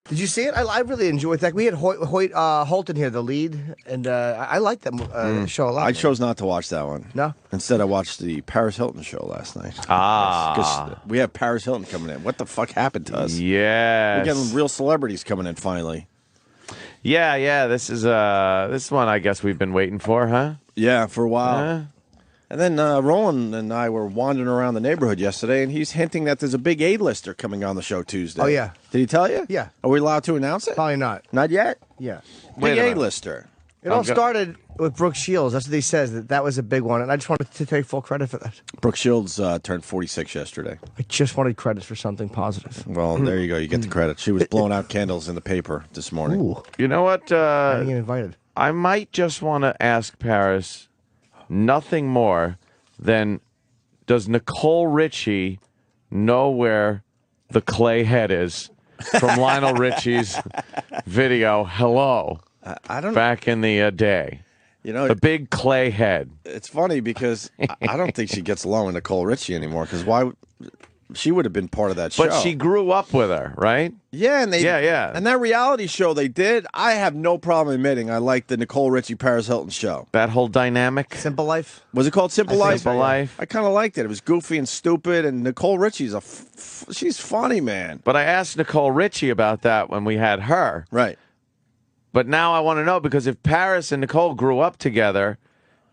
Did you see it? I really enjoyed that. We had Hilton here, the lead, and I liked that show a lot. I chose not to watch that one. No? Instead, I watched the Paris Hilton show last night. Ah. We have Paris Hilton coming in. What the fuck happened to us? Yes. We're getting real celebrities coming in finally. Yeah. This is one I guess we've been waiting for, huh? Yeah, for a while. And then Roland and I were wandering around the neighborhood yesterday, and he's hinting that there's a big A-lister coming on the show Tuesday. Oh, yeah. Did he tell you? Yeah. Are we allowed to announce it? Probably not. Not yet? Yeah. Wait Big a minute. A-lister. It all started with Brooke Shields. That's what he says. That was a big one, and I just wanted to take full credit for that. Brooke Shields turned 46 yesterday. I just wanted credit for something positive. Well, there you go. You get the credit. She was blowing out candles in the paper this morning. Ooh. You know what? I didn't get invited. I might just want to ask Paris nothing more than, does Nicole Richie know where the clay head is from Lionel Richie's video, Hello, I don't know. back in the day? You know, The big clay head. it's funny because I don't think she gets along with Nicole Richie anymore because why? She would have been part of that show. But she grew up with her, right? Yeah, and Yeah. And that reality show they did, I have no problem admitting I like the Nicole Richie Paris Hilton show. That whole dynamic. Simple Life? Was it called Simple Life? Simple Life. I kind of liked it. It was goofy and stupid, and Nicole Richie's she's funny, man. But I asked Nicole Richie about that when we had her. Right. But now I want to know, because if Paris and Nicole grew up together,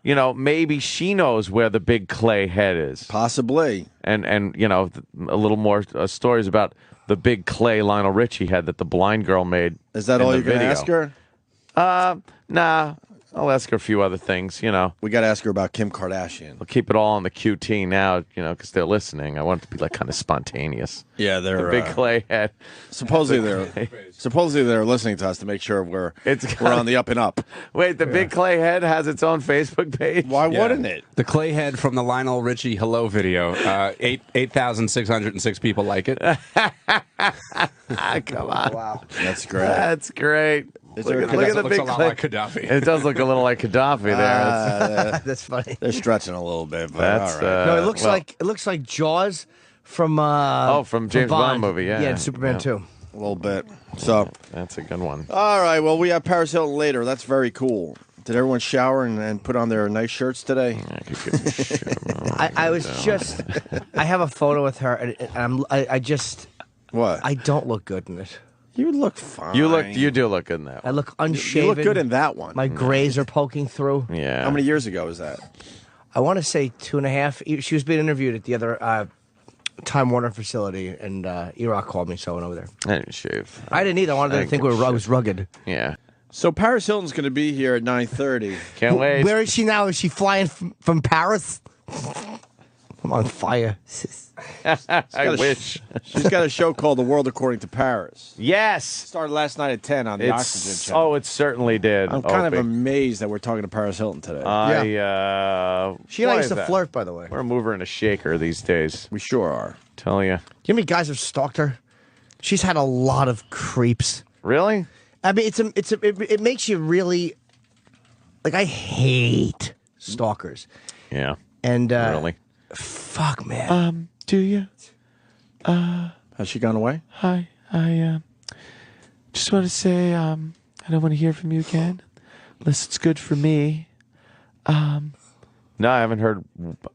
you know, maybe she knows where the big clay head is. Possibly. And you know, a little more stories about the big clay Lionel Richie head that the blind girl made. Is that in all the you're going to video. ask her? Nah, I'll ask her a few other things, you know. We got to ask her about Kim Kardashian. I'll keep it all on the QT now, you know, because they're listening. I want it to be like kind of spontaneous. Yeah, they're The big clay head. supposedly they're listening to us to make sure we're on the up and up. Wait, the big clay head has its own Facebook page? Why wouldn't it? The clay head from the Lionel Richie Hello video. 8,606 people like it. Come on. Wow. That's great. That's great. Is there a Look at the looks big a lot clay. like Gaddafi. It does look a little like Gaddafi there. That's funny. They're stretching a little bit, but That's all right. No, it looks like Jaws from from James Bond movie, yeah. Yeah, and Superman Yeah. 2. A little bit. So, That's a good one. all right. Well, we have Paris Hilton later. That's very cool. Did everyone shower and put on their nice shirts today? I was just. I have a photo with her, and I just. What? I don't look good in it. You look fine. You do look good in that I one. look unshaven. You look good in that one. My grays are poking through. Yeah. How many years ago was that? I want to say 2.5. She was being interviewed at the other Time Warner facility, and Iraq called me, so I went over there. I didn't shave. I didn't either. I wanted them to think I was rugged. Yeah. So Paris Hilton's going to be here at 9:30. Can't wait. Where is she now? Is she flying from Paris? I'm on fire. I wish. She's got a show called The World According to Paris. Yes. Started last night at 10 on the Oxygen channel. Oh, it certainly did. I'm kind of Opie. amazed that we're talking to Paris Hilton today. She and I why used is to that? flirt, by the way. We're a mover and a shaker these days. We sure are. Tell you. Do you know how many guys have stalked her? She's had a lot of creeps. Really? I mean, it makes you really like. I hate stalkers. Yeah. And Really? fuck, man. Do you? Has she gone away? Hi. I just want to say I don't want to hear from you again, unless it's good for me. No, I haven't heard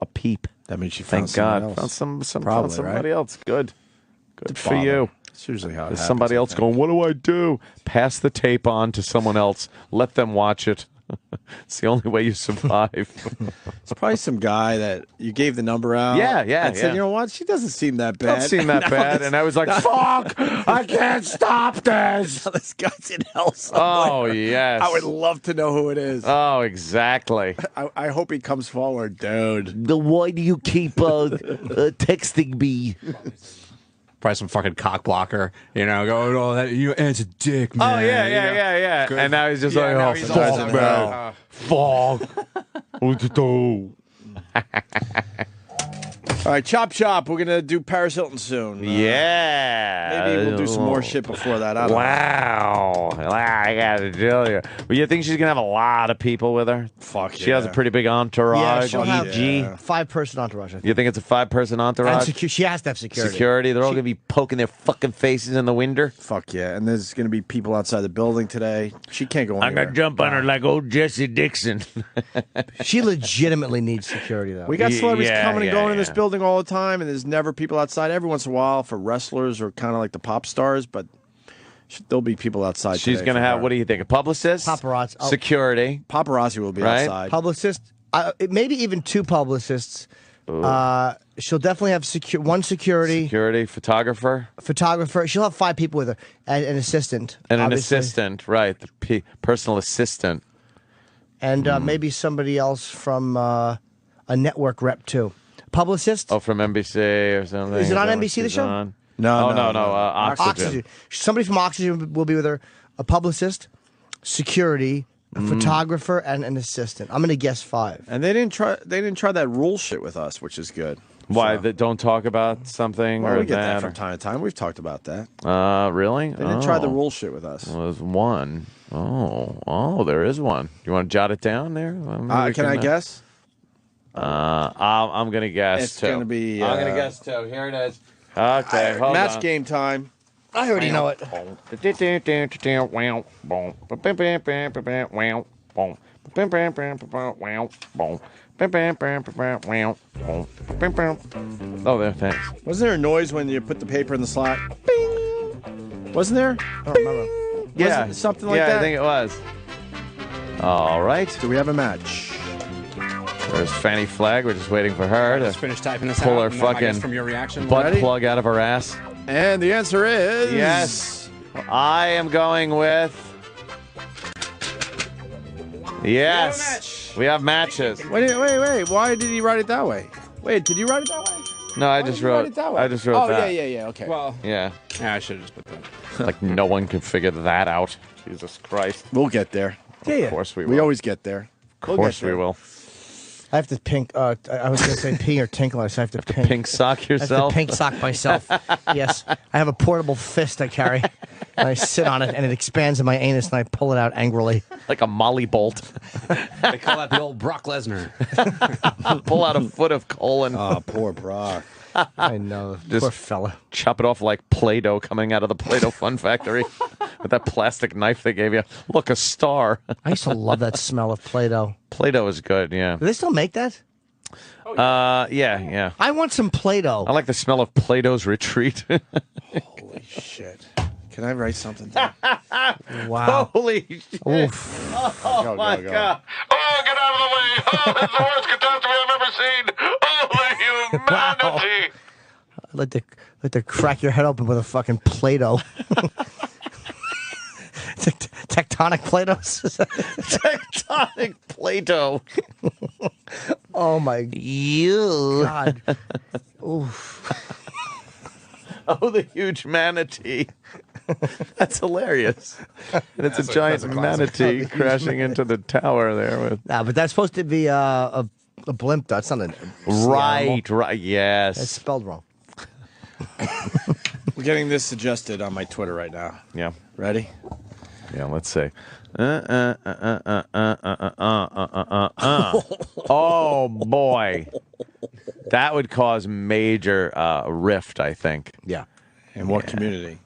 a peep. That means she found Thank God. someone else. Found Probably, found somebody right? else. Good for Bother. you. That's usually how it There's happens. somebody I else think. going, what do I do? Pass the tape on to someone else. Let them watch it. It's the only way you survive. It's probably some guy that you gave the number out. Yeah, And said, yeah. you know what? She doesn't seem that bad. Don't seem that bad. And I was like, fuck, I can't stop this. This guy's in hell somewhere. Oh, yes. I would love to know who it is. Oh, exactly. I hope he comes forward, dude. Why do you keep texting me? Probably some fucking cock blocker, you know, going, oh, that you it's a dick, man. Oh, yeah, you know? yeah. Good. And now he's just Yeah, now like, he's oh, all fuck, set man. up. Fuck. What to do? All right, Chop Chop. We're going to do Paris Hilton soon. Yeah. Maybe we'll do some more shit before that. I don't know. Wow. I got to tell you. Well, you think she's going to have a lot of people with her? Fuck She has a pretty big Yeah, entourage. she'll have EG. 5-person entourage. I think. You think it's a 5-person And entourage? she has to have security. Security. They're all going to be poking their fucking faces in the window. Fuck yeah. And there's going to be people outside the building today. She can't go I'm anywhere. going to jump on her like old Jesse Dixon. She legitimately needs security, though. We got celebrities Yeah, coming and yeah, going in this yeah. building all the time, and there's never people outside. Every once in a while for wrestlers or kind of like the pop stars, but there'll be people outside. She's today going to for have, her. what do you think, a publicist? Paparazzi. Oh. Security. Paparazzi will be Right? outside. Publicist, maybe even 2 publicists. She'll definitely have one security, Security, photographer, photographer. She'll have 5 people with her, and an assistant. and an obviously. assistant, right? The personal assistant. And maybe somebody else from a network rep, too. Publicist? Oh, from NBC or something. Is it on that what NBC, the she's show? on? No, Oh, no, no. Oxygen. Somebody from Oxygen will be with her. A publicist, security, a photographer, and an assistant. I'm going to guess 5. And they didn't try that rule shit with us, which is good. Why? So- That don't talk about something Well, or we get that that? from time to time. We've talked about that. Really? They didn't try the rule shit with us. There's one. Oh, there is one. You want to jot it down there? Can I guess? I'm gonna guess It's too. gonna be, I'm gonna guess too. Here it is. Okay, hold Match on. game time. I already know it. Oh, there, thanks. Wasn't there a noise when you put the paper in the slot? Bing! Wasn't there? I don't remember. Yeah, Wasn't it something like yeah, that? I think it was. All right. Do we have a match? There's Fanny Flag. We're just waiting for her Just to finish typing this pull out. her and then I guess fucking from your reaction. butt Ready? plug out of her ass. And the answer is Yes. I am going with. Yes. We have matches. Wait. Why did he write it that way? Wait, did you write it that way? No, I Why just did you write wrote. it that way? I just wrote oh, that. yeah. Okay. Well, Yeah. yeah, I should have just put that. Like no one can figure that out. Jesus Christ. We'll get there. Of course we will. We always get there. Of course we will. I have to pink. I was going to say pee or tinkle. I have to pink. Pink sock I have to yourself. pink sock myself. Yes. I have a portable fist I carry. And I sit on it, and it expands in my anus, and I pull it out angrily. Like a molly bolt. They call that the old Brock Lesnar. Pull out a foot of colon. Oh, poor Brock. I know. Just- Poor fella. Chop it off like Play-Doh coming out of the Play-Doh Fun Factory. With that plastic knife they gave you. Look, a star. I used to love that smell of Play-Doh. Play-Doh is good, yeah. Do they still make that? Yeah. I want some Play-Doh. I like the smell of Play-Doh's Retreat. Holy shit. Can I write something down? Wow. Holy shit. Oof. Oh My God. Oh, get out of the way. Oh, this is the worst catastrophe I've ever seen. Oh, the humanity. I'd like to crack your head open with a fucking Play-Doh. Tectonic Play-Dohs. Tectonic Play-Doh. Oh my God. Oh, the huge manatee. That's hilarious. And it's a giant manatee crashing into the tower there with. Nah, but that's supposed to be a blimp, though. It's not a sea Right, animal. right. Yes. It's spelled wrong. We're getting this suggested on my Twitter right now. Yeah. Ready? Yeah, let's see. Oh, boy. That would cause major rift, I think. Yeah. In what community?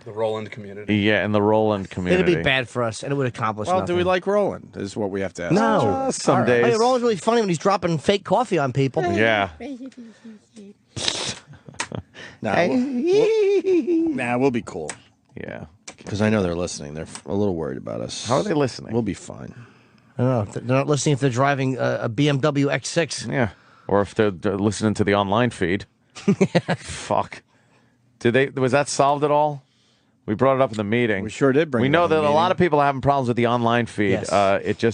The Roland community. Yeah, in the Roland community. It'd be bad for us, and it would accomplish Well, nothing. do we like Roland? Is what we have to ask. No. Some All right. days. Hey, Roland's really funny when he's dropping fake coffee on people. Yeah. Nah, we'll be cool. Yeah. Because I know they're listening. They're a little worried about us. How are they listening? We'll be fine. I don't know. They're not listening if they're driving a BMW X6. Yeah. Or if they're listening to the online feed. Fuck. Was that solved at all? We brought it up in the meeting. We sure did bring We it know up in that the a lot meeting. of people are having problems with the online feed. Yes.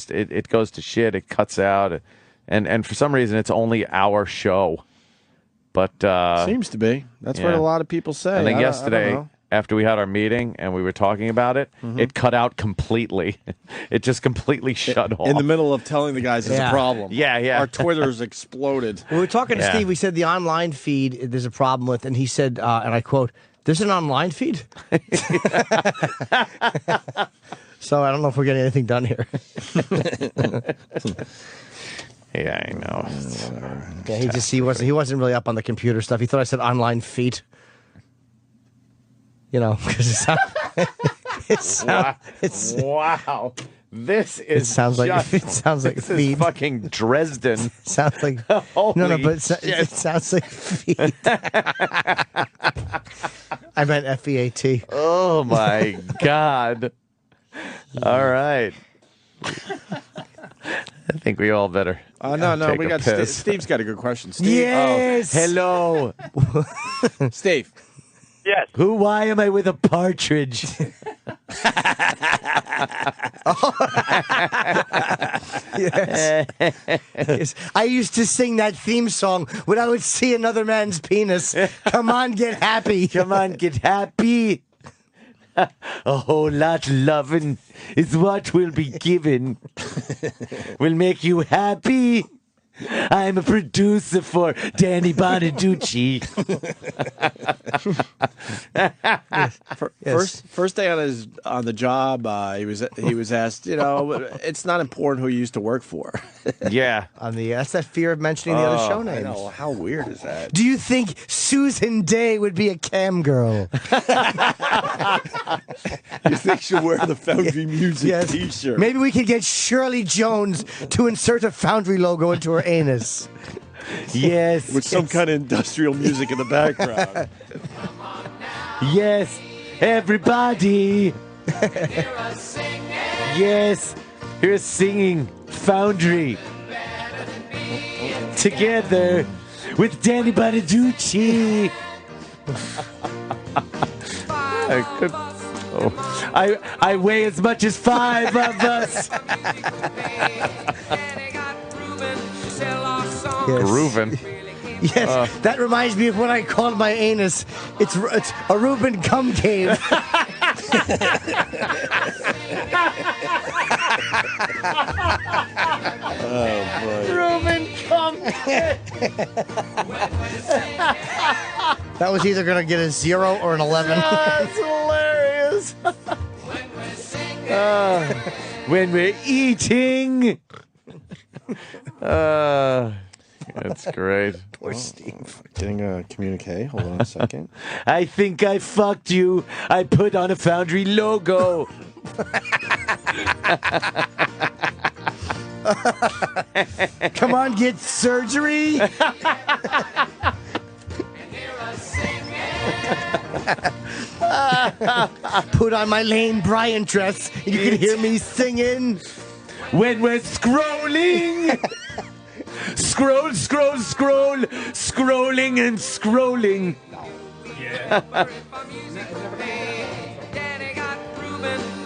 It goes to shit. It cuts out. And for some reason, it's only our show. But Seems to be. That's what yeah. a lot of people say. and then I don't yesterday, know. after we had our meeting and we were talking about it, it cut out completely. It just completely shut off. In the middle of telling the guys there's a problem. Yeah. Our Twitter's exploded. When we were talking to Yeah. Steve, we said the online feed there's a problem with, and he said, and I quote, "There's an online feed." So I don't know if we're getting anything done here. Yeah, I know. Yeah, he wasn't really up on the computer stuff. He thought I said online feet. You know, because Wow. This is sounds like just, it sounds like this feed. is fucking Dresden. Sounds like Holy but shit. it sounds like feet. I meant FEAT. Oh my God. All right. I think we all better. No, take we a got piss. Steve's got a good question. Steve, Yes. Hello. Steve. Yes. Why am I with a partridge? Yes. I used to sing that theme song when I would see another man's penis. Come on, get happy. Come on, get happy. A whole lot loving is what will be given. Will make you happy. I'm a producer for Danny Bonaducci. First day on the job, he was asked, it's not important who you used to work for. Yeah. That's that fear of mentioning the other show I names. know, how weird is that? Do you think Susan Day would be a cam girl? You think she'll wear the Foundry Music T-shirt? Maybe we could get Shirley Jones to insert a Foundry logo into her anus. Yes. With some kind of industrial music in the background. Yes. Everybody. Yes. Hear us singing Foundry. Together with Danny Bonaducci. I weigh as much as 5 of us. Groovin'. Yes, that reminds me of when I called my anus. It's a Reuben cum cave. Reuben cum cave. That was either going to get a 0 or an 11. That's hilarious. When we're eating. That's great. Poor Steve. Getting a communique. Hold on a second. I think I fucked you. I put on a Foundry logo. Come on, get surgery. Put on my Lane Bryant dress. And you can hear me singing. When we're scrolling. Scroll, scrolling and scrolling.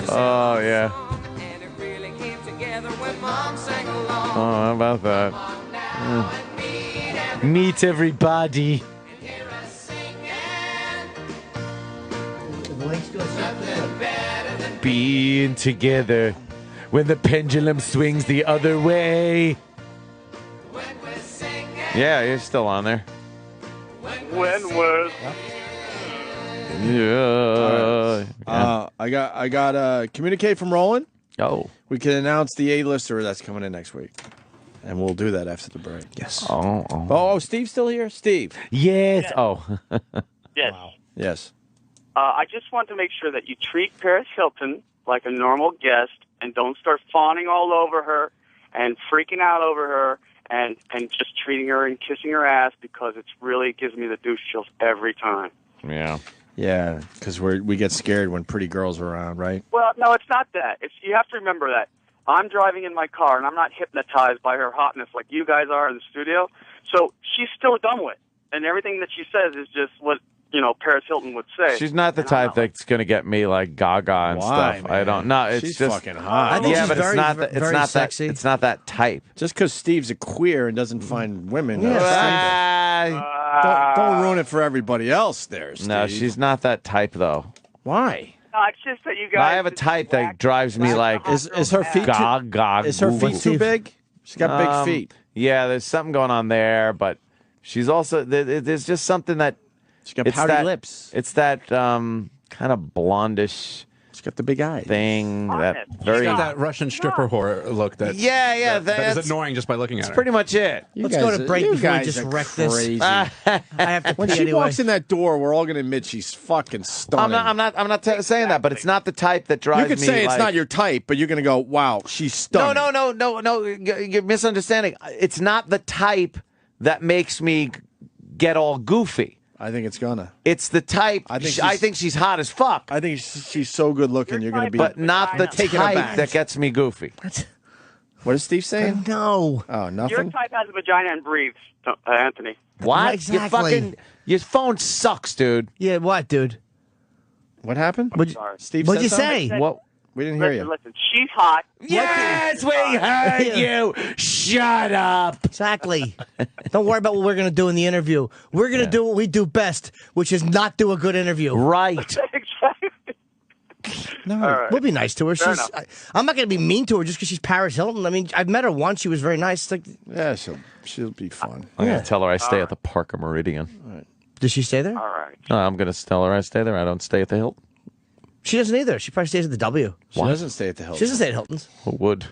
Oh, yeah. Oh, how about that? Meet everybody. Being together when the pendulum swings the other way. Yeah, you're still on there. When we're Yeah. I got a communique from Roland. Oh. We can announce the A-lister that's coming in next week. And we'll do that after the break. Yes. Oh, Steve's still here? Steve. Yes. Oh. yes. Yes. I just want to make sure that you treat Paris Hilton like a normal guest and don't start fawning all over her and freaking out over her and just treating her and kissing her ass, because it really gives me the douche chills every time. Yeah. Yeah, because we get scared when pretty girls are around, right? Well, no, it's not that. You have to remember that I'm driving in my car and I'm not hypnotized by her hotness like you guys are in the studio. So she's still done with, and everything that she says is just what Paris Hilton would say. She's not the And I'm type that's going to get me like Gaga and Why, stuff. man? I don't know. It's She's just fucking hot. I think yeah, she's but very, it's not. very It's not sexy. that. It's not that type. Just because Steve's a queer and doesn't find women. Yeah, Don't ruin it for everybody else there, Steve. No, she's not that type though. Why? No, it's just that you guys. I have a type that drives me like Is her feet Gaga. Is her feet too big? She's got big feet. Yeah, there's something going on there, but she's also there's just something that She's got it's pouty that, lips. It's that kind of blondish She's got the big eyes. thing. That She's very. She's got that Russian stripper whore look that Yeah, that is that's annoying just by looking at her. pretty much it. You Let's go guys to are- break you before we guys just are wreck this. crazy. I have to When pee she anyway. walks in that door, we're all going to admit she's fucking stunning. I'm not saying that, but it's not the type that drives You me. could say it's like, not your type, but you're going to go, "Wow, she's stunning." No. You're misunderstanding. It's not the type that makes me get all goofy. I think it's gonna. It's the type. I I think she's hot as fuck, I think she's so good looking. You're going to be. but not the taken type aback. that gets me goofy. What is Steve saying? No. Oh, Your nothing. type has a vagina and breathes, Anthony. What? Exactly. Your phone sucks, dude. Yeah, what, dude? What happened? Sorry. Steve, What'd said you something? say? What? We didn't hear Listen, you. listen. She's hot. Yes, we heard you. Shut up. Exactly. Don't worry about what we're going to do in the interview. We're going to do what we do best, which is not do a good interview. Right. Exactly. No. All right. We'll be nice to her. Fair She's. enough. I'm not going to be mean to her just because she's Paris Hilton. I mean, I've met her once. She was very nice. It's like, Yeah, she'll be fun. I'm gonna tell her I stay at the Parker Meridian. does she stay there? All right. I'm gonna tell her I stay there. I don't stay at the Hilton. She doesn't either. She probably stays at the W. She doesn't stay at the Hilton. She doesn't stay at Hilton's. Who would?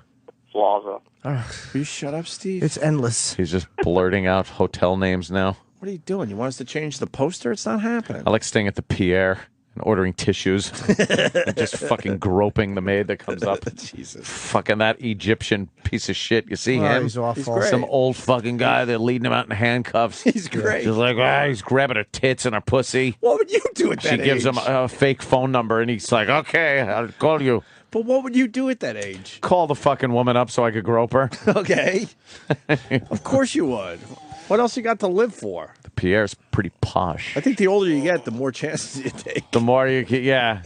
Plaza. Will you shut up, Steve? It's endless. He's just blurting out hotel names now. What are you doing? You want us to change the poster? It's not happening. I like staying at the Pierre and ordering tissues. And just fucking groping the maid that comes up. Jesus. Fucking that Egyptian piece of shit. You see Oh, him? he's awful. great. Some old fucking guy. They're leading him out in handcuffs. He's great. Just like, he's grabbing her tits and her pussy. What would you do at She that gives age? him a fake phone number, and he's like, okay, I'll call you. But what would you do at that age? Call the fucking woman up so I could grope her. Okay. Of course you would. What else you got to live for? Pierre's pretty posh. I think the older you get, the more chances you take. The more you get, yeah.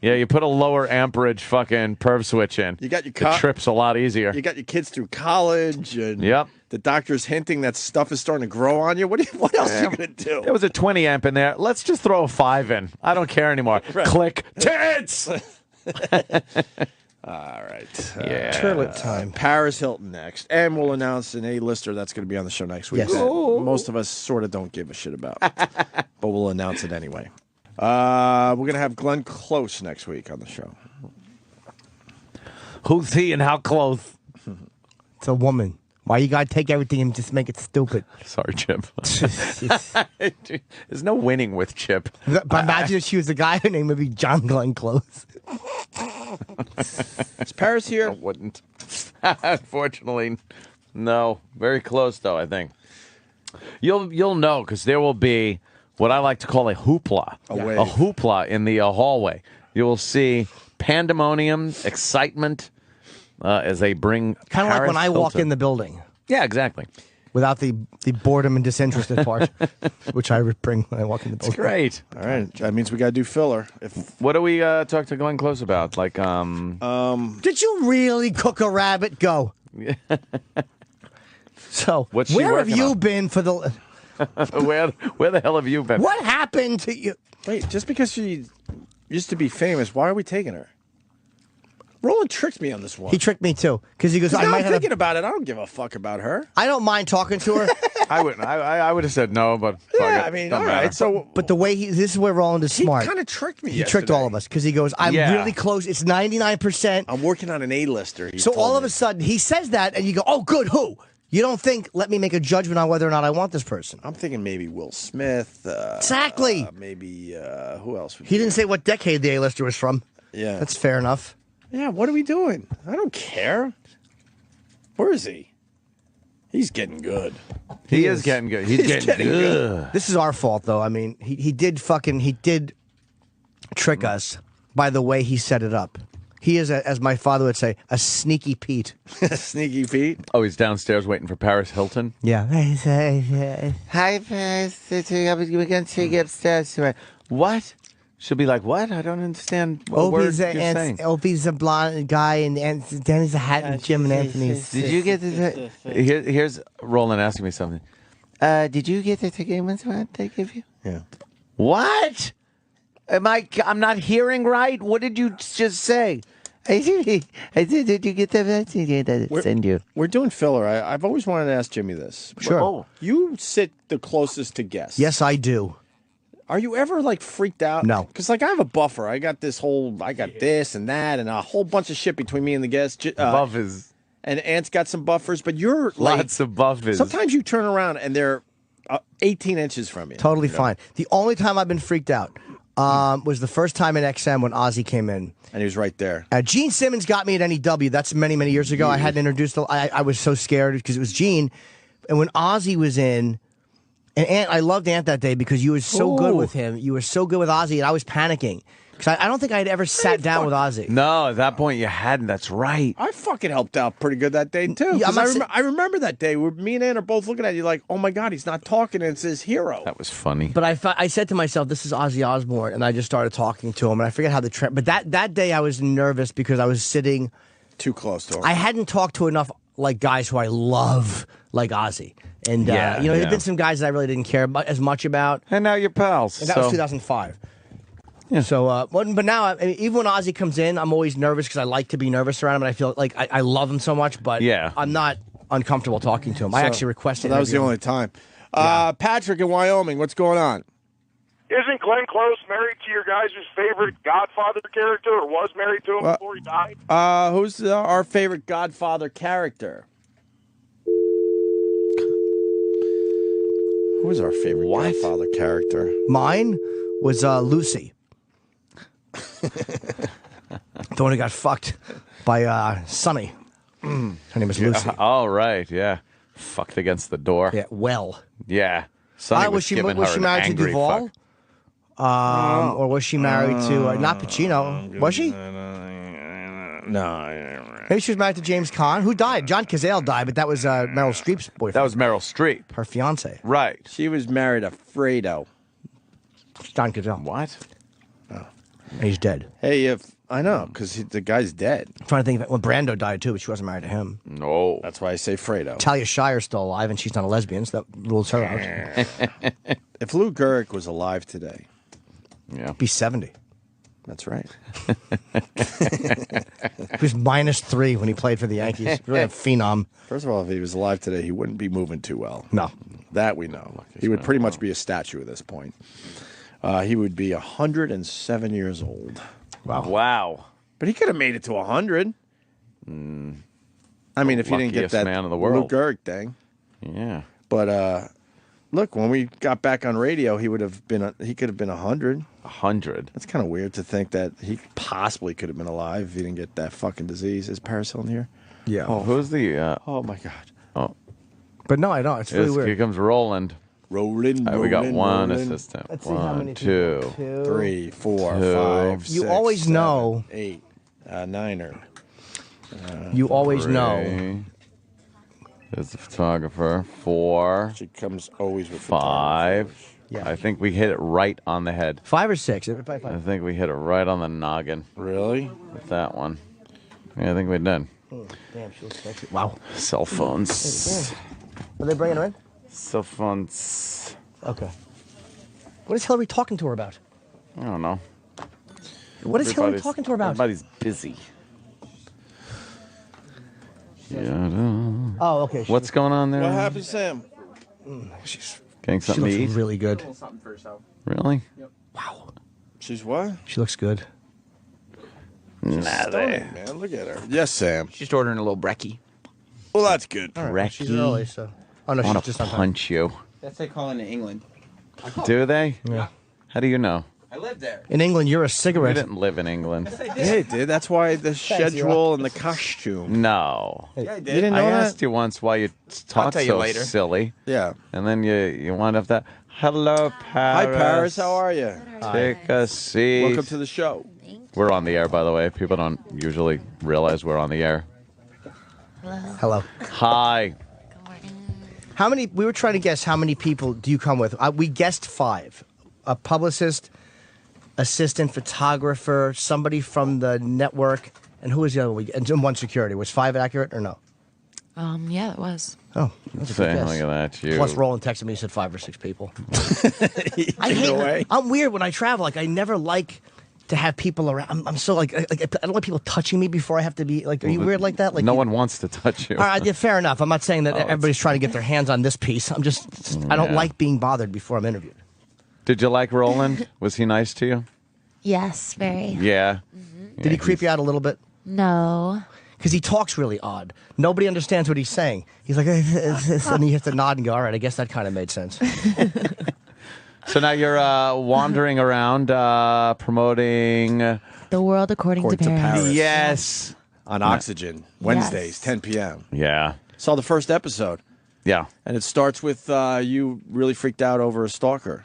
Yeah, you put a lower amperage fucking perv switch in. You got your the trip's a lot easier. You got your kids through college, and Yep. the doctor's hinting that stuff is starting to grow on you. What else are you gonna do? There was a 20 amp in there. Let's just throw a 5 in. I don't care anymore. Click. Tits! All right. Yeah. Toilet time. Paris Hilton next, and we'll announce an A-lister that's going to be on the show next week. Yes. that most of us sort of don't give a shit about, but we'll announce it anyway. We're going to have Glenn Close next week on the show. Who's he and how close? It's a woman. Why you got to take everything and just make it stupid? Sorry, Chip. There's no winning with Chip. But imagine if she was a guy, her name would be John Glenn Close. Is Paris I here? wouldn't. Unfortunately, no. Very close, though, I think. You'll know, because there will be what I like to call a hoopla. wave. A hoopla in the hallway. You will see pandemonium, excitement, as they bring Kind of like when Paris I walk Hilton. in the building Yeah, exactly. without the boredom and disinterested part, which I bring when I walk in the building. Great. All right, that means we got to do filler. If What do we talk to Glenn Close about? Like, Did you really cook a rabbit? Go. So, What's she where have working you on? been for the... where the hell have you been? What happened to you? wait, just because she used to be famous, why are we taking her? Roland tricked me on this one. He tricked me, too. Because he goes, I now might I'm have... thinking about it. I don't give a fuck about her. I don't mind talking to her, I wouldn't. I would have said no, but fuck Yeah, it. I mean, Don't all matter. right. So, but the way this is where Roland is he smart. kind of tricked me. He tricked all of us because he goes, I'm Yeah. really close. It's 99%. I'm working on an A-lister. So all of a sudden, he says that, and you go, oh, good, who? You don't think, let me make a judgment on whether or not I want this person. I'm thinking maybe Will Smith. Exactly. Maybe who else? Would He be- didn't say what decade the A-lister was from. Yeah. That's fair enough. Yeah. What are we doing? I don't care. Where is he? He's getting good. He is getting good. He's getting good. This is our fault, though. I mean, he did trick us by the way he set it up. He is, as my father would say, a sneaky Pete. Sneaky Pete. Oh, he's downstairs waiting for Paris Hilton. Yeah. Hi, Paris. We're going to take you upstairs. What? She'll be like, what? I don't understand what word you're saying. Opie's a blonde guy, and Danny's a hat, and Jim and Anthony's. Did you get the... Here's Roland asking me something. Did you get the ticket they give you? Yeah. What? I'm not hearing right? What did you just say? I said, did you get that? Send you. We're doing filler. I've always wanted to ask Jimmy this. Sure. Oh. You sit the closest to guests. Yes, I do. Are you ever like freaked out? No. Because like I have a buffer. I got this and that and a whole bunch of shit between me and the guests. Buffers. And Ant's got some buffers, but you're like... Lots of buffers. Sometimes you turn around and they're 18 inches from you. Totally fine. The only time I've been freaked out was the first time in XM when Ozzy came in. And he was right there. Gene Simmons got me at NEW. That's many, many years ago. I hadn't introduced... I was so scared because it was Gene. And when Ozzy was in... And Ant, I loved Ant that day because you were so good with him. You were so good with Ozzy, and I was panicking. Because I don't think I had ever sat down with Ozzy. No, at that point you hadn't. That's right. I fucking helped out pretty good that day, too. Yeah, 'Cause I remember that day where me and Ant are both looking at you like, oh my God, he's not talking and it's his hero. That was funny. But I said to myself, this is Ozzy Osbourne, and I just started talking to him, and I forget how the trend... But that day I was nervous because I was sitting... Too close to him. I hadn't talked to enough like guys who I love, like Ozzy. And, Yeah, there yeah. had been some guys that I really didn't care as much about. And now you're pals. And that was 2005. Yeah. So, but now, even when Ozzy comes in, I'm always nervous because I like to be nervous around him, and I feel like I love him so much, but Yeah. I'm not uncomfortable talking to him. I actually requested So that was the interview. only time. Patrick in Wyoming, what's going on? Isn't Glenn Close married to your guys' favorite Godfather character, or was married to him before he died? Who's our favorite Godfather character? Who is our favorite Godfather character? Mine was Lucy. The one who got fucked by Sonny. Her name is Lucy. Oh, right, yeah. Fucked against the door. Yeah, well. Yeah. Sonny was she giving was her she an married to angry Duvall? fuck. Or was she married to not Pacino? Was she? No. Maybe she was married to James Caan. Who died? John Cazale died, but that was Meryl Streep's boyfriend. That was Meryl Streep. her fiance. Right. She was married to Fredo. John Cazale. What? And he's dead. Hey, I know, because the guy's dead. I'm trying to think of it. When Brando died too, but she wasn't married to him. No. That's why I say Fredo. Talia Shire's still alive, and she's not a lesbian, so that rules her out. If Lou Gehrig was alive today, Yeah. Be 70. that's right. He was -3 when he played for the Yankees. Really a phenom. First of all, if he was alive today, he wouldn't be moving too well. No. That we know. He would pretty much be a statue at this point. He would be 107 years old. Wow. But he could have made it to 100. I mean, if he didn't get Luckiest that man in the Lou world. Gehrig thing. Yeah. But look, when we got back on radio, he could have been 100. 100. That's kind of weird to think that he possibly could have been alive if he didn't get that fucking disease. Is Paris Hilton here? Yeah. Oh, who's the... Oh my God. oh, But no, I don't. It's really here weird. comes Roland. Rolling. All right, we got one rolling. assistant. Let's see how many 1, 2. people. 3, 4, Two. 5, You 6, always 7, know. 8, 9er. You always 3. know. There's the photographer. 4, She comes always with 5. Yeah. I think we hit it right on the head. 5 or 6. I think we hit it right on the noggin Really? with that one. Yeah, I think we did. Damn, she looks sexy. Wow. Cell phones. Are they bringing her in? Cell phones. Okay. What is Hillary talking to her about? I don't know. What is Hillary Everybody's- talking to her about? Everybody's busy. Yeah. Oh, okay. What's going on there? What happened, Sam? She's, Getting she something to looks eat? really good. Really? Wow. She's what? She looks good. Nah, Stunning, man. Look at her. Yes, Sam. Just ordering a little brekkie. Well, that's good. She's early, so. Oh, no, I she's want to just on time. punch you. That's what they call it in England. Do they? Yeah. How do you know? I live there. In England, you're a We cigarette. didn't live in England. Yeah, he did. That's why the schedule and the costume. No. Yeah, I You did. didn't know I that? asked you once why you talk tell you so later. silly, Yeah. and then you wind up that. Hello, Hi, Paris. Paris. How are you? Take a seat. Welcome to the show. Thank We're on the air, by the way. People don't usually realize we're on the air. Hello. Hi. How many? We were trying to guess how many people do you come with. We guessed 5: a publicist, assistant photographer, somebody from the network, and who was the other one? And one security. Was 5 accurate or no? Yeah, it was. Oh, that's a good guess. Look at that. You. Plus, Roland texted me. He said 5 or 6 people. I hate. I'm weird when I travel. Like I never like to have people around. I'm so like I don't like people touching me before I have to be like. Are you weird like that? Like no one wants to touch you. All right, yeah, fair enough. I'm not saying that everybody's trying to get their hands on this piece. I'm just I don't like being bothered before I'm interviewed. Did you like Roland? Was he nice to you? Yes, very. Yeah. Did he creep you out a little bit? No. Because he talks really odd. Nobody understands what he's saying. He's like, and you have to nod and go, all right, I guess that kind of made sense. So now you're wandering around promoting The World According to Paris. Yes. On Oxygen, Wednesdays, 10 p.m. Yeah. Saw the first episode. Yeah. And it starts with you really freaked out over a stalker.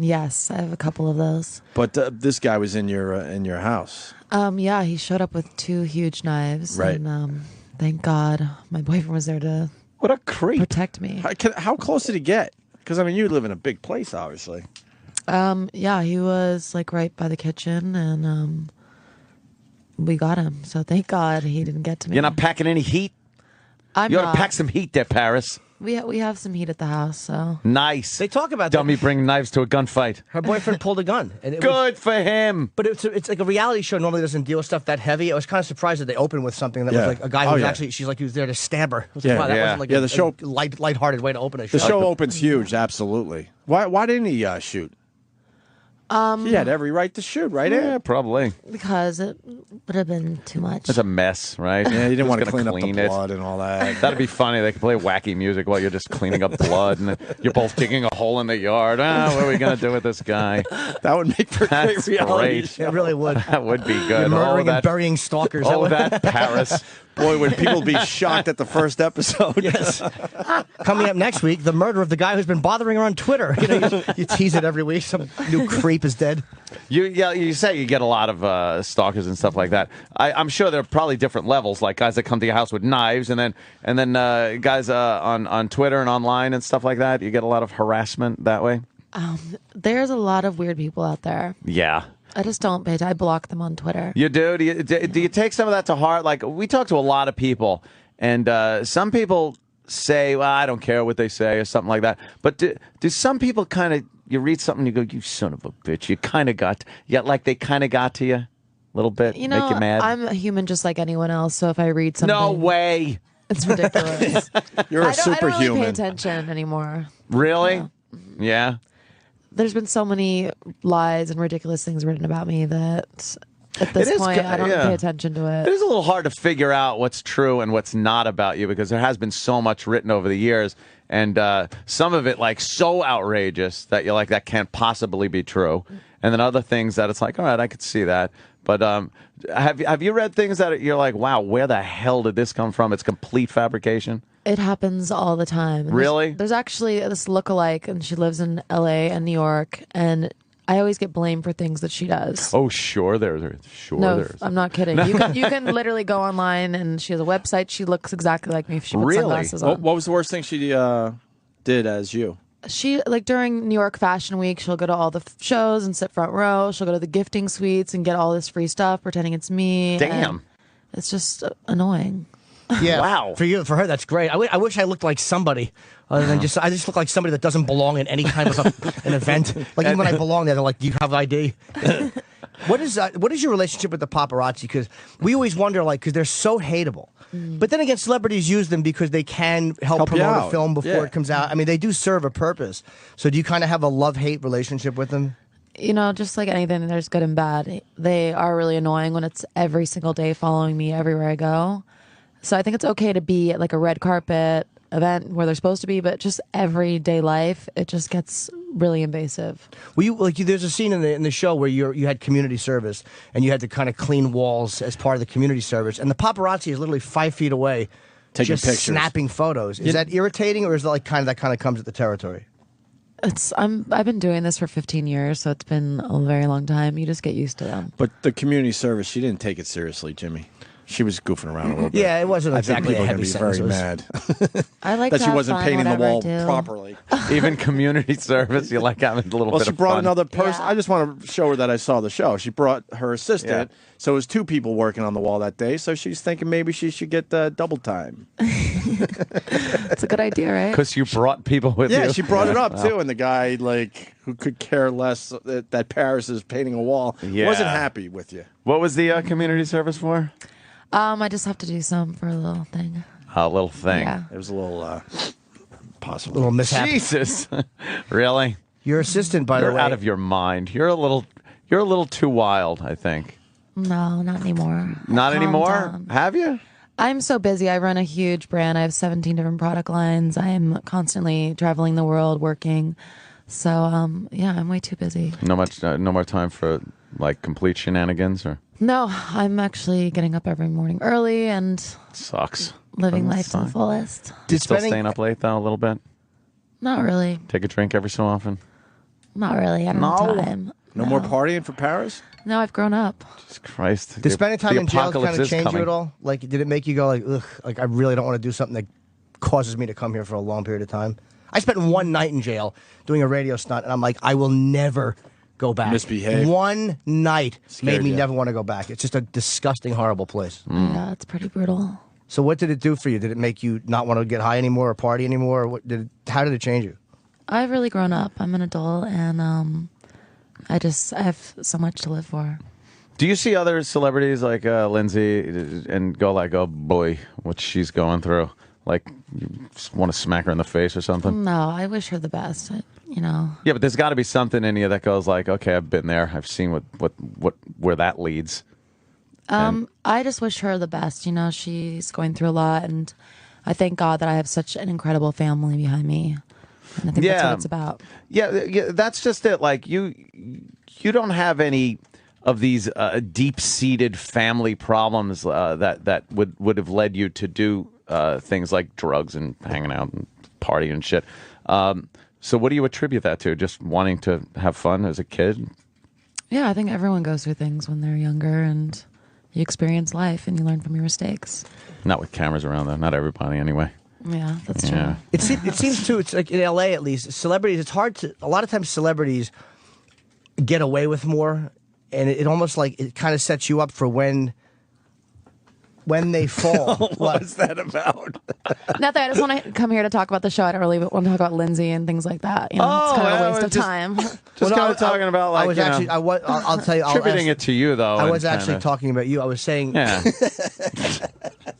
Yes, I have a couple of those. But this guy was in your house. Yeah, he showed up with 2 huge knives. Right. And thank God my boyfriend was there to What a creep. protect me. How close did he get? Because, I mean, you live in a big place, obviously. Yeah, he was like right by the kitchen, and we got him. So thank God he didn't get to me. You're not packing any heat? I'm You ought not. to pack some heat there, Paris. We have some heat at the house, so. Nice. They talk about Dummy that. bringing knives to a gunfight. Her boyfriend pulled a gun. And it Good for him. But it's like a reality show normally doesn't deal with stuff that heavy. I was kind of surprised that they opened with something that was like a guy who was actually, she's like, he was there to stab her. I was like, wow, that wasn't like the show, a lighthearted way to open a show. The show opens huge, absolutely. Why didn't he shoot? He had every right to shoot, right? Yeah, probably. Because it would have been too much. It's a mess, right? Yeah, you didn't want to Who's gonna clean up the it? blood and all that. That'd be funny. They could play wacky music while you're just cleaning up blood, and you're both digging a hole in the yard. What are we gonna do with this guy? That would make for That's great reality. great. It really would. That would be good. Murdering that, and burying stalkers. that Paris. Boy, would people be shocked at the first episode. Yes. Coming up next week, the murder of the guy who's been bothering her on Twitter. You tease it every week. Some new creep is dead. You say you get a lot of stalkers and stuff like that. I'm sure there are probably different levels, like guys that come to your house with knives, and then guys on Twitter and online and stuff like that. You get a lot of harassment that way. There's a lot of weird people out there. Yeah. I just don't pay attention. I block them on Twitter. You do? Do you take some of that to heart? Like, we talk to a lot of people, and some people say, well, I don't care what they say or something like that. But do some people kind of, you read something and you go, you son of a bitch, you kind of got, like they kind of got to you a little bit, You know, make you mad? I'm a human just like anyone else, so if I read something... No way. It's ridiculous. You're a I don't really superhuman. pay attention anymore. Really? Yeah. There's been so many lies and ridiculous things written about me that at this It is point ki- I don't yeah. pay attention to It it. is a little hard to figure out what's true and what's not about you because there has been so much written over the years, and some of it like so outrageous that you're like, that can't possibly be true, and then other things that it's like, all right, I could see that. But have you read things that you're like, wow, where the hell did this come from? It's complete fabrication. It happens all the time. And Really? There's actually this lookalike, and she lives in L.A. and New York, and I always get blamed for things that she does. Oh, sure, there's No, I'm not kidding. You can literally go online, and she has a website. She looks exactly like me if she puts Really? sunglasses on. What was the worst thing she did as you? She, like, during New York Fashion Week, she'll go to all the shows and sit front row. She'll go to the gifting suites and get all this free stuff, pretending it's me. Damn. and It's just annoying. Yeah. Wow. For her, that's great. I wish I looked like somebody other than I just look like somebody that doesn't belong in any kind of an event. Like even when I belong there, they're like, "Do you have ID?" What is your relationship with the paparazzi? Because we always wonder, like, because they're so hateable. But then again, celebrities use them because they can help Help you promote a out. film before Yeah. it comes out. I mean, they do serve a purpose. So do you kind of have a love-hate relationship with them? You know, just like anything, there's good and bad. They are really annoying when it's every single day following me everywhere I go. So I think it's okay to be at like a red carpet event where they're supposed to be, but just everyday life, it just gets really invasive. Well, there's a scene in the show where you had community service and you had to kind of clean walls as part of the community service, and the paparazzi is literally 5 feet away, Taking just pictures. snapping photos. Is that irritating, or is that like that kind of comes with the territory? I've been doing this for 15 years, so it's been a very long time. You just get used to them. But the community service, she didn't take it seriously, Jimmy. She was goofing around a little bit. Yeah, it wasn't I think exactly people a are going heavy to be very sentence. mad I like that to she have wasn't fun, painting the whatever I wall do. properly. Even community service, you like having a little Well, bit she of brought fun. another person. Yeah. I just want to show her that I saw the show. She brought her assistant, so it was 2 people working on the wall that day. So she's thinking maybe she should get double time. It's a good idea, right? Because you brought people with you. Yeah, she brought it up too, and the guy who could care less that Paris is painting a wall wasn't happy with you. What was the community service for? I just have to do some for a little thing. A little thing. Yeah. It was a little possible. Little mishap. Jesus, really? Your assistant, by You're the way. out of your mind. You're a little too wild, I think. No, not anymore. Not Calm anymore? down. Have you? I'm so busy. I run a huge brand. I have 17 different product lines. I'm constantly traveling the world, working. So, yeah, I'm way too busy. No more time for like complete shenanigans, or No, I'm actually getting up every morning early and sucks. living Doesn't life to the suck. fullest. Did Still spending- staying up late though, a little bit. Not really. Take a drink every so often. Not really. I don't have time. No more partying for Paris? No, I've grown up. Jesus Christ. Did spending time the in jail apocalypse kind of is change you coming. at all? Like, did it make you go like, ugh, like I really don't want to do something that causes me to come here for a long period of time? I spent one night in jail doing a radio stunt, and I'm like, I will never go back. Misbehave. One night made Scared me you. never want to go back. It's just a disgusting, horrible place. Yeah, it's pretty brutal. So what did it do for you? Did it make you not want to get high anymore or party anymore? Or how did it change you? I've really grown up. I'm an adult, and I have so much to live for. Do you see other celebrities like Lindsay and go like, oh boy, what she's going through? Like, you just want to smack her in the face or something? No, I wish her the best. You know. Yeah, but there's got to be something in you that goes like, okay, I've been there. I've seen where that leads. I just wish her the best. You know, she's going through a lot, and I thank God that I have such an incredible family behind me. And I think that's what it's about. Yeah, that's just it. Like you don't have any of these deep-seated family problems that would have led you to do things like drugs and hanging out and partying and shit. So what do you attribute that to? Just wanting to have fun as a kid? Yeah, I think everyone goes through things when they're younger, and you experience life and you learn from your mistakes. Not with cameras around, though. Not everybody, anyway. Yeah, that's Yeah. true. It seems too. It's like in LA at least. Celebrities. It's hard to. A lot of times, celebrities get away with more, and it almost like it kind of sets you up for when they fall. What's that about? Nothing. I just want to come here to talk about the show. I don't really want to talk about Lindsay and things like that. You know, it's kind of a waste of time. Just Well, no, kind of talking about like I was you actually. know, I'll tell you. attributing it to you though. I and was actually kinda- talking about you. I was saying. Yeah.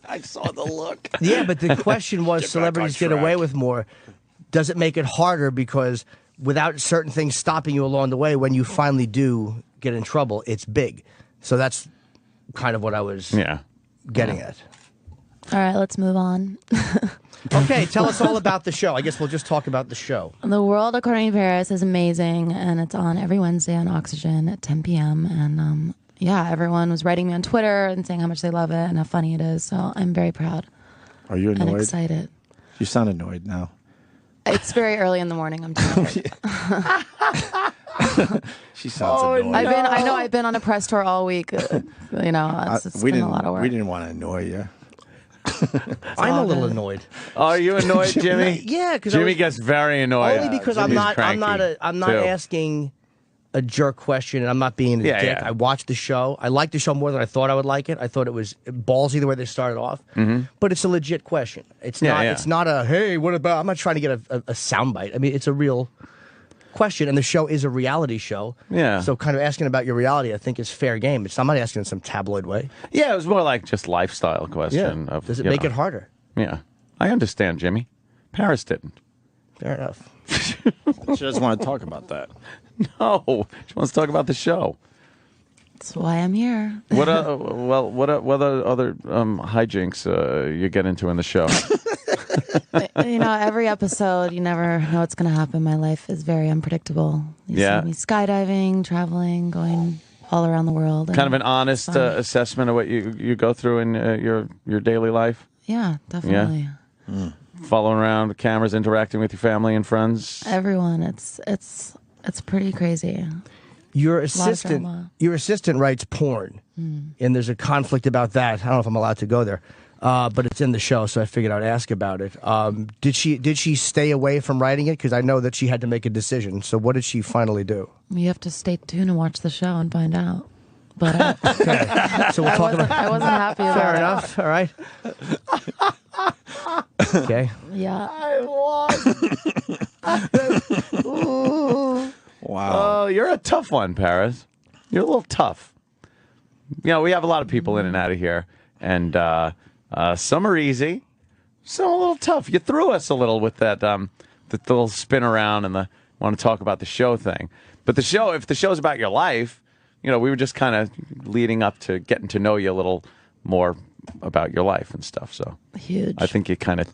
I saw the look. Yeah, but the question was, Get back celebrities on get away track. with more. Does it make it harder because without certain things stopping you along the way, when you finally do get in trouble, it's big. So that's kind of what I was Yeah. getting at. All right, let's move on. Okay, tell us all about the show. I guess we'll just talk about the show. The World According to Paris is amazing, and it's on every Wednesday on Oxygen at 10 p.m. And yeah, everyone was writing me on Twitter and saying how much they love it and how funny it is. So I'm very proud Are you and annoyed? excited. You sound annoyed now. It's very early in the morning. I'm tired. She sounds annoyed. I've been on a press tour all week. You know, it's we been didn't. a lot of work. We didn't want to annoy you. I'm a all little good. annoyed. Are you annoyed, Jimmy? Yeah, because Jimmy gets very annoyed. only because I'm Jimmy's not cranky, too. asking a jerk question, and I'm not being a Yeah, dick. yeah. I watched the show. I liked the show more than I thought I would like it. I thought it was ballsy the way they started off, but it's a legit question. It's Mm-hmm. Yeah, not. yeah. It's not a hey, what about? I'm not trying to get a soundbite. I mean, it's a real question, and the show is a reality show. Yeah. So, kind of asking about your reality, I think, is fair game. I'm not asking in some tabloid way. Yeah, it was more like just lifestyle question. Of, Does it you make know. it harder? Yeah. I understand, Jimmy. Paris didn't. Fair enough. She doesn't want to talk about that. No, she wants to talk about the show. That's why I'm here. What what other hijinks you get into in the show? You know, every episode, you never know what's going to happen. My life is very unpredictable. You Yeah. see me skydiving, traveling, going all around the world. Kind of and an honest fun. assessment of what you go through in your daily life. Yeah, definitely. following around with cameras, interacting with your family and friends? Everyone, it's pretty crazy. Your of assistant, drama. writes porn, and there's a conflict about that. I don't know if I'm allowed to go there, but it's in the show, so I figured I'd ask about it. Did she stay away from writing it? Because I know that she had to make a decision. So what did she finally do? You have to stay tuned and watch the show and find out. But Okay, so we'll talk about. I wasn't happy about Fair it. enough. All right. Okay. Yeah. Wow. Oh, you're a tough one, Paris. You're a little tough. You know, we have a lot of people in and out of here, and some are easy, some a little tough. You threw us a little with that the little spin around and the want to talk about the show thing. But the show, if the show's about your life, you know, we were just kind of leading up to getting to know you a little more about your life and stuff. So Huge. I think you kind of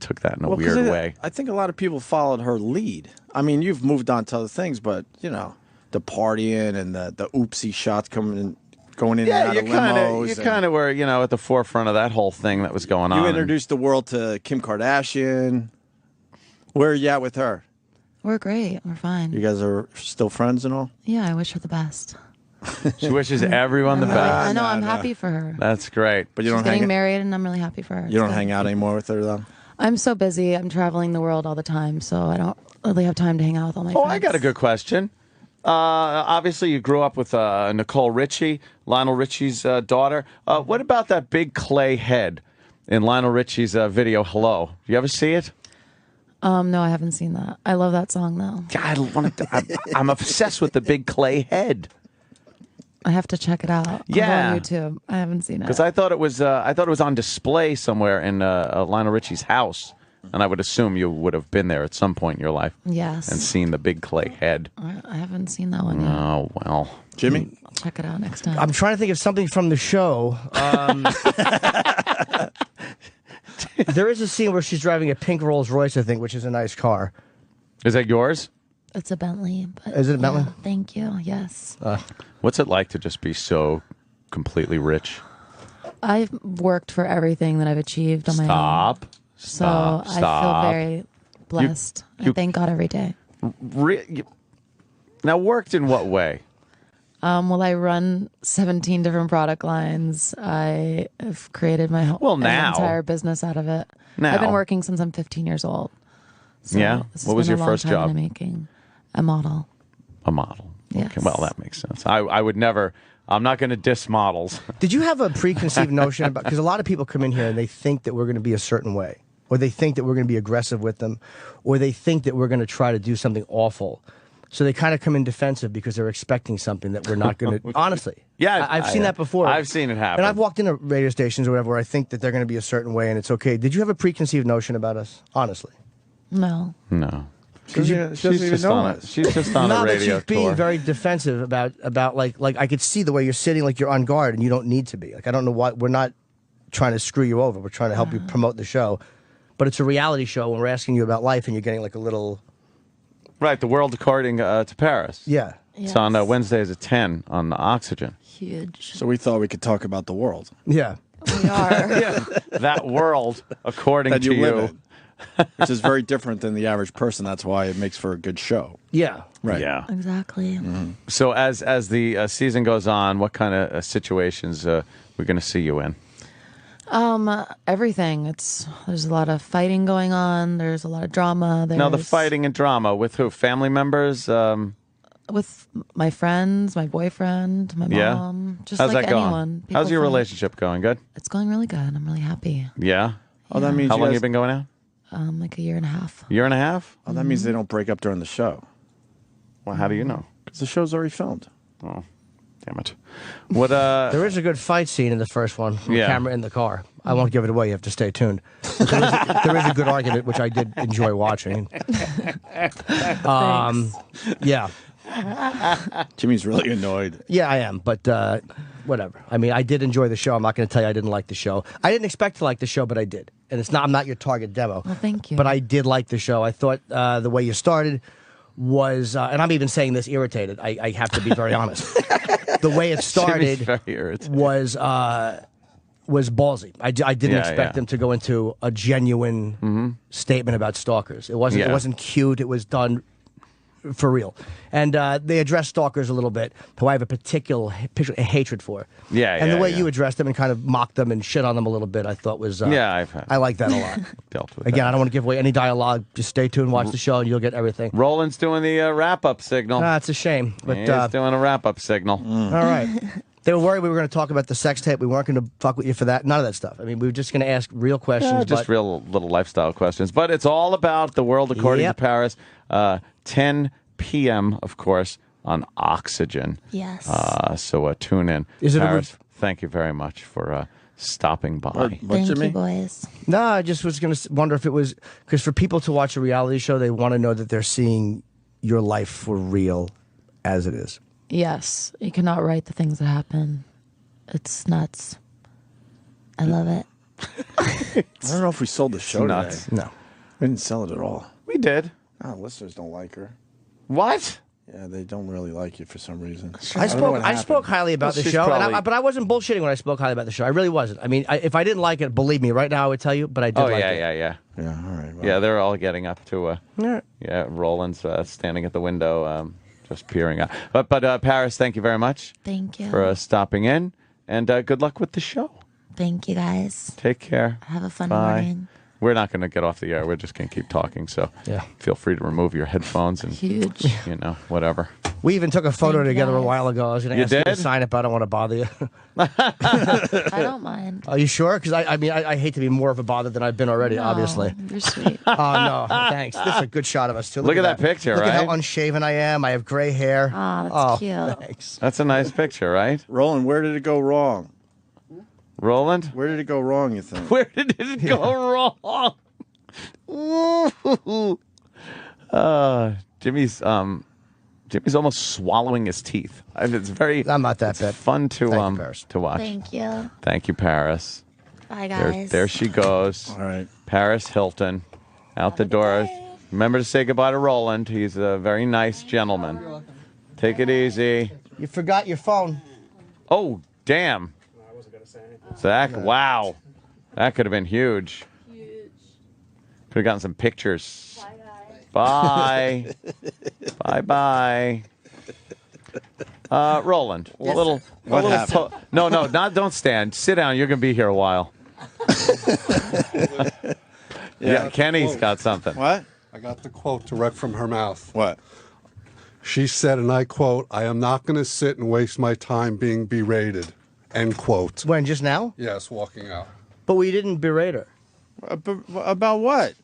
took that in a 'cause weird way. I think a lot of people followed her lead. I mean, you've moved on to other things, but you know, the partying and the oopsie shots going in and out of limos. You kind of were, you know, at the forefront of that whole thing that was going on. You introduced the world to Kim Kardashian. Where are you at with her? We're great. We're fine. You guys are still friends and all? Yeah, I wish her the best. She wishes everyone the best. I know. I'm happy for her. That's great. But you She's don't getting hang married, and I'm really happy for her. You don't hang out anymore with her though? I'm so busy. I'm traveling the world all the time, so I don't really have time to hang out with all my Oh, friends. I got a good question. Obviously, you grew up with Nicole Richie, Lionel Richie's daughter. What about that big clay head in Lionel Richie's video, Hello? You ever see it? No, I haven't seen that. I love that song, though. I'm obsessed with the big clay head. I have to check it out. I'll go Yeah. on YouTube. I haven't seen it. Because I thought it was on display somewhere in Lionel Richie's house, and I would assume you would have been there at some point in your life. Yes. And seen the big clay head. I haven't seen that one yet. Oh well, Jimmy? I'll check it out next time. I'm trying to think of something from the show. There is a scene where she's driving a pink Rolls Royce, I think, which is a nice car. Is that yours? It's a Bentley. But Is it a Bentley? yeah, thank you. Yes. What's it like to just be so completely rich? I've worked for everything that I've achieved on my own. Stop. So Stop. I feel very blessed. I thank God every day. Now, worked in what way? Well, I run 17 different product lines. I have created my whole Well, now. entire business out of it. Now. I've been working since I'm 15 years old. So Yeah? this has What was been your a long first time in job? the making. A model. A model. Yes. Okay, well, that makes sense. I would never. I'm not going to diss models. Did you have a preconceived notion about? Because a lot of people come in here and they think that we're going to be a certain way, or they think that we're going to be aggressive with them, or they think that we're going to try to do something awful. So they kind of come in defensive because they're expecting something that we're not going to. Honestly, Yeah, I've seen that before. I've seen it happen. And I've walked into radio stations or whatever where I think that they're going to be a certain way, and it's okay. Did you have a preconceived notion about us? Honestly, No. No. She doesn't even just know on us. She's just on a not that radio she's being tour. very defensive about like I could see the way you're sitting, like you're on guard, and you don't need to be. Like I don't know why we're not trying to screw you over. We're trying to help you promote the show, but it's a reality show when we're asking you about life, and you're getting like a little. Right, the world according to Paris. Yeah. It's on Yes. Wednesdays at 10 on the Oxygen. Huge. So we thought we could talk about the world Yeah. We are. That world according that to you live in, which is very different than the average person. That's why it makes for a good show. Yeah. Right. Yeah. Exactly. So as the season goes on, what kind of situations we're going to see you in? Everything. There's a lot of fighting going on. There's a lot of drama. Now, the There's- fighting and drama with who? Family members? with my friends, my boyfriend, my Yeah. mom, just How's like that going? anyone. How's your People fight. relationship going? Good? It's going really good. I'm really happy. Yeah? Oh, that means How long guys- you been going out? Like a year and a half. Year and a half? Oh, that means they don't break up during the show Well, how do you know? because the show's already filmed. Oh, damn it. What, There is a good fight scene in the first one. Yeah. Camera in the car. I won't give it away. You have to stay tuned. But there is a good argument, which I did enjoy watching. Yeah. Jimmy's really annoyed. Yeah, I am, but whatever. I mean, I did enjoy the show. I'm not going to tell you I didn't like the show. I didn't expect to like the show, but I did. And I'm not your target demo. Well, thank you. But I did like the show. I thought the way you started was, and I'm even saying this irritated. I have to be very honest. The way it Jimmy's started very irritated. was was ballsy. I didn't expect yeah. them to go into a genuine statement about stalkers. It wasn't. Yeah. It wasn't cute. It was done for real. And they addressed stalkers a little bit, who I have a particular hatred for. Yeah, And the way yeah. you addressed them and kind of mocked them and shit on them a little bit, I thought was. Yeah, I like that a lot. Dealt with Again, that. I don't want to give away any dialogue. Just stay tuned, watch the show, and you'll get everything. Roland's doing the wrap-up signal. It's a shame, but He's doing a wrap-up signal. all right. They were worried we were going to talk about the sex tape. We weren't going to fuck with you for that. None of that stuff. I mean, we were just going to ask real questions. Yeah, just but real little lifestyle questions. But it's all about the world according Yep. to Paris. 10 p.m., of course, on Oxygen. Yes. So tune in. Is it a Paris, thank you very much for stopping by. What, Thank Jimmy? you, boys. No, I just was going to wonder if it was because for people to watch a reality show, they want to know that they're seeing your life for real as it is. Yes, you cannot write the things that happen. It's nuts. I love it. I don't know if we sold the show nuts. today. No. We didn't sell it at all. We did. Oh, listeners don't like her. What? Yeah, they don't really like you for some reason. I don't know what spoke happened. highly about Well, the she's show, probably- but I wasn't bullshitting when I spoke highly about the show. I really wasn't. I mean, if I didn't like it, believe me, right now I would tell you. But I did Oh, like yeah, it. yeah. Yeah, all right. Well, Yeah, they're all getting up to, Yeah. Roland's standing at the window, just peering out. But Paris, thank you very much Thank you. for stopping in, and good luck with the show. Thank you, guys. Take care. Have a fun Bye. morning. We're not going to get off the air. We're just going to keep talking. So Yeah. feel free to remove your headphones and, Huge. whatever. We even took a photo Thank you, together a guys. while ago. I was going to You ask you to did? sign it, but I don't want to bother you. I don't mind. Are you sure? Because I hate to be more of a bother than I've been already, No, obviously. You're sweet. Oh, no. Thanks. This is a good shot of us, too. Look at that picture, Look at right? how unshaven I am. I have gray hair. Aw, that's cute. Thanks. That's a nice picture, right? Roland, where did it go wrong? Roland? Where did it go wrong, you think? Where did it go wrong? Ooh. Jimmy's almost swallowing his teeth. It's very. I'm not that bad. Fun to Thank you, Paris. to watch. Thank you. Thank you, Paris. Bye, There, guys. there she goes. All right. Paris Hilton, out the door. Remember to say goodbye to Roland. He's a very nice gentleman. Take it easy. You forgot your phone. Oh, damn. Zach, wow. That could have been huge. Could have gotten some pictures. Bye. Bye. Roland, Yes, What happened? don't stand. Sit down. You're going to be here a while. Yeah, Kenny's got something. What? I got the quote direct from her mouth. What? She said, and I quote, "I am not going to sit and waste my time being berated." End quote. When, just now? Yes, walking out. But we didn't berate her. About what?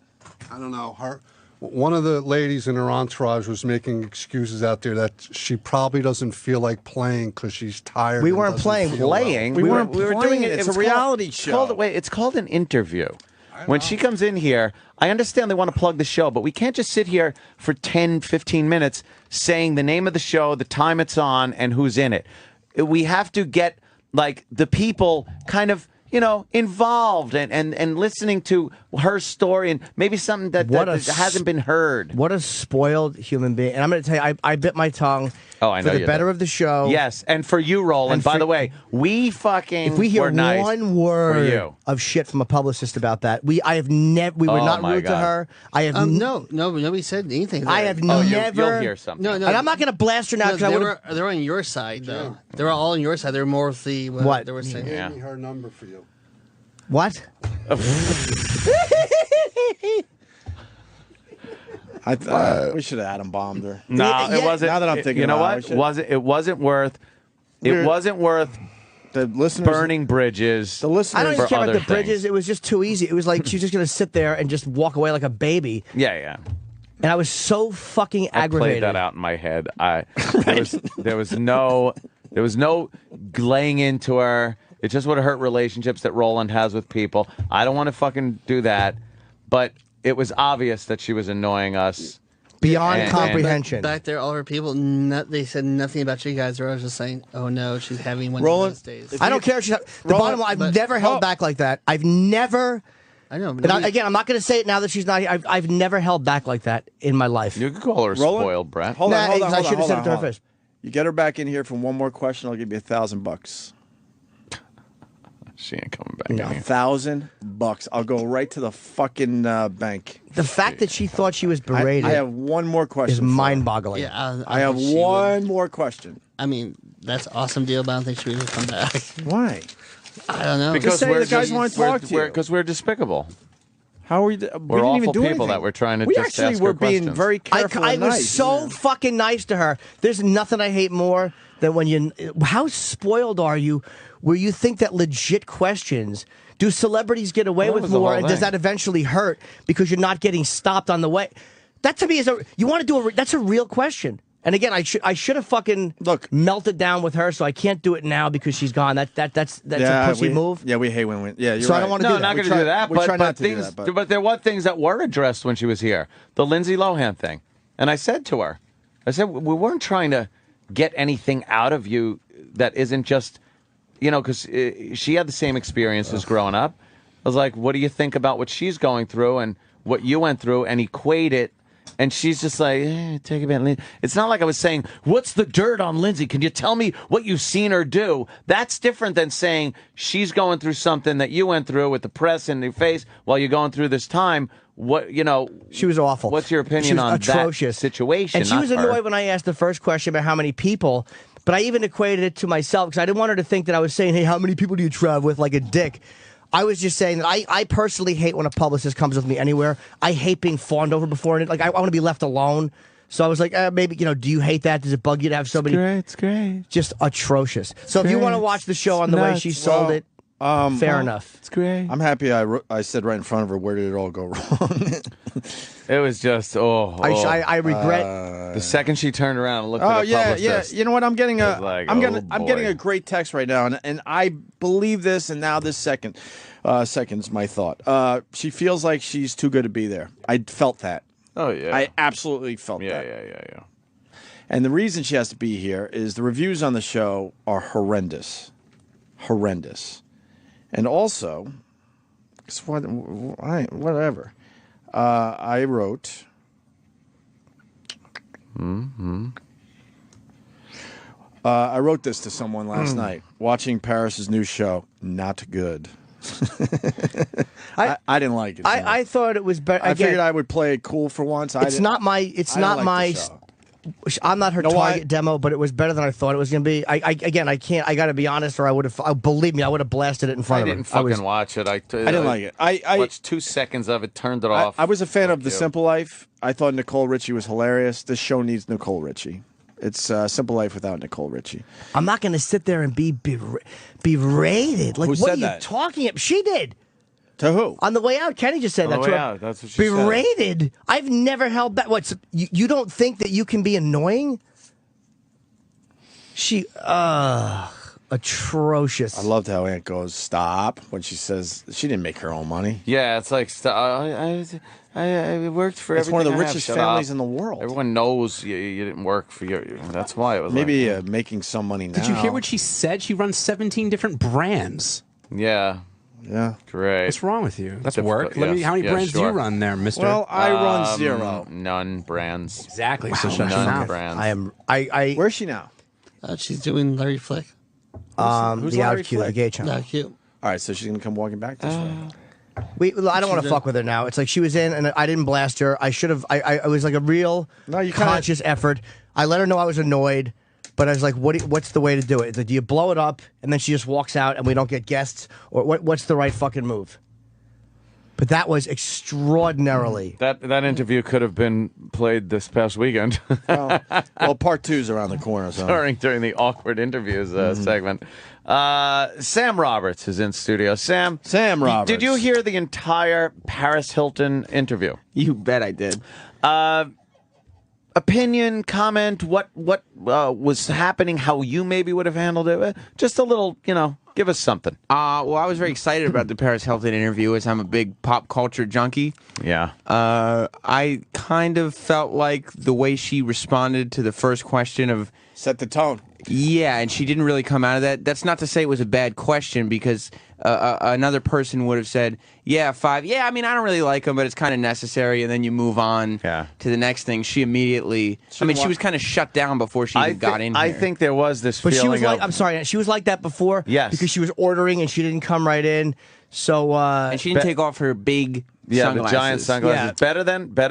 I don't know. One of the ladies in her entourage was making excuses out there that she probably doesn't feel like playing because she's tired. We and weren't doesn't playing. feel well. Playing. We weren't we were playing doing it. it. It's was a reality called, show. It's called an interview. When she comes in here, I understand they want to plug the show, but we can't just sit here for 10, 15 minutes saying the name of the show, the time it's on, and who's in it. We have to get, like, the people kind of, involved and listening to her story and maybe something that hasn't been heard. What a spoiled human being. And I'm going to tell you, I bit my tongue Oh, I know for the you better did. of the show. Yes, and for you, Roland, And by for- the way, we fucking If we hear were nice one for word you. of shit from a publicist about that, we were Oh, not my rude to God. her. I have No, nobody said anything. I have Oh, never. you'll hear something. No, no. And I'm not going to blast her now No, because I they would. were on your side though. They were all on your side. They were more of the What? they were saying. She Yeah. gave me her number for you. What? We should have atom bombed her. No, Yeah, it wasn't. now that I'm thinking you know about what? it, we should- It wasn't worth. It wasn't worth The listeners, burning bridges. The listeners, I don't for even care about other the bridges. things. It was just too easy. It was like she was just going to sit there and just walk away like a baby. Yeah. And I was so fucking I aggravated. played that out in my head. There was no laying into her. It just would have hurt relationships that Roland has with people. I don't want to fucking do that. But it was obvious that she was annoying us. Beyond And- comprehension. Back there, all her people, they said nothing about you guys. They were just saying, "Oh no, she's having one Roland, of those days." if I don't care. The bottom line, I've but- never held back like that. I've never. I know. But And nobody- again, I'm not going to say it now that she's not here. I've never held back like that in my life. You could call her Roland? spoiled, Brett. Hold on, Nah, hold on, I hold on, should have hold said on, it to her hold on. first. You get her back in here for one more question, I'll give you $1,000. She ain't coming back in here. $1,000. I'll go right to the fucking bank. The fact that she thought she was berated. I have one more question. Is mind-boggling. Yeah, I have one more question. I mean, that's an awesome deal, but I don't think she would come back. Why? I don't know. Because the guys want to talk to you. Because we're despicable. How are we? We're awful people that we're trying to just actually ask were her being questions. very careful. I and was nice. so fucking nice to her. There's nothing I hate more than when you. How spoiled are you, where you think that legit questions? Do celebrities get away That with was the more, whole and does thing. that eventually hurt because you're not getting stopped on the way? That to me is a. You want to do a? That's a real question. And again, I should have fucking melted down with her, so I can't do it now because she's gone. That's a pussy move. Yeah, we hate when we. Yeah, you're So right. I don't want to No, do that. not going to do that. We try But not to do things, that. but there were things that were addressed when she was here. The Lindsay Lohan thing, and I said to her, I said we weren't trying to get anything out of you that isn't just, because she had the same experiences growing up. I was like, what do you think about what she's going through and what you went through, and equate it. And she's just like, take a bit. It's not like I was saying, what's the dirt on Lindsay? Can you tell me what you've seen her do? That's different than saying she's going through something that you went through with the press in your face while you're going through this time. She was awful. What's your opinion on atrocious. that situation? And she was annoyed when I asked the first question about how many people, but I even equated it to myself because I didn't want her to think that I was saying, hey, how many people do you travel with, like a dick? I was just saying that I personally hate when a publicist comes with me anywhere. I hate being fawned over before. Like, I want to be left alone. So I was like, maybe, do you hate that? Does it bug you to have somebody? It's great. Just atrocious. So if you want to watch the show on the way she sold it, fair enough. It's great. I'm happy I said right in front of her, where did it all go wrong? It was just, I regret. the second she turned around and looked at the publicist. You know what? I'm getting I'm getting boy. a great text right now, and I believe this. And now this second's my thought. She feels like she's too good to be there. I felt that. Oh yeah, I absolutely felt that. Yeah. And the reason she has to be here is the reviews on the show are horrendous. And also, whatever. I wrote. I wrote this to someone last night. Watching Paris's new show, not good. I didn't like it. I thought it was better. I figured I would play it cool for once. It's not my. I'm not her target demo, but it was better than I thought it was going to be. I can't. I got to be honest, or I would have. Believe me, I would have blasted it in front of her. I didn't fucking watch it. I didn't like it. I watched 2 seconds of it, turned it off. I was a fan of The Simple Life. I thought Nicole Richie was hilarious. This show needs Nicole Richie. It's Simple Life without Nicole Richie. I'm not going to sit there and be berated. Like, Who what said are you that? talking about? She did. To who? On the way out, Kenny just said On that. the way out, that's what she said. Berated? I've never held back. What? You don't think that you can be annoying? Atrocious. I loved how Aunt goes, stop, when she says she didn't make her own money. Yeah, it's like I worked for. It's one of the everything I have. richest Shut families up. in the world. Everyone knows you didn't work for your. That's why it was maybe like, making some money now. Did you hear what she said? She runs 17 different brands. Yeah. Great. What's wrong with you? That's Difficult, work. Let me. yes. How many Yeah, brands do sure. you run there, Mister? Well, I run 0. None brands. Exactly. So Wow, shut your none mouth. brands. Where's she now? She's doing Larry Flick. Who's the Larry Out Q, the Flick? gay channel. Not cute. All right, so she's gonna come walking back this way. I don't want to fuck with her now. It's like she was in, and I didn't blast her. I should have. I was like a real conscious effort. I let her know I was annoyed, but I was like, what's the way to do it? It's like, do you blow it up, and then she just walks out, and we don't get guests, or what's the right fucking move? But that was extraordinarily. That interview could have been played this past weekend. well, part 2's around the corner. So. during the awkward interviews segment. Sam Roberts is in studio. Sam Roberts. Did you hear the entire Paris Hilton interview? You bet I did. Opinion, comment, what was happening, how you maybe would have handled it? Just a little, give us something. Well, I was very excited about the Paris Hilton interview as I'm a big pop culture junkie. Yeah. I kind of felt like the way she responded to the first question of... Set the tone. Yeah, and she didn't really come out of that. That's not to say it was a bad question, because another person would have said, yeah, 5. Yeah, I mean, I don't really like him, but it's kind of necessary, and then you move on to the next thing. She immediately, she was kind of shut down before she even got in here. I think there was this feeling she was like, of, I'm sorry, she was like that before. Yes. Because she was ordering and she didn't come right in. So and she didn't take off her big sunglasses. The giant sunglasses. Yeah. Better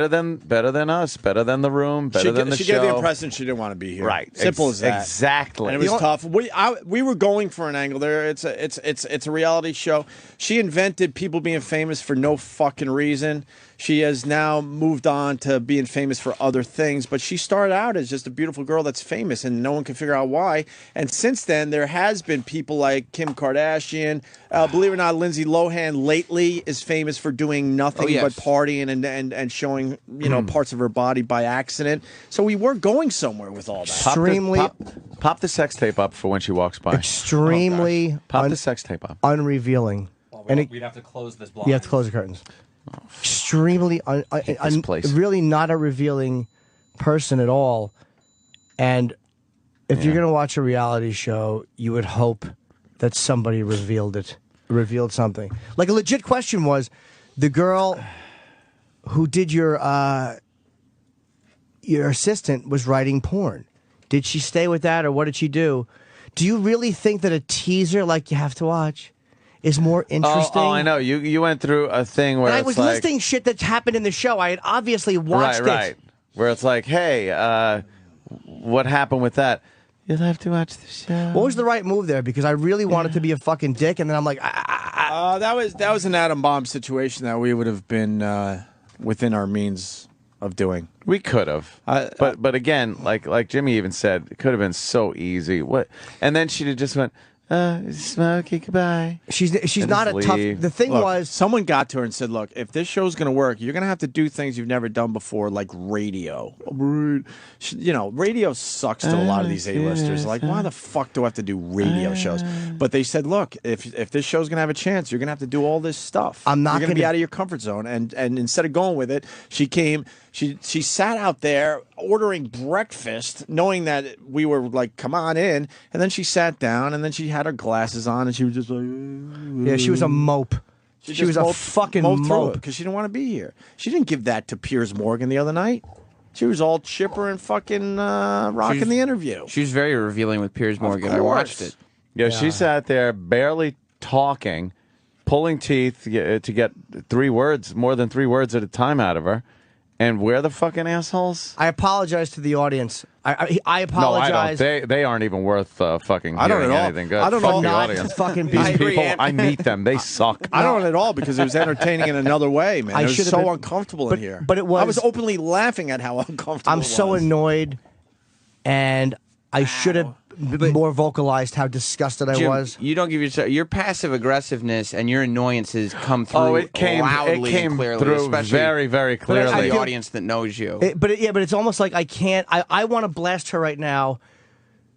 than us. Better than the room. Better than the show. She gave the impression she didn't want to be here. Right. Simple as that. Exactly. And it was tough. We were going for an angle there. It's a reality show. She invented people being famous for no fucking reason. She has now moved on to being famous for other things, but she started out as just a beautiful girl that's famous, and no one can figure out why. And since then, there has been people like Kim Kardashian. Believe it or not, Lindsay Lohan lately is famous for doing nothing but partying and showing parts of her body by accident. So we were going somewhere with all that. Extremely. Pop the sex tape up for when she walks by. Extremely. Pop the sex tape up. Unrevealing. We'd have to close this blind. You have to close the curtains. Extremely, really not a revealing person at all. And if you're going to watch a reality show, you would hope that somebody revealed something. Like a legit question was, the girl who did your assistant was writing porn. Did she stay with that, or what did she do? Do you really think that a teaser like you have to watch is more interesting? Oh, I know. You went through a thing where and I it's was like, listing shit that's happened in the show. I had obviously watched right. Where it's like, hey, what happened with that? You'll have to watch the show. What was the right move there? Because I really wanted to be a fucking dick, and then I'm like, that was an atom bomb situation that we would have been within our means of doing. We could have, but again, like Jimmy even said, it could have been so easy. What? And then she just went, Smokey, goodbye. She's not a tough. The thing was, someone got to her and said, "Look, if this show's going to work, you're going to have to do things you've never done before, like radio. Radio sucks to a lot of these A-listers. Like, why the fuck do I have to do radio shows?" But they said, "Look, if this show's going to have a chance, you're going to have to do all this stuff. I'm not going to be out of your comfort zone." And instead of going with it, she came. She sat out there ordering breakfast, knowing that we were like, "Come on in." And then she sat down, and then she had her glasses on, and she was just like, yeah, she was a mope. She was a fucking mope because she didn't want to be here. She didn't give that to Piers Morgan the other night. She was all chipper and fucking rocking the interview. She was very revealing with Piers Morgan. I watched it. Yeah, she sat there barely talking, pulling teeth to get 3 words, more than 3 words at a time out of her. And we're the fucking assholes? I apologize to the audience. I apologize. No, I don't. They aren't even worth fucking I don't hearing at all. anything good. I don't Fuck know. the Not audience. to fucking be. These people, I meet them. They suck. I don't at all, because it was entertaining in another way, man. I It was should've so been- uncomfortable but- in here. but it was- I was openly laughing at how uncomfortable I'm it so was. annoyed, and I should have more vocalized how disgusted I Jim, was. you don't give your passive aggressiveness and your annoyances come through it came loudly and clearly, through especially very, very to clearly. the audience that knows you. But it's almost like I can't. I want to blast her right now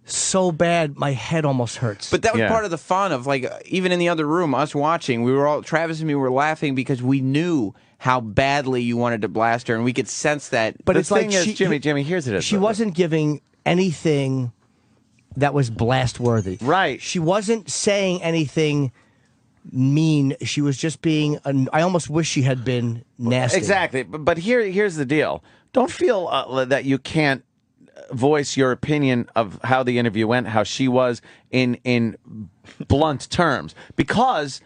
so bad my head almost hurts. But that was Yeah. part of the fun of, like, even in the other room, us watching, we were all, Travis and me were laughing because we knew how badly you wanted to blast her, and we could sense that. But The it's like thing is, she, Jimmy, here's it. She wasn't giving anything that was blast worthy. Right. She wasn't saying anything mean. She was just being. I almost wish she had been nasty. Exactly. But here's the deal. Don't feel that you can't voice your opinion of how the interview went, how she was in blunt terms, because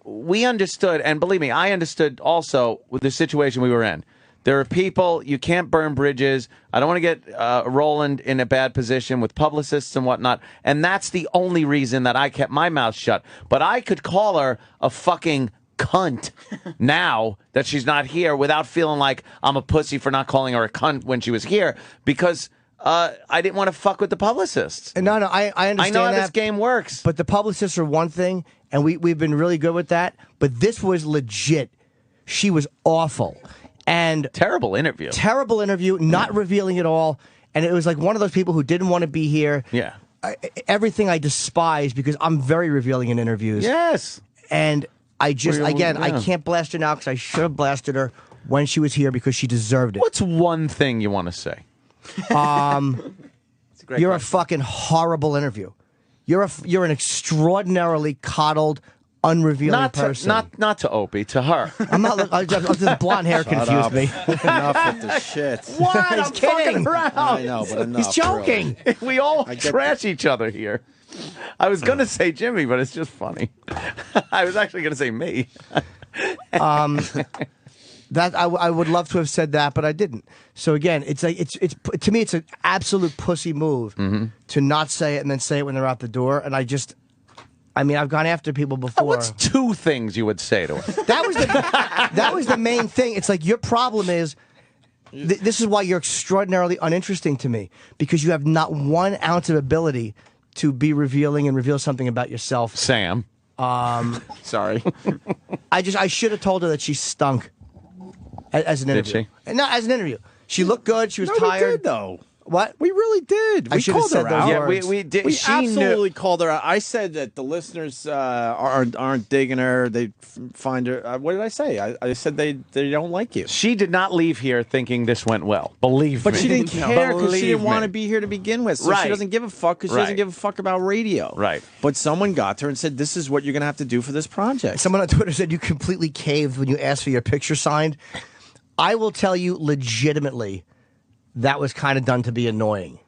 we understood, and believe me, I understood also with the situation we were in. There are people, you can't burn bridges. I don't want to get Roland in a bad position with publicists and whatnot. And that's the only reason that I kept my mouth shut. But I could call her a fucking cunt now that she's not here without feeling like I'm a pussy for not calling her a cunt when she was here, because I didn't want to fuck with the publicists. No, I understand. I know how that, this game works. But the publicists are one thing, and we've been really good with that. But this was legit. She was awful. And terrible interview, not revealing at all, and it was like one of those people who didn't want to be here. Yeah, everything I despise, because I'm very revealing in interviews. Yes, and I just I can't blast her now because I should have blasted her when she was here because she deserved it. What's one thing you want to say? It's a You're a fucking horrible interview. You're an extraordinarily coddled, unrevealing person. Not to Opie, to her. I'm not. The blonde hair confused me. Enough with the shit. What? He's I'm kidding. fucking around. I know, but enough. He's joking. Really. We all trash each other here. I was going to say Jimmy, but it's just funny. I was actually going to say me. That I would love to have said that, but I didn't. So again, it's like it's to me it's an absolute pussy move to not say it and then say it when they're out the door. And I've gone after people before. What's 2 things you would say to her? That was the main thing. It's like your problem is. This is why you're extraordinarily uninteresting to me, because you have not 1 ounce of ability to be revealing and reveal something about yourself. Sam. Sorry. I should have told her that she stunk as an interview. Did she? No, as an interview. She looked good. She was No, tired. We did, though. What? We really did. I We should have called said her those out. words. We did. We She absolutely knew. called her out. I said that the listeners aren't digging her. They find her. What did I say? I said they don't like you. She did not leave here thinking this went well. Believe me. But she didn't care because she Believe didn't want to me. be here to begin with. So Right. she doesn't give a fuck because she doesn't Right. give a fuck about radio. Right. But someone got to her and said, "This is what you're going to have to do for this project." Someone on Twitter said you completely caved when you asked for your picture signed. I will tell you legitimately, that was kind of done to be annoying.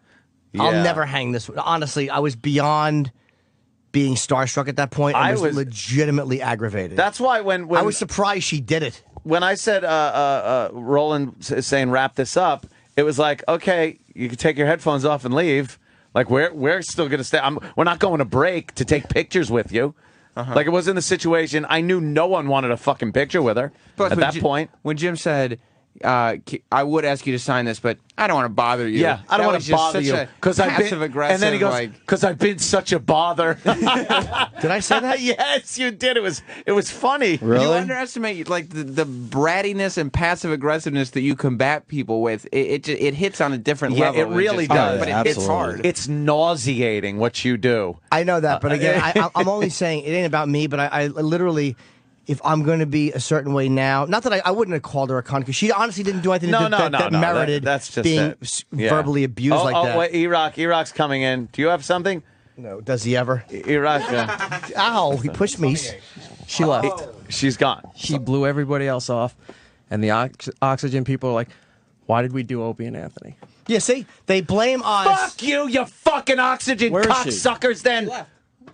I'll Yeah. never hang this. Honestly, I was beyond being starstruck at that point. I was legitimately aggravated. That's why when I was surprised she did it. When I said Roland is saying wrap this up, it was like, okay, you can take your headphones off and leave. Like we're still gonna stay. We're not going to break to take pictures with you. Like it was in the situation. I knew no one wanted a fucking picture with her at that point. When Jim said, I would ask you to sign this, but I don't want to bother you. Yeah, I don't want to bother you because I've been aggressive. And then he goes, because I've been such a bother. Did I say that? Yes, you did. It was funny. Really? You underestimate like the brattiness and passive aggressiveness that you combat people with. It hits on a different level. It really does. But Absolutely. it's hard. It's nauseating what you do. I know that, but again, I'm only saying it ain't about me, but I literally, if I'm going to be a certain way now, not that I wouldn't have called her a cunt, because she honestly didn't do anything that merited that's just being verbally abused like that. Wait, Iraq's coming in. Do you have something? No, does he ever? Iraq. Ow, he pushed me. She left. She's gone. She blew everybody else off, and the oxygen people are like, "Why did we do Opie and Anthony?" Yeah, see, they blame us. Fuck you fucking oxygen Where is she? cocksuckers. Then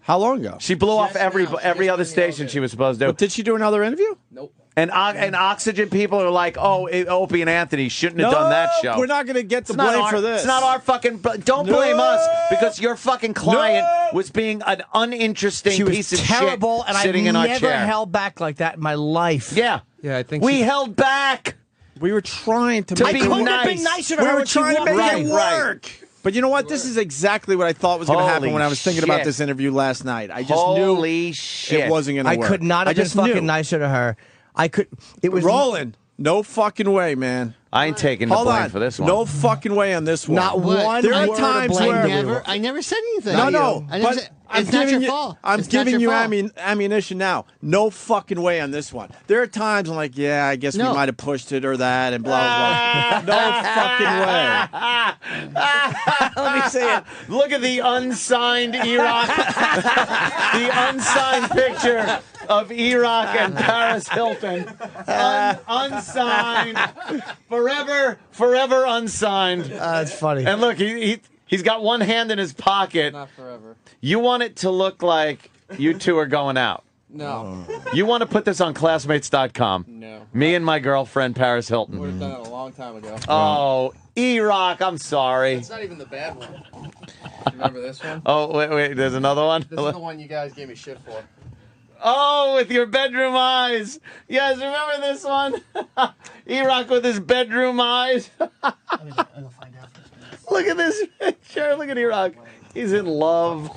How long ago? she blew off every other station she was supposed to. But did she do another interview? Nope. And oxygen people are like, oh, Opie and Anthony shouldn't have done that show. We're not going to get the It's not blame our- for this. It's not our fucking. Don't blame No. us because your fucking client No. was being an uninteresting She was piece of terrible, shit and I've sitting in our never chair. held back like that in my life. Yeah, Yeah, I think we she- held back. We were trying to To make be it couldn't work. have been nicer to We her were when she trying to walked make in. it work. But you know what? This is exactly what I thought was going to happen Holy when I was thinking about shit. this interview last night. I just Holy knew shit. it wasn't going to I work. could not have I been just fucking knew. nicer to her. I could. It was Roland, no fucking way, man. I ain't taking the Hold blame on. for this one. No fucking way on this one. Not one There are word times of blame. where I never said anything. No, I never but said, I'm it's not giving your you, fault. I'm It's not giving you your fault. ammunition now. No fucking way on this one. There are times I'm like, yeah, I guess we No. might have pushed it or that and blah, blah, blah. No fucking way. Let me see it. Look at the unsigned Iraq. The unsigned picture of Iraq and Paris Hilton. Unsigned. Forever unsigned. That's funny. And look, he's got one hand in his pocket. Not forever. You want it to look like you two are going out. No. You want to put this on classmates.com. No. Me and my girlfriend, Paris Would Hilton. have done it a long time ago. Oh, Iraq, I'm sorry. It's not even the bad one. Remember this one? Oh, wait, there's another one? This is the one you guys gave me shit for. Oh, with your bedroom eyes. Yes, remember this one? Iraq with his bedroom eyes. Look at this picture. Look at Iraq. He's in love.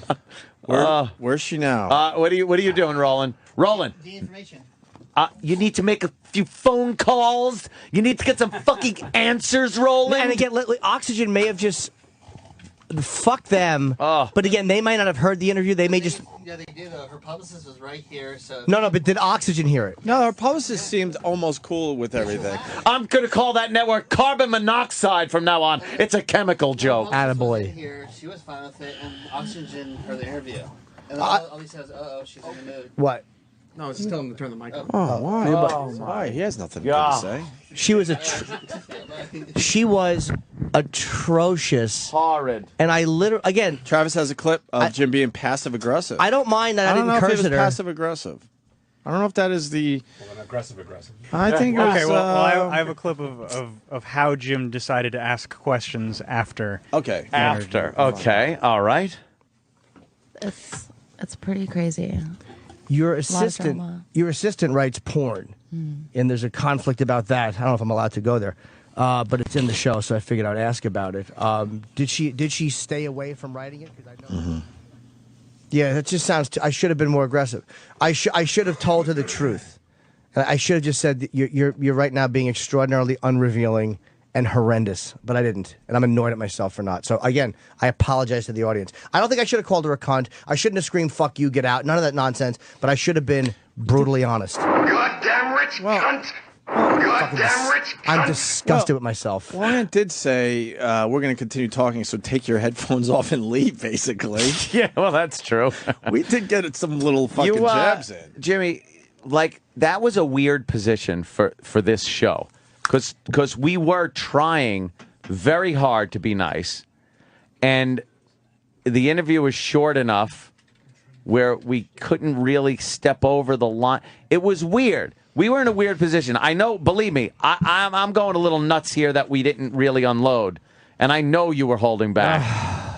Where's she now? What are you doing, Roland? Roland. The information. You need to make a few phone calls. You need to get some fucking answers, Roland. And again, Oxygen may have just fuck them. But again, they might not have heard the interview. They may just. Yeah, they did. Her publicist was right here. So No, but did Oxygen hear it? No, our publicist seemed almost cool with everything. I'm going to call that network carbon monoxide from now on. It's a chemical joke. Attaboy. Here, she was fine with it, and Oxygen heard the interview. And then all he says, she's in the mood. What? No, just tell him to turn the mic on. Why? He has nothing good to say. She was atrocious. Horrid. And I literally, again, Travis has a clip of Jim being passive aggressive. I don't mind that I don't didn't know if curse it was at her. passive aggressive. I don't know if that is the. Well, aggressive. I think it was. Okay, well, I have a clip of how Jim decided to ask questions after. Okay. After. Okay. All right. It's pretty crazy. Your A lot of assistant, drama. writes porn, and there's a conflict about that. I don't know if I'm allowed to go there, but it's in the show, so I figured I'd ask about it. Did she stay away from writing it? Because I know. Yeah, that just sounds. I should have been more aggressive. I should have told her the truth. I should have just said that you're right now being extraordinarily unrevealing and horrendous, but I didn't, and I'm annoyed at myself for not. So again, I apologize to the audience. I don't think I should have called her a cunt. I shouldn't have screamed "fuck you, get out," none of that nonsense. But I should have been brutally honest. Goddamn rich cunt! Goddamn rich cunt! I'm disgusted with myself. Well, Aunt did say we're going to continue talking, so take your headphones off and leave. Basically, Yeah, well, that's true. we did get some little fucking jabs in. Jimmy, like, that was a weird position for this show. Because we were trying very hard to be nice, and the interview was short enough where we couldn't really step over the line. It was weird. We were in a weird position. I know, believe me, I'm going a little nuts here that we didn't really unload, and I know you were holding back.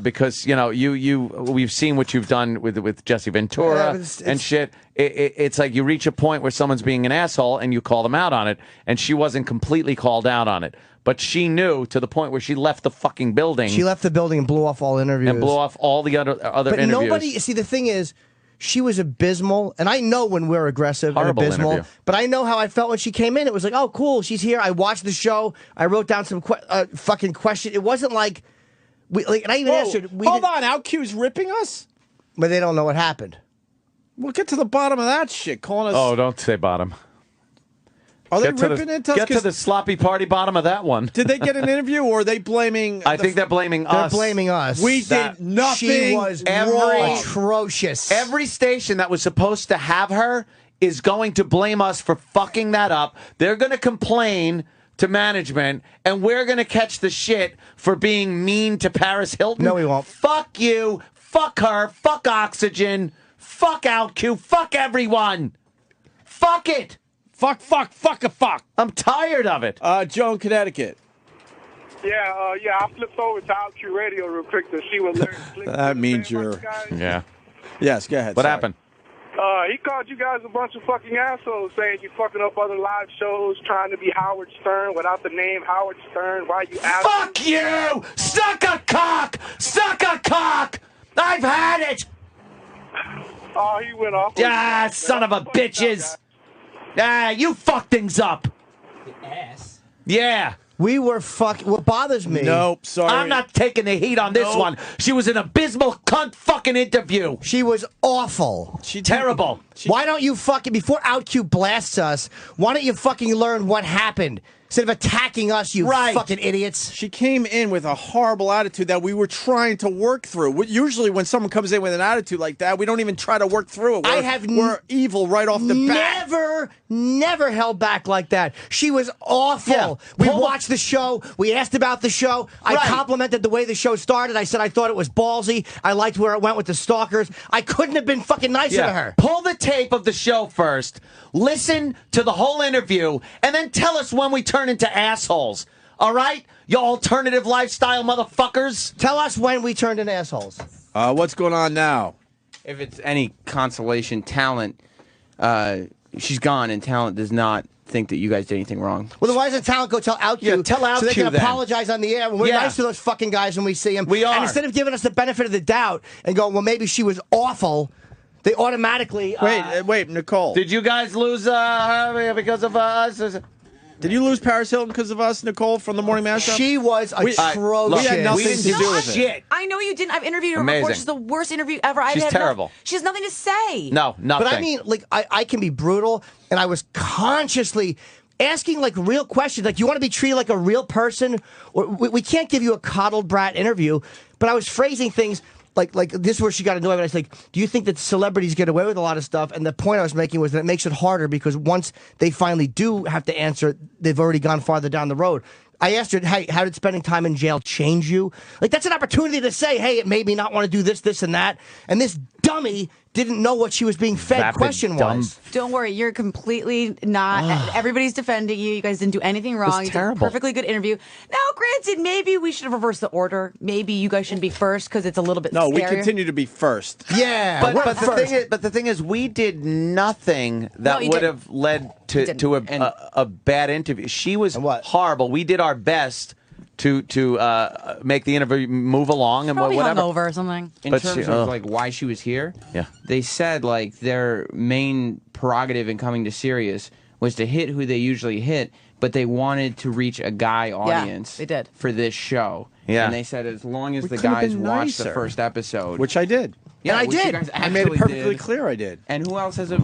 Because we've seen what you've done with Jesse Ventura and shit. It's like you reach a point where someone's being an asshole and you call them out on it, and she wasn't completely called out on it, but she knew to the point where she left the fucking building. She left the building and blew off all interviews. And blew off all the other but interviews. Nobody. See, the thing is, she was abysmal, and I know when we're aggressive Horrible and abysmal. interview. But I know how I felt when she came in. It was like, oh, cool, she's here. I watched the show. I wrote down some fucking questions. It wasn't like. And I even asked her. Hold on, OutQ's ripping us? But they don't know what happened. We'll get to the bottom of that shit. Calling us. Oh, don't say bottom. Are they Get to ripping the, into us? Get to 'Cause the sloppy party bottom of that one. Did they get an interview, or are they blaming? I think they're blaming us. They're blaming us. We did nothing. She was wrong. atrocious. Every station that was supposed to have her is going to blame us for fucking that up. They're going to complain to management, and we're going to catch the shit for being mean to Paris Hilton. No, we won't. Fuck you. Fuck her. Fuck Oxygen. Fuck OutQ. Fuck everyone. Fuck it. Fuck. I'm tired of it. Joe in Connecticut. Yeah, I flipped over to OutQ Radio real quick to see what Larry Slick That was means saying you're. about you guys. Yeah. Yes, go ahead. What sorry. happened? He called you guys a bunch of fucking assholes, saying you fucking up other live shows, trying to be Howard Stern without the name Howard Stern. Why you asking? Fuck you! Suck a cock! Suck a cock! I've had it! Oh, he went off. Ah, son of a bitches! Ah, you fuck things up! Ass. Yeah. We were what bothers me. Nope, sorry. I'm not taking the heat on this one. She was an abysmal cunt fucking interview. She was awful. Terrible. Why don't you fucking, before OutQ blasts us, why don't you fucking learn what happened? Instead of attacking us, you fucking idiots. She came in with a horrible attitude that we were trying to work through. Usually when someone comes in with an attitude like that, we don't even try to work through it. We're evil right off the bat. Never held back like that. She was awful. Yeah. We watched the show. We asked about the show. I complimented the way the show started. I said I thought it was ballsy. I liked where it went with the stalkers. I couldn't have been fucking nicer to her. Pull the tape of the show first. Listen to the whole interview, and then tell us when we turn into assholes. All right? You alternative lifestyle motherfuckers. Tell us when we turned into assholes. What's going on now? If it's any consolation, Talent, she's gone, and Talent does not think that you guys did anything wrong. Well, then why doesn't Talent go tell OutQ? Yeah, tell so they OutQ can then. apologize on the air. We're nice to those fucking guys when we see them. We are. And instead of giving us the benefit of the doubt and going, well, maybe she was awful, they automatically... Wait, Nicole. Did you guys lose her because of us? Did you lose Paris Hilton because of us, Nicole, from the Morning Mashup? She was atrocious. We had nothing to do with it. I know you didn't. I've interviewed her Amazing. before. She's the worst interview ever. She's terrible. She has nothing to say. No, nothing. But I mean, like, I can be brutal, and I was consciously asking, like, real questions. Like, you want to be treated like a real person? Or we can't give you a coddled brat interview. But I was phrasing things like this is where she got annoyed. But I was like, do you think that celebrities get away with a lot of stuff? And the point I was making was that it makes it harder because once they finally do have to answer, they've already gone farther down the road. I asked her, hey, how did spending time in jail change you? Like, that's an opportunity to say, hey, it made me not want to do this, this, and that. And this dummy didn't know what she was being fed question-wise. Don't worry, you're completely not. Everybody's defending you. You guys didn't do anything wrong. You did a perfectly good interview. Now, granted, maybe we should have reversed the order. Maybe you guys shouldn't be first because it's a little bit No, we scarier. continue to be first. Yeah, but the thing is, we did nothing that would have led to a bad interview. She was horrible. We did our best to make the interview move along and Probably whatever. hungover or something. In terms of like why she was here, they said like their main prerogative in coming to Sirius was to hit who they usually hit, but they wanted to reach a guy audience. they did. For this show. Yeah. And they said as long as We the couldn't have guys been watched the nicer. first episode, Which I did. yeah, And I which you did. guys I made it actually perfectly did. clear I did. And who else has a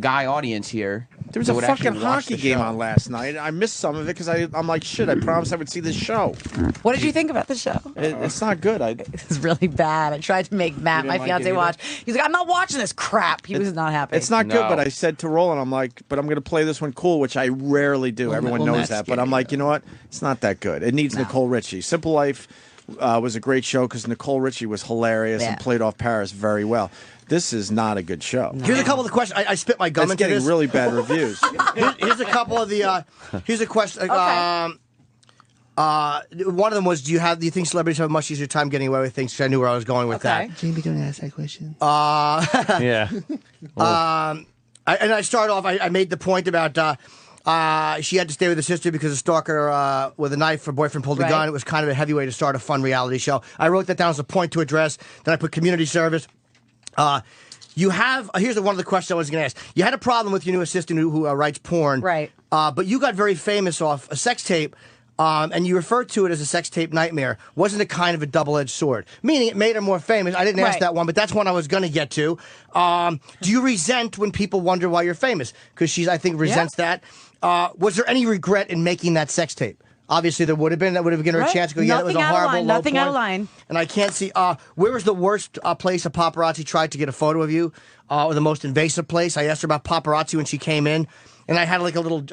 guy audience here? There was that a would actually fucking watch hockey the game show? on last night. I missed some of it because I'm like, shit, I promised I would see this show. What did you think about the show? It's not good. It's really bad. I tried to make Matt, my like it fiance, either? watch. He's like, I'm not watching this crap. He was not happy. It's not good, but I said to Roland, I'm like, but I'm going to play this one cool, which I rarely do. Everyone knows that. But I'm like, you know what? It's not that good. It needs Nicole Richie. Simple Life was a great show because Nicole Richie was hilarious and played off Paris very well. This is not a good show. Here's a couple of the questions. I spit my gum It's into getting this. really bad reviews. Here's a couple of the. Here's a question. One of them was, do you think celebrities have a much easier time getting away with things? 'Cause I knew where I was going with that. Jamie, don't ask that question. Yeah. I started off. I made the point about she had to stay with her sister because a stalker with a knife. Her boyfriend pulled a gun. It was kind of a heavy way to start a fun reality show. I wrote that down as a point to address. Then I put community service. You have here's one of the questions I was going to ask. You had a problem with your new assistant who writes porn, right? But you got very famous off a sex tape. And you referred to it as a sex tape nightmare. Wasn't it kind of a double-edged sword? Meaning it made her more famous. I didn't ask that one, but that's one I was going to get to. Do you resent when people wonder why you're famous? Because she, I think, resents that. Was there any regret in making that sex tape? Obviously, there would have been. That would have given her a chance to go, yeah, it was a horrible low Nothing out of point. line. And I can't see. Where was the worst place a paparazzi tried to get a photo of you? Or the most invasive place? I asked her about paparazzi when she came in. And I had like a little...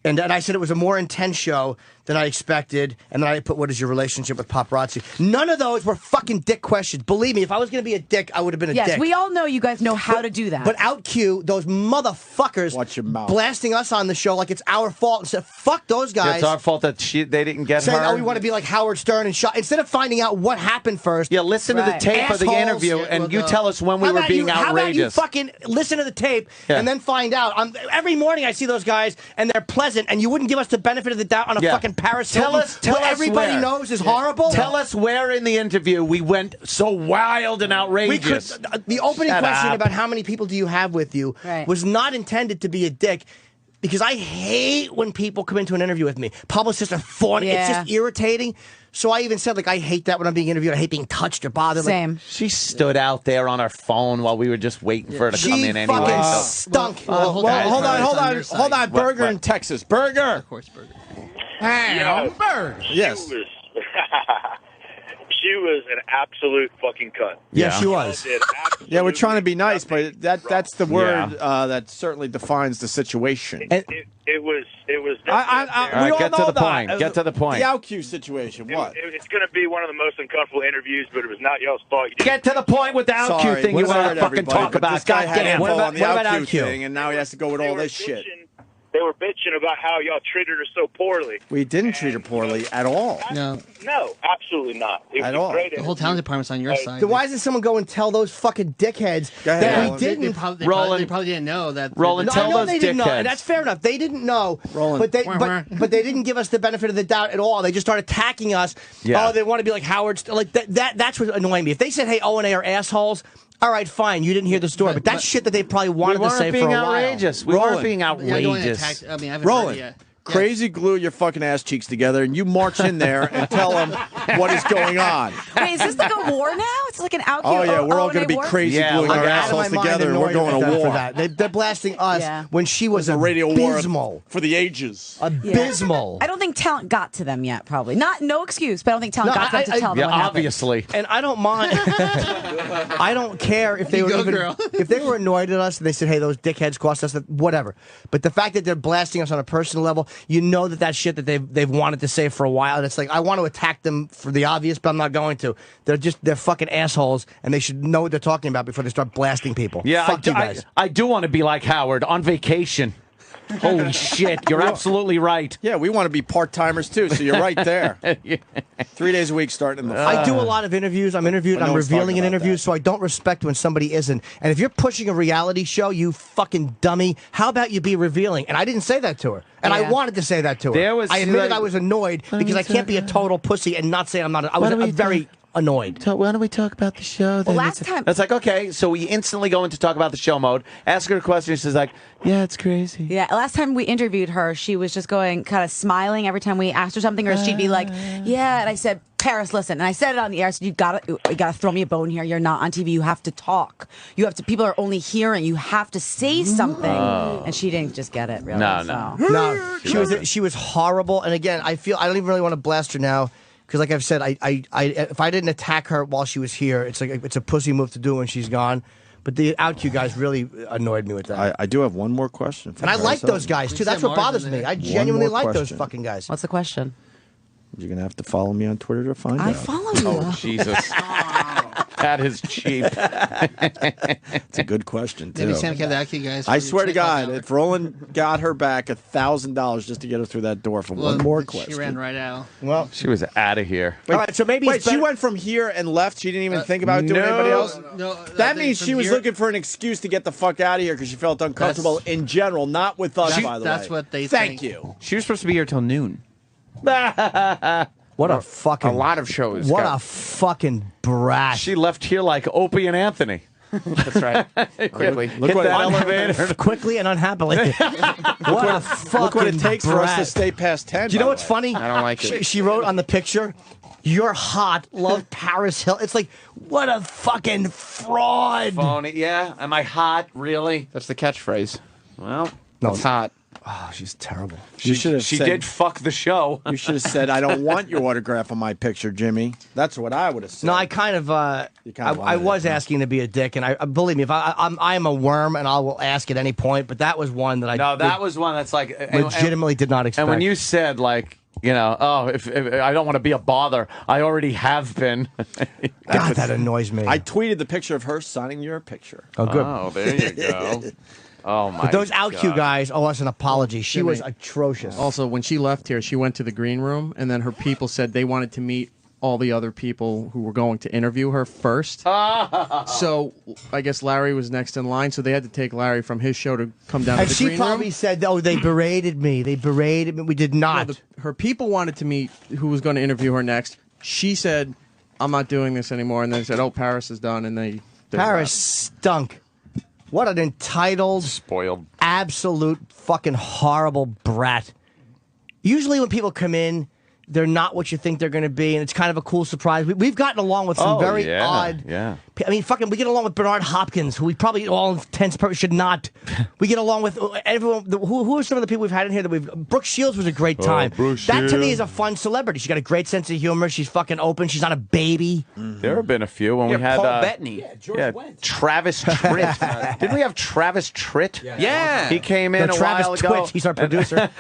And I said it was a more intense show than I expected. And then I put, what is your relationship with paparazzi? None of those were fucking dick questions. Believe me, if I was going to be a dick, I would have been a dick. Yes, we all know you guys know how to do that. But out cue, those motherfuckers Watch your mouth. blasting us on the show like it's our fault and said, fuck those guys. It's our fault that they didn't get saying, her. oh, we want to be like Howard Stern and shot. Instead of finding out what happened first. Yeah, listen to the tape of the interview and you tell us when we were being outrageous. How about you fucking listen to the tape and then find out? Every morning I see those guys and they're pleasant and you wouldn't give us the benefit of the doubt on a fucking Paris Hilton Tell who us everybody where. knows is horrible. Tell us where in the interview we went so wild and outrageous. The opening Shut question up. about how many people do you have with you was not intended to be a dick. Because I hate when people come into an interview with me. Publicists are fawning. It's just irritating. So I even said, like, I hate that when I'm being interviewed. I hate being touched or bothered. Same. Like, she stood out there on her phone while we were just waiting for her to come in anyway. She fucking stunk. Hold on. Burger in Texas. Burger. Of course, Burger. Hey, Burger. Yes. She was an absolute fucking cunt. Yeah, she was. Yeah, we're trying to be nice, but that's the word that certainly defines the situation. It was. We all get know to the that. point. Get to the point. The OutQ situation. What? It's going to be one of the most uncomfortable interviews, but it was not y'all's fault. Get to the point with the OutQ thing you want to fucking talk about. This guy had Goddamn. info What on the about OutQ OutQ? thing, and now he has to go with all this shit. They were bitching about how y'all treated her so poorly. We didn't treat her poorly at all. No. No, absolutely not. It At was all. a great The whole talent department's on your side. Then why doesn't someone go and tell those fucking dickheads ahead, that we Roland. didn't? They probably didn't know that. Roland, No, tell I know those they didn't know, dickheads. and that's fair enough. They didn't know, Roland. but they didn't give us the benefit of the doubt at all. They just started attacking us. Yeah. Oh, they want to be like Howard. Like that's what's annoying me. If they said, "Hey, O and A are assholes," All right, fine. You didn't hear the story, but that's shit that they probably wanted to say for a while. We weren't being outrageous. I mean, I haven't heard Roland, it yet. crazy glue your fucking ass cheeks together, and you march in there and tell them what is going on. Wait, is this like a war now? It's like an out. Oh yeah, we're all going to be crazy gluing our assholes together, and we're going to war. For that. They're blasting us when she was a radio abysmal. war for the ages. Abysmal. I don't think talent got to them yet. Probably no excuse, but I don't think talent got to them to tell them. Yeah, what happened. obviously. And I don't mind. I don't care if they were if they were annoyed at us and they said, "Hey, those dickheads cost us whatever." But the fact that they're blasting us on a personal level, you know that's shit that they've wanted to say for a while. And it's like I want to attack them for the obvious, but I'm not going to. They're fucking assholes, and they should know what they're talking about before they start blasting people. Yeah, Fuck you guys. I do want to be like Howard on vacation. Holy shit, you're absolutely right. Yeah, we want to be part-timers too, so you're right there. 3 days a week starting in the I do a lot of interviews. I'm interviewed. I'm revealing in interviews, so I don't respect when somebody isn't. And if you're pushing a reality show, you fucking dummy, how about you be revealing? And I didn't say that to her. And I wanted to say that to her. I admitted I was annoyed because I can't be a total pussy and not say I'm not. I was very annoyed. Why don't we talk about the show? Well, last time that's like okay, so we instantly go into talk about the show mode. Ask her a question. She's like, "Yeah, it's crazy." Yeah, last time we interviewed her, she was just going kind of smiling every time we asked her something, or she'd be like, "Yeah," and I said, "Paris, listen," and I said it on the air. I said, "You gotta throw me a bone here. You're not on TV. You have to talk. You have to. People are only hearing. You have to say something." And she didn't just get it. Really. No. She was horrible. And again, I don't even really want to blast her now. Because, like I've said, if I didn't attack her while she was here, it's a pussy move to do when she's gone. But the OutQ guys really annoyed me with that. I do have one more question. And I like those guys, too. That's what bothers me. I genuinely like those fucking guys. What's the question? You're going to have to follow me on Twitter to find out. I follow you. Oh, Jesus. That is cheap. It's a good question, too. Maybe Sam can have the guys. I swear to God, if Roland got her back $1,000 just to get her through that door for one more question. She ran right out. Well, she was out of here. All right, so maybe she went from here and left. She didn't even think about doing anybody else. No, that means she was looking for an excuse to get the fuck out of here because she felt uncomfortable in general, not with us. By the way, that's what they Thank think. you. She was supposed to be here till noon. What a fucking... A lot of shows. What a fucking brat. She left here like Opie and Anthony. That's right. Quickly. Hit that elevator. Quickly and unhappily. What a fucking Look what it takes for us to brat. stay past 10. Do you know what's funny? I don't like it. She wrote on the picture, "You're hot, love Paris Hilton." It's like, what a fucking fraud. Phony. Yeah. Am I hot? Really? That's the catchphrase. Well, No. It's hot. Oh, she's terrible. You should have She said, did fuck the show. You should have said, "I don't want your autograph on my picture, Jimmy." That's what I would have said. No, I kind of, I was asking to be a dick, and I believe me, if I am a worm, and I will ask at any point. But that was one that I that was one that's like legitimately did not expect. And when you said like, you know, oh, if I don't want to be a bother, I already have been. God, that annoys me. I tweeted the picture of her signing your picture. Oh, good. Oh, there you go. Oh my! But those God. OutQ guys owe us an apology. She was atrocious. Also, when she left here, she went to the green room, and then her people said they wanted to meet all the other people who were going to interview her first. So I guess Larry was next in line, so they had to take Larry from his show to come down And to the she green probably room. said, "Oh, they berated me. They berated me." We did not. Her people wanted to meet who was going to interview her next. She said, "I'm not doing this anymore," and they said, "Oh, Paris is done," and they Paris stunk. What an entitled, spoiled, absolute fucking horrible brat. Usually when people come in, they're not what you think they're going to be, and it's kind of a cool surprise. We've gotten along with some very odd... Yeah. I mean, fucking, we get along with Bernard Hopkins, who we probably all intents purpose should not. We get along with everyone. Who are some of the people we've had in here that we've... Brooke Shields was a great time. That to me is a fun celebrity. She's got a great sense of humor. She's fucking open. She's not a baby. There have been a few when we had Paul Bettany. Travis Tritt. Didn't we have Travis Tritt? Yeah. He came in Travis a while ago. Twitch. He's our producer.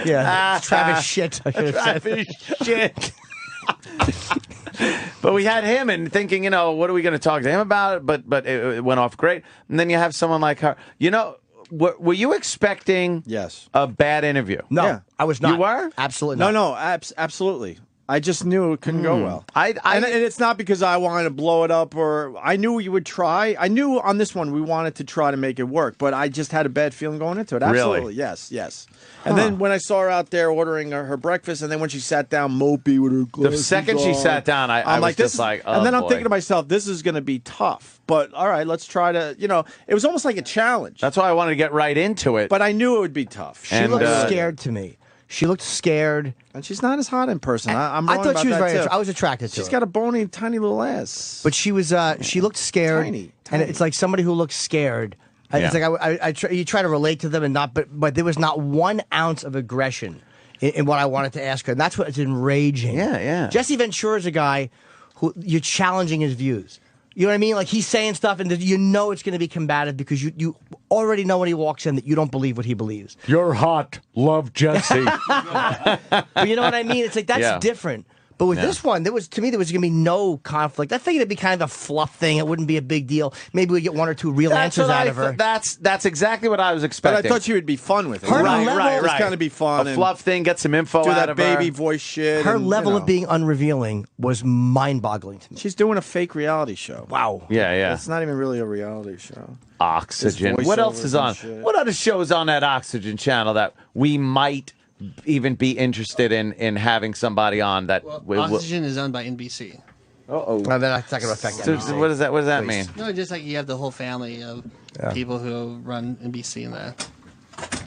Yeah, Travis shit. I should have said. Travis shit. But we had him and thinking, you know, what are we going to talk to him about? But it went off great. And then you have someone like her. You know, were you expecting Yes. a bad interview? No, Yeah. I was not. You were? Absolutely not. No, absolutely. I just knew it couldn't go well. And it's not because I wanted to blow it up, or I knew you would try. I knew on this one we wanted to try to make it work, but I just had a bad feeling going into it. Absolutely, Really? yes. And then when I saw her out there ordering her breakfast, and then when she sat down mopey with her glasses The second she on, sat down, I was just like, oh, and then I'm boy. thinking to myself, this is going to be tough. But all right, let's try to. It was almost like a challenge. That's why I wanted to get right into it. But I knew it would be tough. She looked scared to me. She looked scared, and she's not as hot in person. I'm I wrong thought about she was that, very. too. I was attracted to She's her. got a bony, tiny little ass. But she was. She looked scared, Tiny. and it's like somebody who looks scared. It's like you try to relate to them, and not. But there was not 1 ounce of aggression in what I wanted to ask her, and that's what's enraging. Yeah. Jesse Ventura's a guy who you're challenging his views. You know what I mean? Like he's saying stuff, and you know it's going to be combative because you already know when he walks in that you don't believe what he believes. You're hot. Love Jesse. But you know what I mean? It's like that's different. But with this one, there was going to be no conflict. I figured it'd be kind of a fluff thing. It wouldn't be a big deal. Maybe we get 1 or 2 real answers out of her. That's exactly what I was expecting. But I thought you would be fun with it. Her level- It's going to be fun. A and fluff thing, get some info do out that of her. baby voice shit. Her and, level of being unrevealing was mind-boggling to me. She's doing a fake reality show. Wow. Yeah. It's not even really a reality show. Oxygen. There's What else voiceovers is on? and shit. What other shows on that Oxygen channel that we might even be interested in having somebody on that? Oxygen is owned by NBC. Uh-oh. Well, that's not going to affect So NBC. what does that mean? No, just like you have the whole family of people who run NBC and that.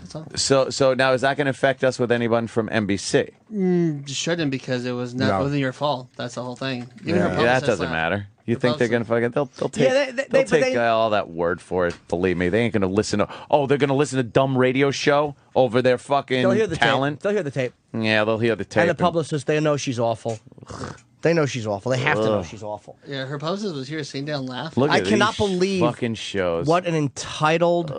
That's all. So now is that going to affect us with anyone from NBC? Shouldn't, because it was not wasn't your fault. That's the whole thing. Even her Yeah, publicist that said doesn't matter. You think they're going to fucking? They'll take. Yeah, they'll take all that word for it. Believe me, they ain't going to listen to. Oh, they're going to listen to dumb radio show over their fucking They'll hear the talent. tape. They'll hear the tape. Yeah, they'll hear the tape. And the publicist, they know she's awful. They know she's awful. They have to know she's awful. Yeah, her publicist was here sitting down laughing. Look at I cannot these believe fucking shows. What an entitled.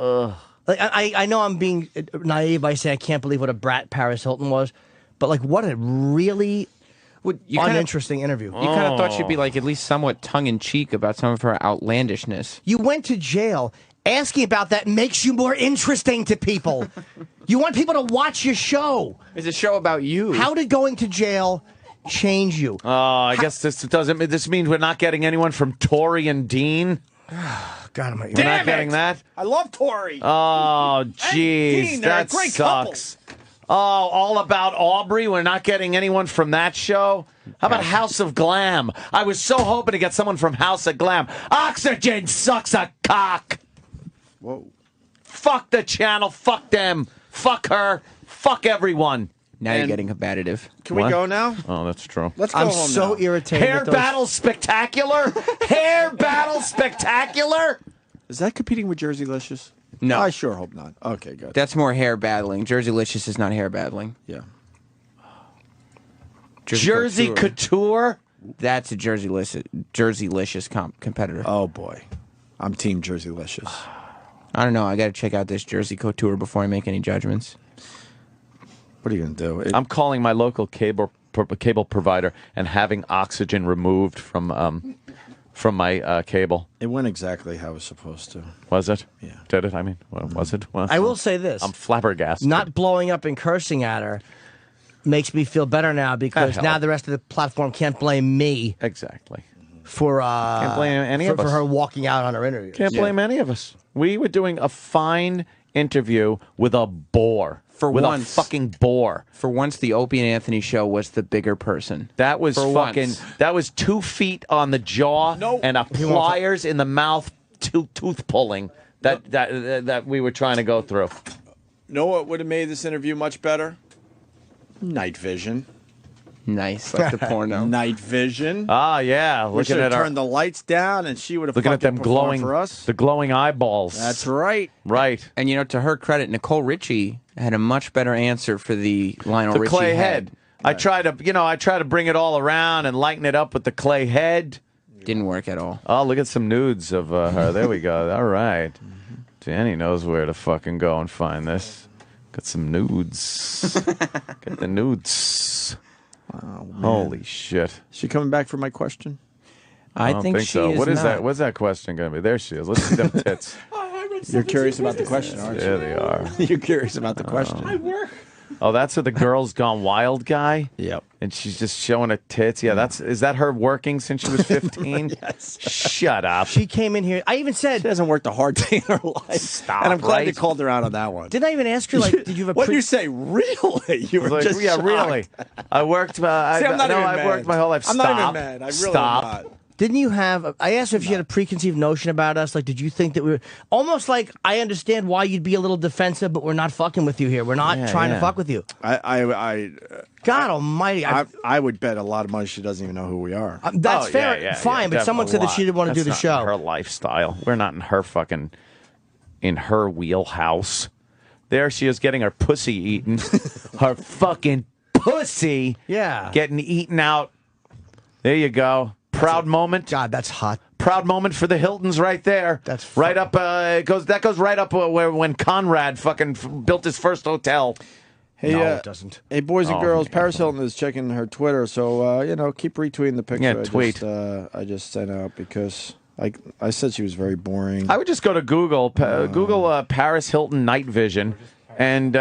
Like I know I'm being naive by saying I can't believe what a brat Paris Hilton was, but like what a really uninteresting interview. You kind of thought she'd be like at least somewhat tongue-in-cheek about some of her outlandishness. You went to jail. Asking about that makes you more interesting to people. You want people to watch your show. It's a show about you. How did going to jail change you? Oh, I guess this doesn't. This means we're not getting anyone from Tori and Dean. God, I'm We're not getting that. I love Tori. Oh, Dean, jeez, they're a that great sucks. Oh, all about Aubrey. We're not getting anyone from that show. How about House of Glam? I was so hoping to get someone from House of Glam. Oxygen sucks a cock. Whoa. Fuck the channel. Fuck them. Fuck her. Fuck everyone. Now you're getting combative. Can we go now? Oh, that's true. Let's go I'm home so now. irritated. Hair with those- battle spectacular. Hair battle spectacular. Is that competing with Jerseylicious? No. I sure hope not. Okay, good. That's more hair battling. Jerseylicious is not hair battling. Yeah. Jersey Couture. That's a Jerseylicious competitor. Oh boy, I'm Team Jerseylicious. I don't know. I got to check out this Jersey Couture before I make any judgments. What are you gonna do? I'm calling my local cable provider and having Oxygen removed from my cable. It went exactly how it was supposed to. Was it? Yeah. Did it? I mean, was it? Well, I will say this. I'm flabbergasted. Not blowing up and cursing at her makes me feel better now because That now helped. the rest of the platform can't blame me Exactly. for Can't blame any of for us. her walking out on her interview. Can't blame any of us. We were doing a fine interview with a bore. With once. a fucking bore. For once, the Opie and Anthony show was the bigger person. That was For fucking. once. That was 2 feet on the jaw and a pliers in the mouth, tooth pulling that we were trying to go through. Know what would have made this interview much better? Night vision. Nice, like the porno. Night vision. Ah, yeah. We Looking should have at our, turned the lights down, and she would have looking at them performed glowing for us. the glowing eyeballs. That's right. Right. And you know, to her credit, Nicole Richie had a much better answer for the Lionel The Richie clay head. I try to bring it all around and lighten it up with the clay head. Didn't work at all. Oh, look at some nudes of her. There we go. All right. Danny knows where to fucking go and find this. Got some nudes. Got the nudes. Wow, man. Holy shit. She coming back for my question? I don't think she so. is What is not. that? What's that question going to be? There she is. Let's see them tits. You're curious about the question, aren't you? There they are. You're curious about the question. Oh, that's the Girls Gone Wild guy? Yep. And she's just showing her tits. Yeah, is that her working since she was 15? Yes. Shut up. She came in here. I even said she hasn't worked a hard day in her life. Stop. And I'm glad right? you called her out on that one. Didn't I even ask her, like, did you have a What did you say? Really? You were Like, just yeah, shocked. really. I worked. I'm not even I've worked mad. my whole life. I'm Stop. not even mad. I really Stop. am not. Didn't you have? I asked her if she had a preconceived notion about us. Like, did you think that we were almost like? I understand why you'd be a little defensive, but we're not fucking with you here. We're not trying to fuck with you. God Almighty! I would bet a lot of money she doesn't even know who we are. That's fair, fine. But someone said that she didn't want to do the That's show. not her lifestyle. We're not in her fucking wheelhouse. There she is getting her pussy eaten. Her fucking pussy. Yeah. Getting eaten out. There you go. Proud moment. God, that's hot. Proud moment for the Hiltons right there. That's right up. That goes right up where when Conrad fucking built his first hotel. Hey, No, it doesn't. Hey, boys and Oh, girls, yeah. Paris Hilton is checking her Twitter, so keep retweeting the picture. Yeah, tweet. I just sent out because I said she was very boring. I would just go to Google, Google Paris Hilton night vision, and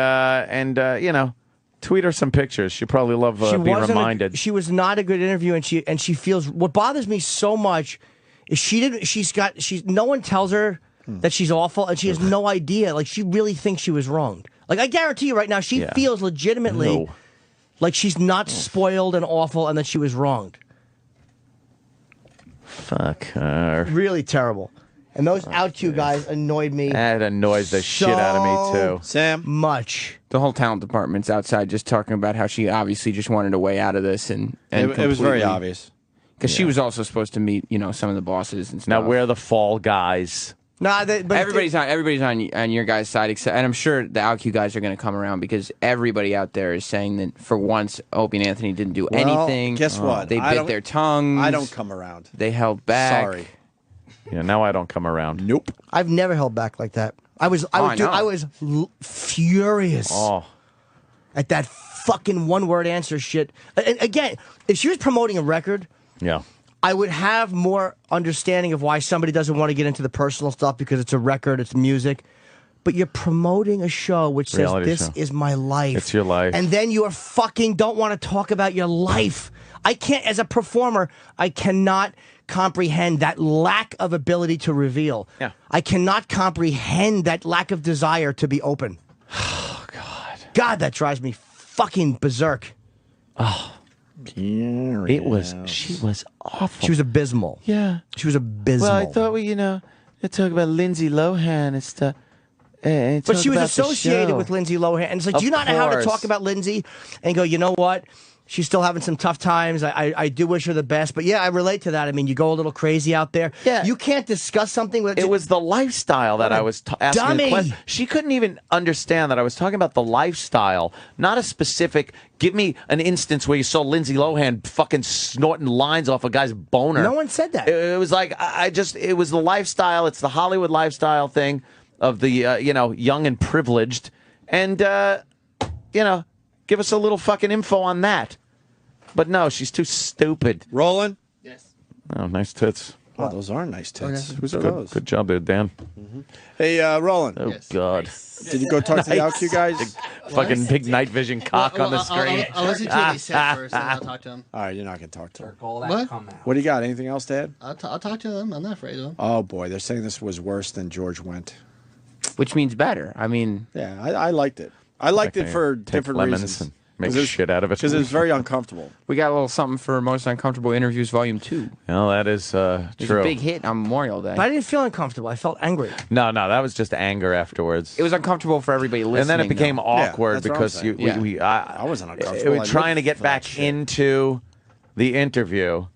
tweet her some pictures. She'd probably love being reminded. She was not a good interview, and she feels. What bothers me so much is she didn't. No one tells her that she's awful, and she has no idea. Like she really thinks she was wronged. Like I guarantee you right now, she feels legitimately like she's not spoiled and awful, and that she was wronged. Fuck her. Really terrible. And those OutQ guys annoyed me. That annoys the shit out of me too. Sam, much. The whole talent department's outside just talking about how she obviously just wanted a way out of this, and it was very completely- obvious. Because she was also supposed to meet, some of the bosses and stuff. Now we're the fall guys. Nah, but everybody's on your guys' side, except, and I'm sure the OutQ guys are going to come around because everybody out there is saying that for once Opie and Anthony didn't do anything. Guess what? They bit their tongues. I don't come around. They held back. Sorry. Yeah, now I don't come around. Nope. I've never held back like that. I was furious at that fucking one-word answer shit. And again, if she was promoting a record, I would have more understanding of why somebody doesn't want to get into the personal stuff because it's a record, it's music. But you're promoting a show which says, Reality this show. is my life. It's your life. And then you fucking don't want to talk about your life. I can't, as a performer, I cannot comprehend that lack of ability to reveal. Yeah. I cannot comprehend that lack of desire to be open. Oh, God. God, that drives me fucking berserk. Oh. She was awful. She was abysmal. Yeah. She was abysmal. Well, I thought we, talk about Lindsay Lohan and stuff. But she was associated with Lindsay Lohan. And it's like, do you not know how to talk about Lindsay and go, you know what? She's still having some tough times. I do wish her the best. But yeah, I relate to that. I mean, you go a little crazy out there. Yeah. You can't discuss something with... It was the lifestyle that I was asking the dummy. question. She couldn't even understand that I was talking about the lifestyle, not a specific... Give me an instance where you saw Lindsay Lohan fucking snorting lines off a guy's boner. No one said that. It was like, it was the lifestyle. It's the Hollywood lifestyle thing of the, young and privileged. And, give us a little fucking info on that. But no, she's too stupid. Roland? Yes. Oh, nice tits. Oh, those are nice tits. Who's Good, those? good job there, Dan. Hey, Roland. Oh, God. Did you go talk to the OutQ guys? Fucking big night vision cock on the screen. I'll listen to what he said first, and I'll talk to him. All right, you're not going to talk to him. What? What do you got? Anything else to add? I'll talk to him. I'm not afraid of him. Oh, boy. They're saying this was worse than George Went. Which means better. I mean... Yeah, I liked it. I liked it for different lemons reasons. and make shit out of it. Because it was very uncomfortable. We got a little something for Most Uncomfortable Interviews Volume 2. Well, that is It was true. a big hit on Memorial Day. But I didn't feel uncomfortable. I felt angry. No, that was just anger afterwards. It was uncomfortable for everybody listening. And then it became though. awkward that's what I'm because saying. I wasn't uncomfortable. we were I trying to lived get for that back shit. into the interview.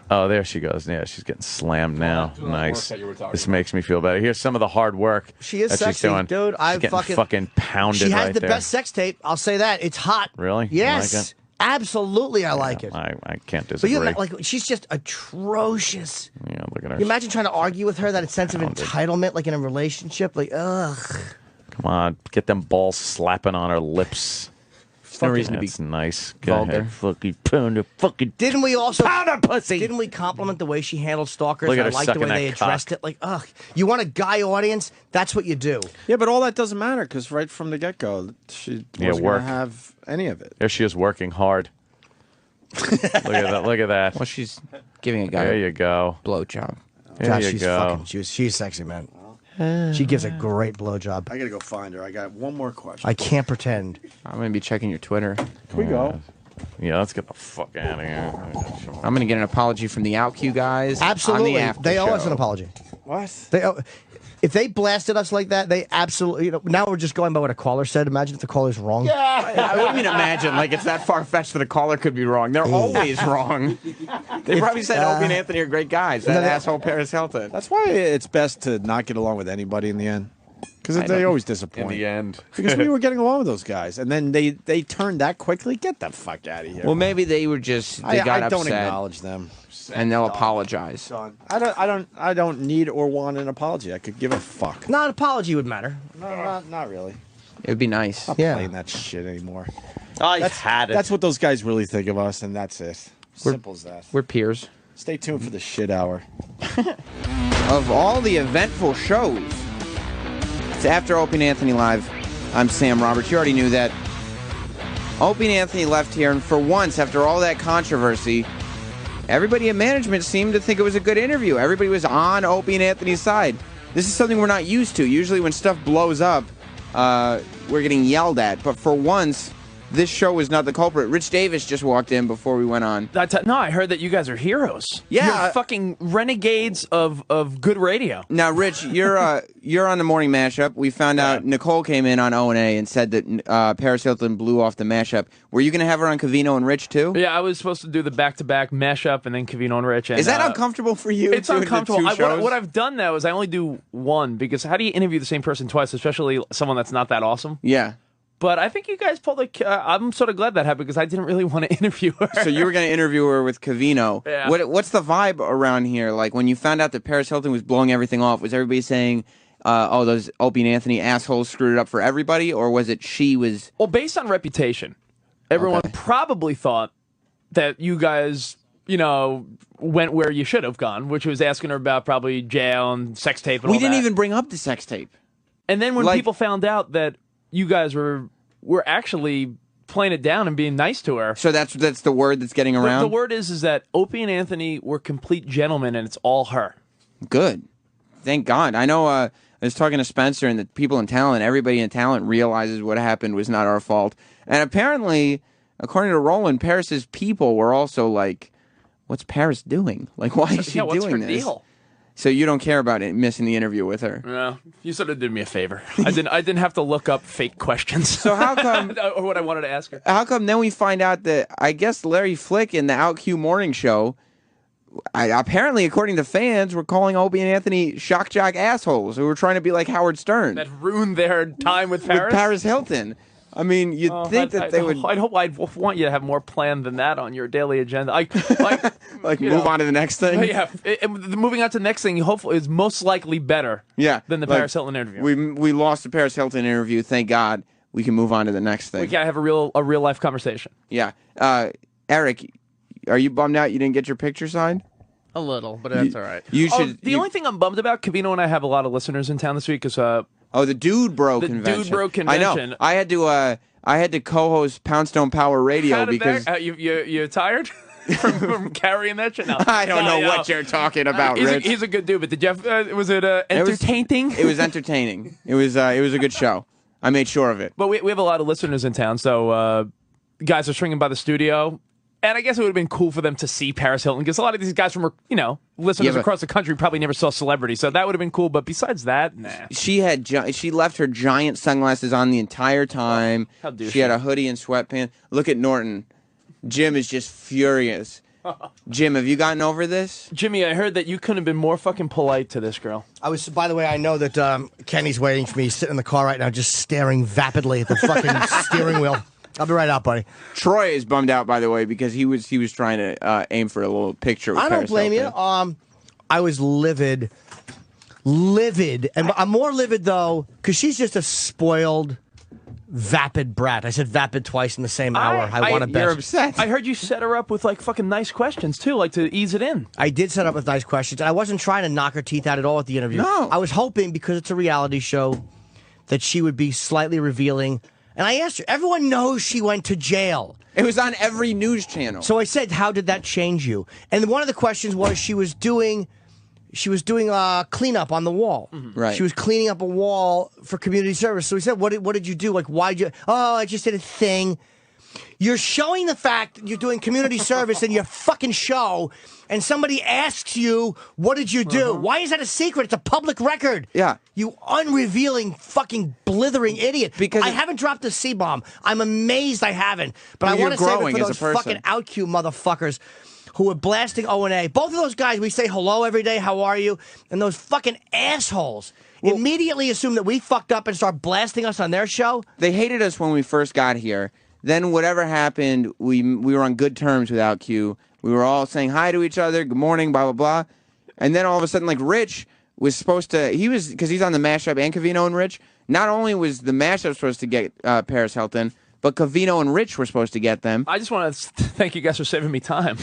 Oh, there she goes. Yeah, she's getting slammed now. Nice. This makes me feel better. Here's some of the hard work She is that sexy, she's doing. dude. She's I getting fucking pounded She has right the there. best sex tape. I'll say that. It's hot. Really? You Yes. like it? Absolutely, I like it. I can't But disagree. you she's just atrocious. Yeah, look at her. You imagine trying to argue with her that sense of entitlement, like in a relationship, like ugh. Come on, get them balls slapping on her lips. no reason to be That's nice. Go vulgar. ahead, fucking pound of fucking. Didn't we also Powder pussy. Didn't we compliment the way she handled stalkers? Look at I her liked the sucking way they that cock. addressed it. Like, ugh, you want a guy audience? That's what you do. Yeah, but all that doesn't matter because right from the get-go, she wasn't work. going to have any of it. There she is working hard. Look at that! Look at that! Well, she's giving a guy There you go. blowjob. There God, you she's go. fucking. She's sexy, man. She gives a great blowjob. I got to go find her. I got one more question. I can't pretend. I'm gonna be checking your Twitter. Here we go. Yeah, let's get the fuck out of here. I'm gonna get an apology from the OutQ guys. Absolutely, on the after they owe us show. an apology. What? If they blasted us like that, they absolutely. You know, now we're just going by what a caller said. Imagine if the caller's wrong. Yeah, what do you mean imagine? Like it's that far fetched that a caller could be wrong. They're always wrong. They probably said Opie and Anthony are great guys. That asshole Paris Hilton. That's why it's best to not get along with anybody in the end. Because they always disappoint. In the end. Because we were getting along with those guys. And then they turned that quickly. Get the fuck out of here. Well, maybe they were just they got I don't upset, acknowledge them. and they'll apologize. I don't need or want an apology. I could give a fuck. Not an apology would matter. No, not really. It would be nice. Not playing that shit anymore. I had it. That's what those guys really think of us, and that's it. Simple as that. We're peers. Stay tuned for the shit hour. Of all the eventful shows, it's after Opie and Anthony Live. I'm Sam Roberts. You already knew that. Opie and Anthony left here, and for once, after all that controversy, everybody in management seemed to think it was a good interview. Everybody was on Opie and Anthony's side. This is something we're not used to. Usually when stuff blows up, we're getting yelled at. But for once, this show was not the culprit. Rich Davis just walked in before we went on. No, I heard that you guys are heroes. Yeah. You're fucking renegades of good radio. Now, Rich, you're on the morning mashup. We found out Nicole came in on O&A and said that Paris Hilton blew off the mashup. Were you going to have her on Covino and Rich, too? Yeah, I was supposed to do the back-to-back mashup and then Covino and Rich. And, Is that uncomfortable for you? It's doing the uncomfortable. two shows? What I've done now is I only do one because how do you interview the same person twice, especially someone that's not that awesome? Yeah. But I think you guys pulled I'm sort of glad that happened because I didn't really want to interview her. So you were going to interview her with Covino. Yeah. What's the vibe around here? Like when you found out that Paris Hilton was blowing everything off, was everybody saying, oh, those Opie and Anthony assholes screwed it up for everybody? Or was it she was... Well, based on reputation, everyone probably thought that you guys, went where you should have gone, which was asking her about probably jail and sex tape and all We didn't that. even bring up the sex tape. And then when people found out that you guys were actually playing it down and being nice to her. So that's the word that's getting around? The word is that Opie and Anthony were complete gentlemen, and it's all her. Good. Thank God. I know I was talking to Spencer, and the people in talent, everybody in talent realizes what happened was not our fault. And apparently, according to Roland, Paris's people were also like, what's Paris doing? Like, why is she what's doing her this? deal? So you don't care about it missing the interview with her? No, you sort of did me a favor. I didn't have to look up fake questions. So how come... or what I wanted to ask her. How come then we find out that, I guess, Larry Flick in the OutQ morning show, apparently, according to fans, were calling Opie and Anthony shock jock assholes who were trying to be like Howard Stern. That ruined their time with Paris? With Paris Hilton. I mean, you'd think that they would... I'd want you to have more plan than that on your daily agenda. Like move on to the next thing? Yeah, moving on to the next thing, hopefully, is most likely better than the Paris Hilton interview. We lost the Paris Hilton interview, thank God. We can move on to the next thing. We gotta have a real life conversation. Yeah. Eric, are you bummed out you didn't get your picture signed? A little, but that's all right. You should. The only thing I'm bummed about, Covino and I have a lot of listeners in town this week, because the Dude Bro convention. Dude Bro convention. I know. I had to co-host Poundstone Power Radio because you tired from carrying that shit. No, I don't know what you're talking about, Rich. He's a good dude, but did Jeff? Was it entertaining? It was entertaining. It was a good show. I made sure of it. But we have a lot of listeners in town, so guys are swinging by the studio. And I guess it would have been cool for them to see Paris Hilton, because a lot of these guys from, listeners across the country probably never saw Celebrity, so that would have been cool. But besides that, nah. She left her giant sunglasses on the entire time. How douchey. She had a hoodie and sweatpants. Look at Norton. Jim is just furious. Jim, have you gotten over this? Jimmy, I heard that you couldn't have been more fucking polite to this girl. By the way, I know that Kenny's waiting for me, sitting in the car right now, just staring vapidly at the fucking steering wheel. I'll be right out, buddy. Troy is bummed out, by the way, because he was trying to aim for a little picture with I Paris don't blame you. Hilton. I was livid, and I'm more livid though because she's just a spoiled vapid brat. I said vapid twice in the same hour. I want to bet. You're upset. I heard you set her up with like fucking nice questions too, like to ease it in. I did set up with nice questions, and I wasn't trying to knock her teeth out at all at the interview. No. I was hoping, because it's a reality show, that she would be slightly revealing. And I asked her, everyone knows she went to jail. It was on every news channel. So I said, how did that change you? And one of the questions was she was doing cleanup on the wall. Right. She was cleaning up a wall for community service. So we said, what did you do? Like, why'd you? Oh, I just did a thing. You're showing the fact that you're doing community service in your fucking show, and somebody asks you, what did you do? Why is that a secret? It's a public record. Yeah. You unrevealing fucking blithering idiot. Because I haven't dropped a C-bomb. I'm amazed I haven't. But Well, I want to you're save it growing for as a those person. fucking OutQ motherfuckers who are blasting O&A. Both of those guys, we say hello every day, how are you? And those fucking assholes immediately assume that we fucked up and start blasting us on their show. They hated us when we first got here. Then whatever happened, we were on good terms with OutQ. We were all saying hi to each other, good morning, blah, blah, blah. And then all of a sudden, like, Rich was supposed to, because he's on the mashup and Covino and Rich, not only was the mashup supposed to get Paris Hilton, but Covino and Rich were supposed to get them. I just want to thank you guys for saving me time.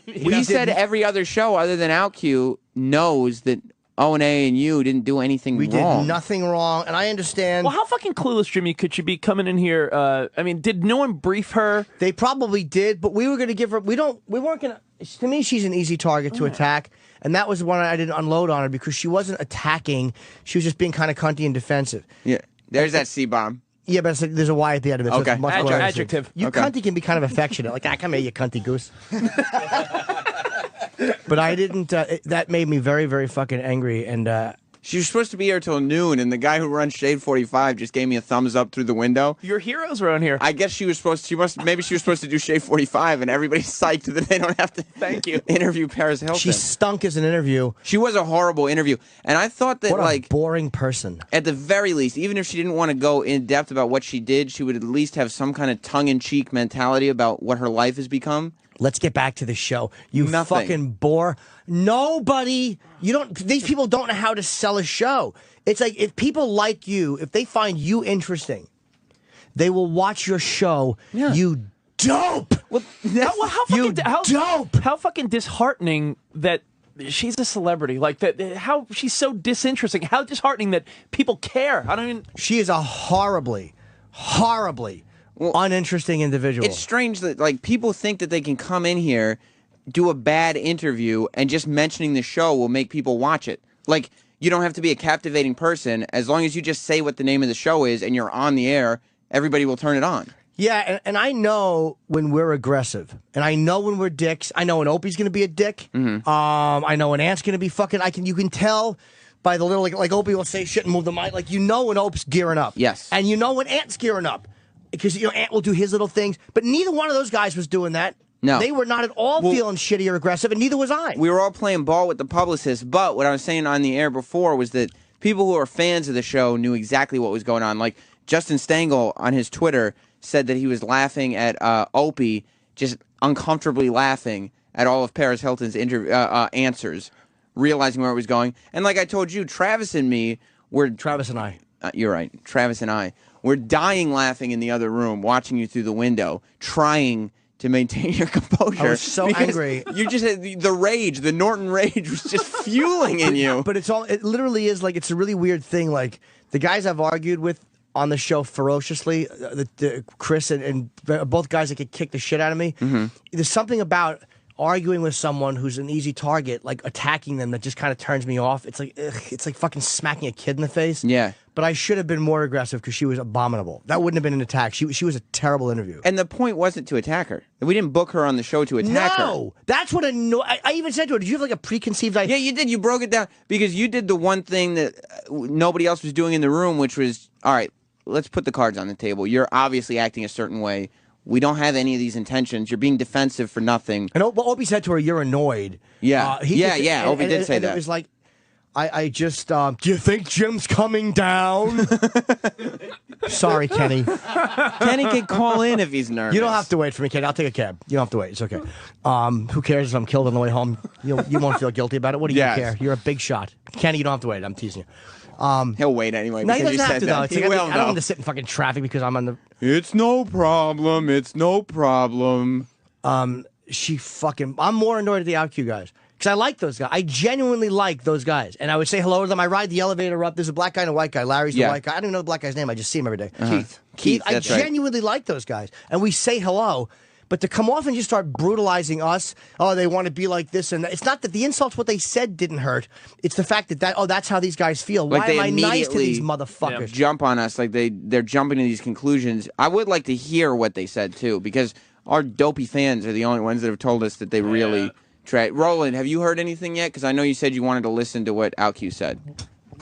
We said every other show other than OutQ knows that O&A and you didn't do anything We wrong. did nothing wrong, and I understand. Well, how fucking clueless, Jimmy, could she be coming in here? I mean, did no one brief her? They probably did, but we were going to give her. We weren't going to. To me, she's an easy target to attack, and that was one I didn't unload on her because she wasn't attacking. She was just being kind of cunty and defensive. Yeah, there's that C-bomb. Yeah, but there's a Y at the end of it. So Okay. it's much more Adjective. You cunty can be kind of affectionate, like, come here, you cunty goose. But I didn't. That made me very, very fucking angry, and. She was supposed to be here till noon, and the guy who runs Shade 45 just gave me a thumbs up through the window. Your heroes around here. I guess she was supposed to, maybe she was supposed to do Shade 45, and everybody's psyched that they don't have to Thank you. interview Paris Hilton. She stunk as an interview. She was a horrible interview. And I thought that, What a like, boring person. at the very least, even if she didn't want to go in depth about what she did, she would at least have some kind of tongue-in-cheek mentality about what her life has become. Let's get back to the show. You Nothing. fucking bore. Nobody. You don't. These people don't know how to sell a show. It's like if people like you, if they find you interesting, they will watch your show. Yeah. You dope. Well, how fucking dope. How fucking disheartening that she's a celebrity. Like that. How she's so disinteresting. How disheartening that people care. I don't even. She is a horribly uninteresting individual. It's strange that, like, people think that they can come in here, do a bad interview, and just mentioning the show will make people watch it. Like, you don't have to be a captivating person. As long as you just say what the name of the show is and you're on the air, everybody will turn it on. Yeah, and I know when we're aggressive, and I know when we're dicks. I know when Opie's going to be a dick. I know when Ant's going to be fucking. You can tell by the little like Opie will say shit and move the mic. Like, you know when Opie's gearing up. Yes. And you know when Ant's gearing up. Because, Ant will do his little things. But neither one of those guys was doing that. No. They were not at all feeling shitty or aggressive, and neither was I. We were all playing ball with the publicist, but what I was saying on the air before was that people who are fans of the show knew exactly what was going on. Like, Justin Stengel on his Twitter said that he was laughing at Opie, just uncomfortably laughing at all of Paris Hilton's answers, realizing where it was going. And like I told you, Travis and me were... Travis and I. You're right. Travis and I. We're dying laughing in the other room, watching you through the window, trying to maintain your composure. I was so angry. You just had the rage, the Norton rage was just fueling in you. But it literally is like, it's a really weird thing. Like, the guys I've argued with on the show ferociously, Chris and both guys that could kick the shit out of me, there's something about arguing with someone who's an easy target, like attacking them, that just kind of turns me off. It's like, it's like fucking smacking a kid in the face. Yeah. But I should have been more aggressive because she was abominable. That wouldn't have been an attack. She was a terrible interview. And the point wasn't to attack her. We didn't book her on the show to attack her. No, that's what I even said to her, did you have like a preconceived idea? Yeah, you did. You broke it down because you did the one thing that nobody else was doing in the room, which was, all right, let's put the cards on the table. You're obviously acting a certain way. We don't have any of these intentions. You're being defensive for nothing. And Opie said to her, you're annoyed. Yeah. Opie did say that. It was like, I just, do you think Jim's coming down? Sorry, Kenny. Kenny can call in if he's nervous. You don't have to wait for me, Kenny. I'll take a cab. You don't have to wait. It's okay. Who cares if I'm killed on the way home? You won't feel guilty about it. What do you care? You're a big shot. Kenny, you don't have to wait. I'm teasing you. He'll wait anyway. No, he because doesn't you have said to, though. that. It's He like, will, I don't want to sit in fucking traffic because I'm on the... It's no problem. It's no problem. She fucking... I'm more annoyed at the OutQ guys. Because I like those guys. I genuinely like those guys. And I would say hello to them. I ride the elevator up. There's a black guy and a white guy. Larry's the white guy. I don't even know the black guy's name. I just see him every day. Keith. I genuinely like those guys. And we say hello. But to come off and just start brutalizing us, they want to be like this and that. It's not that the insults, what they said didn't hurt. It's the fact that that's how these guys feel. Like Why am I nice to these motherfuckers? Jump on us like they're jumping to these conclusions. I would like to hear what they said too, because our dopey fans are the only ones that have told us that they really try. Roland, have you heard anything yet? Because I know you said you wanted to listen to what OutQ said.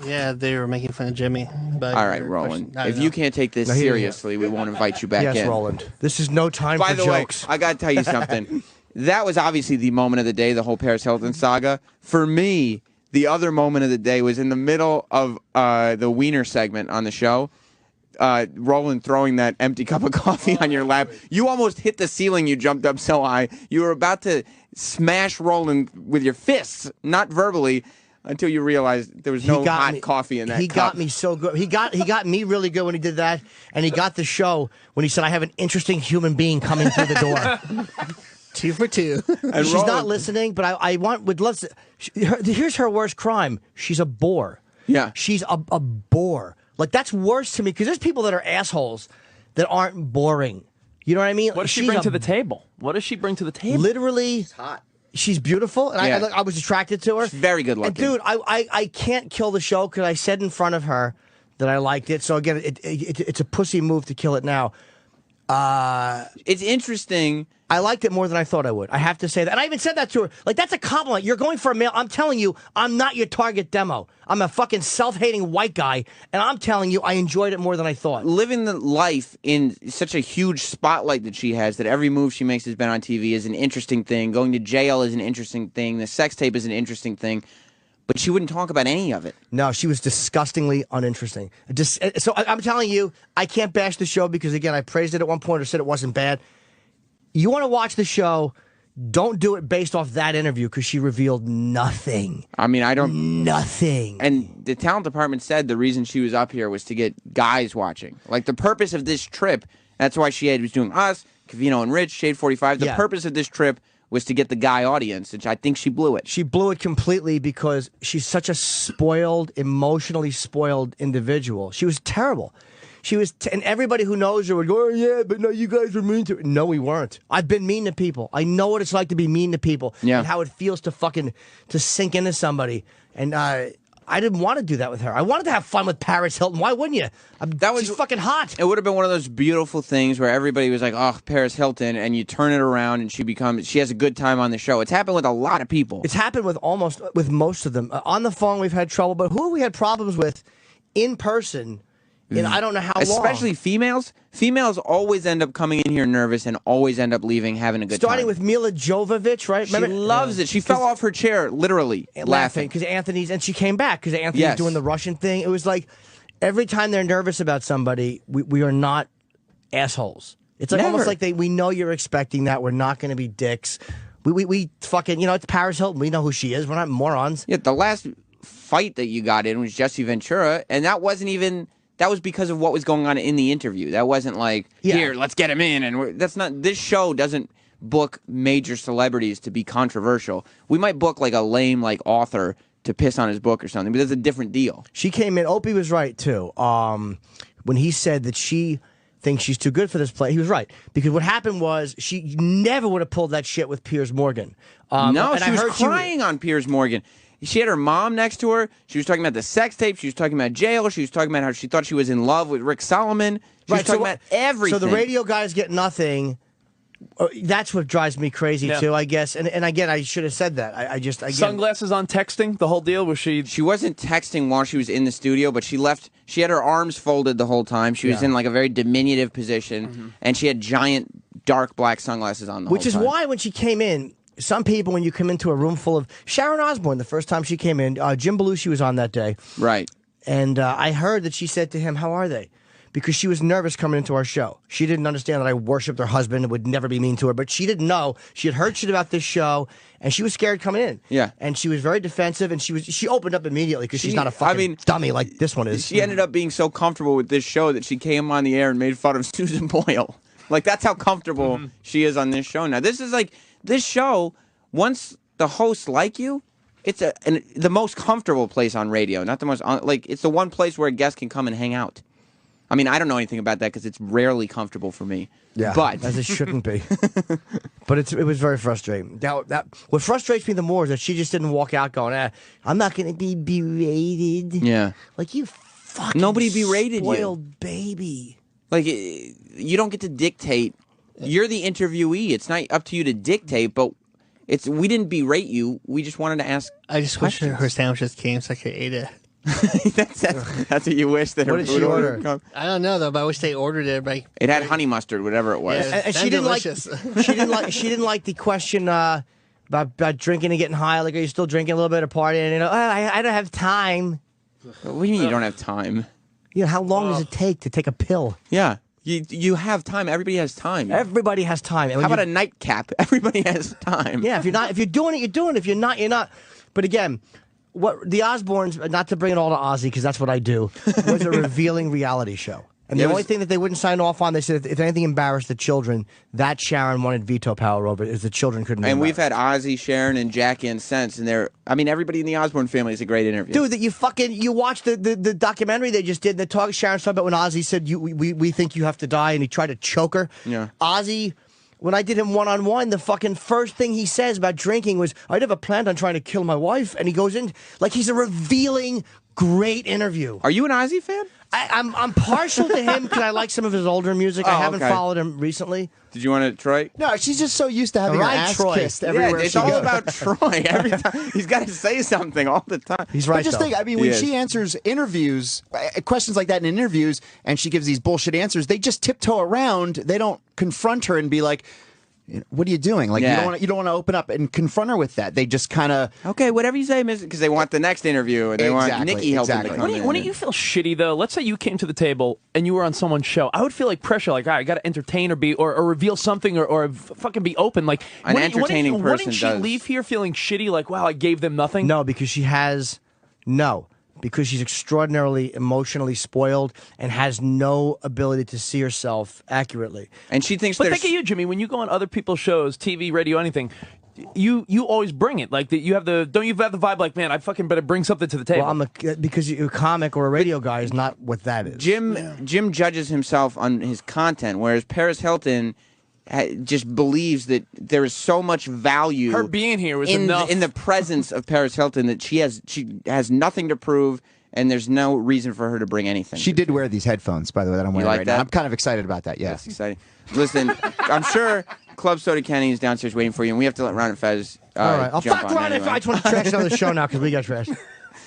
Yeah, they were making fun of Jimmy. All right, Roland. If you can't take this seriously, we won't invite you back in. Yes, Roland. This is no time By for the jokes. way, I got to tell you something. That was obviously the moment of the day, the whole Paris Hilton saga. For me, the other moment of the day was in the middle of the Wiener segment on the show. Roland throwing that empty cup of coffee on your lap. You almost hit the ceiling. You jumped up so high. You were about to smash Roland with your fists, not verbally, until you realized there was no hot coffee in that He cup. got me so good. He got me really good when he did that, and he got the show when he said, "I have an interesting human being coming through the door." 2 for 2. And she's not listening, but I would love. Here's her worst crime. She's a bore. Yeah, she's a bore. Like, that's worse to me because there's people that are assholes that aren't boring. You know what I mean? What does she bring to the table? What does she bring to the table? Literally, She's hot. She's beautiful, and I was attracted to her. She's very good looking. And dude, I can't kill the show because I said in front of her that I liked it. So again, it's a pussy move to kill it now. It's interesting. I liked it more than I thought I would. I have to say that. And I even said that to her. Like, that's a compliment. You're going for a male. I'm telling you, I'm not your target demo. I'm a fucking self-hating white guy, and I'm telling you, I enjoyed it more than I thought. Living the life in such a huge spotlight that she has, that every move she makes has been on TV, is an interesting thing. Going to jail is an interesting thing. The sex tape is an interesting thing. But she wouldn't talk about any of it. No, she was disgustingly uninteresting. So I'm telling you, I can't bash the show because, again, I praised it at one point or said it wasn't bad. You want to watch the show, don't do it based off that interview because she revealed nothing. I mean, I don't... Nothing. And the talent department said the reason she was up here was to get guys watching. Like, the purpose of this trip, that's why she was doing us, Covino and Rich, Shade 45. The purpose of this trip was to get the guy audience, which I think she blew it. She blew it completely because she's such a spoiled, emotionally spoiled individual. She was terrible. She was, and everybody who knows her would go, "Oh yeah, but no, you guys were mean to her." No, we weren't. I've been mean to people. I know what it's like to be mean to people, and how it feels to sink into somebody. And I didn't want to do that with her. I wanted to have fun with Paris Hilton. Why wouldn't you? She's fucking hot. It would have been one of those beautiful things where everybody was like, "Oh, Paris Hilton," and you turn it around and she has a good time on the show. It's happened with a lot of people. It's happened with most of them. On the phone, we've had trouble, but who have we had problems with in person? And I don't know how long. Especially females. Females always end up coming in here nervous and always end up leaving having a good time. Starting with Mila Jovovich, right? She loves it. She fell off her chair, literally, laughing. Because and she came back because Anthony's doing the Russian thing. It was like every time they're nervous about somebody, we are not assholes. It's like almost like we know you're expecting that. We're not going to be dicks. We fucking, it's Paris Hilton. We know who she is. We're not morons. Yeah, the last fight that you got in was Jesse Ventura, and that wasn't even... That was because of what was going on in the interview. That wasn't like, here, let's get him in. And that's not. This show doesn't book major celebrities to be controversial. We might book like a lame author to piss on his book or something, but that's a different deal. She came in. Opie was right too. When he said that she thinks she's too good for this play, he was right, because what happened was she never would have pulled that shit with Piers Morgan. No, she was crying on Piers Morgan. She had her mom next to her. She was talking about the sex tape. She was talking about jail. She was talking about how she thought she was in love with Rick Solomon. She was talking about everything. So the radio guys get nothing. That's what drives me crazy too, I guess. And again, I should have said that. I Sunglasses on texting, the whole deal. Was she? She wasn't texting while she was in the studio, but she left. She had her arms folded the whole time. She was in like a very diminutive position, and she had giant dark black sunglasses on the whole time. Which is why when she came in, some people, when you come into a room full of Sharon Osbourne, the first time she came in, Jim Belushi was on that day. Right. And I heard that she said to him, "How are they?" Because she was nervous coming into our show. She didn't understand that I worshipped her husband and would never be mean to her, but she didn't know. She had heard shit about this show, and she was scared coming in. Yeah. And she was very defensive, and she opened up immediately because she's not a fucking dummy like this one is. She ended up being so comfortable with this show that she came on the air and made fun of Susan Boyle. Like, that's how comfortable she is on this show now. This is like, this show, once the hosts like you, it's the most comfortable place on radio. Not the most, like, it's the one place where a guest can come and hang out. I mean, I don't know anything about that because it's rarely comfortable for me. Yeah, but as it shouldn't be. But it was very frustrating. What frustrates me the more is that she just didn't walk out going, "I'm not going to be berated." Yeah, like you fucking nobody berated spoiled you, baby. Like you don't get to dictate. You're the interviewee. It's not up to you to dictate. But we didn't berate you. We just wanted to ask. I just wish her sandwiches came so I could eat it. That's what you wish that her What did food she order order? would come. I don't know though, but I wish they ordered it. Like, It had honey mustard, whatever it was. Yeah, And she didn't delicious. she didn't like the question about drinking and getting high. Like, are you still drinking a little bit or partying? I don't have time. What do you mean you don't have time? Yeah, how long does it take a pill? Yeah, you have time. Everybody has time. Everybody has time. And How when about a nightcap? Everybody has time. Yeah, if you're doing it, you're doing it. If you're not, you're not. But again, what the Osbournes, not to bring it all to Ozzy because that's what I do, was a revealing reality show. And the only thing that they wouldn't sign off on, they said if anything embarrassed the children, that Sharon wanted veto power over it, is the children couldn't. And we've had Ozzy, Sharon, and Jackie in since, and everybody in the Osbourne family is a great interview. Dude, that you watched the documentary they just did. Sharon's talking about when Ozzy said we think you have to die, and he tried to choke her. Yeah, Ozzy. When I did him one-on-one, the fucking first thing he says about drinking was, "I never planned on trying to kill my wife." And he goes in like he's a revealing, great interview. Are you an Ozzy fan? I'm partial to him because I like some of his older music. I haven't followed him recently. Did you want to, Troy? No, she's just so used to having her ass kissed everywhere it's she all goes. about Troy. Every time he's got to say something all the time. He's right. But just think, I mean, when she answers interviews, questions like that in interviews, and she gives these bullshit answers, they just tiptoe around. They don't confront her and be like, "What are you doing?" Like you don't want to open up and confront her with that. They just kind of okay, whatever you say, because they want the next interview and they want Nikki helping to come in. Wouldn't you feel shitty though? Let's say you came to the table and you were on someone's show. I would feel like pressure, like I got to entertain or reveal something or fucking be open. Like an entertaining person wouldn't she leave here feeling shitty? Like wow, I gave them nothing. No, because because she's extraordinarily emotionally spoiled and has no ability to see herself accurately. And she thinks But think of you, Jimmy, when you go on other people's shows, TV, radio, anything, you always bring it. Like don't you have the vibe like, man, I fucking better bring something to the table. Well, because a comic or a radio guy is not what that is. Jim judges himself on his content, whereas Paris Hilton just believes that there is so much value. Her being here was in enough. In the presence of Paris Hilton that she has nothing to prove, and there's no reason for her to bring anything. She did wear these headphones, by the way, that I'm wearing like right that? now. I'm kind of excited about that. Yeah, That's exciting. Listen, I'm sure Club Soda Kenny is downstairs waiting for you, and we have to let Ron and Fez. All right, I'll jump fuck on Ron anyway. if I just want to trash another show now because we got trashed.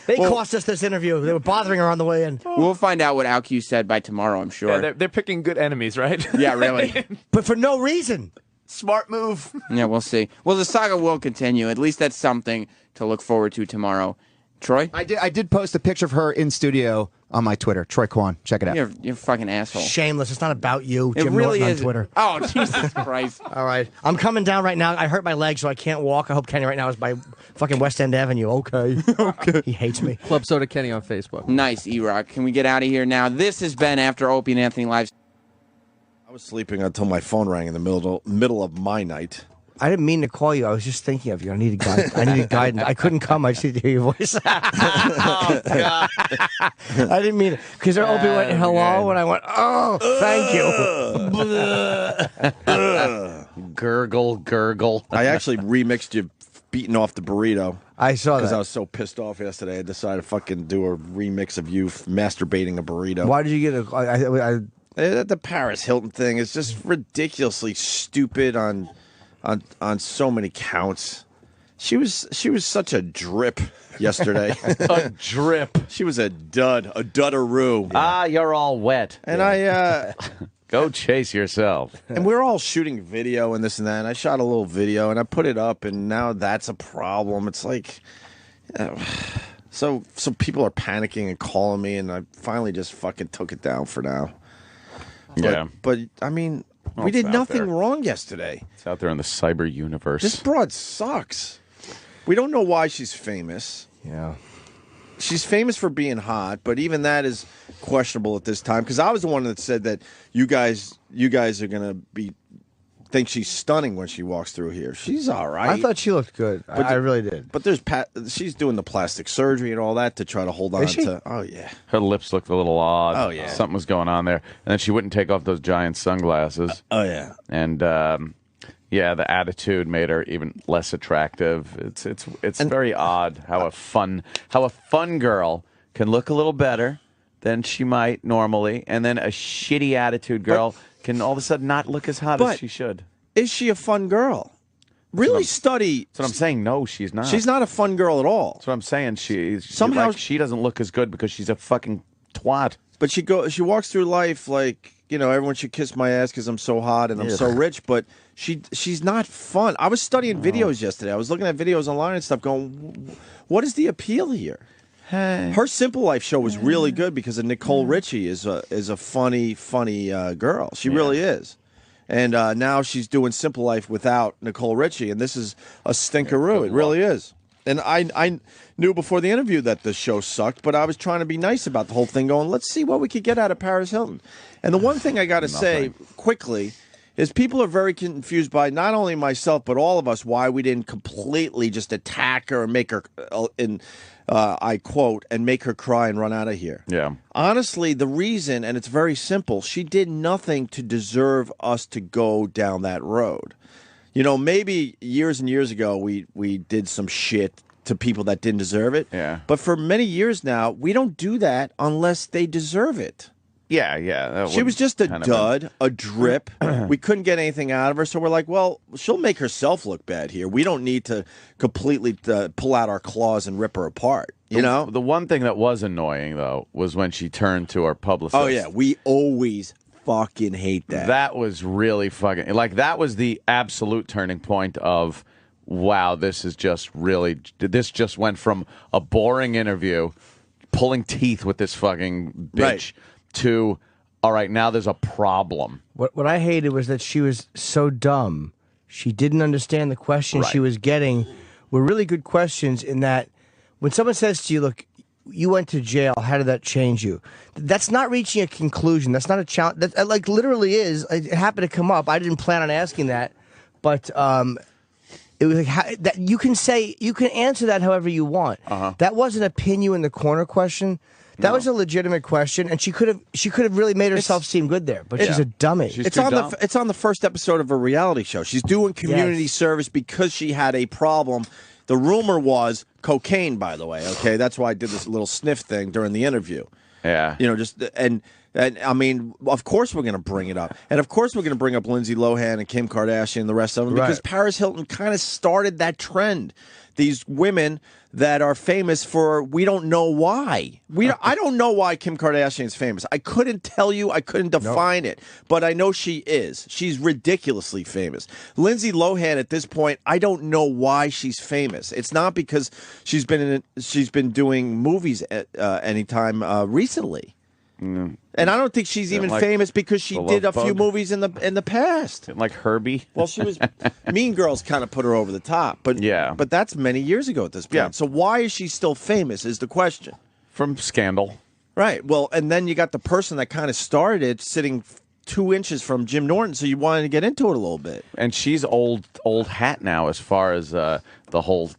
They cost us this interview. They were bothering her on the way in. We'll find out what Al-Q said by tomorrow, I'm sure. Yeah, they're picking good enemies, right? Yeah, really. But for no reason. Smart move. Yeah, we'll see. Well, the saga will continue. At least that's something to look forward to tomorrow. Troy? I did post a picture of her in studio on my Twitter. Troy Kwan. Check it out. You're a fucking asshole. Shameless. It's not about you, It Jim really Norton is. on Twitter. Oh, Jesus Christ. All right. I'm coming down right now. I hurt my leg, so I can't walk. I hope Kenny right now is by fucking West End Avenue. Okay. Okay. He hates me. Club Soda Kenny on Facebook. Nice, E-Rock. Can we get out of here now? This has been After Opie and Anthony Live. I was sleeping until my phone rang in the middle of my night. I didn't mean to call you. I was just thinking of you. I needed guidance. I couldn't come. I just needed to hear your voice. Oh, God. I didn't mean it. Because Opie went, hello, and I went, oh, thank you. Gurgle. I actually remixed you beating off the burrito. I saw that. Because I was so pissed off yesterday. I decided to fucking do a remix of you masturbating a burrito. Why did you get The Paris Hilton thing is just ridiculously stupid on so many counts. She was such a drip yesterday. A drip. She was a duddaroo. Ah, you're all wet. And I go chase yourself. And we're all shooting video and this and that. And I shot a little video and I put it up, and now that's a problem. It's like, so people are panicking and calling me, and I finally just fucking took it down for now. But I mean, we did nothing wrong yesterday. It's out there in the cyber universe. This broad sucks. We don't know why she's famous. Yeah. She's famous for being hot, but even that is questionable at this time. Because I was the one that said that you guys are gonna think she's stunning when she walks through here. She's all right. I thought she looked good. I really did. But she's doing the plastic surgery and all that to try to hold on to. Oh yeah. Her lips looked a little odd. Oh yeah. Something was going on there, and then she wouldn't take off those giant sunglasses. Oh yeah. And. Yeah, the attitude made her even less attractive. It's very odd how a fun girl can look a little better than she might normally, and then a shitty attitude girl can all of a sudden not look as hot as she should. Is she a fun girl? Really study. That's what I'm saying. No, she's not. She's not a fun girl at all. That's what I'm saying. Somehow she doesn't look as good because she's a fucking twat. But she walks through life like, you know, everyone should kiss my ass because I'm so hot and I'm so rich, but she's not fun. I was studying videos yesterday. I was looking at videos online and stuff going, what is the appeal here? Her Simple Life show was really good because of Nicole Richie is a funny girl. She really is. And now she's doing Simple Life without Nicole Richie, and this is a stinkeroo. It really is. And I knew before the interview that the show sucked, but I was trying to be nice about the whole thing, going, let's see what we could get out of Paris Hilton. And the one thing I got to say quickly is people are very confused by not only myself, but all of us, why we didn't completely just attack her and make her, I quote, and make her cry and run out of here. Yeah. Honestly, the reason, and it's very simple, she did nothing to deserve us to go down that road. You know, maybe years and years ago we did some shit to people that didn't deserve it. Yeah. But for many years now, we don't do that unless they deserve it. Yeah. She was just a dud, a drip. We couldn't get anything out of her, so we're like, well, she'll make herself look bad here. We don't need to completely pull out our claws and rip her apart. You know? The one thing that was annoying, though, was when she turned to her publicist. Oh, yeah. We always fucking hate that. That was really fucking... Like, that was the absolute turning point of, wow, this is just really... This just went from a boring interview, pulling teeth with this fucking bitch, to, all right, now there's a problem. What I hated was that she was so dumb. She didn't understand the questions she was getting were really good questions in that when someone says to you, look, you went to jail, how did that change you? That's not reaching a conclusion. That's not a challenge. That like literally is. It happened to come up. I didn't plan on asking that, but it was like that you can answer that however you want. That wasn't a pin you in the corner question. That was a legitimate question, and she could have really made herself seem good there, but she's a dummy. It's on the first episode of a reality show. She's doing community service because she had a problem. The rumor was cocaine, by the way. Okay, that's why I did this little sniff thing during the interview. Yeah, you know, just and I mean, of course we're going to bring it up, and of course we're going to bring up Lindsay Lohan and Kim Kardashian and the rest of them because Paris Hilton kind of started that trend. These women that are famous for we don't know why. I don't know why Kim Kardashian is famous. I couldn't tell you. I couldn't define it. But I know she is. She's ridiculously famous. Lindsay Lohan at this point, I don't know why she's famous. It's not because she's been doing movies at anytime recently. And I don't think she's even famous because she did a few movies in the past. Like Herbie. Well, she was Mean Girls kind of put her over the top, but but that's many years ago at this point. Yeah. So why is she still famous is the question. From Scandal. Right. Well, and then you got the person that kind of started it sitting 2 inches from Jim Norton, so you wanted to get into it a little bit. And she's old hat now as far as the whole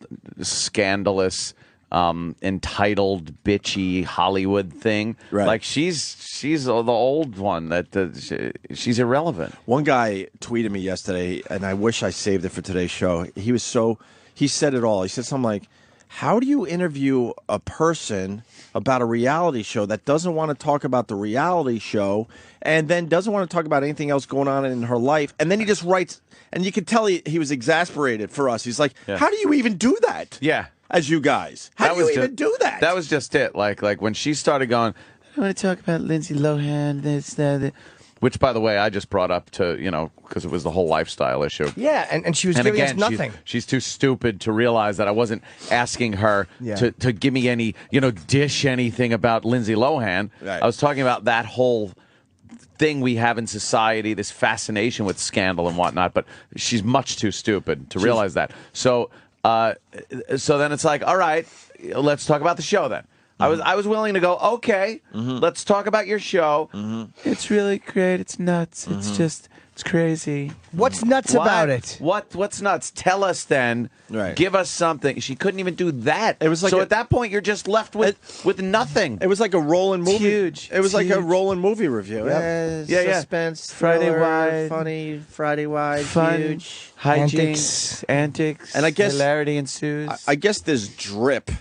scandalous entitled bitchy Hollywood thing. Like she's the old one that she's irrelevant. One guy tweeted me yesterday, and I wish I saved it for today's show. He said it all. He said something like, how do you interview a person about a reality show that doesn't want to talk about the reality show and then doesn't want to talk about anything else going on in her life? And then he just writes, and you could tell he was exasperated for us. He's like, how do you even do that? Yeah. As you guys. How do you even do that? That was just it. Like when she started going, I want to talk about Lindsay Lohan, this, that. Which, by the way, I just brought up to, because it was the whole lifestyle issue. Yeah, and she was giving us nothing. She's too stupid to realize that I wasn't asking her to give me any, dish anything about Lindsay Lohan. Right. I was talking about that whole thing we have in society, this fascination with scandal and whatnot, but she's much too stupid to realize that. So then it's like, all right, let's talk about the show then. I was willing to go, okay, let's talk about your show. It's really great. It's nuts. It's crazy. What's nuts about it? What's nuts? Tell us then. Right. Give us something. She couldn't even do that. It was like so at that point, you're just left with nothing. It was like a rolling movie. Huge. It was like a huge. rolling movie review. Yeah. Suspense, Friday thriller, wide. funny, Friday wide, Fun. huge. Hijinks. Antics. And I guess hilarity ensues. I guess this drip.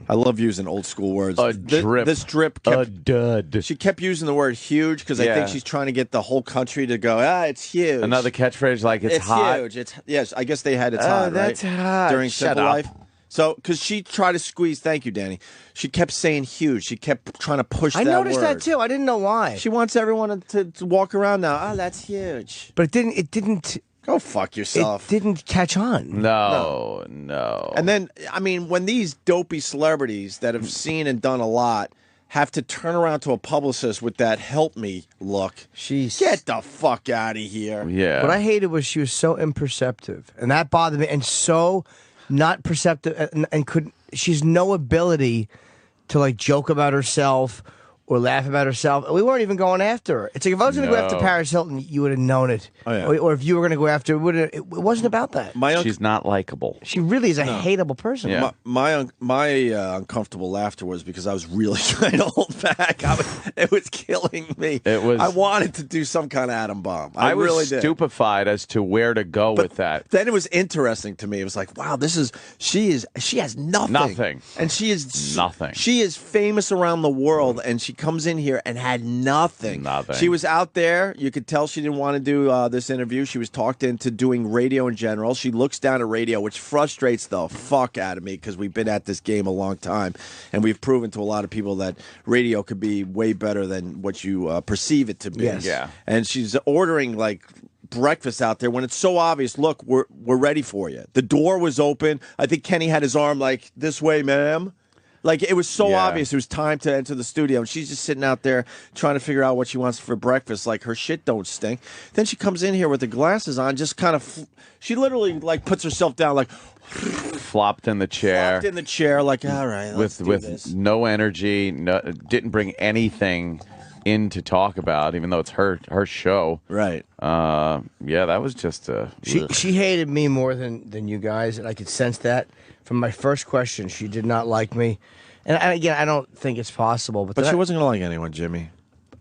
I love using old school words. Drip. This drip kept, a dud. She kept using the word huge because I think she's trying to get the whole country to go, it's huge. Another catchphrase like it's hot. Huge. Yes, I guess they had it's hot, that's right? hot. During Shut Simple up. Life. So, because she tried to squeeze, thank you, Danny. She kept saying huge. She kept trying to push that word. I noticed that too. I didn't know why. She wants everyone to walk around now. Oh, that's huge. But it didn't. Go fuck yourself. It didn't catch on. No. And then, I mean, when these dopey celebrities that have seen and done a lot have to turn around to a publicist with that help me look, get the fuck out of here. Yeah. What I hated was she was so imperceptive, and that bothered me, and so not perceptive, and she's no ability to like joke about herself or laugh about herself. We weren't even going after her. It's like if I was going to go after Paris Hilton, you would have known it. Oh, yeah. Or if you were going to go after her, it wasn't about that. She's not likable. She really is a hateable person. Yeah. My uncomfortable laughter was because I was really trying to hold back. It was killing me. I wanted to do some kind of atom bomb. I was really did. stupefied as to where to go with that. Then it was interesting to me. It was like, wow, she has nothing. Nothing. And she is nothing. She is famous around the world, and she comes in here and had nothing. Nothing. She was out there. You could tell she didn't want to do this interview. She was talked into doing radio in general. She looks down at radio, which frustrates the fuck out of me because we've been at this game a long time, and we've proven to a lot of people that radio could be way better than what you perceive it to be. Yes. Yeah. And she's ordering like breakfast out there when it's so obvious. Look, we're ready for you. The door was open. I think Kenny had his arm like this way, ma'am. Like, it was so obvious it was time to enter the studio, and she's just sitting out there trying to figure out what she wants for breakfast. Like, her shit don't stink. Then she comes in here with the glasses on, just kind of, she literally, like, puts herself down, like, flopped in the chair. Flopped in the chair, like, all right, let's do this. With no energy, didn't bring anything in to talk about, even though it's her show. Right. Yeah, that was just She hated me more than you guys, and I could sense that from my first question. She did not like me, and again, I don't think it's possible. But she wasn't gonna like anyone, Jimmy.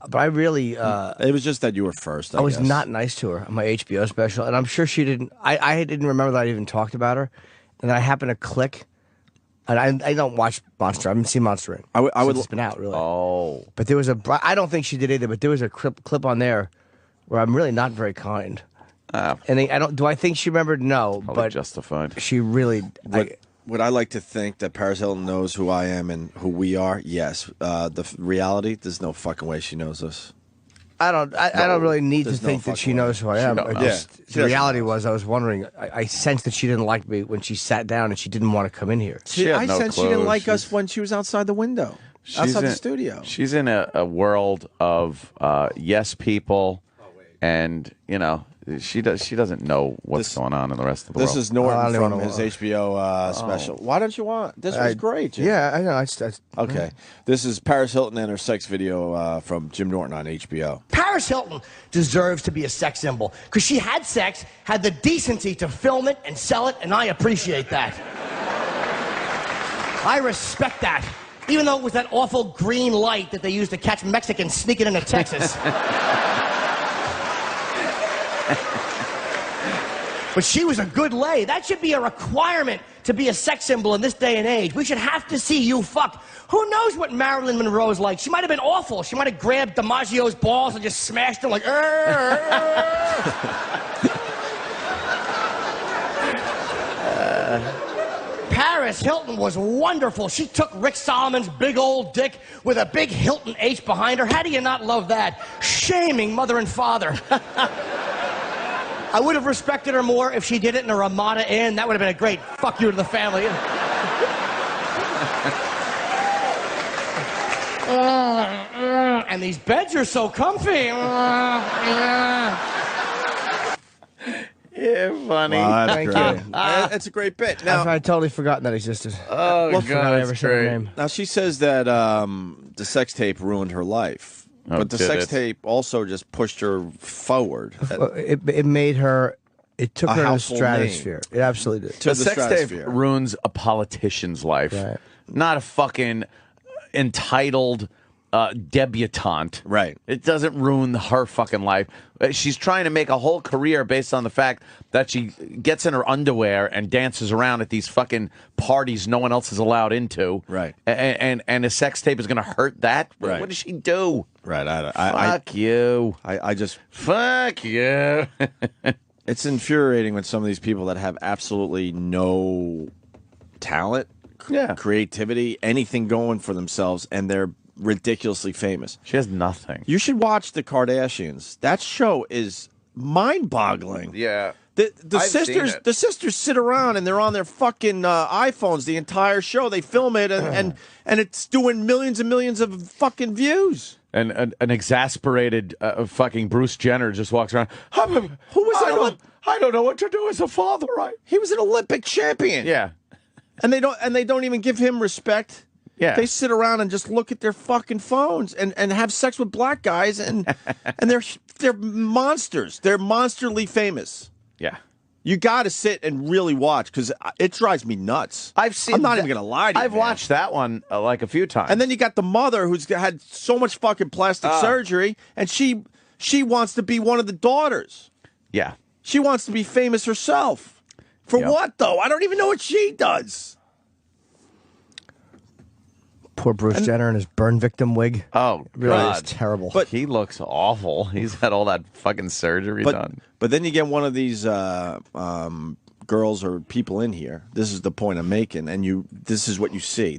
But I really, it was just that you were first. I was not nice to her on my HBO special, and I'm sure she didn't. I didn't remember that I even talked about her, and I happened to click. And I don't watch Monster. I haven't seen Monster in. I would. It's been out, really. Oh. But there was I don't think she did either. But there was a clip on there where I'm really not very kind. And I don't. Do I think she remembered? No. Probably but justified. She really. Would I like to think that Paris Hilton knows who I am and who we are? Yes. The reality, there's no fucking way she knows us. I don't really need to think that she knows who I am. The reality was, I was wondering. I sensed that she didn't like me when she sat down, and she didn't want to come in here. I sensed she didn't like us when she was outside the window, outside the studio. She's in a world of yes people, and she doesn't know what's going on in the rest of the world. This is Norton from his HBO special. Why don't you want? This was great, Jim. Yeah, I know. Okay. This is Paris Hilton and her sex video from Jim Norton on HBO. Paris Hilton deserves to be a sex symbol because she had sex, had the decency to film it and sell it, and I appreciate that. I respect that. Even though it was that awful green light that they used to catch Mexicans sneaking into Texas. But she was a good lay. That should be a requirement to be a sex symbol in this day and age. We should have to see you fuck. Who knows what Marilyn Monroe's like? She might have been awful. She might have grabbed DiMaggio's balls and just smashed them like, Paris Hilton was wonderful. She took Rick Solomon's big old dick with a big Hilton H behind her. How do you not love that? Shaming mother and father. I would have respected her more if she did it in a Ramada Inn. That would have been a great fuck you to the family. And these beds are so comfy. Yeah, funny. Wow, that's Thank great. you. It's a great bit. Now, I'd totally forgotten that existed. Oh, I forgot I ever said her name. Now she says that the sex tape ruined her life, but the did sex it? tape also just pushed her forward. Well, it made her. It took A her to the household stratosphere. It absolutely did. The sex tape ruins a politician's life, not a fucking entitled debutante. Right. It doesn't ruin her fucking life. She's trying to make a whole career based on the fact that she gets in her underwear and dances around at these fucking parties no one else is allowed into. Right. And a sex tape is going to hurt that? Right. What does she do? Right. Fuck you. I just fuck you. It's infuriating when some of these people that have absolutely no talent, creativity, anything going for themselves, and they're ridiculously famous. She has nothing. You should watch the Kardashians. That show is mind-boggling. Yeah. The I've seen sisters, it. the sisters sit around and they're on their fucking iPhones the entire show. They film it and it's doing millions and millions of fucking views. And an exasperated fucking Bruce Jenner just walks around. Who was that? I don't know what to do as a father. He was an Olympic champion. Yeah. And they don't even give him respect. Yeah. They sit around and just look at their fucking phones and have sex with black guys and they're monsters. They're monsterly famous. Yeah. You got to sit and really watch because it drives me nuts. I've seen. I'm not even gonna lie to you. I've watched that one like a few times. And then you got the mother who's had so much fucking plastic surgery, and she wants to be one of the daughters. Yeah. She wants to be famous herself. For what though? I don't even know what she does. Poor Bruce Jenner and his burn victim wig. Oh, really, God. it's terrible. But he looks awful. He's had all that fucking surgery done. But then you get one of these girls or people in here. This is the point I'm making, and this is what you see.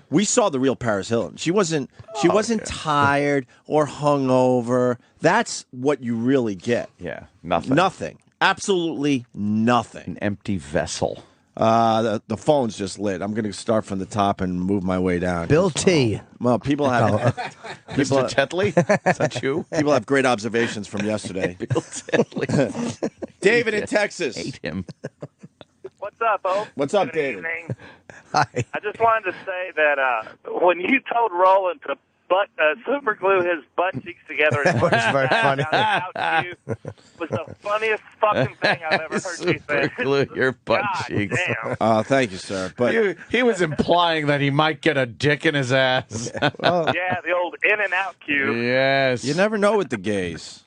We saw the real Paris Hilton. She wasn't tired or hungover. That's what you really get. Yeah, nothing. Nothing. Absolutely nothing. An empty vessel. The phone's just lit. I'm going to start from the top and move my way down. Bill T. Well, people have... Mr. Tetley? Is that you? People have great observations from yesterday. Bill Tetley. David in Texas. Hate him. What's up, Ope? What's up, Good David? evening. Hi. I just wanted to say that when you told Roland to super glue his butt cheeks together and That was very funny. was the funniest fucking thing I've ever heard you say. Glue your butt God cheeks. damn. Thank you, sir. But he was implying that he might get a dick in his ass. Yeah, the old in and out cue. Yes. you never know with the gays.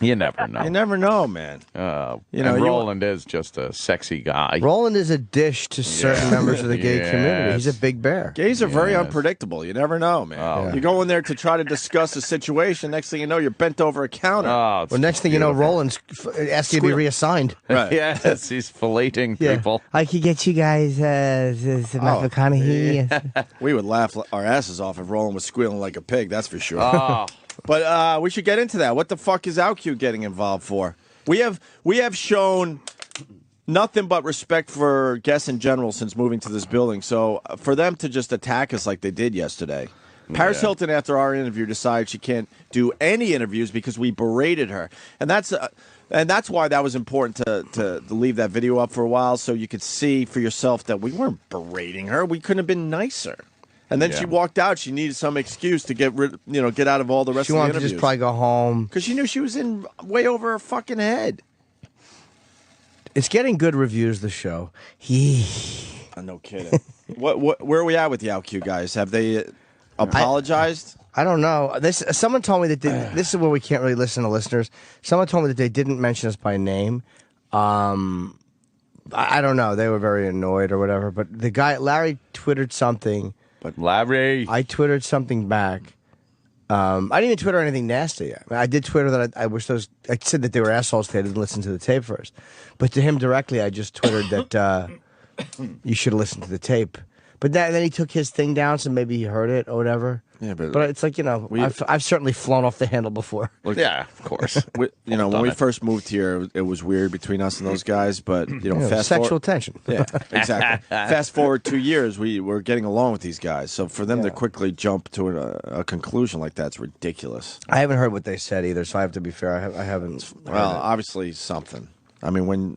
You never know. You never know, man. You know, Roland is just a sexy guy. Roland is a dish to certain members of the gay community. He's a big bear. Gays are very unpredictable. You never know, man. You go in there to try to discuss a situation. Next thing you know, you're bent over a counter. Oh, Well, next thing you know, Roland's asking to be reassigned. Right. Yes, he's filleting people. I could get you guys some McConaughey. We would laugh our asses off if Roland was squealing like a pig. That's for sure. Oh. But we should get into that. What the fuck is OutQ getting involved for? We have shown nothing but respect for guests in general since moving to this building. So for them to just attack us like they did yesterday. Paris Hilton, after our interview, decided she can't do any interviews because we berated her. And that's why that was important to leave that video up for a while so you could see for yourself that we weren't berating her. We couldn't have been nicer. And then she walked out. She needed some excuse to get out of all the rest of the interviews. She wanted to just probably go home. Because she knew she was in way over her fucking head. It's getting good reviews, the show. No kidding. Where are we at with the OutQ guys? Have they apologized? I don't know. Someone told me that this is where we can't really listen to listeners. Someone told me that they didn't mention us by name. I don't know. They were very annoyed or whatever. But the guy, Larry, twittered something. But Larry, I twittered something back. I didn't even Twitter anything nasty. I did Twitter that I wish those. I said that they were assholes. They didn't listen to the tape first. But to him directly, I just twittered that you should have listened to the tape. But then he took his thing down, so maybe he heard it or whatever. Yeah, but it's like, I've certainly flown off the handle before. Yeah, of course. When we first moved here, it was weird between us and those guys. But fast sexual forward, tension. Yeah, exactly. Fast forward 2 years, we were getting along with these guys. So for them to quickly jump to a conclusion like that's ridiculous. I haven't heard what they said either, so I have to be fair. I haven't. Well, obviously something. I mean, when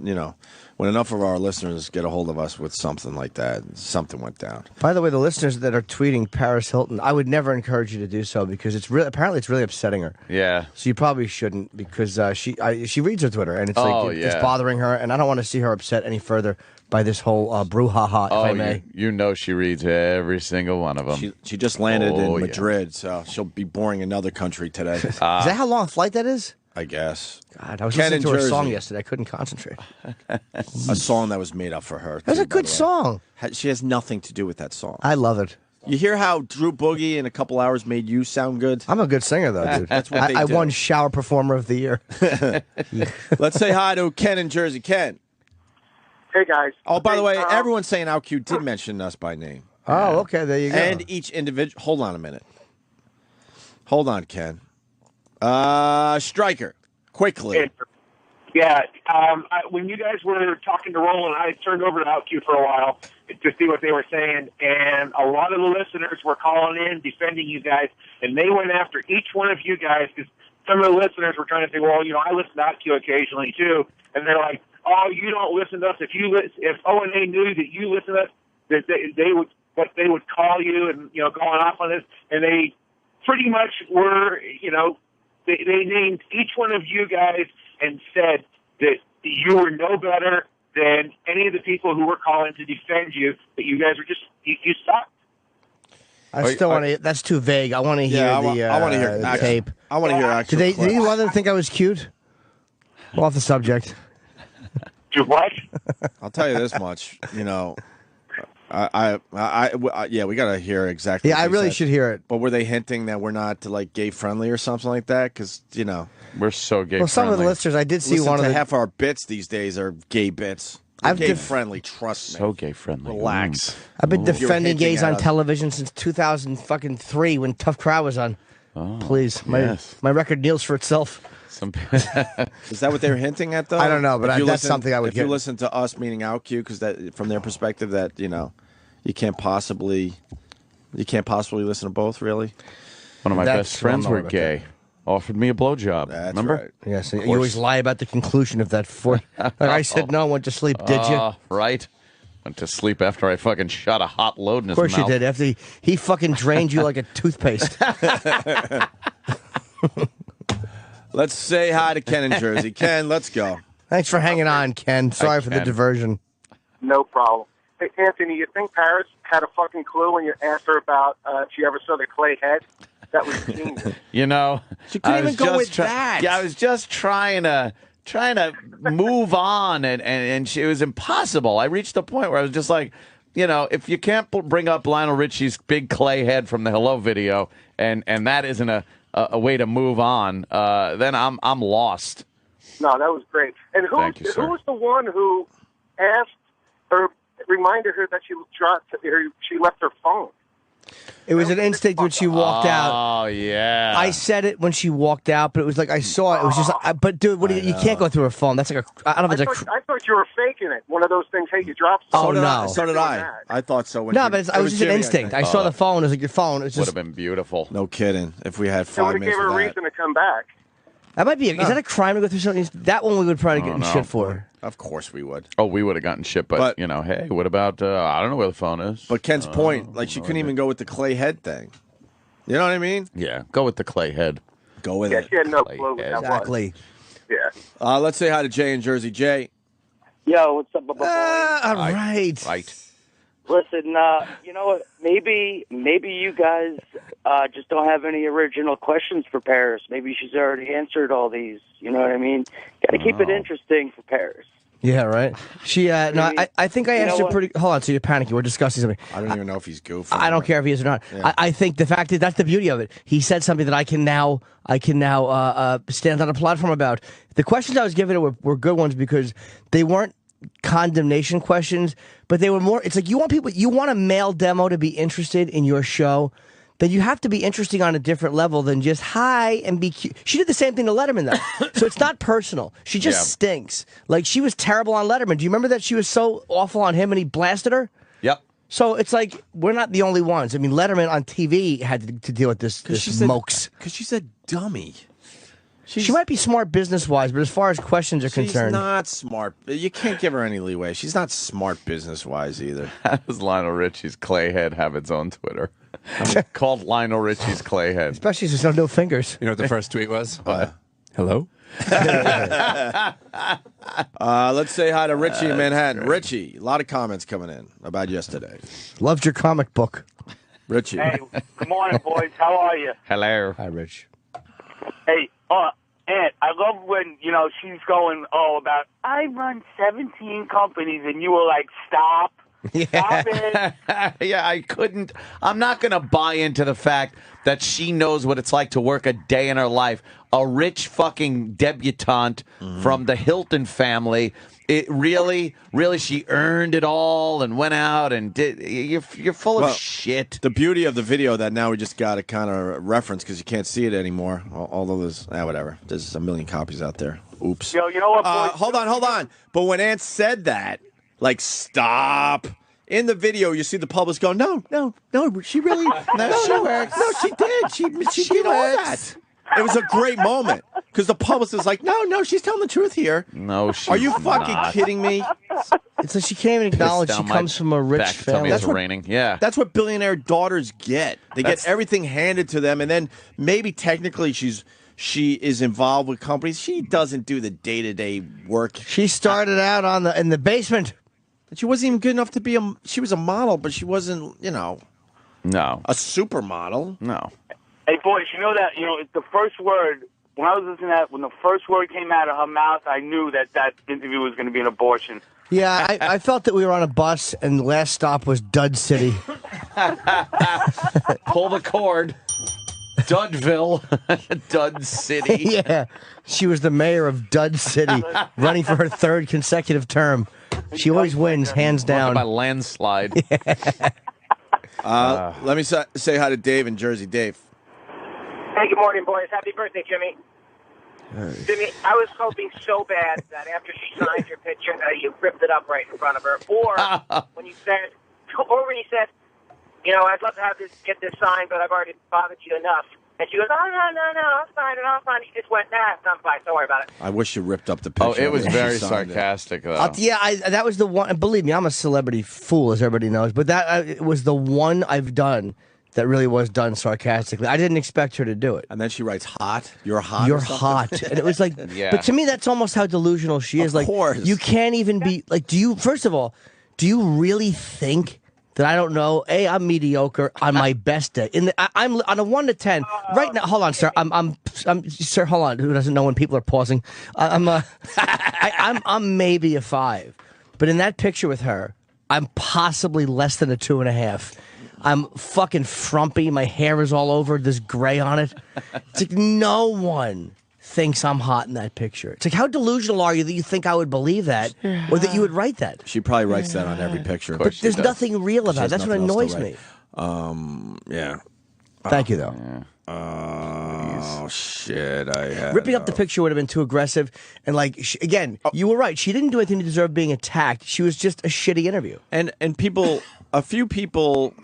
enough of our listeners get a hold of us with something like that, something went down. By the way, the listeners that are tweeting Paris Hilton, I would never encourage you to do so because apparently it's really upsetting her. Yeah. So you probably shouldn't because she reads her Twitter and it's it's bothering her, and I don't want to see her upset any further by this whole brouhaha. If I may. You know she reads every single one of them. She just landed in Madrid, so she'll be boring another country today. Is that how long a flight that is? I guess. God, I was listening to her song yesterday. I couldn't concentrate. A song that was made up for her. That was a good song. She has nothing to do with that song. I love it. You hear how Drew Boogie in a couple hours made you sound good? I'm a good singer, though, dude. That's what I do. won Shower Performer of the Year. Let's say hi to Ken in Jersey. Ken. Hey, guys. Oh, by the way, everyone's saying OutQ did mention us by name. Oh, okay. There you go. And each individual. Hold on a minute. Hold on, Ken. Stryker, quickly. Yeah, when you guys were talking to Roland, I turned over to OutQ for a while to see what they were saying, and a lot of the listeners were calling in, defending you guys, and they went after each one of you guys because some of the listeners were trying to say, well, I listen to OutQ occasionally too, and they're like, oh, you don't listen to us. If O&A knew that you listen to us, that they would call you and going off on this, and they pretty much were, they named each one of you guys and said that you were no better than any of the people who were calling to defend you, that you guys were just, you sucked. I still want to. That's too vague. I want to hear I want to hear the tape. I want to hear actual Did either one of them think I was cute? Well, off the subject. Do what? I'll tell you this much. Yeah, we got to hear exactly. Yeah, what I they really said. should hear it. But were they hinting that we're not gay friendly or something like that? Because we're so gay. Well, some of the listeners, I did see one of the half our bits these days are gay bits. We're gay friendly. Trust me. So gay friendly. Relax. I've been You're defending hinting gays at on us. television since 2003 when Tough Crowd was on. Oh, Please, yes. my record kneels for itself. Is that what they were hinting at, though? I don't know, but If you that's listen- something I would If get. you listen to us, meaning OutQ, because that from their perspective, that you can't possibly listen to both, really. One of my That's best friends what I'm were about gay. Offered me a blowjob. Remember? right. Yes, Of you always course. lie about the conclusion of that. Like I said, no, went to sleep. Did you? Right. Went to sleep after I fucking shot a hot load in his Of course mouth. you did. After he fucking drained you like a toothpaste. Let's say hi to Ken in Jersey. Ken, let's go. Thanks for hanging on, Ken. Sorry for the Ken. diversion. No problem. Hey, Anthony, you think Paris had a fucking clue when you asked her about if she ever saw the clay head? That was genius. She couldn't even go with that. Yeah, I was just trying to move on, and it was impossible. I reached the point where I was just like, if you can't bring up Lionel Richie's big clay head from the Hello video, and that isn't a way to move on, then I'm lost. No, that was great. And who was the one who asked or reminded her that she left her phone? It was an instinct when she walked out. Oh, yeah. I said it when she walked out, but it was like I saw it. It was just but dude, you can't go through her phone. That's like I don't know if it's I thought you were faking it. One of those things, hey, you dropped Oh, something. no. So did I. I thought so. When No, but I was just an Jimmy, instinct. I think. saw the phone. It was like your phone. It was Would just have been beautiful. No kidding. If we had It 5 would have minutes gave her of a that. reason to come back. that might be. Is that a crime to go through something? That one we would probably get in no. shit for. Of course we would. Oh, we would have gotten shit, but hey, what about, I don't know where the phone is. But Ken's point, she couldn't even go with the clay head thing. You know what I mean? Yeah, go with the clay head. Go with Yeah, it. she had no Clay clue what head. that was. Exactly. Yeah. Let's say hi to Jay in Jersey. Jay. Yo, what's up, boy? All right. Right. Listen, you know what? Maybe you guys just don't have any original questions for Paris. Maybe she's already answered all these. You know what I mean? Got to keep it interesting for Paris. Yeah, right. She, no, I think I You know asked her what? pretty. Hold on, so you're panicking. We're discussing something. I don't even know if he's goofy. I don't care if he is or not. Yeah. I think the fact is that's the beauty of it. He said something that I can now stand on a platform about. The questions I was giving her were good ones because they weren't condemnation questions, but they were more. It's like you want a male demo to be interested in your show. Then you have to be interesting on a different level than just hi and be cute. She did the same thing to Letterman, though. So it's not personal. She just stinks. Like, she was terrible on Letterman. Do you remember that she was so awful on him and he blasted her? Yep. So it's like, we're not the only ones. I mean, Letterman on TV had to deal with this mokes. Because she's a dummy. She might be smart business-wise, but as far as questions are concerned... She's not smart. You can't give her any leeway. She's not smart business-wise either. How does Lionel Richie's Clayhead have its own Twitter? Called Lionel Richie's Clayhead. Especially since no fingers. You know what the first tweet was? Hello? Let's say hi to Richie in Manhattan. Richie, a lot of comments coming in about yesterday. Loved your comic book. Richie. Hey, good morning, boys. How are you? Hello. Hi, Rich. Hey, Aunt, I love when, she's going, about, I run 17 companies, and you were like, stop. Stop it. Yeah, I couldn't. I'm not going to buy into the fact that she knows what it's like to work a day in her life. A rich fucking debutante from the Hilton family. It really, she earned it all and went out and did. You're full of shit. The beauty of the video that now we just got to kind of reference because you can't see it anymore. Although there's whatever. There's a million copies out there. Oops. Yo, you know what, boys? Hold on. But when Aunt said that, like, stop. In the video, you see the public go, no, she really, she works. No, she did. She did all that. It was a great moment because the publicist is like, no, she's telling the truth here. No, she's Are you fucking not. kidding me? It's like she can't even acknowledge she comes from a rich family. That's raining. Yeah. That's what billionaire daughters get. They get everything handed to them, and then maybe technically she is involved with companies. She doesn't do the day-to-day work. She started out in the basement. She wasn't even good enough to be she was a model, but she wasn't, No. a supermodel. No. Hey, boys, you know that, the first word, when I was listening to that, when the first word came out of her mouth, I knew that interview was going to be an abortion. Yeah, I felt that we were on a bus and the last stop was Dud City. Pull the cord. Dudville. Dud City. Yeah, she was the mayor of Dud City, running for her third consecutive term. She always wins, hands down. By landslide. Let me say hi to Dave in Jersey. Dave. Hey, good morning, boys. Happy birthday, Jimmy. Jimmy, I was hoping so bad that after she signed your picture, that you ripped it up right in front of her, or when you said, I'd love to get this signed, but I've already bothered you enough. And she goes, no, I'll sign it. She just went, nah, it's not fine. Don't worry about it. I wish you ripped up the picture. Oh, it was when she very signed it. sarcastic, though. That was the one. And believe me, I'm a celebrity fool, as everybody knows. But it was the one I've done that really was done sarcastically. I didn't expect her to do it. And then she writes, hot. You're hot. You're or something? hot. And it was like, Yeah. But to me, that's almost how delusional she is. Of Like, course. you can't even be, like, first of all, do you really think that I don't know? I'm mediocre on my best day. I'm on a 1 to 10 right now. Hold on, sir. I'm sir. Hold on. Who doesn't know when people are pausing? I'm maybe a 5, but in that picture with her, I'm possibly less than a 2.5. I'm fucking frumpy. My hair is all over. There's gray on it. It's like no one thinks I'm hot in that picture. It's like, how delusional are you that you think I would believe that or that you would write that? She probably writes that on every picture. But there's nothing real about it. That's what annoys me. Yeah. Thank you, though. Oh, shit. Ripping up the picture would have been too aggressive. And, like, again, you were right. She didn't do anything to deserve being attacked. She was just a shitty interview. And people, a few people,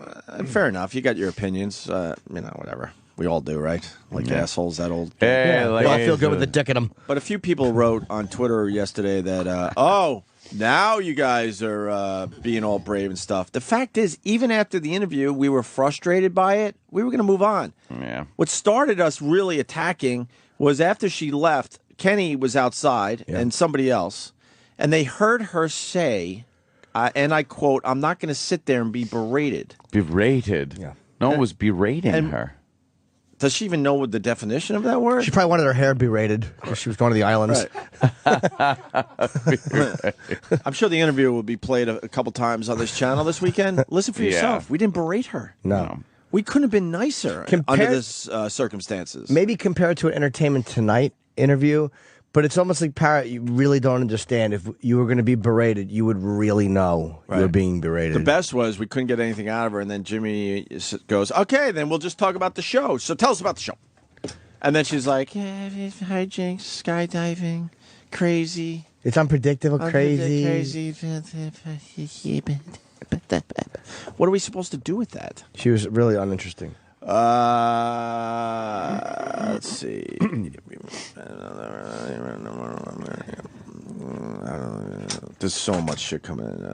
fair enough. You got your opinions. Whatever. We all do, right? Like assholes, that old... Well, I feel good with the dick in them. But a few people wrote on Twitter yesterday that, now you guys are being all brave and stuff. The fact is, even after the interview, we were frustrated by it. We were going to move on. Yeah. What started us really attacking was after she left, Kenny was outside and somebody else, and they heard her say, and I quote, I'm not going to sit there and be berated. Berated? Yeah. No one was berating her. Does she even know what the definition of that word? She probably wanted her hair berated because she was going to the islands. I'm sure the interview will be played a couple times on this channel this weekend. Listen for yourself. We didn't berate her. No. We couldn't have been nicer under this circumstances. Maybe compared to an Entertainment Tonight interview, but it's almost like Parrot, you really don't understand. If you were going to be berated, you would really know you were being berated. The best was we couldn't get anything out of her, and then Jimmy goes, okay, then we'll just talk about the show. So tell us about the show. And then she's like, yeah, hijinks, skydiving, crazy. It's unpredictable, crazy. What are we supposed to do with that? She was really uninteresting. Let's see. There's so much shit coming in.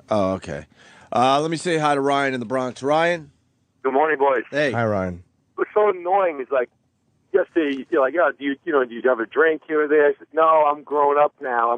Oh, okay. Let me say hi to Ryan in the Bronx. Ryan? Good morning, boys. Hey. Hi, Ryan. What's so annoying is like, yesterday, you're like, yeah, do you have a drink here or there? I said, no, I'm grown up now.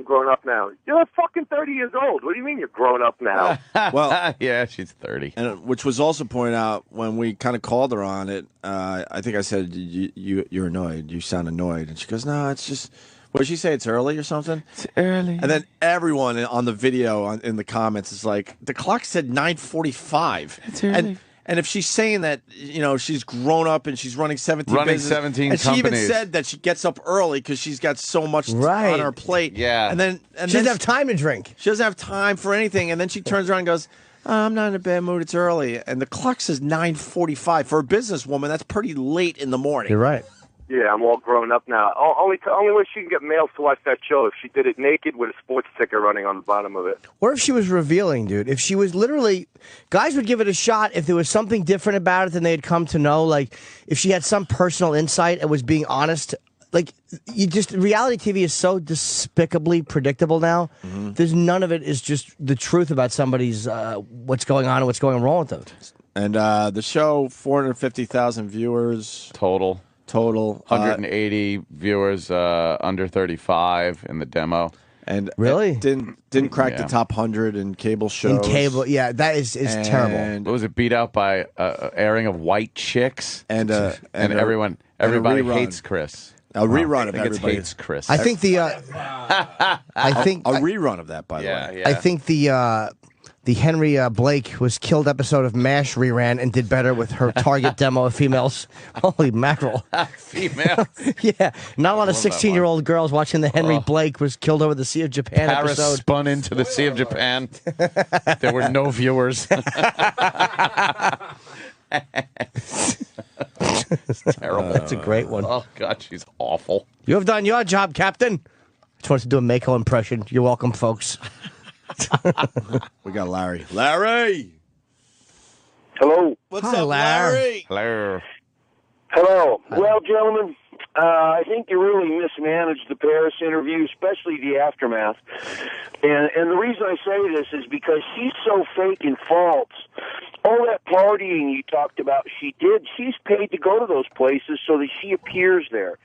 You're fucking 30 years old. What do you mean you're grown up now? Well, yeah, she's 30. And which was also pointed out when we kind of called her on it. I think I said, you're annoyed. You sound annoyed. And she goes, no, it's just, what did she say? It's early or something? It's early. And then everyone on the video in the comments is like, the clock said 9:45. It's early. And if she's saying that, she's grown up and she's running 17 businesses, 17 and companies. she even said that she gets up early because she's got so much on her plate. Yeah. And then She doesn't have time to drink. She doesn't have time for anything. And then she turns around and goes, I'm not in a bad mood. It's early. And the clock says 9:45. For a businesswoman, that's pretty late in the morning. You're right. Yeah, I'm all grown up now. Only way she can get males to watch that show if she did it naked with a sports sticker running on the bottom of it. Or if she was revealing, dude. If she was literally... Guys would give it a shot if there was something different about it than they had come to know. Like, if she had some personal insight and was being honest. Like, reality TV is so despicably predictable now. Mm-hmm. There's none of it is just the truth about somebody's... what's going on and what's going wrong with them. And the show, 450,000 viewers. Total. 180 viewers under 35 in the demo. And really didn't crack the top 100 in cable shows. In cable, yeah, that is terrible. What was it, beat out by airing of White Chicks? And everybody hates Chris. A rerun of I think everybody hates Chris. I think the a rerun of that, by the way. I think the Henry Blake was killed episode of MASH reran and did better with her target demo of females. Holy mackerel. Females? Yeah. Not a lot of 16-year-old girls watching the Henry Blake was killed over the Sea of Japan Paris episode. spun into the Sea of Japan. There were no viewers. It's terrible. That's a great one. Oh, God, she's awful. You have done your job, Captain. Just wanted to do a Mako impression. You're welcome, folks. We got Larry. Larry! Hello. What's up, Larry? Hello. Hello. Well, gentlemen, I think you really mismanaged the Paris interview, especially the aftermath. And the reason I say this is because she's so fake and false. All that partying you talked about, she's paid to go to those places so that she appears there.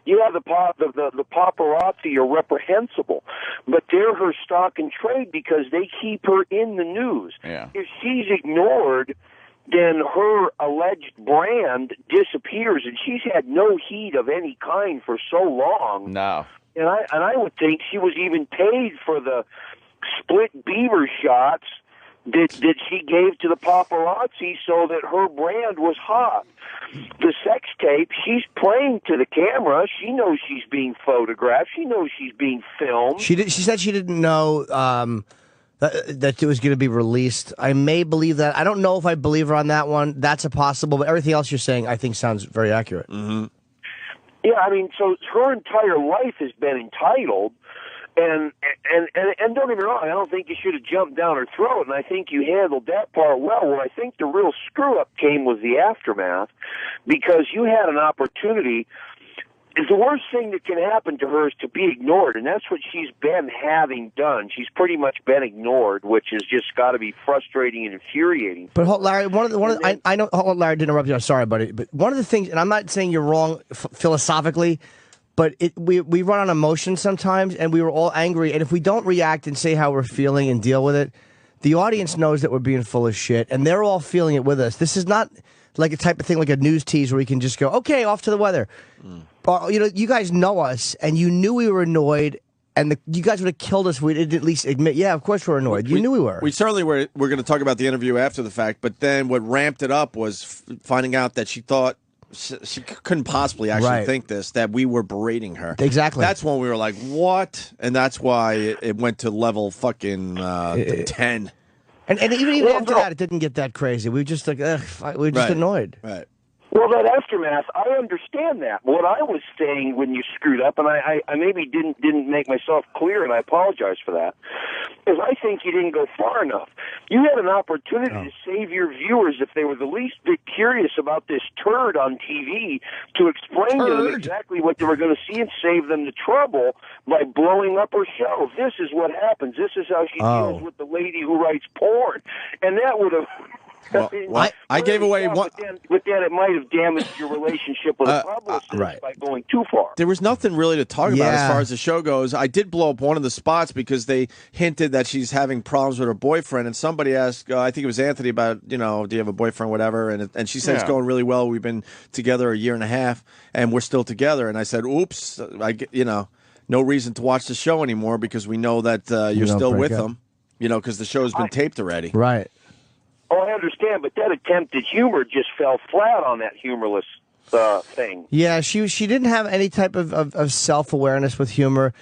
You have the paparazzi are reprehensible, but they're her stock and trade because they keep her in the news. Yeah. If she's ignored, then her alleged brand disappears, and she's had no heat of any kind for so long. No. And I would think she was even paid for the split beaver shots that she gave to the paparazzi so that her brand was hot. The sex tape, she's playing to the camera. She knows she's being photographed. She knows she's being filmed. She said she didn't know that it was going to be released. I may believe that. I don't know if I believe her on that one. That's a possible. But everything else you're saying, I think, sounds very accurate. Mm-hmm. Yeah, I mean, so her entire life has been entitled. And don't get me wrong, I don't think you should have jumped down her throat, and I think you handled that part well. Where I think the real screw-up came was the aftermath, because you had an opportunity. The worst thing that can happen to her is to be ignored, and that's what she's been having done. She's pretty much been ignored, which has just got to be frustrating and infuriating. But Larry, I know. Hold on, Larry, to interrupt you. I'm sorry, buddy. But one of the things, and I'm not saying you're wrong philosophically, but we run on emotion sometimes, and we were all angry. And if we don't react and say how we're feeling and deal with it, the audience knows that we're being full of shit, and they're all feeling it with us. This is not like a type of thing, like a news tease where we can just go, okay, off to the weather. You know, you guys know us, and you knew we were annoyed, and you guys would have killed us if we didn't at least admit, yeah, of course we're annoyed. You knew we were. We certainly were. We're going to talk about the interview after the fact, but then what ramped it up was finding out that she thought she couldn't possibly actually think this, that we were berating her. Exactly. That's when we were like, what? And that's why it went to level fucking 10. And even after that, it didn't get that crazy. We were just like, we were just annoyed. Right. Well, that aftermath, I understand that. What I was saying when you screwed up, and I maybe didn't make myself clear, and I apologize for that, is I think you didn't go far enough. You had an opportunity to save your viewers if they were the least bit curious about this turd on TV to explain to them exactly what they were going to see and save them the trouble by blowing up her show. This is what happens. This is how she deals with the lady who writes porn. And that would have... Well, I gave away one. With that, it might have damaged your relationship with a publicist by going too far. There was nothing really to talk about as far as the show goes. I did blow up one of the spots because they hinted that she's having problems with her boyfriend, and somebody asked, I think it was Anthony, about, do you have a boyfriend, whatever, and she said it's going really well. We've been together a year and a half, and we're still together. And I said, oops, no reason to watch the show anymore because we know that you're still with him, because the show's been taped already. Right. Oh, I understand, but that attempt at humor just fell flat on that humorless thing. Yeah, she didn't have any type of self-awareness with humor.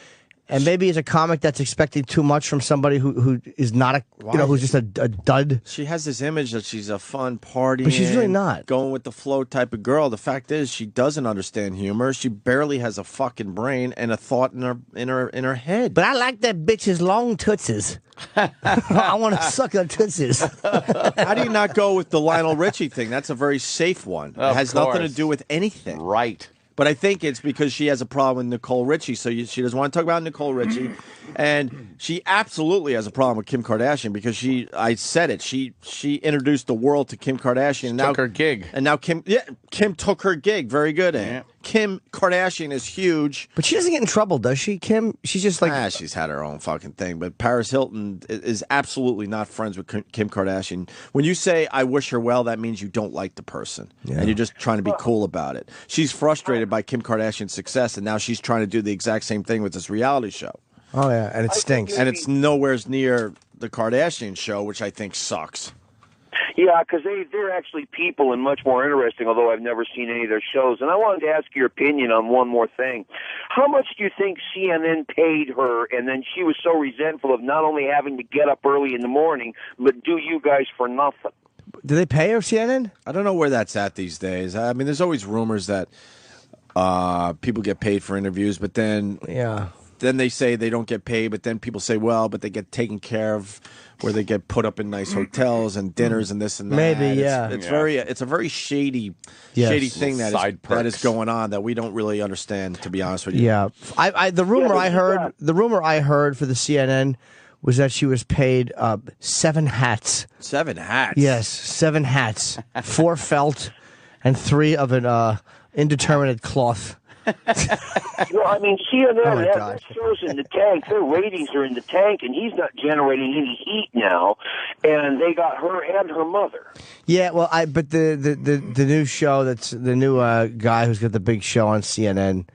And maybe as a comic that's expecting too much from somebody who is not who's just a dud. She has this image that she's a fun party, but she's really not. Going with the flow type of girl. The fact is, she doesn't understand humor. She barely has a fucking brain and a thought in her head. But I like that bitch's long tootsies. I want to suck her tootsies. How do you not go with the Lionel Richie thing? That's a very safe one. It has nothing to do with anything. Right. But I think it's because she has a problem with Nicole Richie, so she doesn't want to talk about Nicole Richie, and she absolutely has a problem with Kim Kardashian because I said it. She introduced the world to Kim Kardashian. Took her gig, and now Kim took her gig. Very good, Ann. Kim Kardashian is huge, but she doesn't get in trouble, does she? Kim, she's just like she's had her own fucking thing. But Paris Hilton is absolutely not friends with Kim Kardashian. When you say I wish her well, that means you don't like the person, and you're just trying to be cool about it. She's frustrated by Kim Kardashian's success, and now she's trying to do the exact same thing with this reality show. Oh yeah, and it stinks, and it's nowhere near the Kardashian show, which I think sucks. Yeah, because they're actually people and much more interesting, although I've never seen any of their shows. And I wanted to ask your opinion on one more thing. How much do you think CNN paid her, and then she was so resentful of not only having to get up early in the morning, but do you guys for nothing? Do they pay her, CNN? I don't know where that's at these days. I mean, there's always rumors that people get paid for interviews, but then they say they don't get paid, but then people say, well, but they get taken care of, where they get put up in nice hotels and dinners and this and that. Maybe, it's a very shady thing that is going on that we don't really understand, to be honest with you. Yeah, the rumor I heard for the CNN was that she was paid 7 hats. 7 hats. Yes, 7 hats, 4 felt, and 3 of an indeterminate cloth. Well, I mean, CNN, that show's in the tank. Their ratings are in the tank, and he's not generating any heat now. And they got her and her mother. Yeah, well, but the new show, that's the new guy who's got the big show on CNN,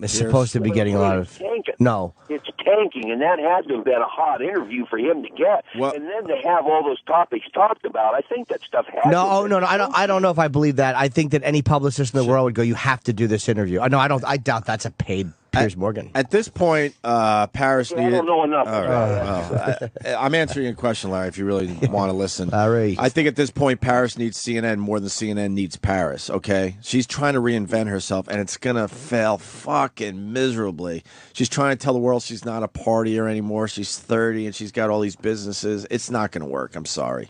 is supposed to be getting a lot of. No. It's tanking, and that had to have been a hot interview for him to get. And then to have all those topics talked about, I think that stuff had No, I don't know if I believe that. I think that any publicist in the world would go, you have to do this interview. No, I doubt that's a paid Piers Morgan. At this point, Paris needed... I don't know enough. All right. I'm answering your question, Larry, if you really want to listen. Larry. I think at this point, Paris needs CNN more than CNN needs Paris, okay? She's trying to reinvent herself, and it's going to fail fucking miserably. She's trying to tell the world she's not a partier anymore. She's 30, and she's got all these businesses. It's not going to work. I'm sorry.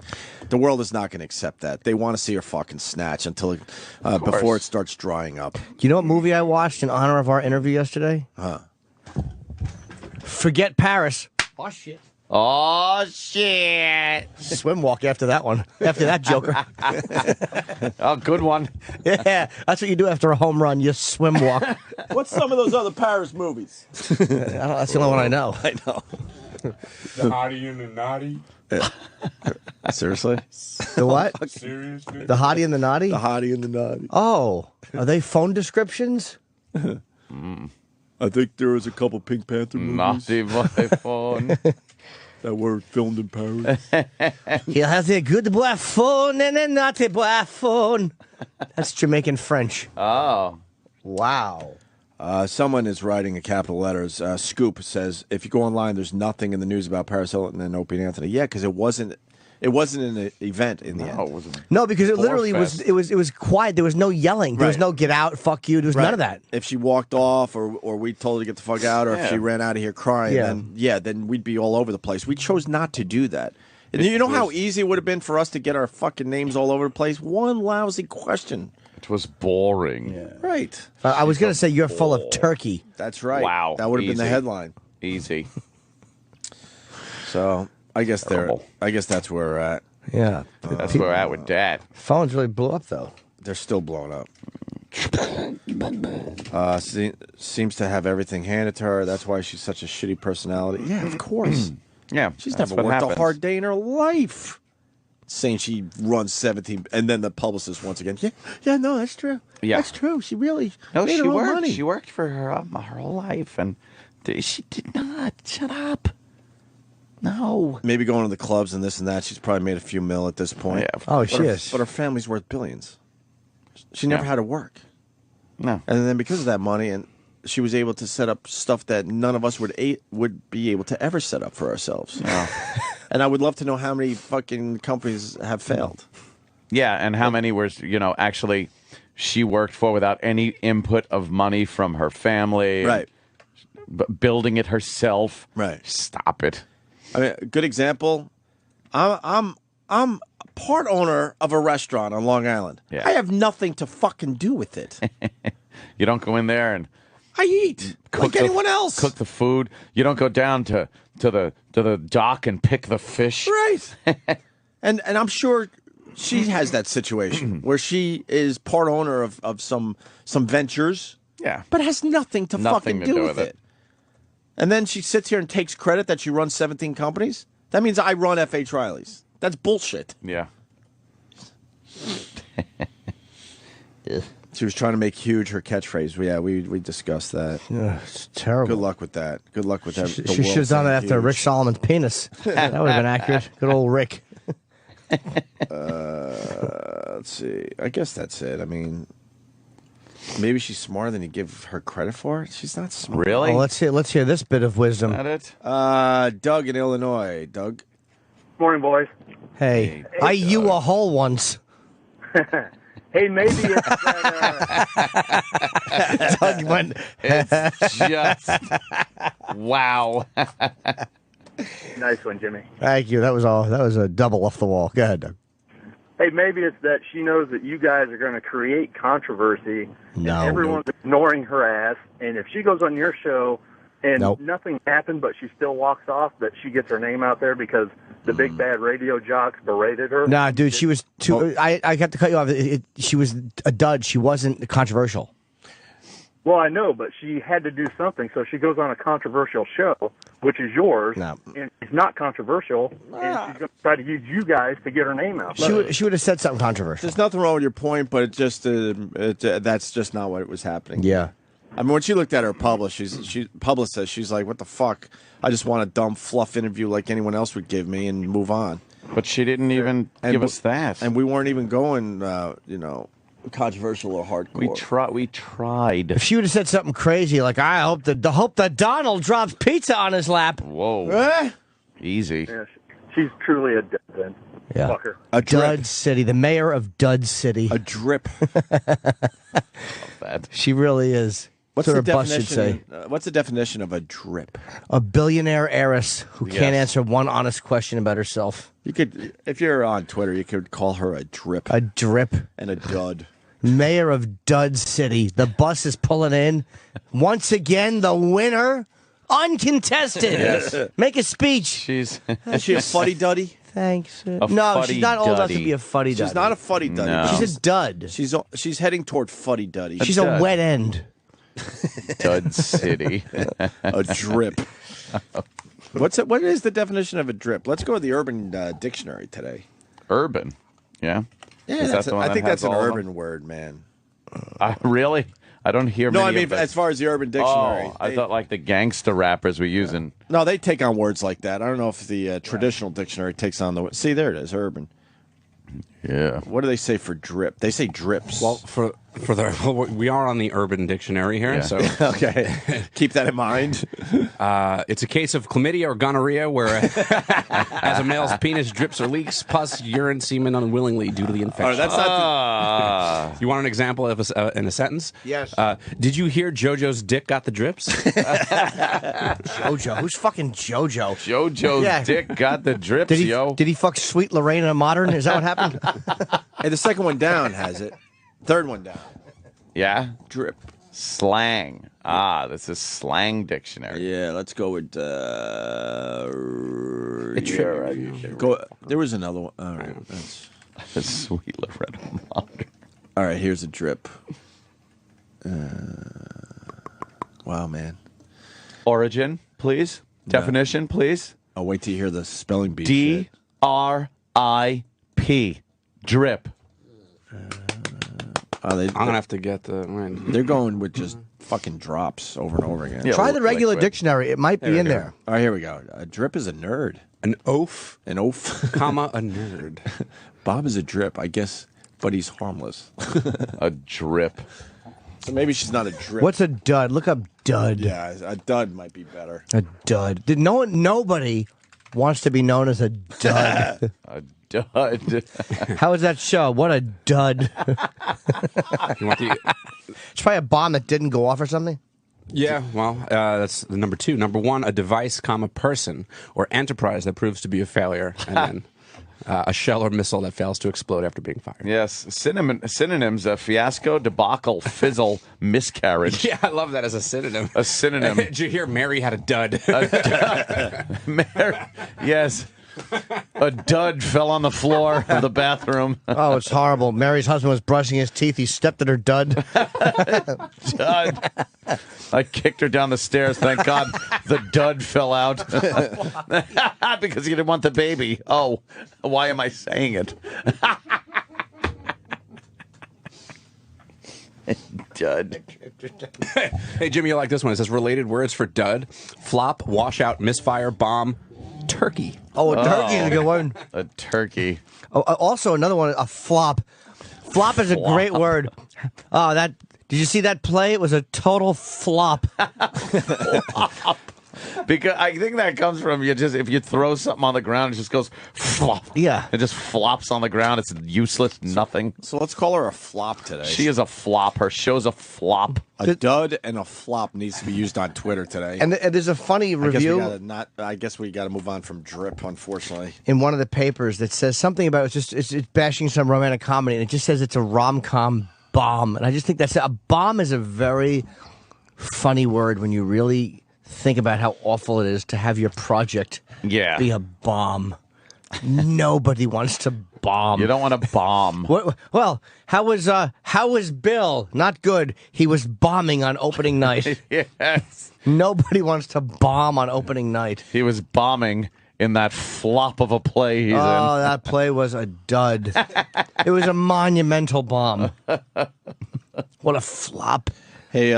The world is not going to accept that. They want to see her fucking snatch until before it starts drying up. You know what movie I watched in honor of our interview yesterday? Forget Paris. Oh, shit. Oh, shit. Swim walk after that one. After that joker. Oh, good one. Yeah, that's what you do after a home run. You swim walk. What's some of those other Paris movies? That's the only one I know. I know. The hottie and the naughty. Seriously? The what? Seriously? The hottie and the naughty? The hottie and the naughty. Oh, are they phone descriptions? I think there was a couple Pink Panther movies. Naughty my phone. That were filmed in Paris. He has a good boy phone and a naughty boy phone. That's Jamaican French. Oh. Wow. Someone is writing in capital letters. Scoop says, if you go online, there's nothing in the news about Paris Hilton and Opie Anthony. Yeah, because it wasn't an event in the end. It wasn't. No, because it literally was. It was quiet. There was no yelling. There was no get out, fuck you. There was none of that. If she walked off, or we told her to get the fuck out, or if she ran out of here crying, then we'd be all over the place. We chose not to do that. And you know how easy it would have been for us to get our fucking names all over the place? One lousy question. It was boring. Yeah. Right. I was going to say you're full of turkey. That's right. Wow. That would have been the headline. Easy. So I guess that's where we're at. Yeah. That's where we're at with Dad. Phones really blew up, though. They're still blowing up. Seems to have everything handed to her. That's why she's such a shitty personality. Yeah, of course. Yeah. She's never worked a hard day in her life. Saying she runs 17, and then the publicist once again. Yeah, no, that's true. Yeah. That's true. She really No, made she her own worked. money. She worked for her whole life, and she did not. Shut up. No. Maybe going to the clubs and this and that. She's probably made a few mil at this point. Yeah. Oh, she is. But her family's worth billions. She never had to work. No. And then because of that money, and she was able to set up stuff that none of us would be able to ever set up for ourselves. No. And I would love to know how many fucking companies have failed. Yeah, and how many were, actually she worked for without any input of money from her family. Right. Building it herself. Right. Stop it. I mean, a good example. I'm part owner of a restaurant on Long Island. Yeah. I have nothing to fucking do with it. You don't go in there and I eat like anyone else. Cook the food. You don't go down to the dock and pick the fish. Right. and I'm sure she has that situation where she is part owner of some ventures. Yeah. But has nothing to fucking do with it. And then she sits here and takes credit that she runs 17 companies. That means I run F.H. Riley's. That's bullshit. Yeah. She was trying to make huge her catchphrase. Yeah, we discussed that. It's terrible. Good luck with that. Good luck with that. She should have done it after Rick Solomon's penis. That would have been accurate. Good old Rick. Let's see. I guess that's it. I mean, maybe she's smarter than you give her credit for. She's not smart. Really? Oh, let's hear this bit of wisdom. Is that it? Doug in Illinois. Doug. Morning, boys. Hey, I you a hole once. Hey, maybe it's that, Doug went. It's just wow. Nice one, Jimmy. Thank you. That was a double off the wall. Go ahead, Doug. Hey, maybe it's that she knows that you guys are going to create controversy, and No. everyone's ignoring her ass. And if she goes on your show and nothing happened, but she still walks off, that she gets her name out there because the big bad radio jocks berated her. Nah, dude, she was too. I have to cut you off. She was a dud. She wasn't controversial. Well, I know, but she had to do something, so she goes on a controversial show, which is yours, and it's not controversial, and she's going to try to use you guys to get her name out. She would have said something controversial. There's nothing wrong with your point, but it just that's just not what was happening. Yeah. I mean, when she looked at her publicist, she's like, "What the fuck? I just want a dumb fluff interview like anyone else would give me and move on." But she didn't even give us that, and we weren't even going, controversial or hardcore. We tried. If she would have said something crazy like, "I hope that Donald drops pizza on his lap." Whoa. Easy. Yeah, she's truly a dud then. Yeah. Fucker. A drip. Dud City, the mayor of Dud City. A drip. She really is. What's That's the what her bus should say. definition? What's the definition of a drip? A billionaire heiress who can't Yes. answer one honest question about herself. You could, if you're on Twitter, you could call her a drip. A drip. And a dud. Mayor of Dud City. The bus is pulling in. Once again, the winner, uncontested. Yes. Make a speech. She's Is she a fuddy-duddy? Thanks. A No, she's not old enough to fuddy-duddy. be a fuddy-duddy. She's not a fuddy-duddy. No. She's a dud. She's heading toward fuddy-duddy. She's a wet end. Dud City. A drip. What's it? What is the definition of a drip? Let's go with the Urban Dictionary today. Urban, yeah. Yeah, Is that the one I that think has that's an all of them? urban word, man. Really? I don't hear. No, many I mean of the- as far as the Urban Dictionary. Oh, I thought like the gangster rappers were using. No, they take on words like that. I don't know if the traditional dictionary takes on the. See, there it is, urban. Yeah. What do they say for drip? They say drips. Well, for we are on the Urban Dictionary here, Yeah. so Okay. Keep that in mind. It's a case of chlamydia or gonorrhea where, as a male's penis drips or leaks pus, urine, semen unwillingly due to the infection. Oh, that's not. You want an example of in a sentence? Yes. Did you hear JoJo's dick got the drips? JoJo. Who's fucking JoJo? JoJo's dick got the drips, Did he, yo. Did he fuck Sweet Lorraine in a modern? Is that what happened? Hey, the second one down has it. Third one down. Yeah. Drip. Slang. This is slang dictionary. Yeah, let's go with. Sure. Go. There was another one. All right. That's Sweet Loretta Modern. all right. Here's a drip. Wow, man. Origin, please. Definition, please. I'll wait till you hear the spelling bee. shit. DRIP. Drip. I'm gonna have to get the. They're going with just fucking drops over and over again. Try the regular dictionary. It might be in there. All right, here we go. A drip is a nerd. An oaf. An oaf. Comma, a nerd. Bob is a drip, I guess, but he's harmless. A drip. So maybe she's not a drip. What's a dud? Look up dud. Yeah, a dud might be better. A dud. Nobody wants to be known as a dud. A dud. How was that show? What a dud. You want the? It's probably a bomb that didn't go off or something. Yeah, well, that's the number two. Number one, a device, comma, person or enterprise that proves to be a failure, and then a shell or missile that fails to explode after being fired. Yes. Synonyms: fiasco, debacle, fizzle, miscarriage. Yeah, I love that as a synonym. A synonym. Did you hear Mary had a dud? Yes. A dud fell on the floor of the bathroom. Oh, it's horrible. Mary's husband was brushing his teeth. He stepped at her dud. Dud. I kicked her down the stairs. Thank God the dud fell out. Because he didn't want the baby. Oh, why am I saying it? Dud. Hey, Jimmy, you like this one? It says related words for dud: flop, washout, misfire, bomb, turkey. Oh, a turkey is a good one. A turkey. Oh, also another one, a flop. Flop is a great word. Oh, that. Did you see that play? It was a total flop. Because I think that comes from if you throw something on the ground, it just goes flop. Yeah. It just flops on the ground. It's useless, nothing. So let's call her a flop today. She is a flop. Her show's a flop. A dud and a flop needs to be used on Twitter today. And there's a funny review. I guess we got to move on from drip, unfortunately. In one of the papers that says something about it's bashing some romantic comedy, and it just says it's a rom-com bomb. And I just think a bomb is a very funny word when you really think about how awful it is to have your project be a bomb. Nobody wants to bomb. You don't want to bomb. Well, how was Bill? Not good. He was bombing on opening night. Yes. Nobody wants to bomb on opening night. He was bombing in that flop of a play he's in. Oh, that play was a dud. It was a monumental bomb. What a flop. Hey,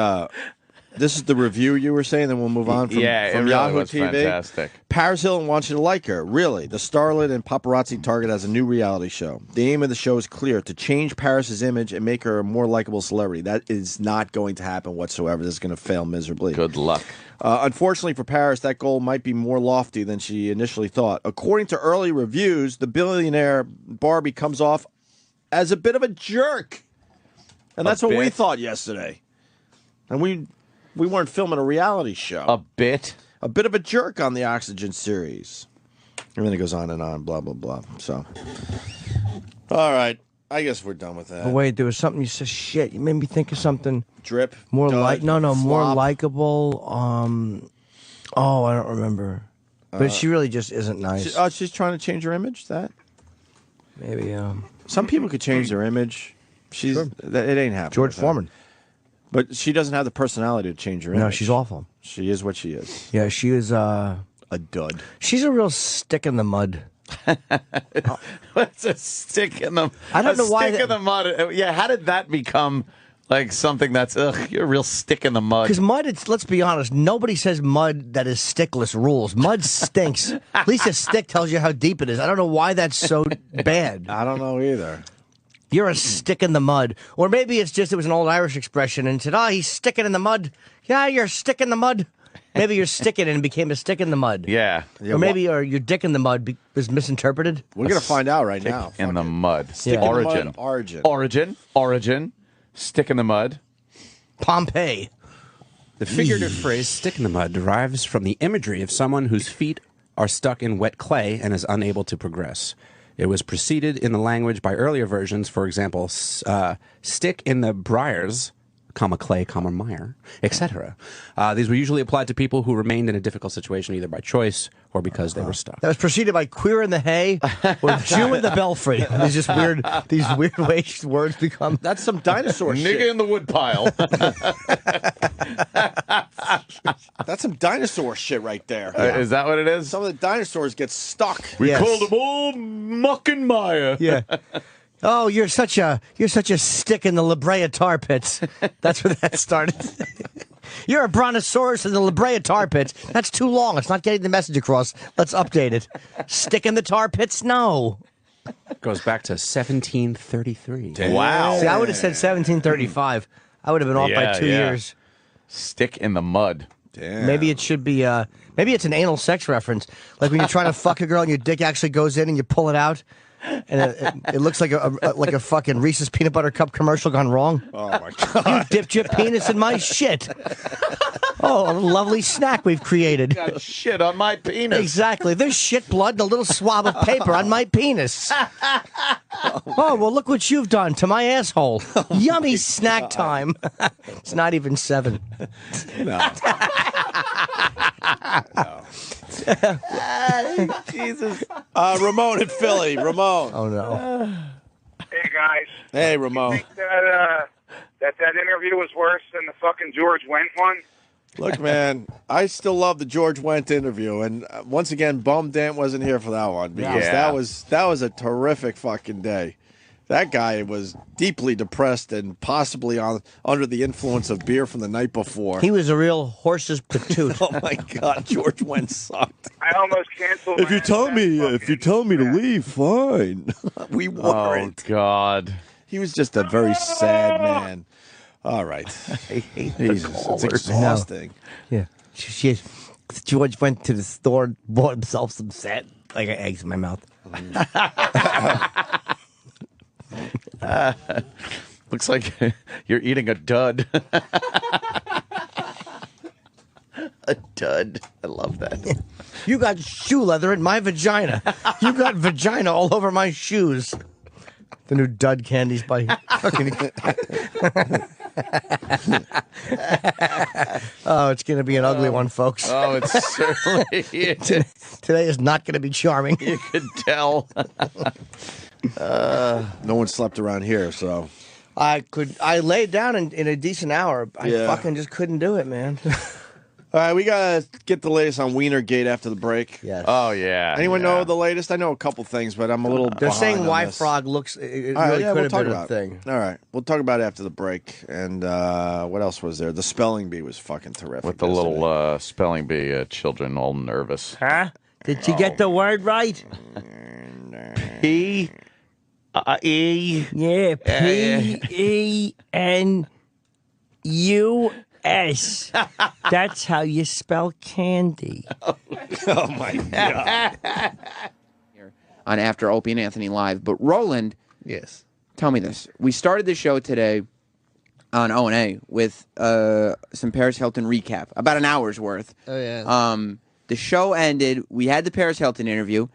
this is the review you were saying, then we'll move on from, it from really Yahoo was TV. fantastic. Paris Hilton wants you to like her. Really, the starlet and paparazzi target has a new reality show. The aim of the show is clear: to change Paris's image and make her a more likable celebrity. That is not going to happen whatsoever. This is going to fail miserably. Good luck. Unfortunately for Paris, that goal might be more lofty than she initially thought. According to early reviews, the billionaire Barbie comes off as a bit of a jerk. And that's what we thought yesterday. And we weren't filming a reality show. A bit of a jerk on the Oxygen series. And then it goes on and on, blah, blah, blah. So, all right. I guess we're done with that. Oh, wait, there was something you said. Shit, you made me think of something. Drip. More dud, more likable. Oh, I don't remember. But she really just isn't nice. She's trying to change her image. That maybe. Some people could change their image. It ain't happening. George Foreman. But she doesn't have the personality to change her image. No, she's awful. She is what she is. Yeah, she is a A dud. She's a real stick in the mud. What's a stick in the? I don't know why Stick in the mud. Yeah, how did that become like something that's you're a real stick in the mud? Because mud, let's be honest, nobody says mud that is stickless rules. Mud stinks. At least a stick tells you how deep it is. I don't know why that's so bad. I don't know either. You're a stick in the mud. Or maybe it's just it was an old Irish expression and said, he's sticking in the mud. Yeah, you're a stick in the mud. Maybe you're sticking and became a stick in the mud. Yeah. Or maybe your dick in the mud was misinterpreted. We're going to find out right now. Stick in the mud. Stick in the mud, Origin. Stick in the mud. Pompeii. The figurative phrase stick in the mud derives from the imagery of someone whose feet are stuck in wet clay and is unable to progress. It was preceded in the language by earlier versions, for example, stick in the briars, clay, mire, etc. These were usually applied to people who remained in a difficult situation either by choice or because they were stuck. That was preceded by queer in the hay or Jew in the belfry. These weird ways words become. That's some dinosaur shit. Nigga in the woodpile. That's some dinosaur shit right there. Is that what it is? Some of the dinosaurs get stuck. We called them all muck and mire. Yeah. Oh, you're such a stick in the La Brea tar pits. That's where that started. You're a brontosaurus in the La Brea tar pits. That's too long. It's not getting the message across. Let's update it. Stick in the tar pits? No. Goes back to 1733. Wow. See, I would have said 1735. I would have been off by 2 years. Stick in the mud. Damn. Maybe it should be. Maybe it's an anal sex reference, like when you're trying to fuck a girl and your dick actually goes in and you pull it out. And it looks like a fucking Reese's peanut butter cup commercial gone wrong. Oh my god! You dipped your penis in my shit. Oh, a lovely snack we've created. Got shit on my penis. Exactly. There's shit blood and a little swab of paper on my penis. Oh, well, look what you've done to my asshole. Yummy snack time. It's not even 7. No. Jesus. Ramon in Philly. Ramon. Oh no. Hey guys. Hey, Ramon. Think that interview was worse than the fucking George Wendt one? Look, man, I still love the George Wendt interview, and once again, bummed Dant wasn't here for that one because that was a terrific fucking day. That guy was deeply depressed and possibly under the influence of beer from the night before. He was a real horse's patoot. Oh my God, George Wendt sucked. I almost canceled. If you tell me to leave, fine. We weren't. Oh God. He was just a very sad man. All right. I hate Jesus, it's exhausting. Yeah. George went to the store and bought himself some set. I got eggs in my mouth. Looks like you're eating a dud. A dud. I love that. You got shoe leather in my vagina. You got vagina all over my shoes. The new dud candies by fucking. Oh, it's going to be an ugly one, folks. Oh, it certainly is. Today is not going to be charming. You could tell. No one slept around here, so. I laid down in a decent hour. I fucking just couldn't do it, man. All right, we got to get the latest on Wienergate after the break. Yes. Oh, yeah. Anyone know the latest? I know a couple things, but I'm a little They're behind saying on Y this. Frog looks. It All right, really yeah, could we'll have talk been about a thing. All right, we'll talk about it after the break. And what else was there? The spelling bee was fucking terrific. With the little spelling bee, children all nervous. Huh? Did you get the word right? P. E. Yeah, P-E-N-U-S. That's how you spell candy. Oh, my God. On After Opie and Anthony Live. But Roland, yes, tell me this. We started the show today on O&A with some Paris Hilton recap, about an hour's worth. Oh, yeah. The show ended. We had the Paris Hilton interview.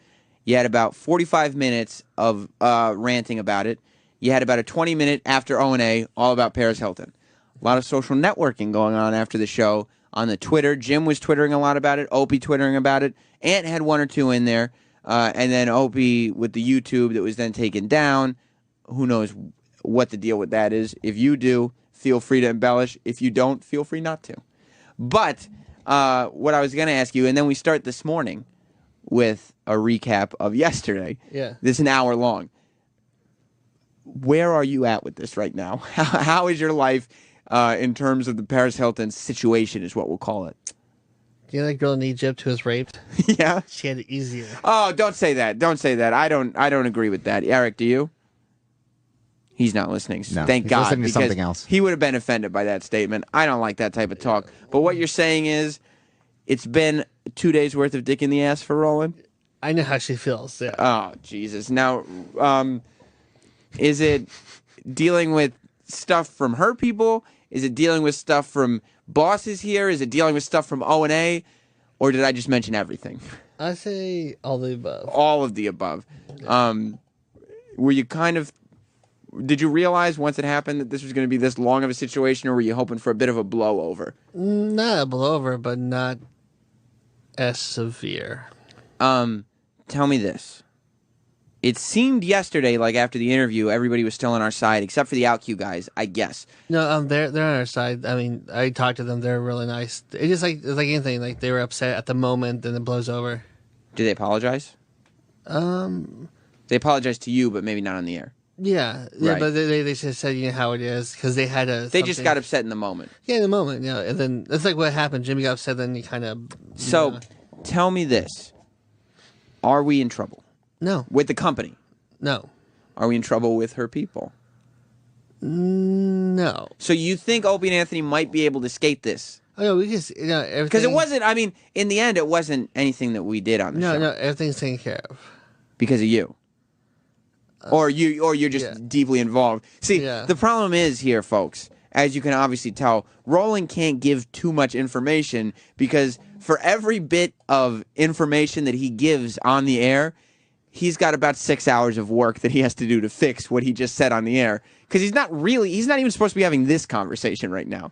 You had about 45 minutes of ranting about it. You had about a 20-minute after O&A, all about Paris Hilton. A lot of social networking going on after the show on the Twitter. Jim was twittering a lot about it. Opie twittering about it. Ant had one or two in there. And then Opie with the YouTube that was then taken down. Who knows what the deal with that is. If you do, feel free to embellish. If you don't, feel free not to. But what I was going to ask you, and then we start this morning with a recap of yesterday. Yeah. This is an hour long. Where are you at with this right now? How is your life in terms of the Paris Hilton situation is what we'll call it? Do you know that girl in Egypt who was raped? Yeah. She had it easier. Oh, don't say that. Don't say that. I don't agree with that. Eric, do you? He's not listening. No, Thank he's God. listening to because something else. He would have been offended by that statement. I don't like that type of talk. But what you're saying is it's been 2 days worth of dick in the ass for Roland? I know how she feels. Yeah. Oh, Jesus. Now, is it dealing with stuff from her people? Is it dealing with stuff from bosses here? Is it dealing with stuff from O&A? Or did I just mention everything? I say all the above. All of the above. Were you kind of... Did you realize once it happened that this was going to be this long of a situation, or were you hoping for a bit of a blowover? Not a blowover, but not as severe. Tell me this. It seemed yesterday, like after the interview, everybody was still on our side, except for the OutQ guys, I guess. No, they're on our side. I mean, I talked to them. They're really nice. It's like anything. Like they were upset at the moment, then it blows over. Did they apologize? They apologized to you, but maybe not on the air. Yeah, Right. but they just said how it is because they had a. They just got upset in the moment. Yeah, in the moment. Yeah, and then that's like what happened. Jimmy got upset, then he kind of. So, tell me this: are we in trouble? No. With the company? No. Are we in trouble with her people? No. So you think Opie and Anthony might be able to skate this? Oh, no, we just everything. Because it wasn't. I mean, in the end, it wasn't anything that we did on the show. No, everything's taken care of. Because of you. Or you're just deeply involved. See, the problem is here, folks, as you can obviously tell, Roland can't give too much information because for every bit of information that he gives on the air, he's got about 6 hours of work that he has to do to fix what he just said on the air. Because he's not even supposed to be having this conversation right now.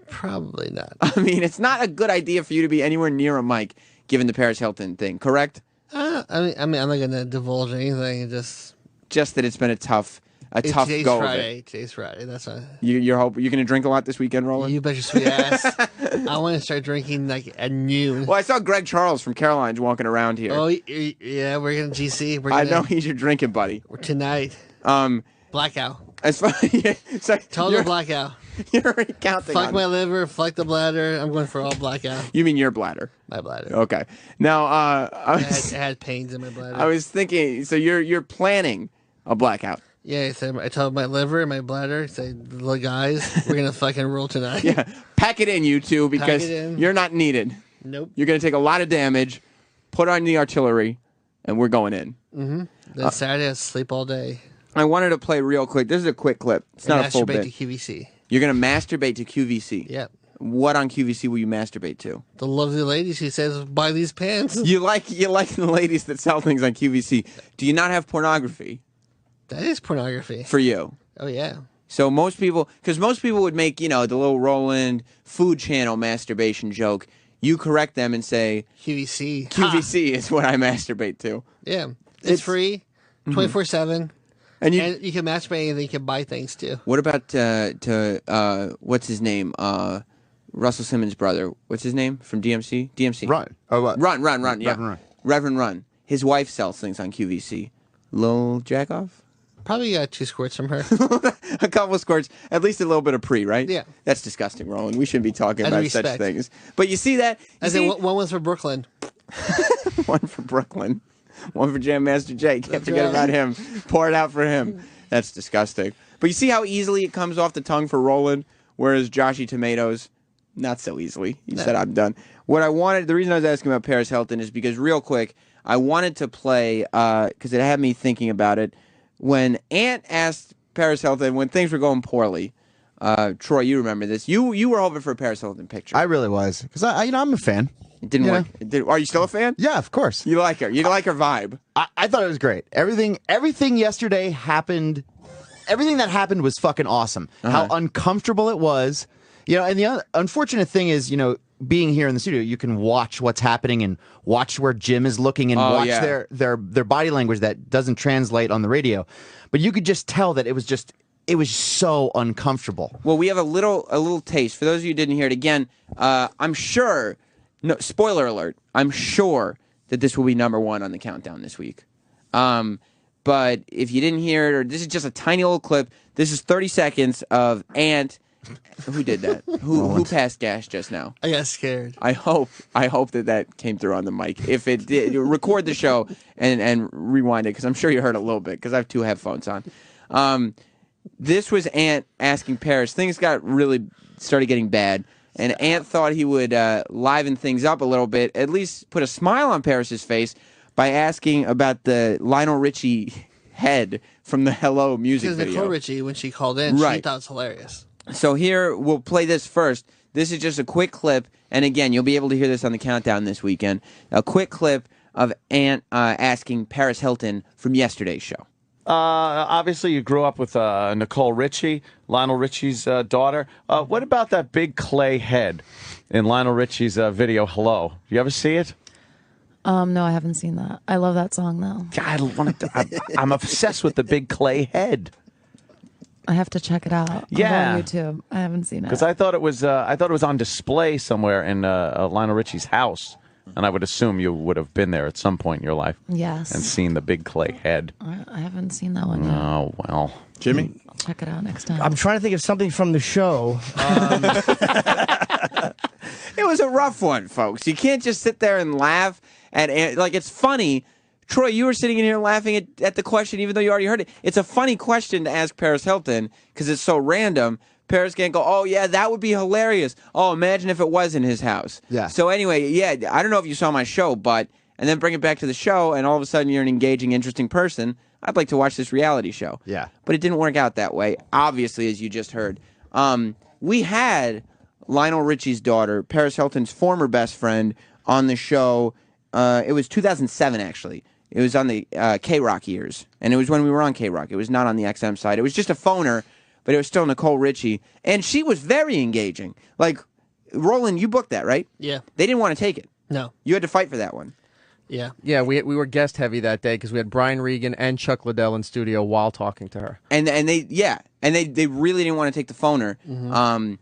Probably not. I mean, it's not a good idea for you to be anywhere near a mic given the Paris Hilton thing, correct? I mean, I'm not going to divulge anything. Just that it's been a tough Today's go Friday. of it. Today's Friday. That's why. You're going to drink a lot this weekend, Roland? You bet your sweet ass. I want to start drinking like at noon. Well, I saw Greg Charles from Caroline's walking around here. Oh yeah, we're gonna GC. I know he's your drinking buddy. Tonight. Blackout. As far Total blackout. You're already counting. Fuck my liver. Fuck the bladder. I'm going for all blackout. You mean your bladder? My bladder. Okay. Now, I had pains in my bladder. I was thinking. So you're planning a blackout. Yeah, I told my liver and my bladder, say, the guys, we're going to fucking roll tonight. Yeah, pack it in, you two, because you're not needed. Nope. You're going to take a lot of damage, put on the artillery, and we're going in. Mm-hmm. Then Saturday, I sleep all day. I wanted to play real quick. This is a quick clip. It's not a full bit. Masturbate to QVC. You're going to masturbate to QVC? Yep. What on QVC will you masturbate to? The lovely lady, she says, buy these pants. You like the ladies that sell things on QVC. Do you not have pornography? That is pornography. For you. Oh, yeah. So most people would make, the little Roland Food Channel masturbation joke. You correct them and say... QVC. QVC is what I masturbate to. Yeah. It's free, 24/7. And you can masturbate and you can buy things, too. What about, what's his name? Russell Simmons' brother. What's his name from DMC? DMC. Run. Oh, what? Run, yeah. Reverend Run. Reverend Run. His wife sells things on QVC. Lil Jackoff? Probably got 2 squirts from her. A couple of squirts, at least a little bit of pre, right? Yeah. That's disgusting, Roland. We shouldn't be talking Out of about respect. such things. But you see that? One was for Brooklyn. One for Brooklyn. One for Jam Master Jay. Can't forget about him. Pour it out for him. That's disgusting. But you see how easily it comes off the tongue for Roland, whereas Joshy Tomatoes, not so easily. He said, I'm done. The reason I was asking about Paris Hilton is because, real quick, I wanted to play, because it had me thinking about it, when Ant asked Paris Hilton, when things were going poorly, Troy, you remember this. You were hoping for a Paris Hilton picture. I really was, because I'm a fan. It didn't work. Are you still a fan? Yeah, of course. You like her. You like her vibe. I thought it was great. Everything yesterday happened. Everything that happened was fucking awesome. How uncomfortable it was. And the unfortunate thing is, being here in the studio, you can watch what's happening and watch where Jim is looking and watch their body language that doesn't translate on the radio. But you could just tell that it was so uncomfortable. Well, we have a little taste. For those of you who didn't hear it, again, I'm sure no, spoiler alert, I'm sure that this will be #1 on the countdown this week. But if you didn't hear it, or this is just a tiny little clip, this is 30 seconds of Ant. Who did that? Who passed gas just now? I got scared. I hope that came through on the mic. If it did, record the show and rewind it, because I'm sure you heard a little bit, because I have 2 headphones on. This was Ant asking Paris. Things started getting bad, and Ant thought he would liven things up a little bit, at least put a smile on Paris's face, by asking about the Lionel Richie head from the Hello music video. Because Nicole Richie, when she called in, she thought it was hilarious. So here, we'll play this first. This is just a quick clip, and again, you'll be able to hear this on the countdown this weekend. A quick clip of Ant asking Paris Hilton from yesterday's show. Obviously, you grew up with Nicole Richie, Lionel Richie's daughter. What about that big clay head in Lionel Richie's video, Hello? You ever see it? No, I haven't seen that. I love that song, though. I'm obsessed with the big clay head. I have to check it out. Yeah, on YouTube. I haven't seen it because I thought it was on display somewhere in Lionel Richie's house, and I would assume you would have been there at some point in your life. Yes, and seen the big clay head. I haven't seen that one yet. Oh well, Jimmy, I'll check it out next time. I'm trying to think of something from the show. It was a rough one, folks. You can't just sit there and laugh at it's funny. Troy, you were sitting in here laughing at the question, even though you already heard it. It's a funny question to ask Paris Hilton because it's so random. Paris can't go, oh, yeah, that would be hilarious. Oh, imagine if it was in his house. Yeah. So anyway, yeah, I don't know if you saw my show, and then bring it back to the show, and all of a sudden you're an engaging, interesting person. I'd like to watch this reality show. Yeah. But it didn't work out that way, obviously, as you just heard. We had Lionel Richie's daughter, Paris Hilton's former best friend, on the show. It was 2007, actually. It was on the K-Rock years, and it was when we were on K-Rock. It was not on the XM side. It was just a phoner, but it was still Nicole Richie, and she was very engaging. Like, Roland, you booked that, right? Yeah. They didn't want to take it. No. You had to fight for that one. Yeah. Yeah, we were guest heavy that day because we had Brian Regan and Chuck Liddell in studio while talking to her. And they really didn't want to take the phoner. Mm-hmm.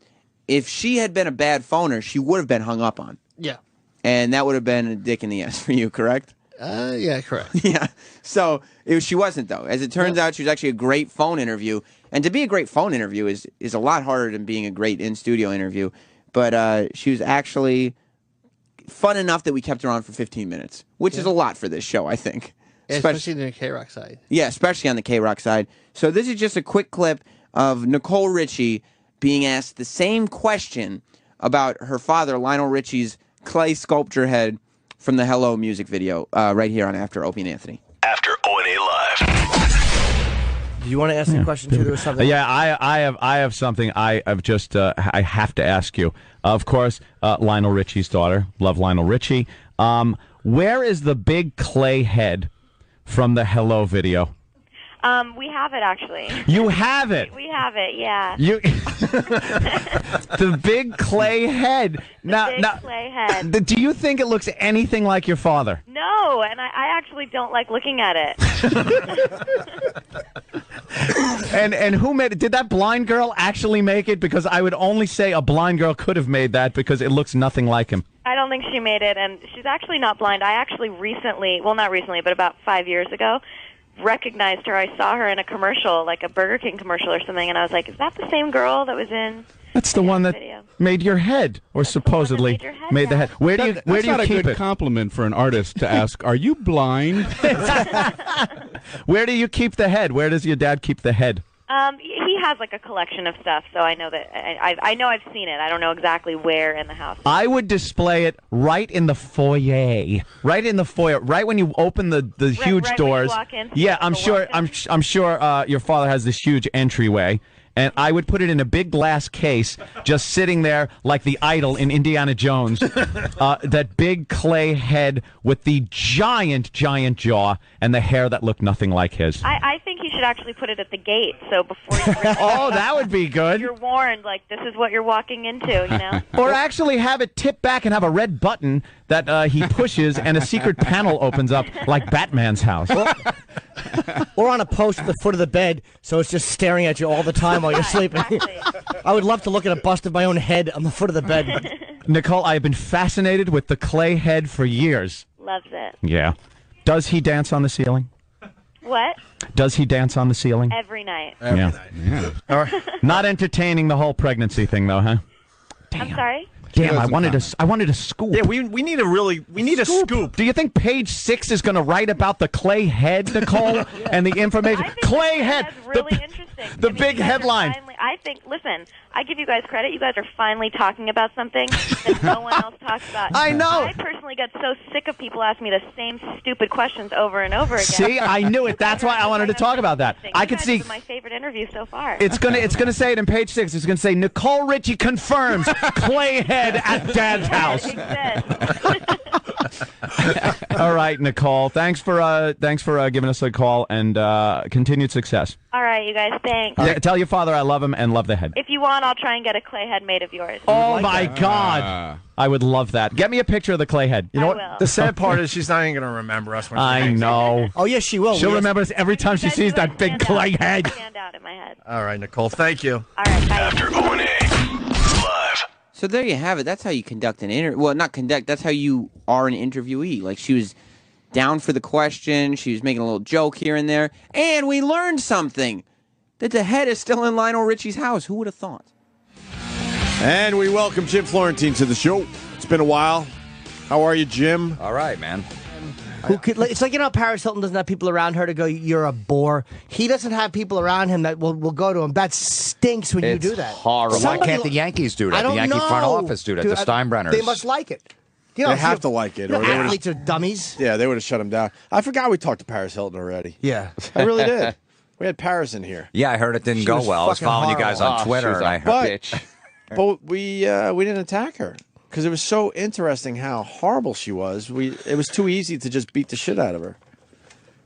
If she had been a bad phoner, she would have been hung up on. Yeah. And that would have been a dick in the ass for you, correct? Yeah, correct. Yeah. So she wasn't, though. As it turns out, she was actually a great phone interview. And to be a great phone interview is a lot harder than being a great in-studio interview. But she was actually fun enough that we kept her on for 15 minutes, which is a lot for this show, I think. Yeah, especially on the K-Rock side. Yeah, especially on the K-Rock side. So this is just a quick clip of Nicole Richie being asked the same question about her father, Lionel Richie's clay sculpture head from the Hello music video, right here on After Opie and Anthony. After O&A Live. Do you want to ask a question too? There was something. Yeah, I have something I have to ask you. Of course, Lionel Richie's daughter. Love Lionel Richie. Where is the big clay head from the Hello video? We have it, actually. You have it? We have it, yeah. You the big clay head. Clay head. Do you think it looks anything like your father? No, and I actually don't like looking at it. And who made it? Did that blind girl actually make it? Because I would only say a blind girl could have made that because it looks nothing like him. I don't think she made it, and she's actually not blind. I actually recently, well, not recently, but about 5 years ago, recognized her. I saw her in a commercial, like a Burger King commercial or something, and I was like, is that the same girl that was in That's the one that video? made your head, or supposedly made the head. Where do you That's keep not a good it? compliment for an artist to ask, are you blind? Where do you keep the head? Where does your dad keep the head? He has like a collection of stuff, so I know that I know I've seen it. I don't know exactly where in the house. I would display it right in the foyer, right when you open the huge right doors. when you walk in, Yeah, I'm sure your father has this huge entryway. And I would put it in a big glass case, just sitting there like the idol in Indiana Jones. That big clay head with the giant jaw and the hair that looked nothing like his. I think he should actually put it at the gate, so before you bring Oh, that would be good. You're warned, like, this is what you're walking into, you know? Or actually have it tip back and have a red button that he pushes and a secret panel opens up like Batman's house. Or on a post at the foot of the bed, so it's just staring at you all the time while you're sleeping. I would love to look at a bust of my own head on the foot of the bed. Nicole, I have been fascinated with the clay head for years. Loves it. Yeah. Does he dance on the ceiling? What? Does he dance on the ceiling? Every night. Yeah. Not entertaining the whole pregnancy thing, though, huh? I'm sorry? Damn, I wanted a scoop. Yeah, we need a scoop. Do you think Page 6 is going to write about the clay head, Nicole, and the information? Clay head, That's really interesting. the big you guys are headline. I think, listen, I give you guys credit. You guys are finally talking about something that no one else talks about. I know. I personally get so sick of people asking me the same stupid questions over and over again. See, I knew it. That's why I wanted to talk about that. I could see. My favorite interview so far. It's gonna say it in Page 6. It's gonna say Nicole Richie confirms clay head at Dad's house. All right, Nicole. Thanks for giving us a call and continued success. All right, you guys. Thanks. Yeah, tell your father I love him and love the head. If you want, I'll try and get a clay head made of yours. Oh my God! I would love that. Get me a picture of the clay head. You know what? The sad part is she's not even going to remember us. When I know. Oh yes, she will. She'll remember us every time she sees that big clay head. Stand out in my head. All right, Nicole. Thank you. All right. Bye. After O&A live. So there you have it. That's how you conduct an interview. Well, not conduct. That's how you are an interviewee. Like, she was down for the question. She was making a little joke here and there. And we learned something. That the head is still in Lionel Richie's house. Who would have thought? And we welcome Jim Florentine to the show. It's been a while. How are you, Jim? All right, man. It's like, Paris Hilton doesn't have people around her to go, you're a bore. He doesn't have people around him that will go to him. That stinks when you do that. Horrible. Why can't the Yankees do that? The Yankee front office do that. Dude, the Steinbrenners. They must like it. They have to like it. Or they athletes are dummies. Yeah, they would have shut him down. I forgot we talked to Paris Hilton already. Yeah. I really did. We had Paris in here. Yeah, I heard it didn't go well. I was following you guys on Twitter, and I heard but we didn't attack her because it was so interesting how horrible she was. It was too easy to just beat the shit out of her.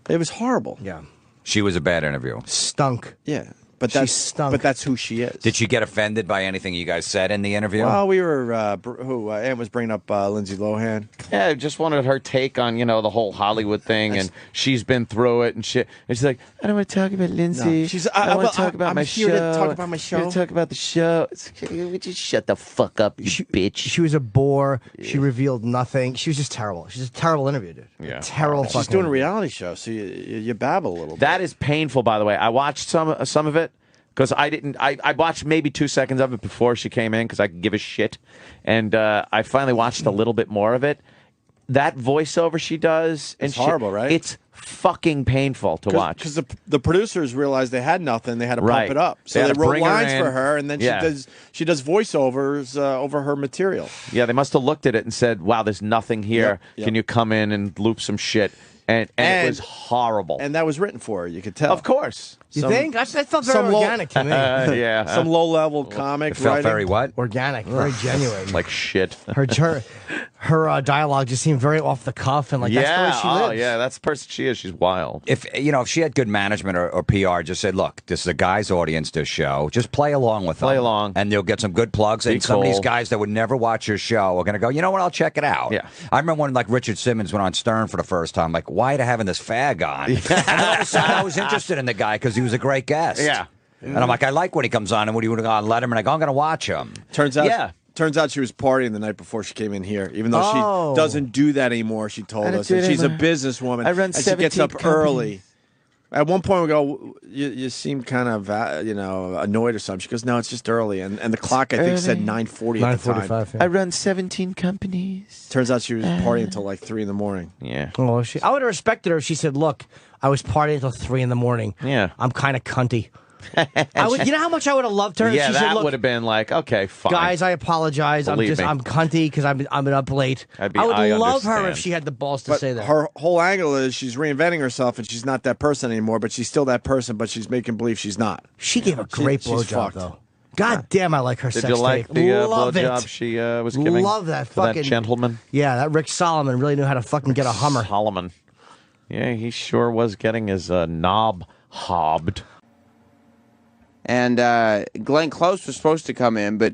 It was horrible. Yeah, she was a bad interview. Stunk. Yeah, but that's who she is. Did she get offended by anything you guys said in the interview? Well, we were Ann was bringing up Lindsay Lohan. Yeah, just wanted her take on the whole Hollywood thing, and she's been through it and shit. And she's like, I don't want to talk about Lindsay. No. I want to talk about my show. To talk about my show. I'm here to talk about the show. Would you shut the fuck up, you bitch? She was a bore. She revealed nothing. She was just terrible. She's a terrible interview, dude. Yeah, terrible. She's doing a reality show, so you babble a little bit. That is painful, by the way. I watched some of it. Because I watched maybe 2 seconds of it before she came in because I could give a shit. And I finally watched a little bit more of it. That voiceover she does. It's horrible, right? It's fucking painful to watch. Because the producers realized they had nothing. They had to pump Right. it up. So They had they to wrote bring her lines in. for her, and then Yeah. she does voiceovers over her material. Yeah, they must have looked at it and said, wow, there's nothing here. Yep. Can you come in and loop some shit? And it was horrible. And that was written for her, you could tell. Of course. You think? That felt very organic to me. Yeah. Some low-level comic It felt writing. very what? Organic, very genuine. Like shit. Her dialogue just seemed very off the cuff, and that's the way she lives. Yeah, that's the person she is. She's wild. If she had good management or PR, just said, "Look, this is a guy's audience. This show, just play along with them. Play along. and you'll get some good plugs." Be And some of these cool. guys that would never watch your show are going to go, "You know what? I'll check it out." Yeah. I remember when Richard Simmons went on Stern for the first time. Like, why are they having this fag on? And all of a sudden, I was interested in the guy because he was a great guest. Yeah. And I'm like, I like when he comes on, and when he would have gone let him, and I go, I'm going to watch him. Turns out she was partying the night before she came in here, even though she doesn't do that anymore, she told I don't us. do And it she's a anymore. businesswoman. I run and she gets 17 up early. At one point, we go, you seem kind of, annoyed or something. She goes, no, it's just early. And the clock, I think, said 9:40 at the time. 9:45. Yeah. I run 17 companies. Turns out she was partying until like 3 in the morning. Yeah. Oh, I would have respected her if she said, "Look, I was partying until 3 in the morning. Yeah. I'm kind of cunty." You know how much I would have loved her. if Yeah, she said, that "Look, would have been like, okay, fine. guys, I apologize. Believe me. I'm cunty because I've been up late." I would love her if she had the balls to But say that. her whole angle is she's reinventing herself, and she's not that person anymore, but she's still that person, but she's making believe she's not. She gave a great she's blowjob, fucked. though. God damn, I like her Did sex you like tape. the Love blowjob it. she was giving? Love that for fucking that gentleman. Yeah, that Rick Solomon really knew how to fucking get a Hummer. Solomon. Yeah, he sure was getting his knob hobbed. And Glenn Close was supposed to come in, but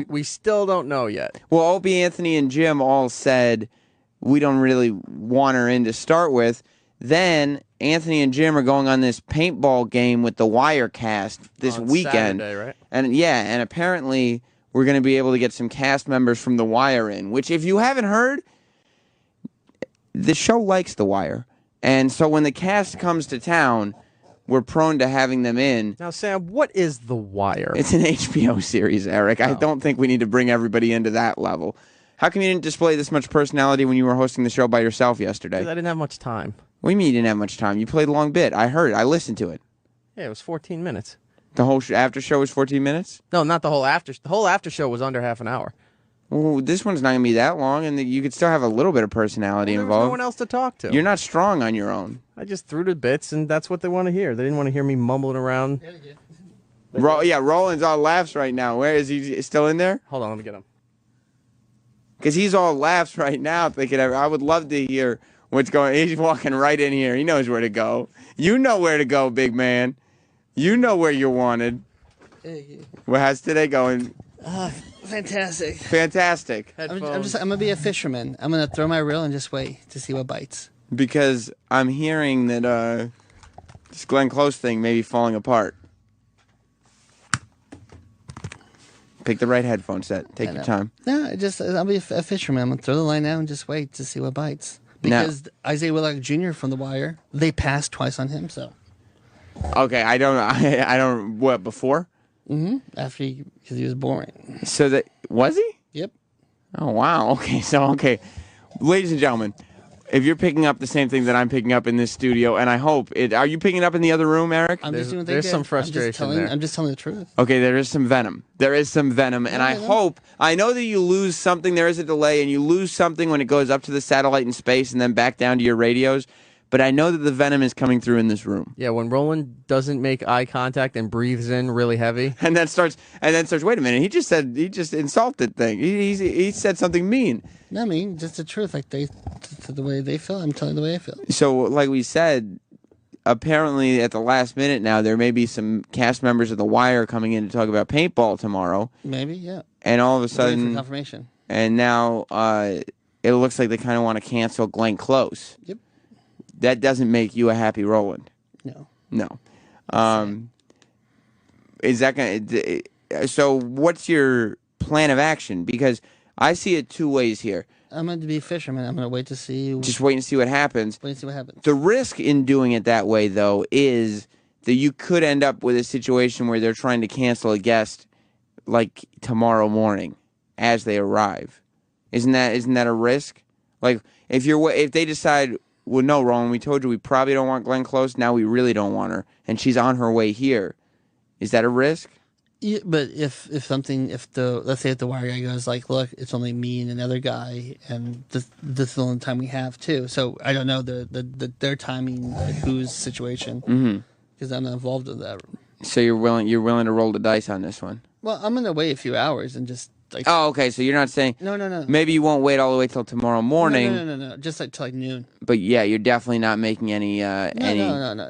we still don't know yet. Well, Opie Anthony and Jim all said we don't really want her in to start with. Then Anthony and Jim are going on this paintball game with the Wirecast this On weekend. Saturday, right? And apparently we're going to be able to get some cast members from The Wire in, which if you haven't heard, the show likes The Wire. And so when the cast comes to town, we're prone to having them in. Now, Sam, what is The Wire? It's an HBO series, Eric. I don't think we need to bring everybody into that level. How come you didn't display this much personality when you were hosting the show by yourself yesterday? Because I didn't have much time. What do you mean you didn't have much time? You played a long bit. I heard it. I listened to it. Yeah, it was 14 minutes. The whole after show was 14 minutes? No, not the whole after. The whole after show was under half an hour. Well, this one's not going to be that long, and you could still have a little bit of personality There was involved. no one else to talk to. You're not strong on your own. I just threw the bits, and that's what they want to hear. They didn't want to hear me mumbling around. Yeah, Roland's all laughs right now. Where is he? Still in there? Hold on, let me get him. Because he's all laughs right now, thinking, I would love to hear what's going on. He's walking right in here. He knows where to go. You know where to go, big man. You know where you're wanted. Well, how's today going? Fantastic. Fantastic. I'm gonna be a fisherman. I'm gonna throw my reel and just wait to see what bites. Because I'm hearing that this Glenn Close thing may be falling apart. Pick the right headphone set. Take your time. No, I'll be a fisherman. I'm gonna throw the line out and just wait to see what bites. Because Isaiah Willock Jr. from The Wire, they passed twice on him. So. Okay, I don't. What before? Mm-hmm. After because he was boring. So that was he? Yep. Oh wow. Okay. Ladies and gentlemen, if you're picking up the same thing that I'm picking up in this studio, and I hope it, are you picking it up in the other room, Eric? There's some frustration there. I'm just telling the truth. Okay, there is some venom. And I know that you lose something. There is a delay, and you lose something when it goes up to the satellite in space and then back down to your radios. But I know that the venom is coming through in this room. Yeah, when Roland doesn't make eye contact and breathes in really heavy, and then starts. Wait a minute, he just insulted thing. He said something mean. No, I mean just the truth. Like the way they feel, I'm telling the way I feel. So, like we said, apparently at the last minute now, there may be some cast members of The Wire coming in to talk about paintball tomorrow. Maybe, yeah. And all of a Waiting sudden, for confirmation. And now it looks like they kind of want to cancel Glenn Close. Yep. That doesn't make you a happy Roland. No. Is that going? So, what's your plan of action? Because I see it two ways here. I'm going to be a fisherman. I'm going to wait to see. Just wait and see what happens. Wait and see what happens. The risk in doing it that way, though, is that you could end up with a situation where they're trying to cancel a guest like tomorrow morning as they arrive. Isn't that a risk? Like if they decide, well, no, Roland, we told you we probably don't want Glenn Close. Now we really don't want her, and she's on her way here. Is that a risk? Yeah, but if let's say if the Wire guy goes like, look, it's only me and another guy, and this is the only time we have too. So I don't know their timing, like whose situation, because I'm not involved in that. So you're willing to roll the dice on this one? Well, I'm gonna wait a few hours and just. Like, oh, okay. So you're not saying no. Maybe you won't wait all the way till tomorrow morning. No. Just like till like noon. But yeah, you're definitely not making any. No.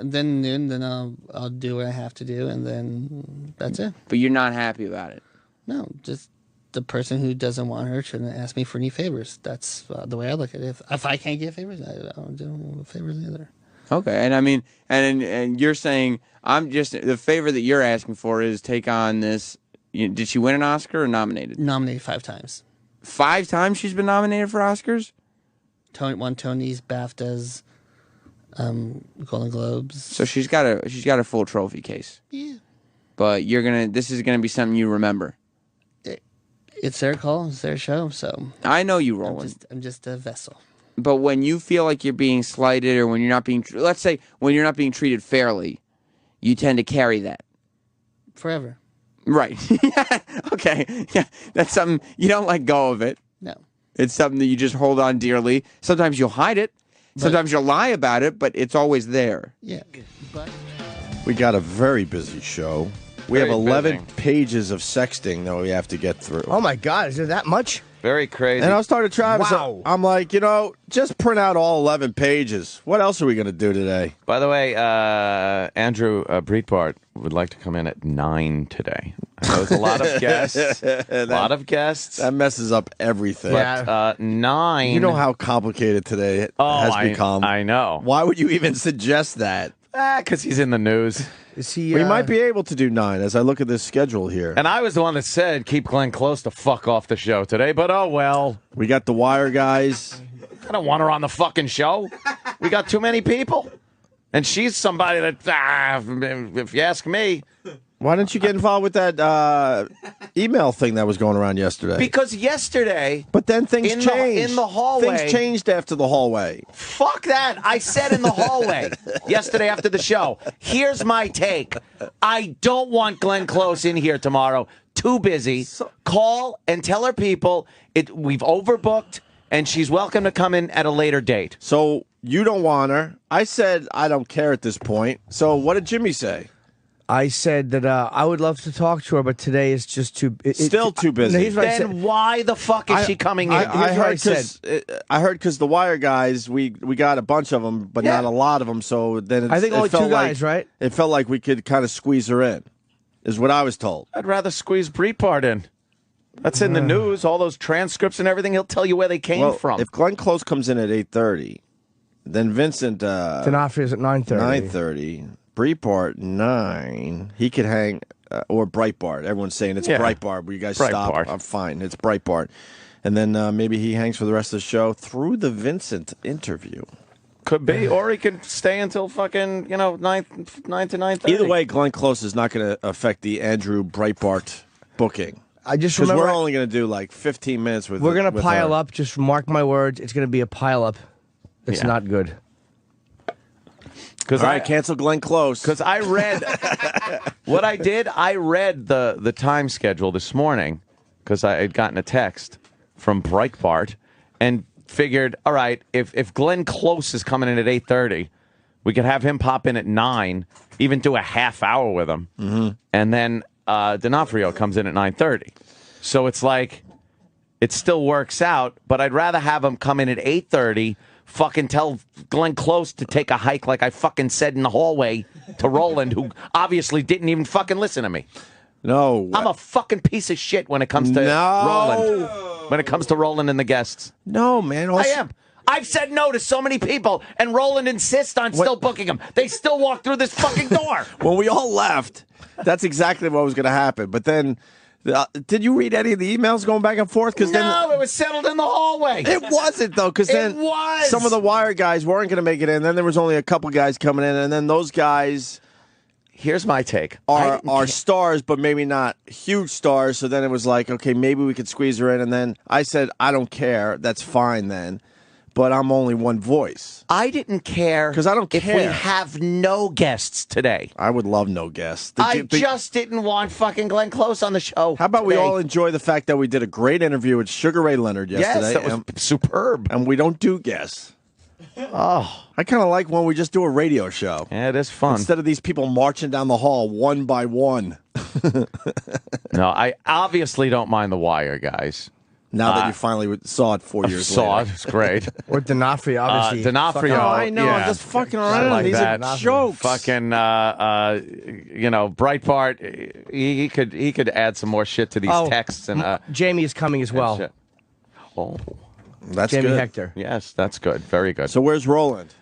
Then noon. Then I'll do what I have to do, and then that's it. But you're not happy about it. No, just the person who doesn't want her shouldn't ask me for any favors. That's the way I look at it. If I can't get favors, I don't do favors either. Okay, and I mean, and you're saying the favor that you're asking for is take on this. Did she win an Oscar or nominated? Nominated 5 times. 5 times she's been nominated for Oscars? Won Tonys, BAFTAs, Golden Globes. So she's got a full trophy case. Yeah. But this is gonna be something you remember. It's their call, it's their show, so I know you, Roland. I'm just a vessel. But when you feel like you're being slighted or when you're not being let's say when you're not being treated fairly, you tend to carry that. Forever. Right. Okay. Yeah. That's something you don't let go of it. No. It's something that you just hold on dearly. Sometimes you'll hide it. Sometimes you'll lie about it, but it's always there. Yeah. But we got a very busy show. We have 11 pages of sexting that we have to get through. Oh my God, is there that much? Very crazy. And I was talking to Travis. Wow. I'm like, just print out all 11 pages. What else are we going to do today? By the way, Andrew Breitbart would like to come in at 9 today. I know there's a lot of guests. That messes up everything. But 9. You know how complicated today has become. I know. Why would you even suggest that? Because he's in the news. Is he? We might be able to do 9 as I look at this schedule here. And I was the one that said keep Glenn Close to fuck off the show today, but oh well. We got the Wire guys. I don't want her on the fucking show. We got too many people. And she's somebody that, if you ask me. Why didn't you get involved with that email thing that was going around yesterday? Because yesterday. But then things changed. In the hallway. Things changed after the hallway. Fuck that. I said in the hallway yesterday after the show. Here's my take. I don't want Glenn Close in here tomorrow. Too busy. Call and tell her people we've overbooked and she's welcome to come in at a later date. So you don't want her. I said I don't care at this point. So what did Jimmy say? I said that I would love to talk to her, but today is just too... Still too busy. No, here's what I Then said. why the fuck is she coming in? I heard because the Wire guys, we got a bunch of them, but not a lot of them. So then I think only 2 guys, right? It felt like we could kind of squeeze her in, is what I was told. I'd rather squeeze Breitbart in. That's in the news, all those transcripts and everything. He'll tell you where they came from. If Glenn Close comes in at 8:30, then Vincent... D'Onofrio's at 9:30. 9:30. Breitbart 9. He could hang, or Breitbart. Everyone's saying it's Breitbart. Will you guys stop? I'm fine. It's Breitbart. And then maybe he hangs for the rest of the show through the Vincent interview. Could be, or he could stay until fucking 9 to 9:30. Either way, Glenn Close is not going to affect the Andrew Breitbart booking. I just because remember we're only going to do like 15 minutes with. We're going to with pile her. up. Just mark my words. It's going to be a pile up. It's not good. All right, cancel Glenn Close. Because I read what I did. I read the time schedule this morning because I had gotten a text from Breitbart and figured, all right, if Glenn Close is coming in at 8:30, we could have him pop in at 9, even do a half hour with him, and then D'Onofrio comes in at 9:30. So it's like it still works out, but I'd rather have him come in at 8:30. Fucking tell Glenn Close to take a hike like I fucking said in the hallway to Roland, who obviously didn't even fucking listen to me. No. I'm a fucking piece of shit when it comes to Roland. When it comes to Roland and the guests. No, man. I am. I've said no to so many people, and Roland insists on still booking them. They still walk through this fucking door. When we all left, that's exactly what was going to happen. But then... did you read any of the emails going back and forth? No, it was settled in the hallway. It wasn't, though, because then some of the Wire guys weren't going to make it in. Then there was only a couple guys coming in, and then those guys... Here's my take. Are stars, but maybe not huge stars. So then it was like, okay, maybe we could squeeze her in. And then I said, I don't care. That's fine then. But I'm only one voice. I didn't care because I don't care if we have no guests today. I would love no guests. I just didn't want fucking Glenn Close on the show. How about we all enjoy the fact that we did a great interview with Sugar Ray Leonard yesterday? Yes, that was superb. And we don't do guests. Oh, I kind of like when we just do a radio show. Yeah, it is fun. Instead of these people marching down the hall one by one. No, I obviously don't mind the Wire guys. Now that you finally saw it 4 years later. Saw it. It's great. Or D'Onofrio, obviously. D'Onofrio. I know. Yeah. I'm just fucking around. Like These that. are jokes. Fucking, Breitbart. He could add some more shit to these texts and. Jamie is coming as well. Shit. Oh, that's Jamie good. Hector. Yes, that's good. Very good. So where's Roland?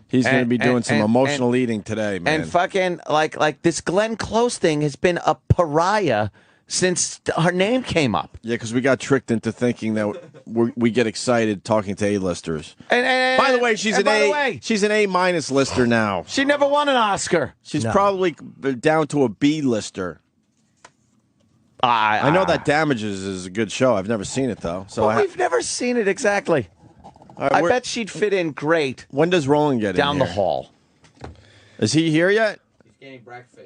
He's going to be doing some emotional eating today, man. And fucking like this Glenn Close thing has been a pariah since her name came up. Yeah, because we got tricked into thinking that we get excited talking to A-listers. And by the way, she's an A. She's an A- lister now. She never won an Oscar. She's probably down to a B-lister. I know that Damages is a good show. I've never seen it though. So we've never seen it exactly. I bet she'd fit in great. When does Roland get down in the here? hall? Is he here yet?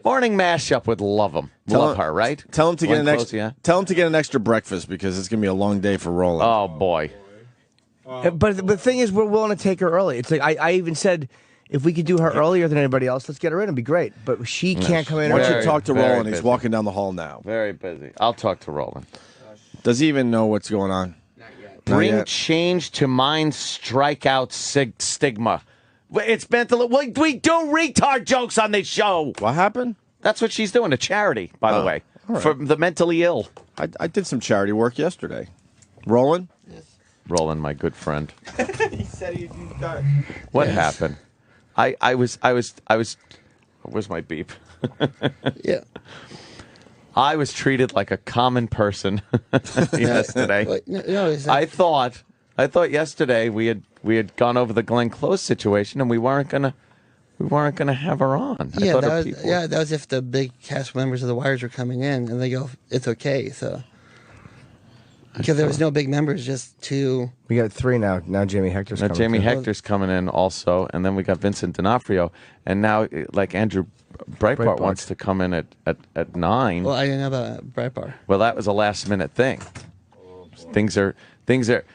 Morning mashup would love him. Love her, right? Tell him to get Glenn Tell him to get an extra breakfast because it's gonna be a long day for Roland. Oh boy! But the thing is, we're willing to take her early. It's like I even said, if we could do her earlier than anybody else, let's get her in. It'd be great. But she can't come in. Why don't you talk to Roland? He's busy. walking down the hall now. Very busy. I'll talk to Roland. Does he even know what's going on? Bring change to mind strikeout stigma. It's mental. We do retard jokes on this show. What happened? That's what she's doing. A charity, by the way, right. for the mentally ill. I did some charity work yesterday. Roland? Roland, my good friend. He said he'd start. What happened? I was Where's my beep? Yeah. I was treated like a common person yesterday. I thought yesterday we had gone over the Glenn Close situation and we weren't gonna have her on. Yeah, that was if the big cast members of the Wires were coming in, and they go, "It's okay." So because there was no big members, just two. We got 3 now. Now Jamie Hector's coming. Jamie Hector's coming in also, and then we got Vincent D'Onofrio, and now like Andrew Breitbart wants to come in at 9. Well, I didn't know about Breitbart. Well, that was a last minute thing. Things are.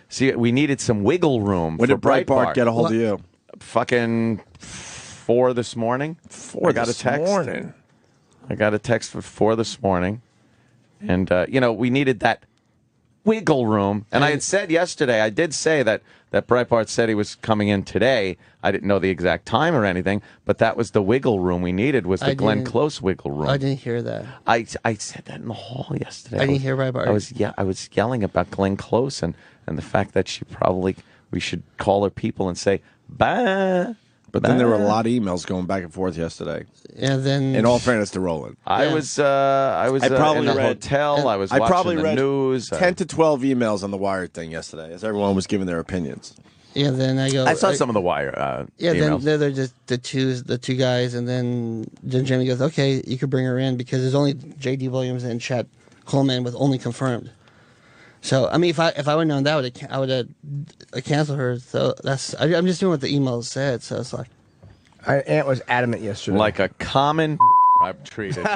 See, we needed some wiggle room. When for did Breitbart get a hold of you? Fucking 4 this morning. 4 I got a text. morning. I got a text for 4 this morning, and we needed that wiggle room. And I had said yesterday, I did say that Breitbart said he was coming in today. I didn't know the exact time or anything, but that was the wiggle room we needed, was the Glenn Close wiggle room. I didn't hear that. I said that in the hall yesterday. I didn't hear Breitbart. I was yelling about Glenn Close and the fact that we should call her people and say, bye. But then there were a lot of emails going back and forth yesterday. And then, in all fairness to Roland, I was in the hotel. I was watching the news. 10 to 12 emails on the Wired thing yesterday, as everyone was giving their opinions. Yeah, then I go. I saw some of the Wire. Yeah, emails. then they're just the two guys, and then Jimmy goes, "Okay, you could bring her in because there's only J.D. Williams and Chad Coleman with only confirmed." So I mean, if I would have known that, I would have canceled her. So I'm just doing what the emails said. So it's like, Aunt was adamant yesterday. Like a common, I'm treated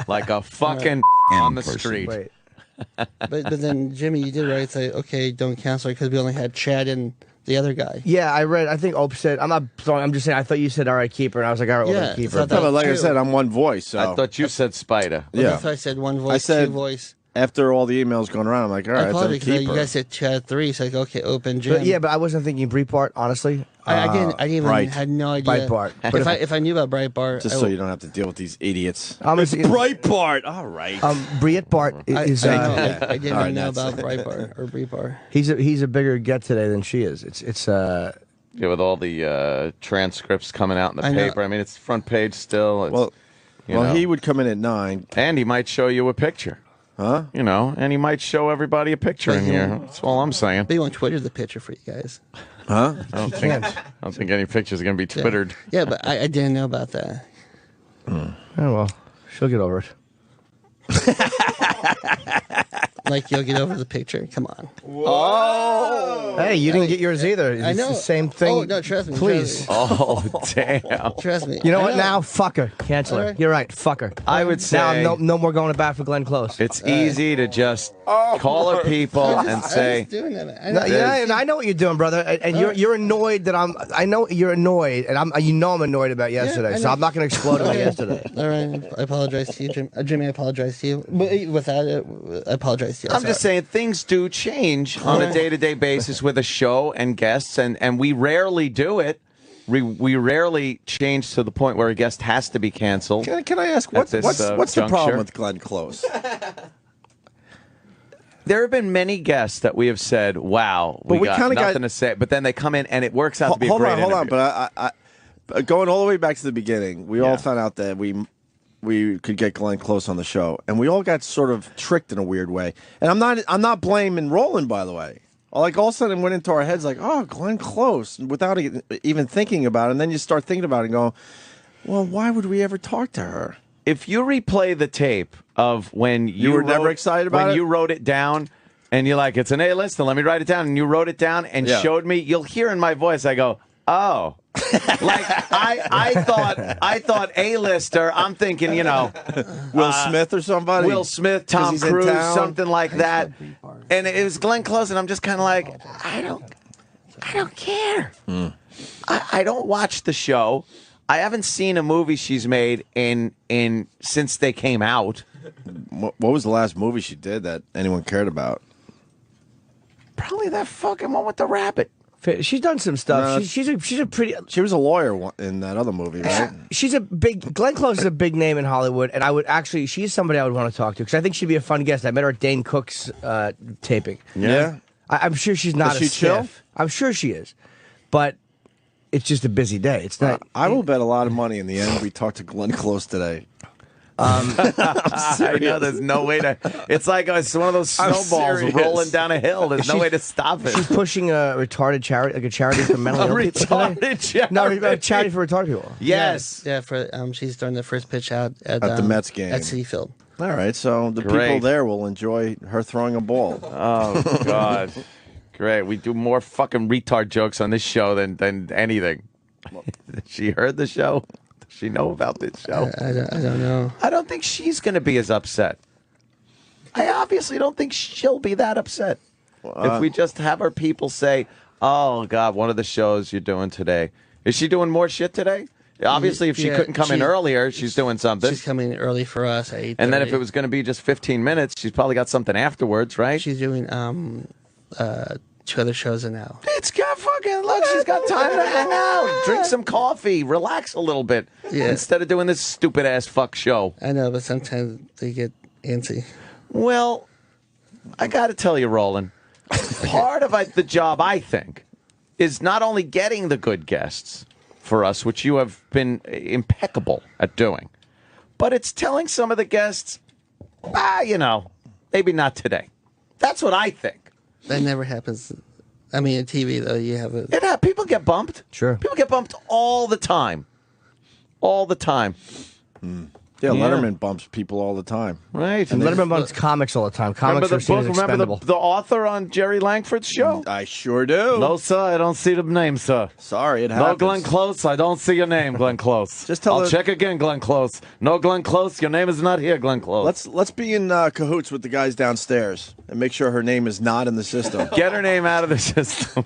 like a fucking on the street. Wait. but then Jimmy, you did right. Say, okay, don't cancel her because we only had Chad and the other guy. Yeah, I read. I think Ope said. I'm not sorry. I'm just saying. I thought you said, "All right, keep her," and I was like, "All right, well, then keep her." But like I said, I'm one voice. So. I thought you said Spider. Well, Yeah, that's why I said one voice, two voice. After all the emails going around, I'm like, all right, then keep you her. guys said Chad 3, so I go, okay, open Jim. But I wasn't thinking Breitbart, honestly. I didn't even had no idea. Breitbart. If I knew about Breitbart, Just so you don't have to deal with these idiots. It's Breitbart. All right. Breitbart is. I didn't even know about Breitbart or Breitbart. He's a bigger get today than she is. It's Yeah, with all the transcripts coming out in the paper. I mean, it's front page still. It's, well, he would come in at 9. And he might show you a picture. Huh? And he might show everybody a picture in here. That's all I'm saying. Maybe on Twitter the picture for you guys. Huh? I don't think any pictures are going to be Twittered. Yeah, but I didn't know about that. Oh, well, she'll get over it. Like, you'll get over the picture. Come on. Oh! Hey, you didn't get yours either. It's I know. the same thing. Oh, no, trust me. Please. Oh, damn. Trust me. You know what? Now, fuck her. Cancel her. Alright. You're right. Fuck her. I would say now, no more going to bat for Glenn Close. It's easy to just call her people and say. Doing that. I know what you're doing, brother. And you're annoyed that I know you're annoyed, and I'm annoyed about yesterday. So I'm not going to explode about yesterday. All right. I apologize to you, Jim. Jimmy, I apologize to you. But without it, I apologize to you. I'm just saying things do change on a day-to-day basis with a show and guests, and we rarely do it. We rarely change to the point where a guest has to be canceled. Can I ask, what's the problem with Glenn Close? There have been many guests that we have said, wow, we got nothing to say, but then they come in and it works out to be a great interview. Hold on, but I going all the way back to the beginning, we all found out that we could get Glenn Close on the show, and we all got sort of tricked in a weird way. And I'm not blaming Roland, by the way. Like, all of a sudden it went into our heads like, oh, Glenn Close, without even thinking about it. And then you start thinking about it and go, well, why would we ever talk to her? If you replay the tape of when you were never excited about when it? you wrote it down, and you're like, it's an A-list, and let me write it down, and you wrote it down and showed me, you'll hear in my voice, I go, oh. Like, I thought A-lister, I'm thinking, Will Smith or somebody? Will Smith, Tom Cruise, something like that. And it was Glenn Close, and I'm just kind of like, I don't care. I don't watch the show. I haven't seen a movie she's made in since they came out. What was the last movie she did that anyone cared about? Probably that fucking one with the rabbit. She's done some stuff. She's a pretty. She was a lawyer in that other movie, right? She's a big. Glenn Close is a big name in Hollywood, and I would actually. She's somebody I would want to talk to because I think she'd be a fun guest. I met her at Dane Cook's taping. Yeah. I'm sure she's not Is she chill? stiff. I'm sure she is, but it's just a busy day. It's not. I will bet a lot of money in the end we talked to Glenn Close today. I know there's no way to. It's like it's one of those snowballs rolling down a hill. There's no way to stop it. She's pushing a retarded charity, like a charity for mentally ill people. Retarded charity. No, a charity for retarded people. Yes. Yeah, for she's throwing the first pitch out at the Mets game at Citi Field. All right, so the people there will enjoy her throwing a ball. Oh God, great! We do more fucking retard jokes on this show than anything. She heard the show. Does she know about this show? I don't know. I don't think she's going to be as upset. I obviously don't think she'll be that upset if we just have our people say, "Oh God, one of the shows you're doing today." Is she doing more shit today? Obviously, if she couldn't come in earlier, she's doing something. She's coming early for us at 8:30. And then if it was going to be just 15 minutes, she's probably got something afterwards, right? She's doing 2 other shows now. It's got fucking look. She's got time to hang out, drink some coffee, relax a little bit, instead of doing this stupid ass fuck show. I know, but sometimes they get antsy. Well, I got to tell you, Roland, part of the job, I think, is not only getting the good guests for us, which you have been impeccable at doing, but it's telling some of the guests, maybe not today. That's what I think. That never happens. I mean, on TV, though, you have a... People get bumped. Sure. People get bumped all the time. All the time. Yeah, Letterman bumps people all the time. Right. And Letterman bumps comics all the time. Comics are seen as expendable. Remember the author on Jerry Langford's show? I sure do. No, sir, I don't see the name, sir. Sorry, it happens. No, Glenn Close, I don't see your name, Glenn Close. Just tell I'll her- check again, Glenn Close. No, Glenn Close, your name is not here, Glenn Close. Let's be in cahoots with the guys downstairs and make sure her name is not in the system. Get her name out of the system.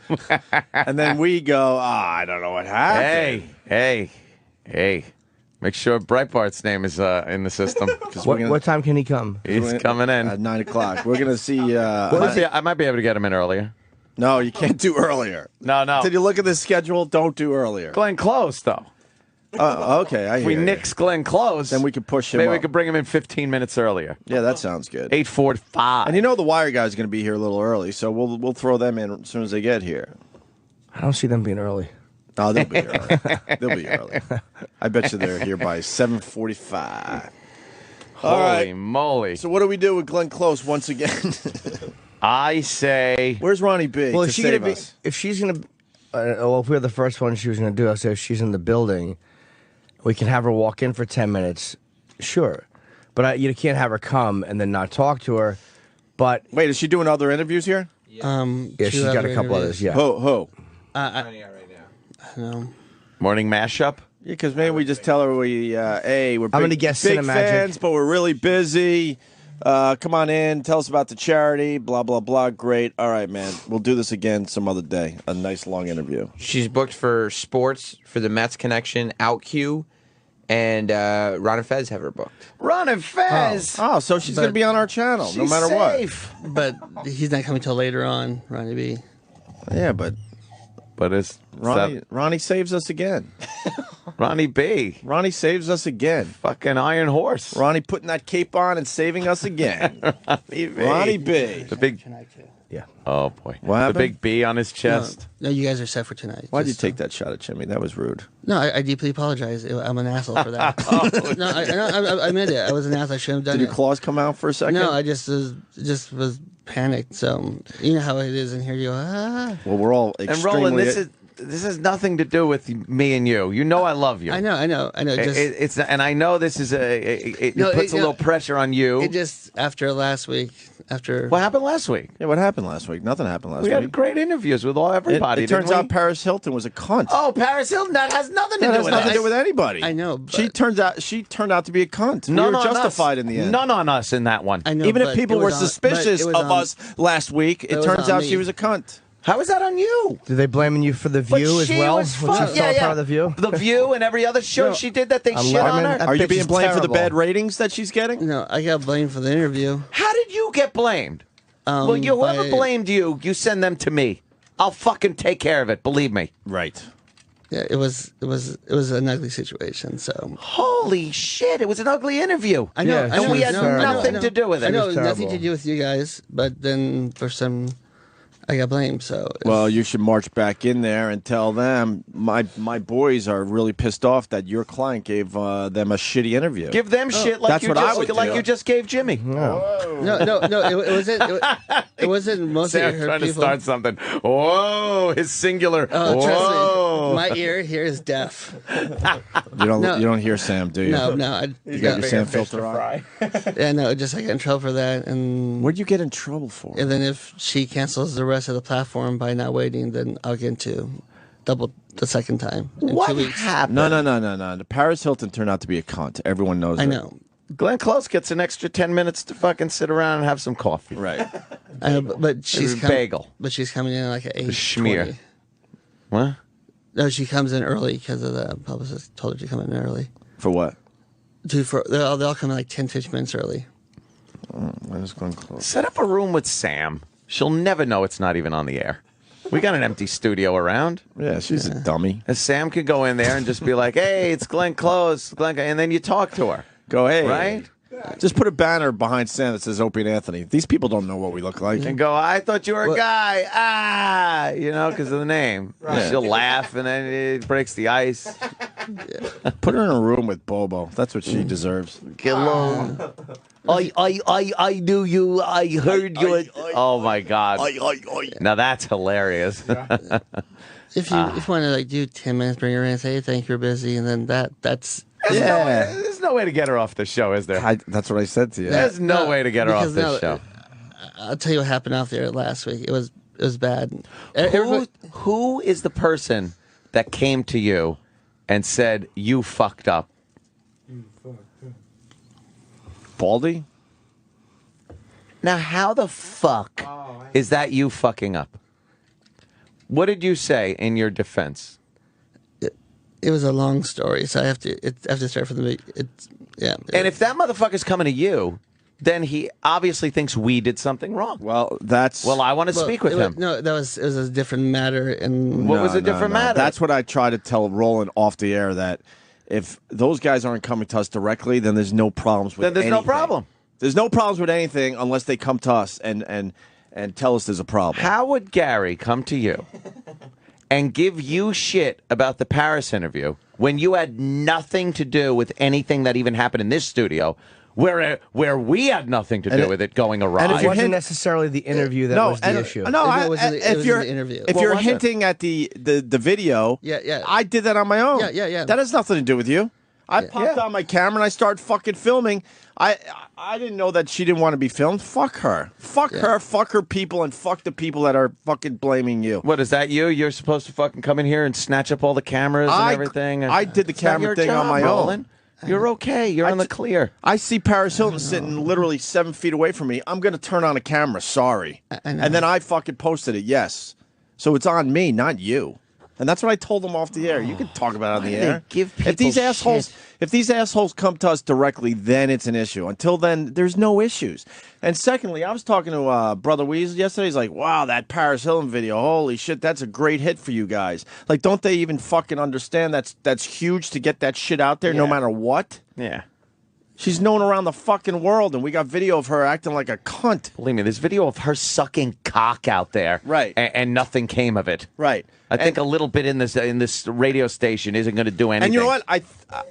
And then we go, I don't know what happened. Hey. Make sure Breitbart's name is in the system. What time can he come? He's coming in. At 9 o'clock. We're going to see... I might be able to get him in earlier. No, you can't do earlier. No. Did you look at the schedule? Don't do earlier. Glenn Close, though. Okay, I If hear we you. nix Glenn Close, Then we could push him maybe we up. could bring him in 15 minutes earlier. Yeah, that sounds good. 8:45. And you know the Wire guy's going to be here a little early, so we'll throw them in as soon as they get here. I don't see them being early. Oh, they'll be early. They'll be early. I bet you they're here by 7:45. All Holy right. moly. So what do we do with Glenn Close once again? I say... Where's Ronnie B? Well, to is she save gonna be? us? If she's gonna, if we're the first one she was gonna do, I say if she's in the building, we can have her walk in for 10 minutes. Sure, but you can't have her come and then not talk to her. But wait, is she doing other interviews here? Yeah, she's got a couple others. Yeah. Who? No. Morning mashup? Yeah, because maybe we just tell her we're big, gonna guess big Cinemagic. fans, but we're really busy. Come on in, tell us about the charity, blah, blah, blah. Great. All right, man. We'll do this again some other day. A nice long interview. She's booked for sports, for the Mets connection, OutQ, and Ron and Fez have her booked. Ron and Fez! Oh, so she's going to be on our channel no She's matter safe. But he's not coming till later on, Ronnie B. what. Yeah, but it's... Ronnie saves us again. Ronnie B. Ronnie saves us again. Fucking Iron Horse. Ronnie putting that cape on and saving us again. Ronnie B. Ronnie B. The big... Yeah. Oh, boy. What happened? The big B on his chest. No, you guys are set for tonight. Why'd you Just, take that shot at Jimmy? That was rude. No, I deeply apologize. I'm an asshole for that. No, I admit it. I was an asshole. I shouldn't have done Did it. your claws come out for a second? No, I just was panicked. So you know how it is in here. You go, Well, we're all And extremely... Roland, this has nothing to do with me and you. You know I love you. I know. Just, And I know this is it No, puts a little pressure on you. it just after last week. What happened last week? Yeah, what happened last week? Nothing happened last We week. had great interviews with everybody. It turns didn't we? out Paris Hilton was a cunt. Oh, Paris Hilton. That has nothing to That do has with nothing us. to do with anybody. I know. But She turned out to be a cunt. None we were on us. justified in the end. None on us in that one. I know. Even if but people it were was on- suspicious but it of was on- us last week, it was turns on out me. she was a cunt. How is that on you? Did they blaming you for The View as she well? was Which fun. is all part of The View? The View and every other show she did that they I'm shit on Letterman. her. Are you bitch being is blamed for the terrible. bad ratings that she's getting? No, I got blamed for the interview. How did you get blamed? Well, whoever by- blamed you, you send them to me. I'll fucking take care of it. Believe me. Right. Yeah, it was an ugly situation. So Holy shit! It was an ugly interview. I know, Yeah, I know, and we had I know, nothing I know. to do with it. I know It it was was nothing terrible. to do with you guys, but then for some I got blamed. So well, you should march back in there and tell them my boys are really pissed off that your client gave them a shitty interview. Give them shit like That's you what just I would like do. you just gave Jimmy. No. It wasn't. It wasn't mostly Sam's her trying to people. start something. Whoa, his singular. Oh, Whoa. trust me, my ear here is deaf. You don't hear Sam, do you? No. You got your Sam filter on. Yeah, no, just I get in trouble for that. And what'd you get in trouble for? And then if she cancels the rest of the platform by not waiting, then I'll get into double the second time in 2 weeks. happened? No. The Paris Hilton turned out to be a cunt. Everyone knows I it. know. Glenn Close gets an extra 10 minutes to fucking sit around and have some coffee. Right. I know, but she's bagel. But she's coming in like at 8:20. Schmear. What? No, she comes in early because of the publicist told her to come in early. For what? They'll come in like 10, 15 minutes early. When is Glenn Close? Set up a room with Sam. She'll never know it's not even on the air. We got an empty studio around. Yeah, she's a dummy. And Sam could go in there and just be like, "Hey, it's Glenn Close," and then you talk to her. Go, hey. Right? Just put a banner behind Sam that says Opie and Anthony. These people don't know what we look like. And go, "I thought you were a guy." Because of the name. Right. She'll laugh and then it breaks the ice. Put her in a room with Bobo. That's what she deserves. Hello. I knew you. I heard you. Oh my God. Now that's hilarious. If you want to like do 10 minutes, bring her in, say thank you, you're busy, and then that's There's no way to get her off the show, is there? That's what I said to you. There's no way to get her off because this show. I'll tell you what happened out there last week. It was bad. Who is the person that came to you and said you fucked up? Baldy? Now, how the fuck is that you fucking up? What did you say in your defense? It was a long story, so I have to start from the And if that motherfucker's coming to you, then he obviously thinks we did something wrong. Well, I want to speak with him. No, it was a different matter. And What was a different matter? That's what I try to tell Roland off the air, that if those guys aren't coming to us directly, then there's no problems with Then there's no anything. problem. There's no problems with anything unless they come to us and tell us there's a problem. How would Gary come to you and give you shit about the Paris interview when you had nothing to do with anything that even happened in this studio, where we had nothing to do with it going awry? And it wasn't necessarily the interview that was the issue. No, if you're was it? hinting at the video, yeah, I did that on my own. Yeah. That has nothing to do with you. I popped on my camera and I started fucking filming. I didn't know that she didn't want to be filmed. Fuck her. Fuck her. Fuck her people, and fuck the people that are fucking blaming you. What, is that you? You're supposed to fucking come in here and snatch up all the cameras and everything? I did the It's not camera your thing on job, my Roland. own. You're okay. You're in the clear. I see Paris Hilton sitting literally 7 feet away from me. I'm going to turn on a camera. Sorry. And then I fucking posted it. Yes. So it's on me, not you. And that's what I told them off the air. You can talk about it on the air. If these assholes come to us directly, then it's an issue. Until then, there's no issues. And secondly, I was talking to Brother Weasel yesterday. He's like, "Wow, that Paris Hilton video, holy shit, that's a great hit for you guys." Like, don't they even fucking understand that's huge to get that shit out there, no matter what? Yeah. She's known around the fucking world, and we got video of her acting like a cunt. Believe me, there's video of her sucking cock out there, right? And nothing came of it, right? I think a little bit in this radio station isn't going to do anything. And you know what?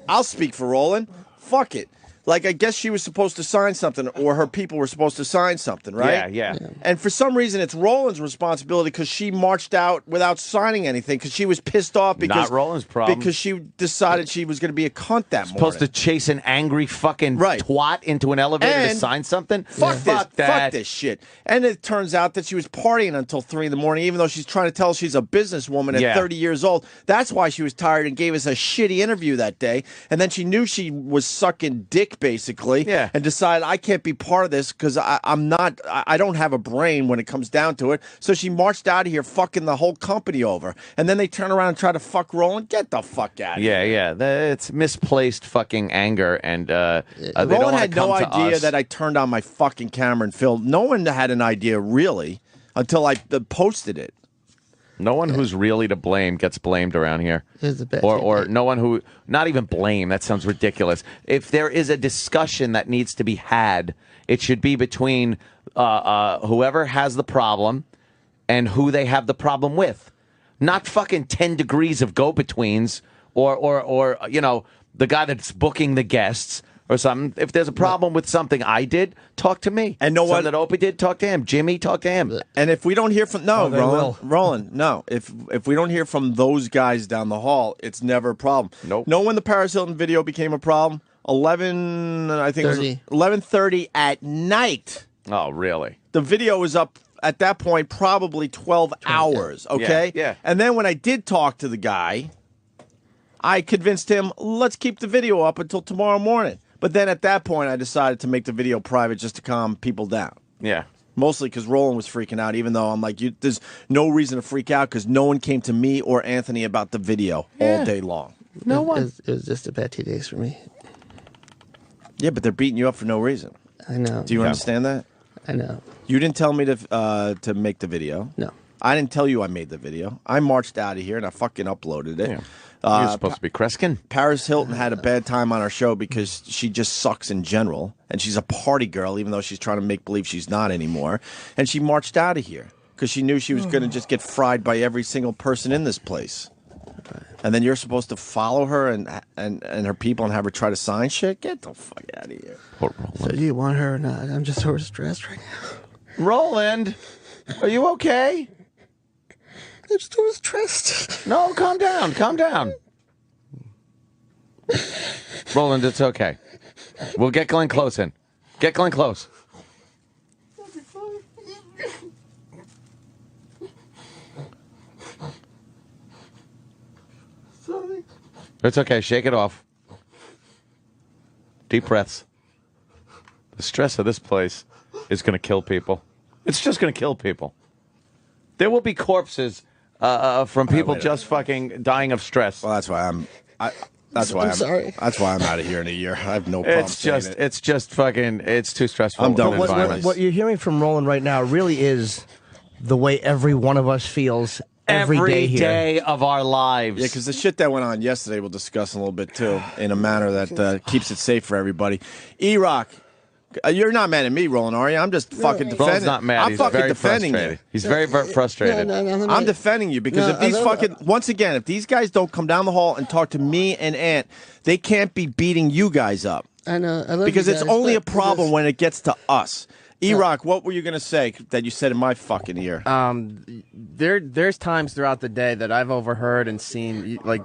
I'll speak for Roland. Fuck it. Like, I guess she was supposed to sign something, or her people were supposed to sign something, right? Yeah. And for some reason, it's Roland's responsibility because she marched out without signing anything because she was pissed off because Not Roland's problem. because she decided she was going to be a cunt that morning. Supposed to chase an angry fucking twat into an elevator to And sign something? Fuck this shit. And it turns out that she was partying until 3 in the morning, even though she's trying to tell us she's a businesswoman at 30 years old. That's why she was tired and gave us a shitty interview that day. And then she knew she was sucking dick, basically, and decided, I can't be part of this because I don't have a brain when it comes down to it. So she marched out of here fucking the whole company over. And then they turn around and try to fuck Roland. Get the fuck out of here. Yeah. It's misplaced fucking anger, and they don't Roland want had to come no to idea us. that I turned on my fucking camera and filmed. No one had an idea, really, until I posted it. No one who's really to blame gets blamed around here. bad Or no one who, not even blame, that sounds ridiculous. If there is a discussion that needs to be had, it should be between whoever has the problem and who they have the problem with. Not fucking 10 degrees of go-betweens or you know, the guy that's booking the guests or something. If there's a problem with something I did, talk to me. And know what? Something that Opie did, talk to him. Jimmy, talk to him. And if we don't hear from Roland, no. If we don't hear from those guys down the hall, it's never a problem. Nope. Know when the Paris Hilton video became a problem? 11:30 at night. Oh, really? The video was up at that point probably 12 hours, okay? Yeah. And then when I did talk to the guy, I convinced him, let's keep the video up until tomorrow morning. But then at that point, I decided to make the video private just to calm people down. Yeah. Mostly because Roland was freaking out, even though I'm like, there's no reason to freak out because no one came to me or Anthony about the video all day long. No one. It was just a bad 2 days for me. Yeah, but they're beating you up for no reason. I know. Do you understand that? I know. You didn't tell me to make the video. No. I didn't tell you I made the video. I marched out of here and I fucking uploaded it. You're supposed to be Kreskin. Paris Hilton had a bad time on our show because she just sucks in general. And she's a party girl, even though she's trying to make believe she's not anymore. And she marched out of here because she knew she was going to just get fried by every single person in this place. And then you're supposed to follow her and her people and have her try to sign shit? Get the fuck out of here. So do you want her or not? I'm just so stressed right now. Roland, are you okay? I'm just so stressed. No, calm down. Calm down. Roland, it's okay. We'll get Glenn Close in. Get Glenn Close. It's okay. Shake it off. Deep breaths. The stress of this place is going to kill people. It's just going to kill people. There will be corpses from people just fucking dying of stress. Well, that's why I'm sorry. That's why I'm out of here in a year. I have no problem. It's just fucking. It's too stressful. I'm done with what you're hearing from Roland right now really is the way every one of us feels every day here. Day of our lives. Yeah, because the shit that went on yesterday, we'll discuss in a little bit too, in a manner that keeps it safe for everybody. E-Rock, you're not mad at me, Roland, are you? I'm just fucking defending. Roland's not mad. I'm He's fucking very defending frustrated. you. He's very frustrated. I'm defending you because if these once again, if these guys don't come down the hall and talk to me and Ant, they can't be beating you guys up. I know. I love because you it's guys, only a but problem when it gets to us. E-Rock, what were you going to say that you said in my fucking ear? There's times throughout the day that I've overheard and seen, like,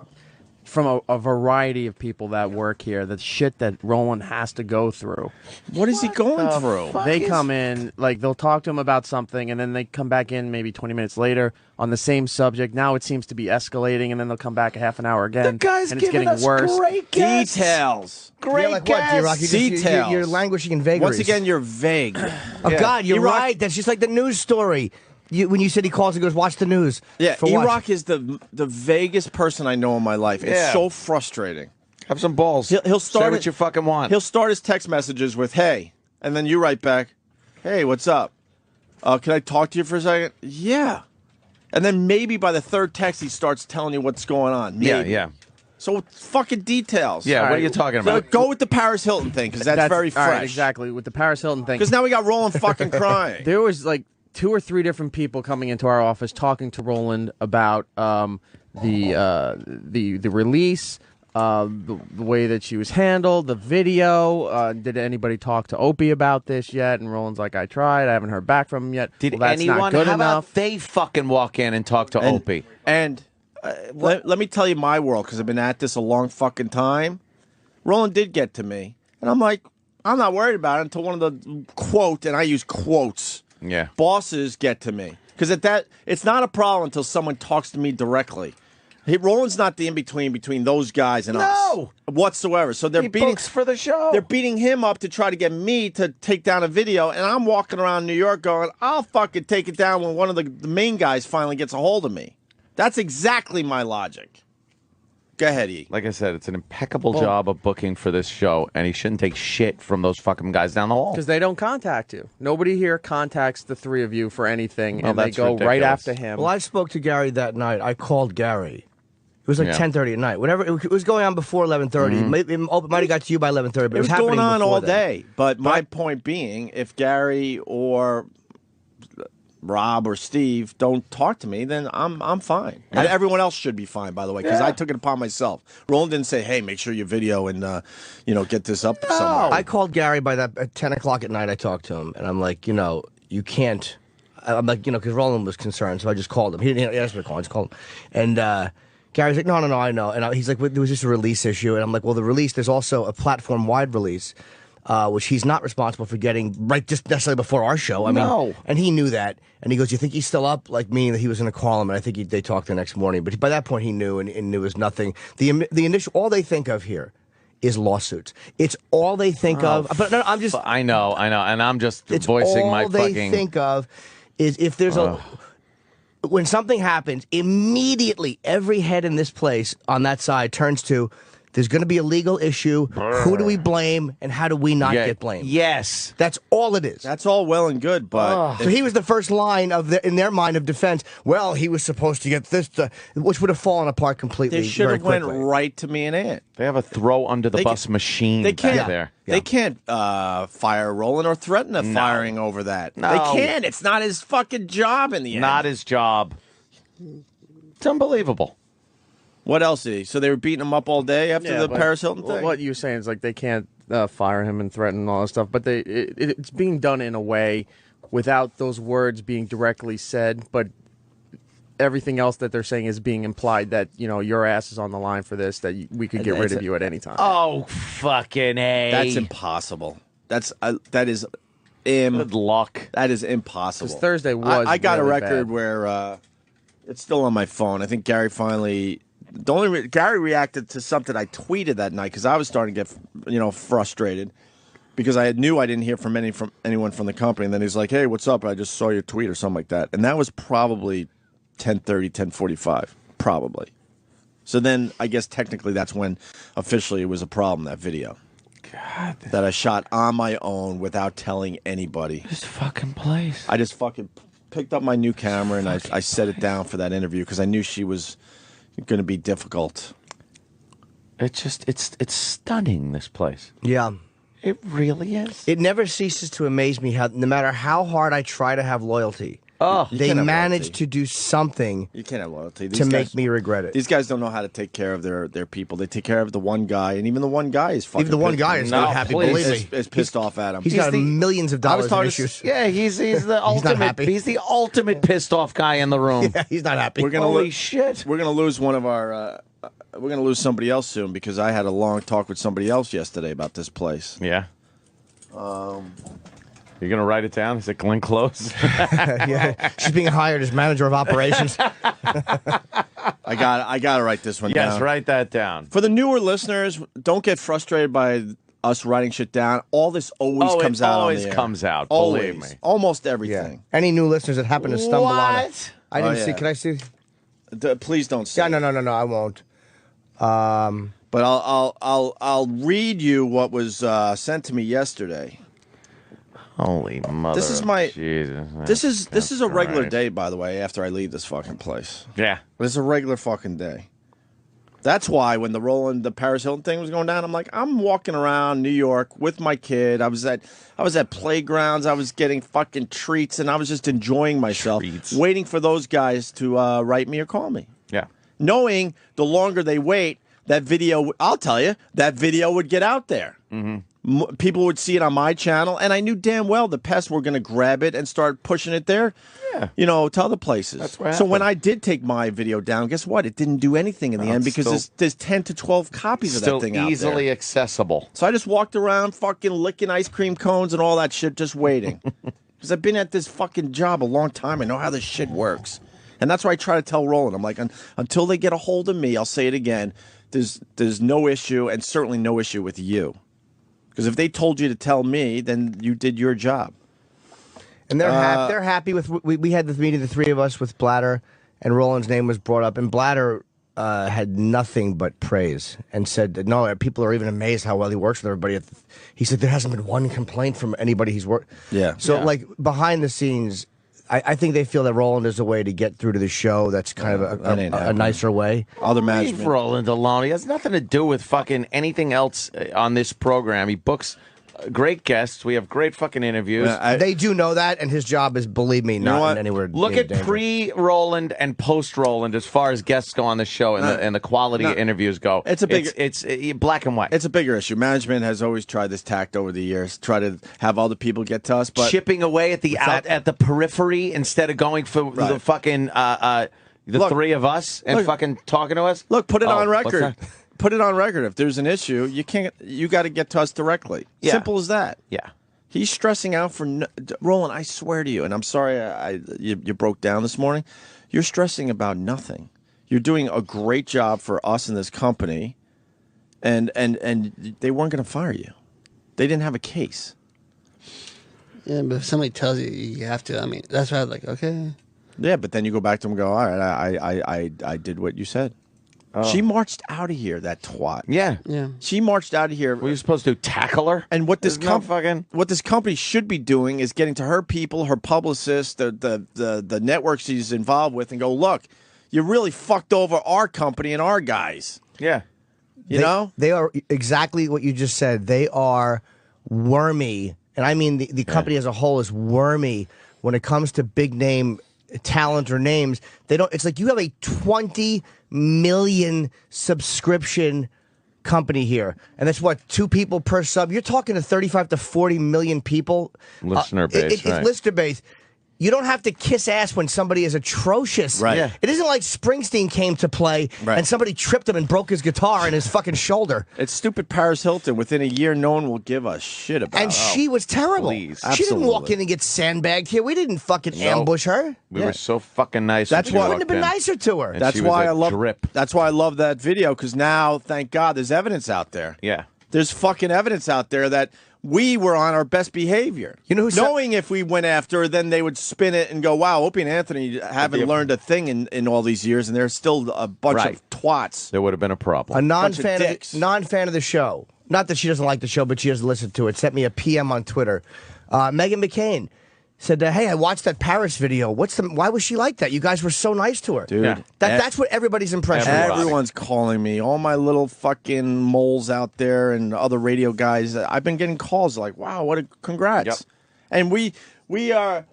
from a variety of people that work here, the shit that Roland has to go through. What is he going through? They come in, like, they'll talk to him about something, and then they come back in maybe 20 minutes later on the same subject. Now it seems to be escalating, and then they'll come back a half an hour again. The guy's and it's giving getting us worse. great guests. Details. Great like guests. what, D-Rock? Details. You're languishing in vagaries. Once again, you're vague. Oh, Yeah. God, you're E-Rock- right. That's just like the news story. When you said he calls and goes, watch the news. Yeah, For what? E-Rock is the vaguest person I know in my life. It's Yeah. so frustrating. Have some balls. He'll start Say what you fucking want. He'll start his text messages with "Hey," and then you write back, "Hey, what's up? Can I talk to you for a second?" Yeah, and then maybe by the third text he starts telling you what's going on. Maybe. Yeah. So fucking details. Yeah, what are you talking So about? go with the Paris Hilton thing because that's very all right, fresh. exactly, with the Paris Hilton thing. Because now we got Roland fucking crying. There was like 2 or 3 different people coming into our office talking to Roland about the release, the way that she was handled, the video. Did anybody talk to Opie about this yet? And Roland's like, I tried. I haven't heard back from him yet. Did well, that's anyone? not good How enough. about they fucking walk in and talk to Opie? And let me tell you my world, because I've been at this a long fucking time. Roland did get to me. And I'm like, I'm not worried about it until one of the quote, and I use quotes, Yeah. bosses get to me. Because it's not a problem until someone talks to me directly. Roland's not the in-between between those guys and us whatsoever. So they're He beating books for the show. They're beating him up to try to get me to take down a video, and I'm walking around New York going, I'll fucking take it down when one of the main guys finally gets a hold of me. That's exactly my logic. Go ahead, E. Like I said, it's an impeccable job of booking for this show, and he shouldn't take shit from those fucking guys down the hall. Because they don't contact you. Nobody here contacts the 3 of you for anything, Well, and they that's go right ridiculous. after him. Well, I spoke to Gary that night. I called Gary. It was like Yeah. 10:30 at night. Whatever. It was going on before 11:30. It might have got to you by 11:30, but It was happening going on before all then. day. But my point being, if Gary or Rob or Steve don't talk to me, then I'm fine. And everyone else should be fine, by the way, because I took it upon myself. Roland didn't say, "Hey, make sure your video and get this up somewhere." I called Gary at 10 o'clock at night. I talked to him, and I'm like, you can't. I'm like, because Roland was concerned, so I just called him. He didn't ask me to call. I just called him, and Gary's like, no, I know. And he's like, there was just a release issue, and I'm like, well, the release. There's also a platform-wide release. Which he's not responsible for getting right just necessarily before our show. I mean, and he knew that. And he goes, "You think he's still up?" Like meaning that he was going to call him. And I think they talked the next morning. But by that point, he knew, and it was nothing. The initial, all they think of here is lawsuits. It's all they think of. But no, I'm just. I know, and I'm just voicing my fucking. All they think of is if there's when something happens, immediately every head in this place on that side turns to. There's going to be a legal issue. Who do we blame, and how do we not get blamed? Yes, that's all it is. That's all well and good, but so he was the first line in their mind of defense. Well, he was supposed to get this, which would have fallen apart completely. They should have went quickly. right to me and Ant. They have a throw under the bus machine They can't. back there. They can't fire Roland or threaten a firing over that. No. They can't. It's not his fucking job in the end. Not his job. It's unbelievable. What else did he? So they were beating him up all day after the Paris Hilton thing? What you're saying is like they can't fire him and threaten and all that stuff, but it's being done in a way without those words being directly said, but everything else that they're saying is being implied that, your ass is on the line for this, that we could get rid of you at any time. Oh, fucking A. That's impossible. That is good luck. That is impossible. Because Thursday was I got really a record bad. where it's still on my phone. I think Gary finally... Gary reacted to something I tweeted that night because I was starting to get, frustrated because I knew I didn't hear from anyone from the company. And then he's like, "Hey, what's up? I just saw your tweet," or something like that. And that was probably 10:30, 10:45, probably. So then I guess technically that's when officially it was a problem, that video. God. That I shot on my own without telling anybody. This fucking place. I just fucking picked up my new camera and I set it down for that interview because I knew she was going to be difficult. It's stunning, this place. Yeah. It really is. It never ceases to amaze me how, no matter how hard I try to have loyalty, You they can't have manage loyalty. to do something You can't have loyalty. to make me regret it. These guys don't know how to take care of their people. They take care of the one guy, and even the one guy is fucking Even the one pissed- guy is not happy, believe me. Is pissed off at him. He's got millions of dollars in talking issues. Yeah, he's the ultimate. happy. He's the ultimate pissed off guy in the room. Yeah, he's not happy. We're gonna Holy shit. We're gonna lose one of our. We're gonna lose somebody else soon because I had a long talk with somebody else yesterday about this place. Yeah. You're gonna write it down? Is it Glenn Close? Yeah, she's being hired as manager of operations. I gotta write this one down. Yes, write that down. For the newer listeners, don't get frustrated by us writing shit down. All this always comes out. Always on the air. comes out. Always. Believe me. Almost everything. Any new listeners that happen to stumble on it? What? I didn't Oh, see. yeah. Can I see? Please don't say. Yeah, no, I won't. But I'll read you what was sent to me yesterday. Holy mother! This is my Jesus. This is a regular Christ. day, by the way. After I leave this fucking place, Yeah. this is a regular fucking day. That's why when the Paris Hilton thing was going down, I'm like, I'm walking around New York with my kid. I was at playgrounds. I was getting fucking treats, and I was just enjoying myself, waiting for those guys to write me or call me. Yeah. Knowing the longer they wait, that video, I'll tell you, that video would get out there. Mm-hmm. People would see it on my channel, and I knew damn well the pests were going to grab it and start pushing it there, to other places. That's what so when happened. I did take my video down, guess what? It didn't do anything in the end it's because there's 10 to 12 copies of Still that thing out easily there. accessible. So I just walked around fucking licking ice cream cones and all that shit, just waiting. Because I've been at this fucking job a long time. I know how this shit works. And that's why I try to tell Roland. I'm like, until they get a hold of me, I'll say it again, there's no issue, and certainly no issue with you. Because if they told you to tell me, then you did your job. And they're happy with. We had the meeting, the three of us, with Blatter, and Roland's name was brought up, and Blatter had nothing but praise and said that no, people are even amazed how well he works with everybody. He said there hasn't been one complaint from anybody he's worked. Yeah. So like behind the scenes, I think they feel that Roland is a way to get through to the show. That's kind of a nicer way. Other Leave management. Roland alone. He has nothing to do with fucking anything else on this program. He books great guests. We have great fucking interviews. They do know that, and his job is, believe me, not in anywhere. Look near at danger. pre-Roland and post-Roland as far as guests go on the show and the quality of interviews go. It's a big. It's black and white. It's a bigger issue. Management has always tried this tact over the years, try to have other people get to us, but chipping away at the at the periphery instead of going for the fucking three of us and fucking talking to us. Look, put it on what's record. that? Put it on record. If there's an issue, you got to get to us directly. Yeah. Simple as that. Yeah. He's stressing out for Roland. I swear to you, and I'm sorry you broke down this morning. You're stressing about nothing. You're doing a great job for us in this company, and they weren't going to fire you. They didn't have a case. Yeah, but if somebody tells you you have to, I mean, that's why I'm like, okay. Yeah, but then you go back to them and go, all right, I did what you said. She marched out of here, that twat. Yeah. Yeah. She marched out of here. Were you supposed to tackle her? And what this company should be doing is getting to her people, her publicists, the networks she's involved with, and go, look, you really fucked over our company and our guys. Yeah. You know? They are exactly what you just said. They are wormy. And I mean the company as a whole is wormy when it comes to big name talent or names. They don't. It's like you have a 20 million subscription company here, and that's what 2 people per sub. You're talking to 35 to 40 million people. Listener base, It's listener base. You don't have to kiss ass when somebody is atrocious. Right. Yeah. It isn't like Springsteen came to play and somebody tripped him and broke his guitar and his fucking shoulder. It's stupid Paris Hilton. Within a year, no one will give a shit about. And she was terrible. Please. She didn't walk in and get sandbagged here. We didn't fucking ambush her. We were so fucking nice. That's why we wouldn't have been nicer to her. And That's she was why a I love. drip. That's why I love that video, because now, thank God, there's evidence out there. Yeah. There's fucking evidence out there that we were on our best behavior. You know who knowing if we went after her, then they would spin it and go, wow, Opie and Anthony haven't learned a thing in all these years, and they're still a bunch of twats. There would have been a problem. A non-fan of the show. Not that she doesn't like the show, but she doesn't listen to it. Sent me a PM on Twitter. Megan McCain said, hey, I watched that Paris video. Why was she like that? You guys were so nice to her. Dude. Yeah. That's what everybody's impression was. Everyone's calling me. All my little fucking moles out there and other radio guys. I've been getting calls like, wow, what a congrats. Yep. And we are,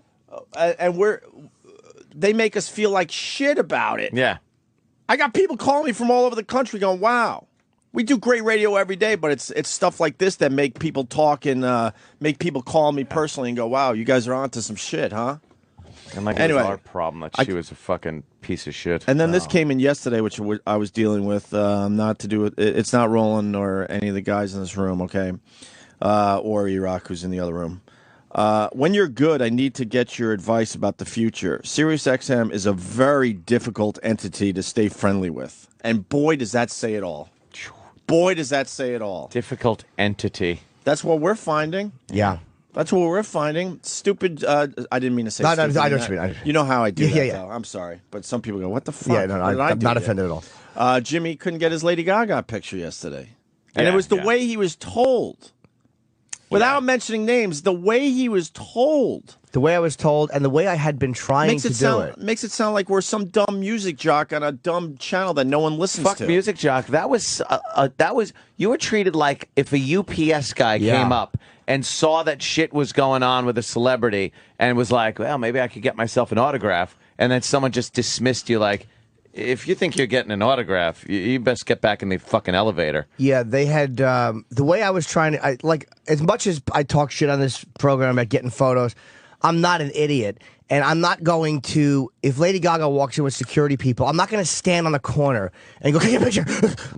and they make us feel like shit about it. Yeah. I got people calling me from all over the country going, wow. We do great radio every day, but it's stuff like this that make people talk and make people call me personally and go, wow, you guys are onto some shit, huh? And like Anyway, it was our problem that she was a fucking piece of shit. And then this came in yesterday, which I was dealing with, not to do with, it's not Roland or any of the guys in this room, okay? Or Iraq, who's in the other room. When you're good, I need to get your advice about the future. SiriusXM is a very difficult entity to stay friendly with. And boy, does that say it all. Boy, does that say it all. Difficult entity. That's what we're finding. Yeah. That's what we're finding. Stupid. I didn't mean to say No, stupid. I know what you mean. You know how I do Yeah, that, yeah. though. I'm sorry. But some people go, what the fuck? Yeah, no, What did I I'm do not yet? offended at all. Jimmy couldn't get his Lady Gaga picture yesterday. And Yeah, it was the yeah. way he was told. Without mentioning names, the way he was told. The way I was told and the way I had been trying to do it. Makes it sound like we're some dumb music jock on a dumb channel that no one listens Fuck to. music jock. That was you were treated like if a UPS guy came up and saw that shit was going on with a celebrity and was like, well, maybe I could get myself an autograph, and then someone just dismissed you like, if you think you're getting an autograph, you best get back in the fucking elevator. Yeah, they had the way I was trying to like as much as I talk shit on this program about getting photos, I'm not an idiot, and I'm not going to, if Lady Gaga walks in with security people, I'm not going to stand on the corner and go, get a picture.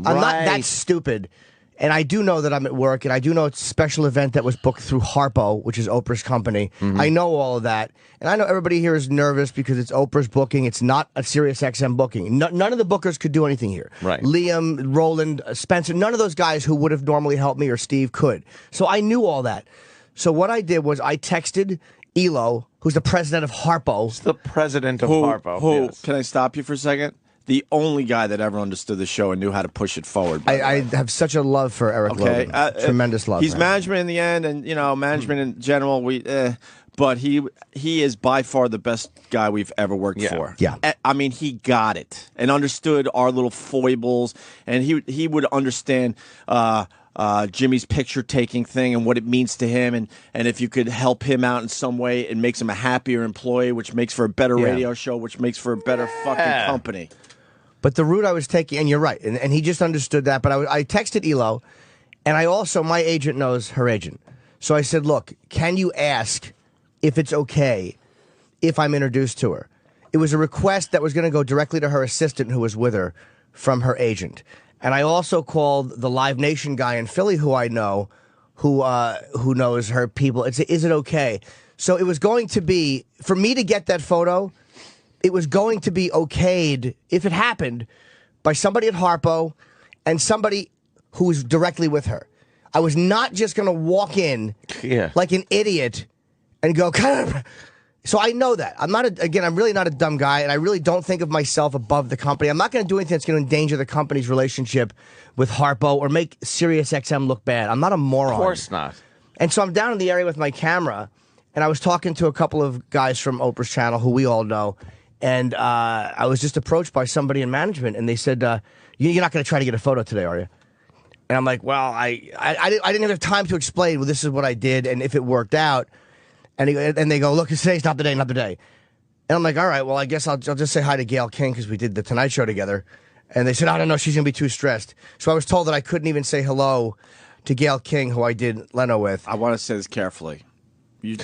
I'm not that stupid. And I do know that I'm at work, and I do know it's a special event that was booked through Harpo, which is Oprah's company. I know all of that. And I know everybody here is nervous because it's Oprah's booking. It's not a SiriusXM booking. None of the bookers could do anything here. Right. Liam, Roland, Spencer, none of those guys who would have normally helped me or Steve could. So I knew all that. So what I did was I texted Elo, who's the president of Harpo. It's the president of Harpo. Yes. Can I stop you for a second? The only guy that ever understood the show and knew how to push it forward. I have such a love for Eric Logan. Tremendous love. He's for him. management in the end, and management in general. But he is by far the best guy we've ever worked for. Yeah. I mean, he got it and understood our little foibles, and he would understand Jimmy's picture taking thing and what it means to him, and if you could help him out in some way, it makes him a happier employee, which makes for a better radio show, which makes for a better fucking company. But the route I was taking, and you're right, and he just understood that. But I texted Elo, and I also, my agent knows her agent. So I said, look, can you ask if it's okay if I'm introduced to her? It was a request that was going to go directly to her assistant who was with her from her agent. And I also called the Live Nation guy in Philly who I know, who knows her people. Is it okay? So it was going to be, for me to get that photo, it was going to be okayed, if it happened, by somebody at Harpo and somebody who was directly with her. I was not just going to walk in like an idiot and go, so I know that. I'm really not a dumb guy, and I really don't think of myself above the company. I'm not going to do anything that's going to endanger the company's relationship with Harpo or make SiriusXM look bad. I'm not a moron. Of course not. And so I'm down in the area with my camera, and I was talking to a couple of guys from Oprah's channel who we all know, and I was just approached by somebody in management, and they said, you're not going to try to get a photo today, are you? And I'm like, well, I didn't have time to explain, well, this is what I did, and if it worked out. And they go, look, today's not the day, not the day. And I'm like, all right, well, I guess I'll just say hi to Gayle King because we did the Tonight Show together. And they said, I don't know, she's going to be too stressed. So I was told that I couldn't even say hello to Gayle King, who I did Leno with. I want to say this carefully. You're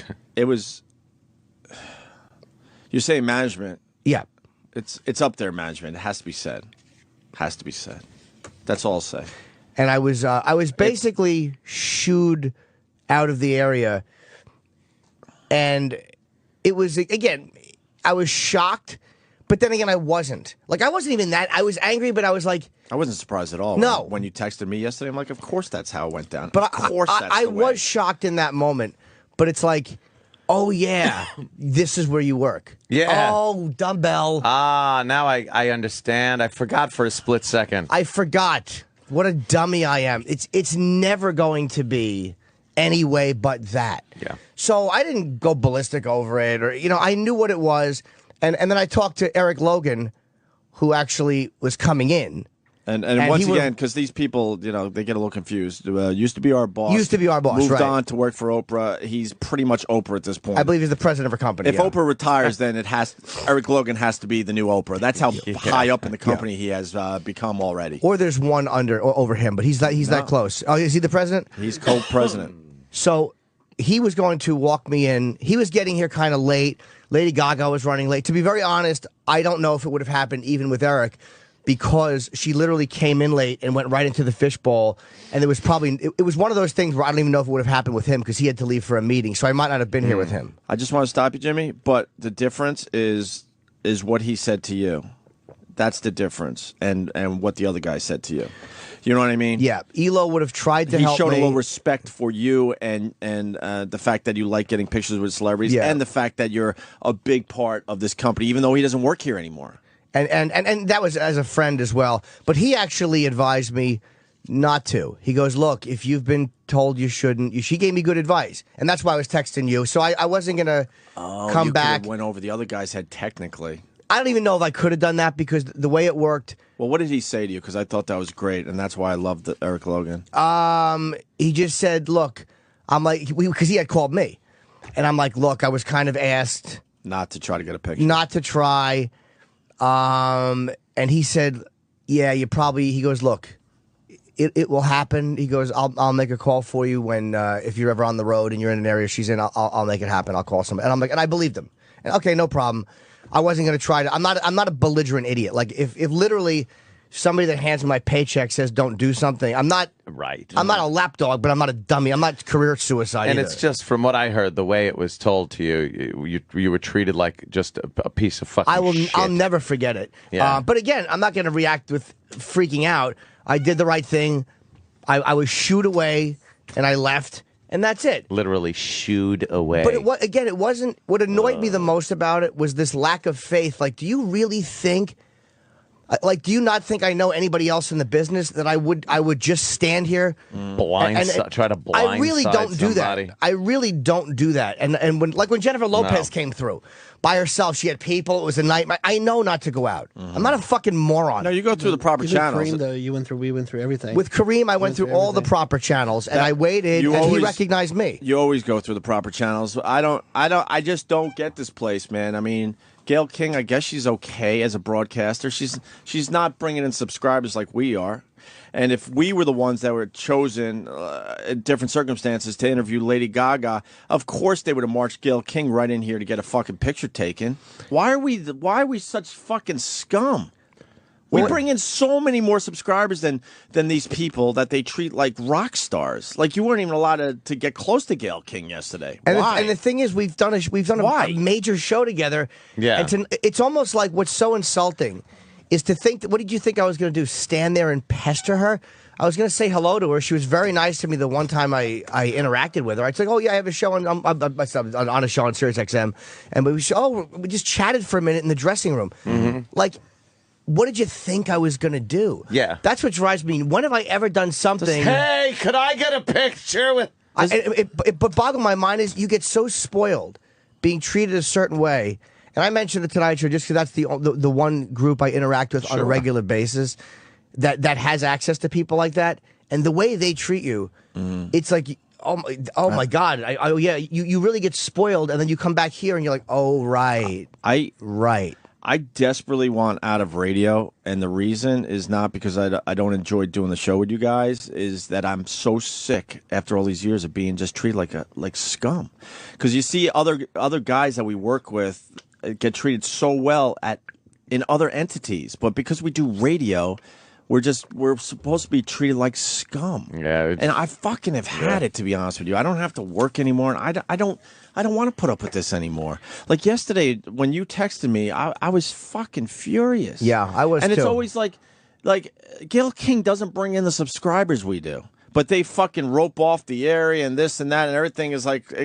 saying management. Yeah. It's up there, management. It has to be said. Has to be said. That's all I'll say. And I was basically shooed out of the area. And it was, again, I was shocked, but then again, I wasn't. Like, I wasn't even that. I was angry, but I was like... I wasn't surprised at all. No. When you texted me yesterday, I'm like, of course that's how it went down. But of course I was shocked in that moment, but it's like, oh, yeah, this is where you work. Yeah. Oh, dumbbell. Now I understand. I forgot for a split second. I forgot. What a dummy I am. It's never going to be any way but that. Yeah. So I didn't go ballistic over it, or I knew what it was, and then I talked to Eric Logan, who actually was coming in. And once again, because these people, they get a little confused. Used to be our boss. Moved right. on to work for Oprah. He's pretty much Oprah at this point. I believe he's the president of her company. If Oprah retires, then Eric Logan has to be the new Oprah. That's how high up in the company he has become already. Or there's one over him, but he's that close. Oh, is he the president? He's co-president. So he was going to walk me in. He was getting here kind of late. Lady Gaga was running late. To be very honest, I don't know if it would have happened even with Eric, because she literally came in late and went right into the fishbowl. And it was one of those things where I don't even know if it would have happened with him because he had to leave for a meeting. So I might not have been here with him. I just want to stop you, Jimmy, but the difference is what he said to you. That's the difference, and what the other guy said to you. You know what I mean? Yeah. Elo would have tried to help me. He showed a little respect for you and the fact that you like getting pictures with celebrities and the fact that you're a big part of this company, even though he doesn't work here anymore. And that was as a friend as well. But he actually advised me not to. He goes, look, if you've been told you shouldn't, she gave me good advice. And that's why I was texting you. So I wasn't going to come back. Went over the other guy's head technically. I don't even know if I could have done that because the way it worked. Well, what did he say to you? Because I thought that was great, and that's why I loved Eric Logan. He just said, look, I'm like, because he had called me. And I'm like, look, I was kind of asked. Not to try to get a picture. Not to try. And he said, yeah, he goes, look, it will happen. He goes, I'll make a call for you when, if you're ever on the road and you're in an area she's in, I'll make it happen. I'll call somebody. And I'm like, and I believed him. And okay, no problem. I wasn't going to try to. I'm not a belligerent idiot. Like if literally somebody that hands me my paycheck says don't do something, I'm not right. I'm not a lapdog, but I'm not a dummy. I'm not career suicide. And either. it's just from what I heard, the way it was told to you, you were treated like just a piece of fucking shit. I'll never forget it. Yeah. But again, I'm not going to react with freaking out. I did the right thing. I was shooed away, and I left. And that's it. Literally shooed away. But it wasn't. What annoyed me the most about it was this lack of faith. Like, do you really think Like, do you not think I know anybody else in the business that I would just stand here try to blind? I really don't do that. I really don't do that. And when Jennifer Lopez came through by herself, she had people. It was a nightmare. I know not to go out. I'm not a fucking moron. No, you go through the proper channels. Kareem, though, we went through everything. With Kareem, I went through all the proper channels, and I waited, and he recognized me. You always go through the proper channels. I just don't get this place, man. I mean, Gayle King, I guess she's okay as a broadcaster. She's not bringing in subscribers like we are. And if we were the ones that were chosen in different circumstances to interview Lady Gaga, of course they would have marched Gayle King right in here to get a fucking picture taken. Why are we such fucking scum? We bring in so many more subscribers than these people that they treat like rock stars. Like, you weren't even allowed to get close to Gayle King yesterday. Why? And the thing is, we've done a major show together. Yeah. And it's almost like what's so insulting is to think that, what did you think I was going to do? Stand there and pester her? I was going to say hello to her. She was very nice to me the one time I interacted with her. I'd say, oh, yeah, I have a show on a show on Sirius XM. And we just chatted for a minute in the dressing room. Like, what did you think I was going to do? Yeah. That's what drives me. When have I ever done something? Hey, could I get a picture with... But boggle my mind is you get so spoiled being treated a certain way. And I mentioned the Tonight Show just because that's the one group I interact with on a regular basis that has access to people like that. And the way they treat you, it's like, oh my God. You really get spoiled, and then you come back here and you're like, oh, right. Right. I desperately want out of radio, and the reason is not because I don't enjoy doing the show with you guys, is that I'm so sick after all these years of being just treated like scum. Because you see other guys that we work with get treated so well in other entities, but because we do radio, we're supposed to be treated like scum. Yeah, and I fucking have had it, to be honest with you. I don't have to work anymore. And I don't want to put up with this anymore. Like yesterday, when you texted me, I was fucking furious. Yeah, I was and too. It's always like Gayle King doesn't bring in the subscribers we do. But they fucking rope off the area and this and that, and everything is like, it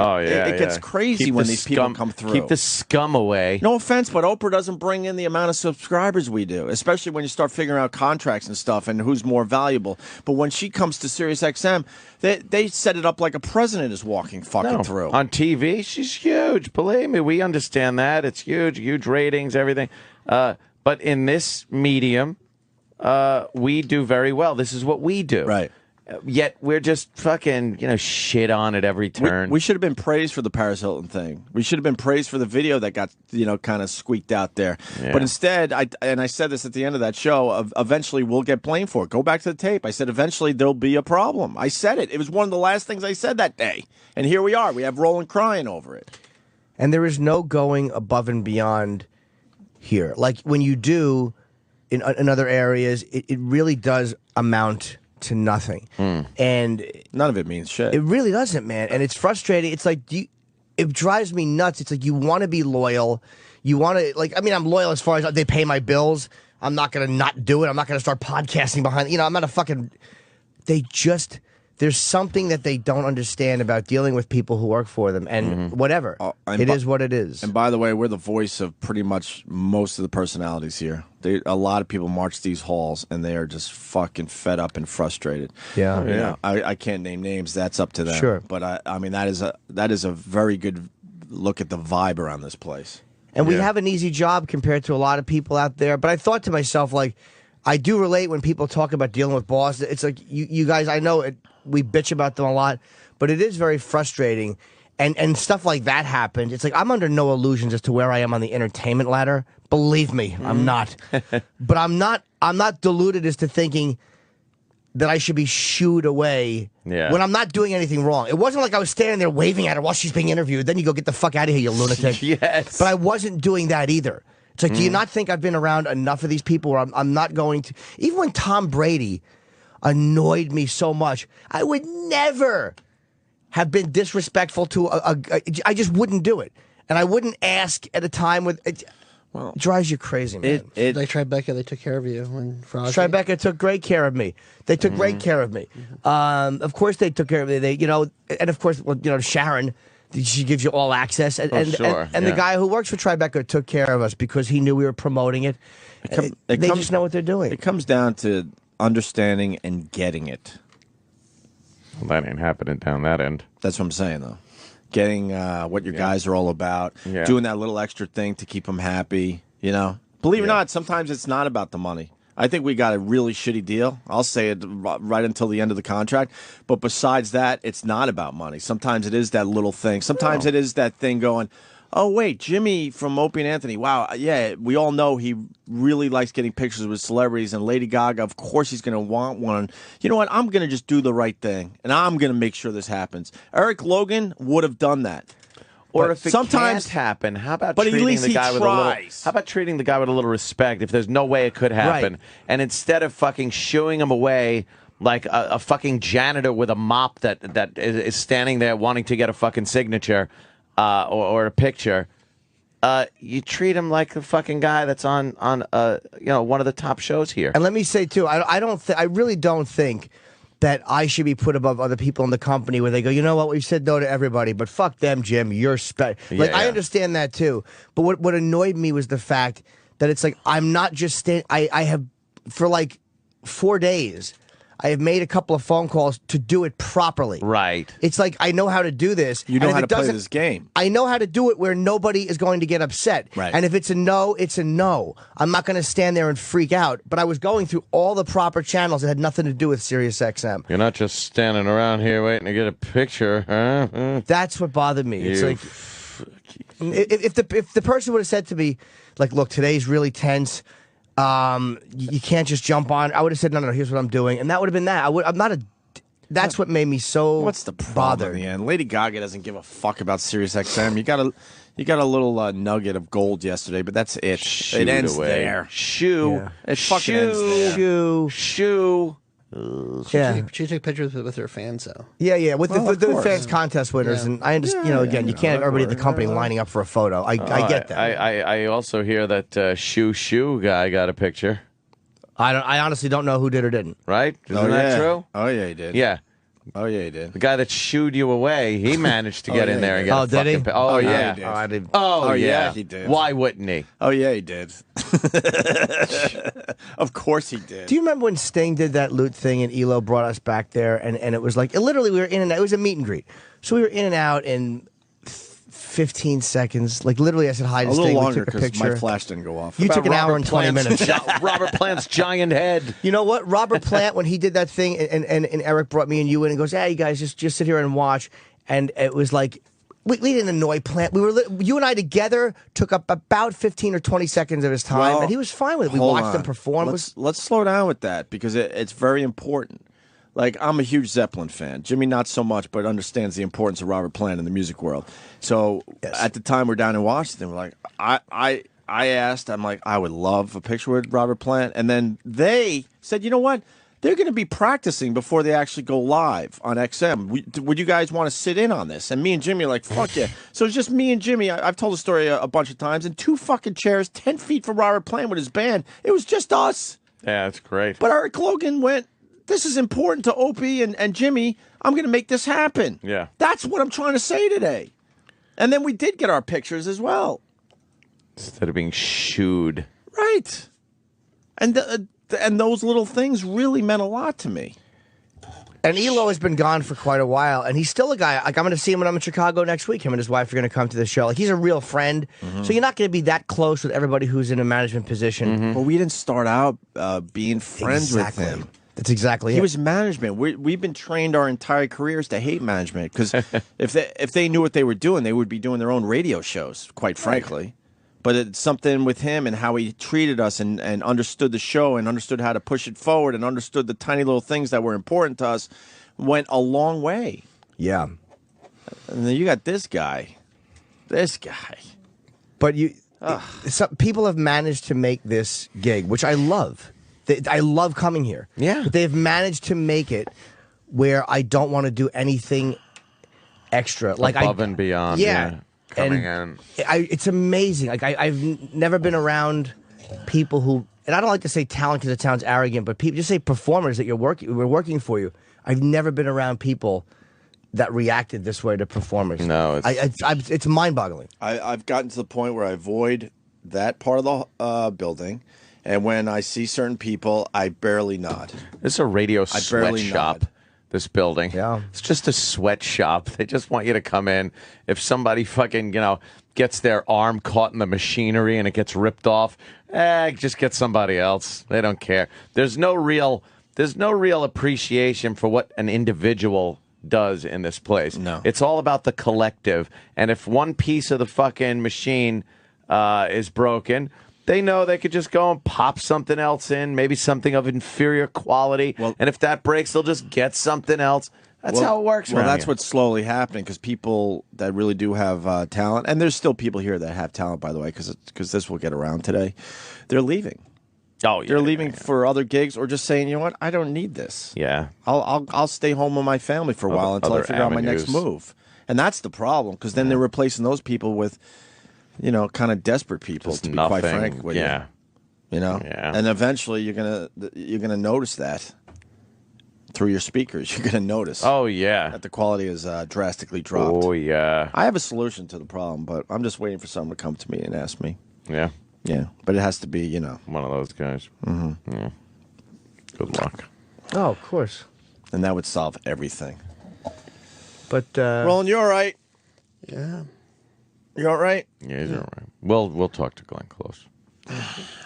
gets crazy when these people come through. Keep the scum away. No offense, but Oprah doesn't bring in the amount of subscribers we do, especially when you start figuring out contracts and stuff and who's more valuable. But when she comes to Sirius XM, they set it up like a president is walking fucking through. On TV, she's huge. Believe me, we understand that. It's huge ratings, everything. But in this medium, we do very well. This is what we do. Right. Yet we're just fucking, shit on at every turn. We should have been praised for the Paris Hilton thing. We should have been praised for the video that got, kind of squeaked out there. Yeah. But instead, I said this at the end of that show, eventually we'll get blamed for it. Go back to the tape. I said, eventually there'll be a problem. I said it. It was one of the last things I said that day. And here we are. We have Roland crying over it. And there is no going above and beyond here. Like when you do in other areas, it really does amount to nothing. And none of it means shit. It really doesn't, man. And it's frustrating. It's like it drives me nuts. It's like you want to be loyal. You want to I'm loyal as far as they pay my bills. I'm not going to not do it. I'm not going to start podcasting behind. I'm not a fucking. There's something that they don't understand about dealing with people who work for them, and whatever. It is what it is. And by the way, we're the voice of pretty much most of the personalities here. A lot of people march these halls, and they are just fucking fed up and frustrated. Yeah. I can't name names. That's up to them. Sure. But I mean, that is a very good look at the vibe around this place. And we have an easy job compared to a lot of people out there. But I thought to myself, I do relate when people talk about dealing with bosses. It's like you guys, I know we bitch about them a lot, but it is very frustrating. And stuff like that happens. It's like I'm under no illusions as to where I am on the entertainment ladder. Believe me, I'm not. But I'm not deluded as to thinking that I should be shooed away when I'm not doing anything wrong. It wasn't like I was standing there waving at her while she's being interviewed. Then you go get the fuck out of here, you lunatic. Yes. But I wasn't doing that either. It's like, do you not think I've been around enough of these people where I'm not going to... Even when Tom Brady annoyed me so much, I would never have been disrespectful to I just wouldn't do it. And I wouldn't ask at a time with... It drives you crazy, man. Like Tribeca, they took care of you when Frog. Tribeca took great care of me. They took great care of me. Of course, they took care of me. And of course, Sharon... she gives you all access. And, sure, and the guy who works for Tribeca took care of us because he knew we were promoting it. They just know what they're doing. It comes down to understanding and getting it. Well, that ain't happening down that end. That's what I'm saying, though. Getting what your guys are all about, doing that little extra thing to keep them happy. You know, believe it or not, sometimes it's not about the money. I think we got a really shitty deal. I'll say it right until the end of the contract. But besides that, it's not about money. Sometimes it is that little thing. Sometimes it is that thing going, oh, wait, Jimmy from Opie and Anthony. Wow, yeah, we all know he really likes getting pictures with celebrities. And Lady Gaga, of course he's going to want one. You know what? I'm going to just do the right thing. And I'm going to make sure this happens. Eric Logan would have done that. Or But if it sometimes can't happen, how about but at treating least the he guy with a little? tries. How about treating the guy with a little respect? If there's no way it could happen, and instead of fucking shooing him away like a fucking janitor with a mop that is standing there wanting to get a fucking signature or a picture, you treat him like the fucking guy that's on one of the top shows here. And let me say too, I really don't think that I should be put above other people in the company where they go, you know what, we've said no to everybody, but fuck them, Jim, you're I understand that too. But what annoyed me was the fact that it's like, I'm not just I have, for like 4 days, I have made a couple of phone calls to do it properly. Right. It's like, I know how to do this. You know and if how it to play doesn't- this game. I know how to do it where nobody is going to get upset. Right. And if it's a no, it's a no. I'm not going to stand there and freak out. But I was going through all the proper channels that had nothing to do with SiriusXM. You're not just standing around here waiting to get a picture, huh? That's what bothered me. It's You like, if the person would have said to me, like, look, today's really tense. You can't just jump on. I would have said, no, here's what I'm doing. And that would have been that. I'm not a... That's what made me so What's the problem bothered. in the end? Lady Gaga doesn't give a fuck about SiriusXM. You got a little nugget of gold yesterday, but that's it. Shooed it ends away. there. Shoo. It fucking ends there. Shoo. She took pictures with her fans, though. Yeah, with Well, of the course. fans contest winners, and I understand. Again, you can't have everybody at the company lining up for a photo. I get that. I also hear that Shoo guy got a picture. I honestly don't know who did or didn't. Right? Isn't that true? Oh yeah, he did. Yeah. Oh yeah, he did. The guy that shooed you away, he managed to get in there and get Oh, a did he? fucking Oh, yeah. he did. I didn't. Oh, yeah, he did. Why wouldn't he? Oh yeah, he did. Of course he did. Do you remember when Sting did that loot thing and Elo brought us back there and it was like, literally we were in and out. It was a meet and greet. So we were in and out in 15 seconds. Like literally I said hi to A Sting. little we longer took a because picture. my flash didn't go off. You took an hour and 20 minutes. Robert Plant's giant head. You know what? Robert Plant, when he did that thing and Eric brought me and you in and goes, hey, you guys just sit here and watch. And it was like, we didn't annoy Plant. You and I together took up about 15 or 20 seconds of his time, Well, and he was fine with it. We hold watched on. him perform. Let's slow down with that because it's very important. Like, I'm a huge Zeppelin fan. Jimmy, not so much, but understands the importance of Robert Plant in the music world. So at the time we're down in Washington, we're like, I asked, I'm like, I would love a picture with Robert Plant. And then they said, you know what? They're going to be practicing before they actually go live on XM. Would you guys want to sit in on this? And me and Jimmy are like, fuck yeah. So it's just me and Jimmy. I've told the story a bunch of times. And 2 fucking chairs, 10 feet from Robert Plant with his band. It was just us. Yeah, that's great. But Eric Logan went, this is important to Opie and Jimmy. I'm going to make this happen. Yeah. That's what I'm trying to say today. And then we did get our pictures as well. Instead of being shooed. Right. And those little things really meant a lot to me. And Elo has been gone for quite a while, and he's still a guy. Like, I'm going to see him when I'm in Chicago next week. Him and his wife are going to come to the show. Like, he's a real friend. So you're not going to be that close with everybody who's in a management position. Well, we didn't start out being friends with him. That's exactly He it. was management. We've been trained our entire careers to hate management because if they knew what they were doing, they would be doing their own radio shows, quite frankly. But it's something with him and how he treated us and understood the show and understood how to push it forward and understood the tiny little things that were important to us went a long way. Yeah. And then you got this guy. This guy. But some people have managed to make this gig, which I love. I love coming here. Yeah. But they've managed to make it where I don't want to do anything extra. Like Above and beyond. Yeah. Coming in. It's amazing. Like I've never been around people who, and I don't like to say talent because it sounds arrogant, but people just say performers that we're working for you. I've never been around people that reacted this way to performers. No, it's mind-boggling. I've gotten to the point where I avoid that part of the building, and when I see certain people, I barely nod. This is a radio sweatshop. This building. Yeah. It's just a sweatshop. They just want you to come in. If somebody fucking, gets their arm caught in the machinery and it gets ripped off, just get somebody else. They don't care. There's no real appreciation for what an individual does in this place. No. It's all about the collective. And if one piece of the fucking machine is broken, they know they could just go and pop something else in, maybe something of inferior quality. And if that breaks, they'll just get something else. That's how it works. Well, that's here. what's slowly happening because people that really do have talent, and there's still people here that have talent, by the way, because this will get around today. They're leaving. Oh, yeah, they're leaving for other gigs or just saying, you know what, I don't need this. Yeah, I'll stay home with my family for a while until I figure out my next move. And that's the problem because then they're replacing those people with, kind of desperate people. Just to be nothing. quite frank with you. Yeah. And eventually you're gonna notice that. Through your speakers, you're going to notice. Oh, yeah. That the quality is drastically dropped. Oh, yeah. I have a solution to the problem, but I'm just waiting for someone to come to me and ask me. Yeah. Yeah. But it has to be, one of those guys. Mm-hmm. Yeah. Good luck. Oh, of course. And that would solve everything. But, Roland, you all right? Yeah. You all right? Yeah, he's all right. We'll talk to Glenn Close.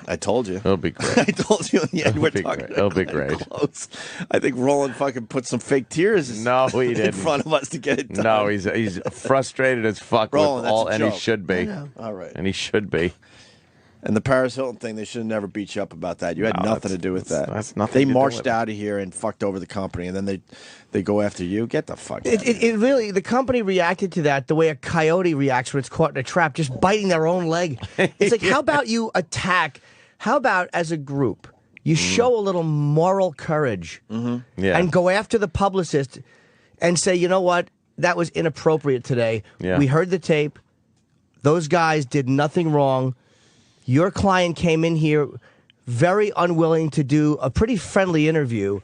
I told you. It'll be great. I told you in the end we're talking great. It'll be Glenn great. Close. I think Roland fucking put some fake tears No, he didn't. in front of us to get it done. No, he's frustrated as fuck Roland, with all, that's a and he joke. should be. All right. And he should be. And the Paris Hilton thing, they should have never beat you up about that. You had No, nothing to do with that. that's nothing They to do marched with it. out of here and fucked over the company, and then they go after you. Get the fuck out. It really, the company reacted to that the way a coyote reacts when it's caught in a trap, just biting their own leg. It's like, how about you attack? How about as a group, you show a little moral courage Yeah. and go after the publicist and say, you know what, that was inappropriate today. Yeah. We heard the tape. Those guys did nothing wrong. Your client came in here very unwilling to do a pretty friendly interview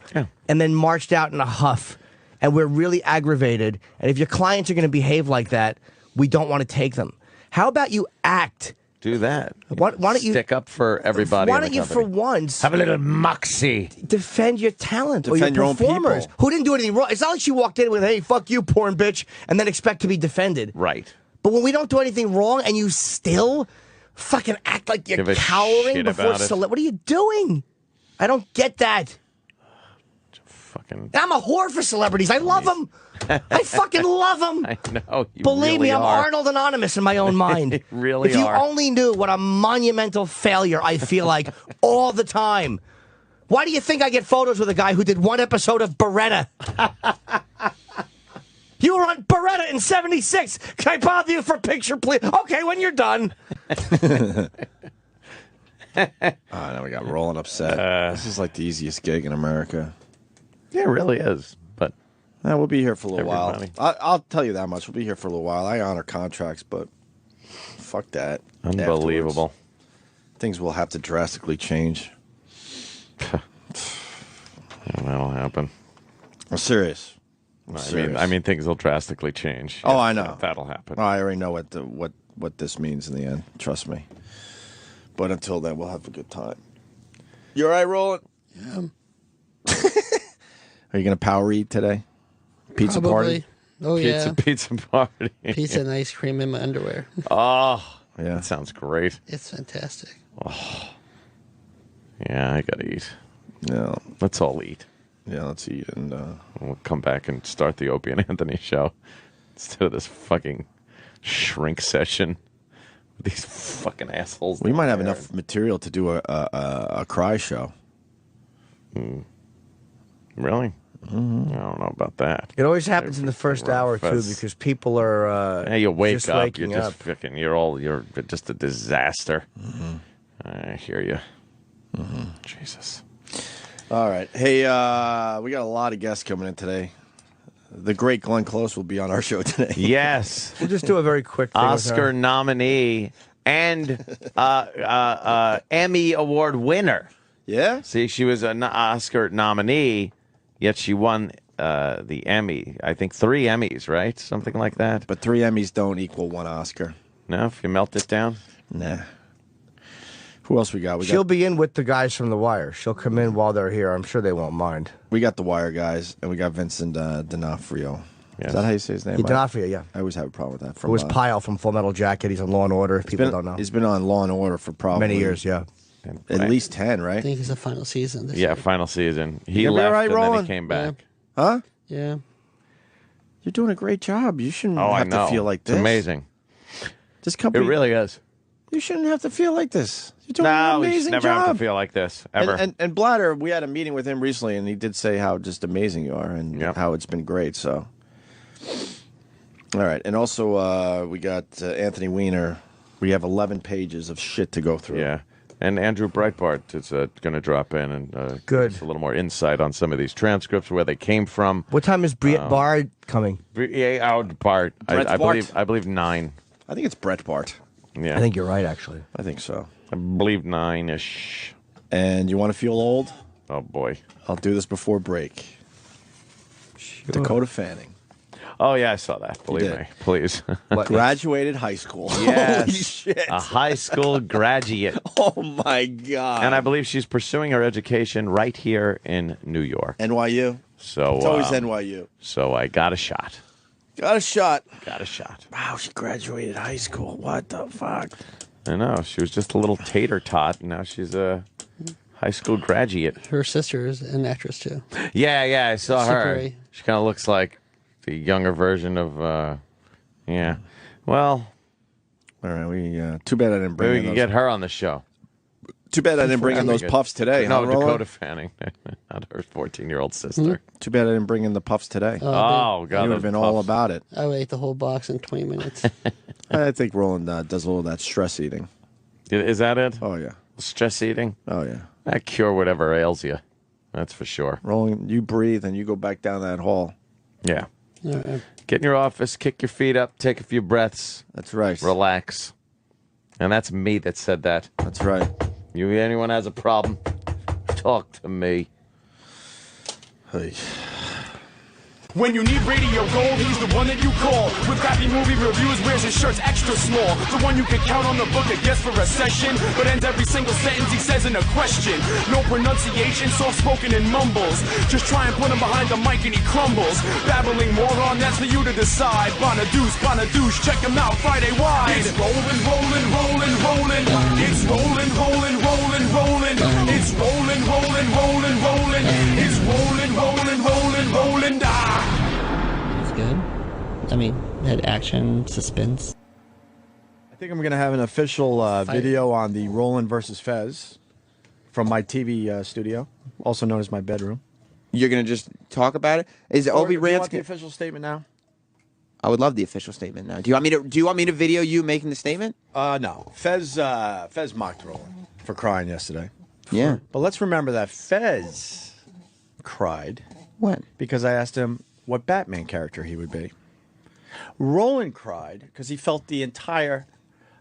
and then marched out in a huff. And we're really aggravated. And if your clients are going to behave like that, we don't want to take them. How about you act? Do that. Why don't you stick up for everybody? Why in the don't you, for company. once, have a little moxie? Defend your talent Defend or your your own performers people. who didn't do anything wrong. It's not like she walked in with, "Hey, fuck you, porn bitch," and then expect to be defended. Right. But when we don't do anything wrong and you still fucking act like you're Give a cowering shit before about it. what are you doing? I don't get that. Fucking. I'm a whore for celebrities. I love them. I fucking love them. I know. You Believe me, really I'm are. Arnold Anonymous in my own mind. You really if you are. only knew what a monumental failure I feel like all the time. Why do you think I get photos with a guy who did one episode of Beretta? You were on Beretta in '76. Can I bother you for a picture, please? Okay, when you're done. Now we got Roland upset. This is like the easiest gig in America. Yeah, it really is. But we'll be here for a little Everybody. while. I'll tell you that much. We'll be here for a little while. I honor contracts, but fuck that. Unbelievable. Afterwards, things will have to drastically change. That'll happen. I'm serious. I mean, things will drastically change. Oh, Yeah, I know. That'll happen. Oh, I already know what this means in the end. Trust me. But until then, we'll have a good time. You all right, Roland? Yeah. Are you going to power eat today? Pizza Probably. party? Oh, yeah. Pizza party. Pizza and ice cream in my underwear. Oh, yeah. That sounds great. It's fantastic. Oh. Yeah, I got to eat. Yeah. Let's all eat. Yeah, let's eat. And we'll come back and start the Opie and Anthony show instead of this fucking shrink session with these fucking assholes. we might have enough material to do a cry show. Really? I don't know about that. It always happens in the first hour, too, That's- because people are Yeah, you wake just up, waking you're up. just fucking, you're just a disaster. I hear you. Jesus. All right. Hey, we got a lot of guests coming in today. The great Glenn Close will be on our show today. Yes. We'll just do a very quick thing with Oscar her. nominee and Emmy Award winner. Yeah? See, she was an Oscar nominee, yet she won the Emmy. I think 3 Emmys, right? Something like that. But 3 Emmys don't equal 1 Oscar. No, if you melt it down? Nah. Who else we got? She'll be in with the guys from The Wire. She'll come in while they're here. I'm sure they won't mind. We got The Wire guys, and we got Vincent D'Onofrio. Yes. Is that how you say his name? Yeah, D'Onofrio, yeah. I always have a problem with that. It was Pyle from Full Metal Jacket. He's on Law and Order. If people don't know. He's been on Law and Order for probably Many years, yeah. At least 10, right? I think it's the final season. This Yeah, year. final season. He You gonna be left all right, and then Roland? he came back. Huh? Yeah. You're doing a great job. You shouldn't Oh, I have know. to feel like this. It's amazing. This company. It really is. You shouldn't have to feel like this. You're doing No, an we amazing should never job. have to feel like this, ever. And Blatter, we had a meeting with him recently, and he did say how just amazing you are and how it's been great. So, all right. And also, we got Anthony Weiner. We have 11 pages of shit to go through. Yeah. And Andrew Breitbart is going to drop in and Good. give us a little more insight on some of these transcripts, where they came from. What time is Bard coming? Bart. I believe 9. I think it's Brett Bart. Yeah. I think you're right, actually. I think so. I believe 9-ish. And you want to feel old? Oh, boy. I'll do this before break. Dakota Fanning. Oh, yeah, I saw that. Believe did. me. Please. Graduated high school. Yes. Holy shit. A high school graduate. Oh, my God. And I believe she's pursuing her education right here in New York. NYU. So It's always NYU. So I got a shot. Got a shot. Got a shot. Wow, she graduated high school. What the fuck? I know. She was just a little tater tot, and now she's a high school graduate. Her sister is an actress too. Yeah, I saw Super her. A. She kind of looks like the younger version of, yeah. Well, all right. We too bad I didn't bring. Maybe we in can those. get her on the show. Too bad I didn't bring in those puffs today. No, huh, Roland? Dakota Fanning, not her 14-year-old sister. Too bad I didn't bring in the puffs today. Oh, God, you would those have been all puffs. about it. I would eat the whole box in 20 minutes. I think Roland does a little of that stress eating. Is that it? Oh yeah. Stress eating? Oh yeah. That cure whatever ails you. That's for sure. Roland, you breathe and you go back down that hall. Yeah. Yeah. Get in your office, kick your feet up, take a few breaths. That's right. Relax. And that's me that said that. That's right. Anyone has a problem, talk to me. Hey. When you need radio gold, he's the one that you call. With crappy movie reviews, wears his shirts extra small. The one you can count on the book that gets for a session, but ends every single sentence he says in a question. No pronunciation, soft-spoken and mumbles. Just try and put him behind the mic and he crumbles. Babbling moron, that's for you to decide. Bonadouche, check him out Friday wide. It's rolling, rolling, rolling, rolling. It's rolling, rolling, rolling, rolling. It's rolling, rolling, rolling, rolling. It's rolling, rolling, rolling, rolling. It's good. I mean, it had action, suspense. I think I'm going to have an official video on the Roland versus Fez from my TV studio, also known as my bedroom. You're going to just talk about it? Is Or Opie do you Rants? want the official statement now? I would love the official statement now. Do you want me to video you making the statement? No. Fez mocked Roland for crying yesterday. Yeah. But let's remember that Fez cried. When? Because I asked him what Batman character he would be. Roland cried because he felt the entire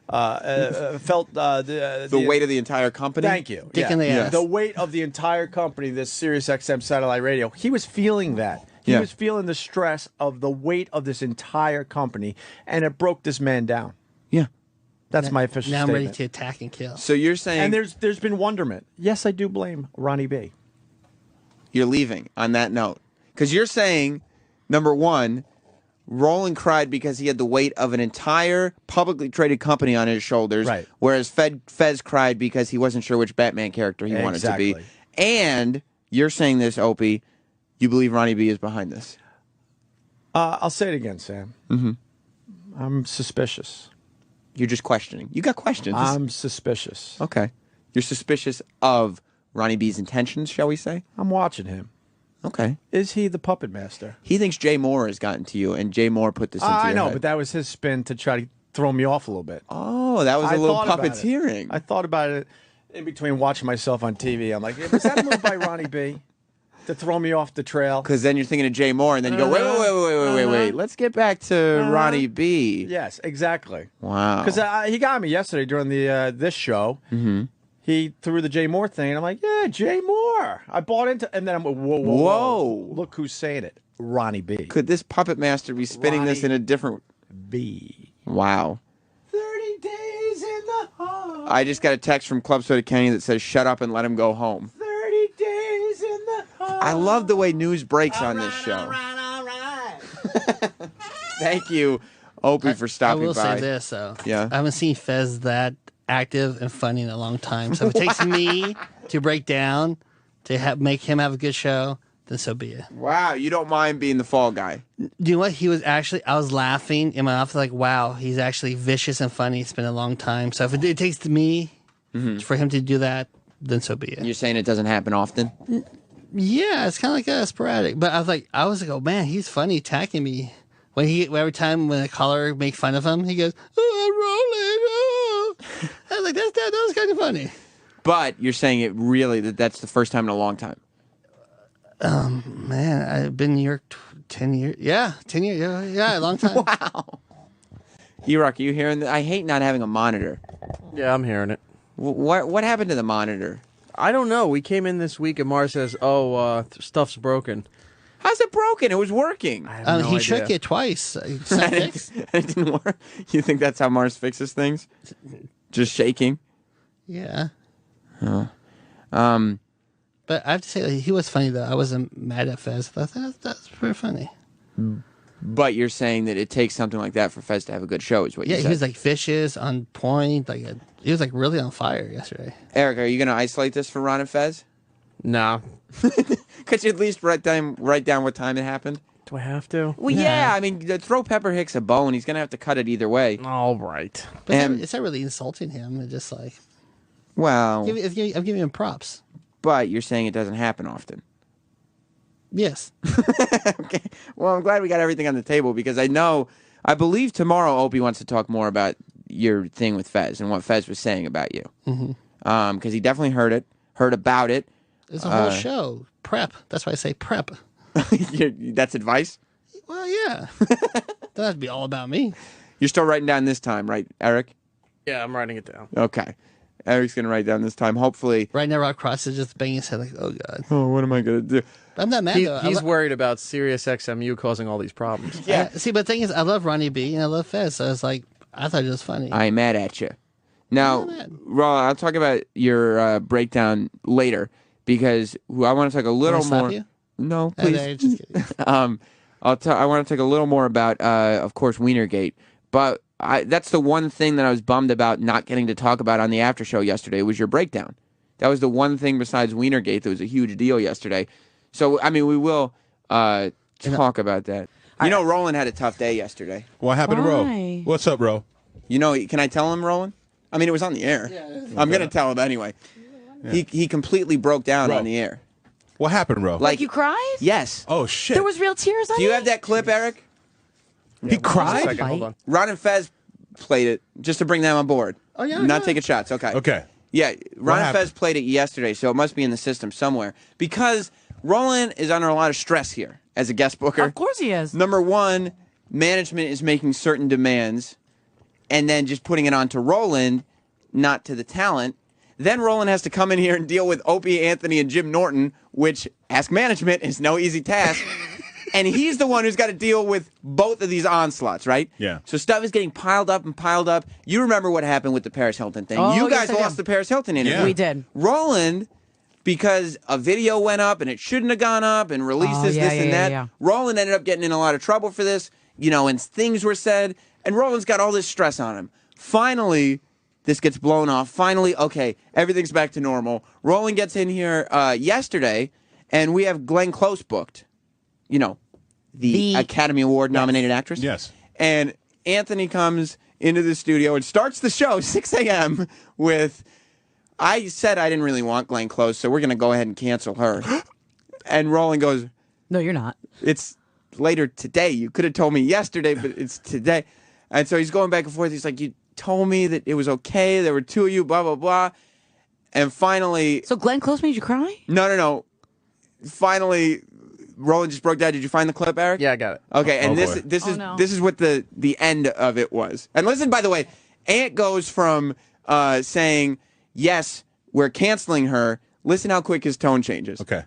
The weight of the entire company? Thank you. Dick in the ass. The weight of the entire company, this Sirius XM satellite radio. He was feeling that. He was feeling the stress of the weight of this entire company, and it broke this man down. Yeah. That's my official Now I'm statement. ready to attack and kill. So you're saying... And there's been wonderment. Yes, I do blame Ronnie B. You're leaving on that note. Because you're saying, number one, Roland cried because he had the weight of an entire publicly traded company on his shoulders, Right. whereas Fez cried because he wasn't sure which Batman character he wanted to be. Exactly. And you're saying this, Opie, you believe Ronnie B is behind this. I'll say it again, Sam. Mm-hmm. I'm suspicious. You're just questioning. You got questions. I'm suspicious. Okay. You're suspicious of Ronnie B's intentions, shall we say? I'm watching him. Okay. Is he the puppet master? He thinks Jay Moore has gotten to you, and Jay Moore put this into I your know, head. but that was his spin to try to throw me off a little bit. Oh, that was a little puppeteering. I thought about it in between watching myself on TV. I'm like, was that a move by Ronnie B to throw me off the trail? Because then you're thinking of Jay Moore, and then you go, wait. Let's get back to Ronnie B. Yes, exactly. Wow. Because he got me yesterday during the this show. Mm-hmm. He threw the Jay Moore thing, and I'm like, yeah, Jay Moore. sure. I bought into, and then I'm whoa. Look who's saying it. Ronnie B. Could this puppet master be spinning this in a different B? Wow. 30 days in the hall. I just got a text from Club Soda Kenny that says, "Shut up and let him go home." 30 days in the hall. I love the way news breaks on this show. All right. Thank you, Opie, for stopping by. I will say this, though. Yeah. I haven't seen Fez that active and funny in a long time. So if it takes me to break down to make him have a good show, then so be it. Wow, you don't mind being the fall guy. Do you know what? He was actually, I was laughing in my office like, wow, he's actually vicious and funny. It's been a long time. So if it takes me for him to do that, then so be it. You're saying it doesn't happen often? Yeah, it's kind of like sporadic. But I was like, oh man, he's funny attacking me. Every time when a caller make fun of him, he goes, "Oh, I'm rolling." Oh. I was like, that was kind of funny. But you're saying it really that's the first time in a long time. Man, I've been in New York 10 years. Yeah, 10 years. Yeah, a long time. Wow. E-Rock, are you hearing that? I hate not having a monitor. Yeah, I'm hearing it. What happened to the monitor? I don't know. We came in this week and Mars says, stuff's broken. How's it broken? It was working. He shook it twice. It's not fixed. It didn't work. You think that's how Mars fixes things? Just shaking? Yeah. Huh. But I have to say, he was funny, though. I wasn't mad at Fez. I thought that's pretty funny. But you're saying that it takes something like that for Fez to have a good show, is what you said? Yeah, he was like vicious, on point. He was like really on fire yesterday. Eric, are you going to isolate this for Ron and Fez? No. Could you at least write down what time it happened? Do I have to? Well, yeah. I mean, throw Pepper Hicks a bone. He's going to have to cut it either way. All right. But it's not really insulting him. It's just like... Well... I'm giving him props. But you're saying it doesn't happen often. Yes. Okay. Well, I'm glad we got everything on the table because I believe tomorrow Opie wants to talk more about your thing with Fez and what Fez was saying about you. Mm-hmm. Because he definitely heard about it. It's a whole show. Prep. That's why I say prep. That's advice? Well, yeah. Doesn't have to be all about me. You're still writing down this time, right, Eric? Yeah, I'm writing it down. Okay. Eric's going to write down this time, hopefully. Right now, Rob Cross is just banging his head like, oh, God. Oh, what am I going to do? I'm not mad, though. He's worried about Sirius XMU causing all these problems. Yeah. See, but the thing is, I love Ronnie B. and I love Fez, so it's like, I thought it was funny. I'm mad at you. Now, Ron, I'll talk about your breakdown later because I want to talk a little more. You? No, please. No, just kidding. I want to talk a little more about, of course, Wienergate, but that's the one thing that I was bummed about not getting to talk about on the after show yesterday was your breakdown. That was the one thing besides Wienergate that was a huge deal yesterday. So, I mean, we will talk about that. You know, Roland had a tough day yesterday. What happened to Ro? Why? What's up, Ro? You know, can I tell him, Roland? I mean, it was on the air. I'm going to tell him anyway. Yeah. He completely broke down Ro. on the air. What happened, Ro? Like you cried? Yes. Oh, shit. There was real tears on Do you it? have that clip, Eric? He cried? Second, hold on. Ron and Fez played it just to bring them on board. Oh, yeah. Not taking shots. Okay. Okay. Yeah, Ron and happened? Fez played it yesterday, so it must be in the system somewhere. Because Roland is under a lot of stress here as a guest booker. Of course he is. Number one, management is making certain demands and then just putting it on to Roland, not to the talent. Then Roland has to come in here and deal with Opie Anthony and Jim Norton, which, ask management, is no easy task. And he's the one who's got to deal with both of these onslaughts, right? Yeah. So stuff is getting piled up and piled up. You remember what happened with the Paris Hilton thing. Oh, You yes, guys I lost do. the Paris Hilton interview. Yeah. We did. Roland, because a video went up and it shouldn't have gone up and released this and that. Yeah. Roland ended up getting in a lot of trouble for this, and things were said. And Roland's got all this stress on him. Finally, this gets blown off. Finally, okay, everything's back to normal. Roland gets in here yesterday, and we have Glenn Close booked. The Academy Award nominated actress. Yes. And Anthony comes into the studio and starts the show 6 a.m. with, I said I didn't really want Glenn Close, so we're going to go ahead and cancel her. And Roland goes, No, you're not. it's later today. You could have told me yesterday, but it's today. And so he's going back and forth. He's like, you told me that it was okay. There were two of you, blah, blah, blah. And finally... So Glenn Close made you cry? No. Finally... Roland just broke down. Did you find the clip, Eric? Yeah, I got it. Okay, and boy. this is what the end of it was. And listen, by the way, Ant goes from saying yes, we're canceling her, Listen how quick his tone changes. Okay.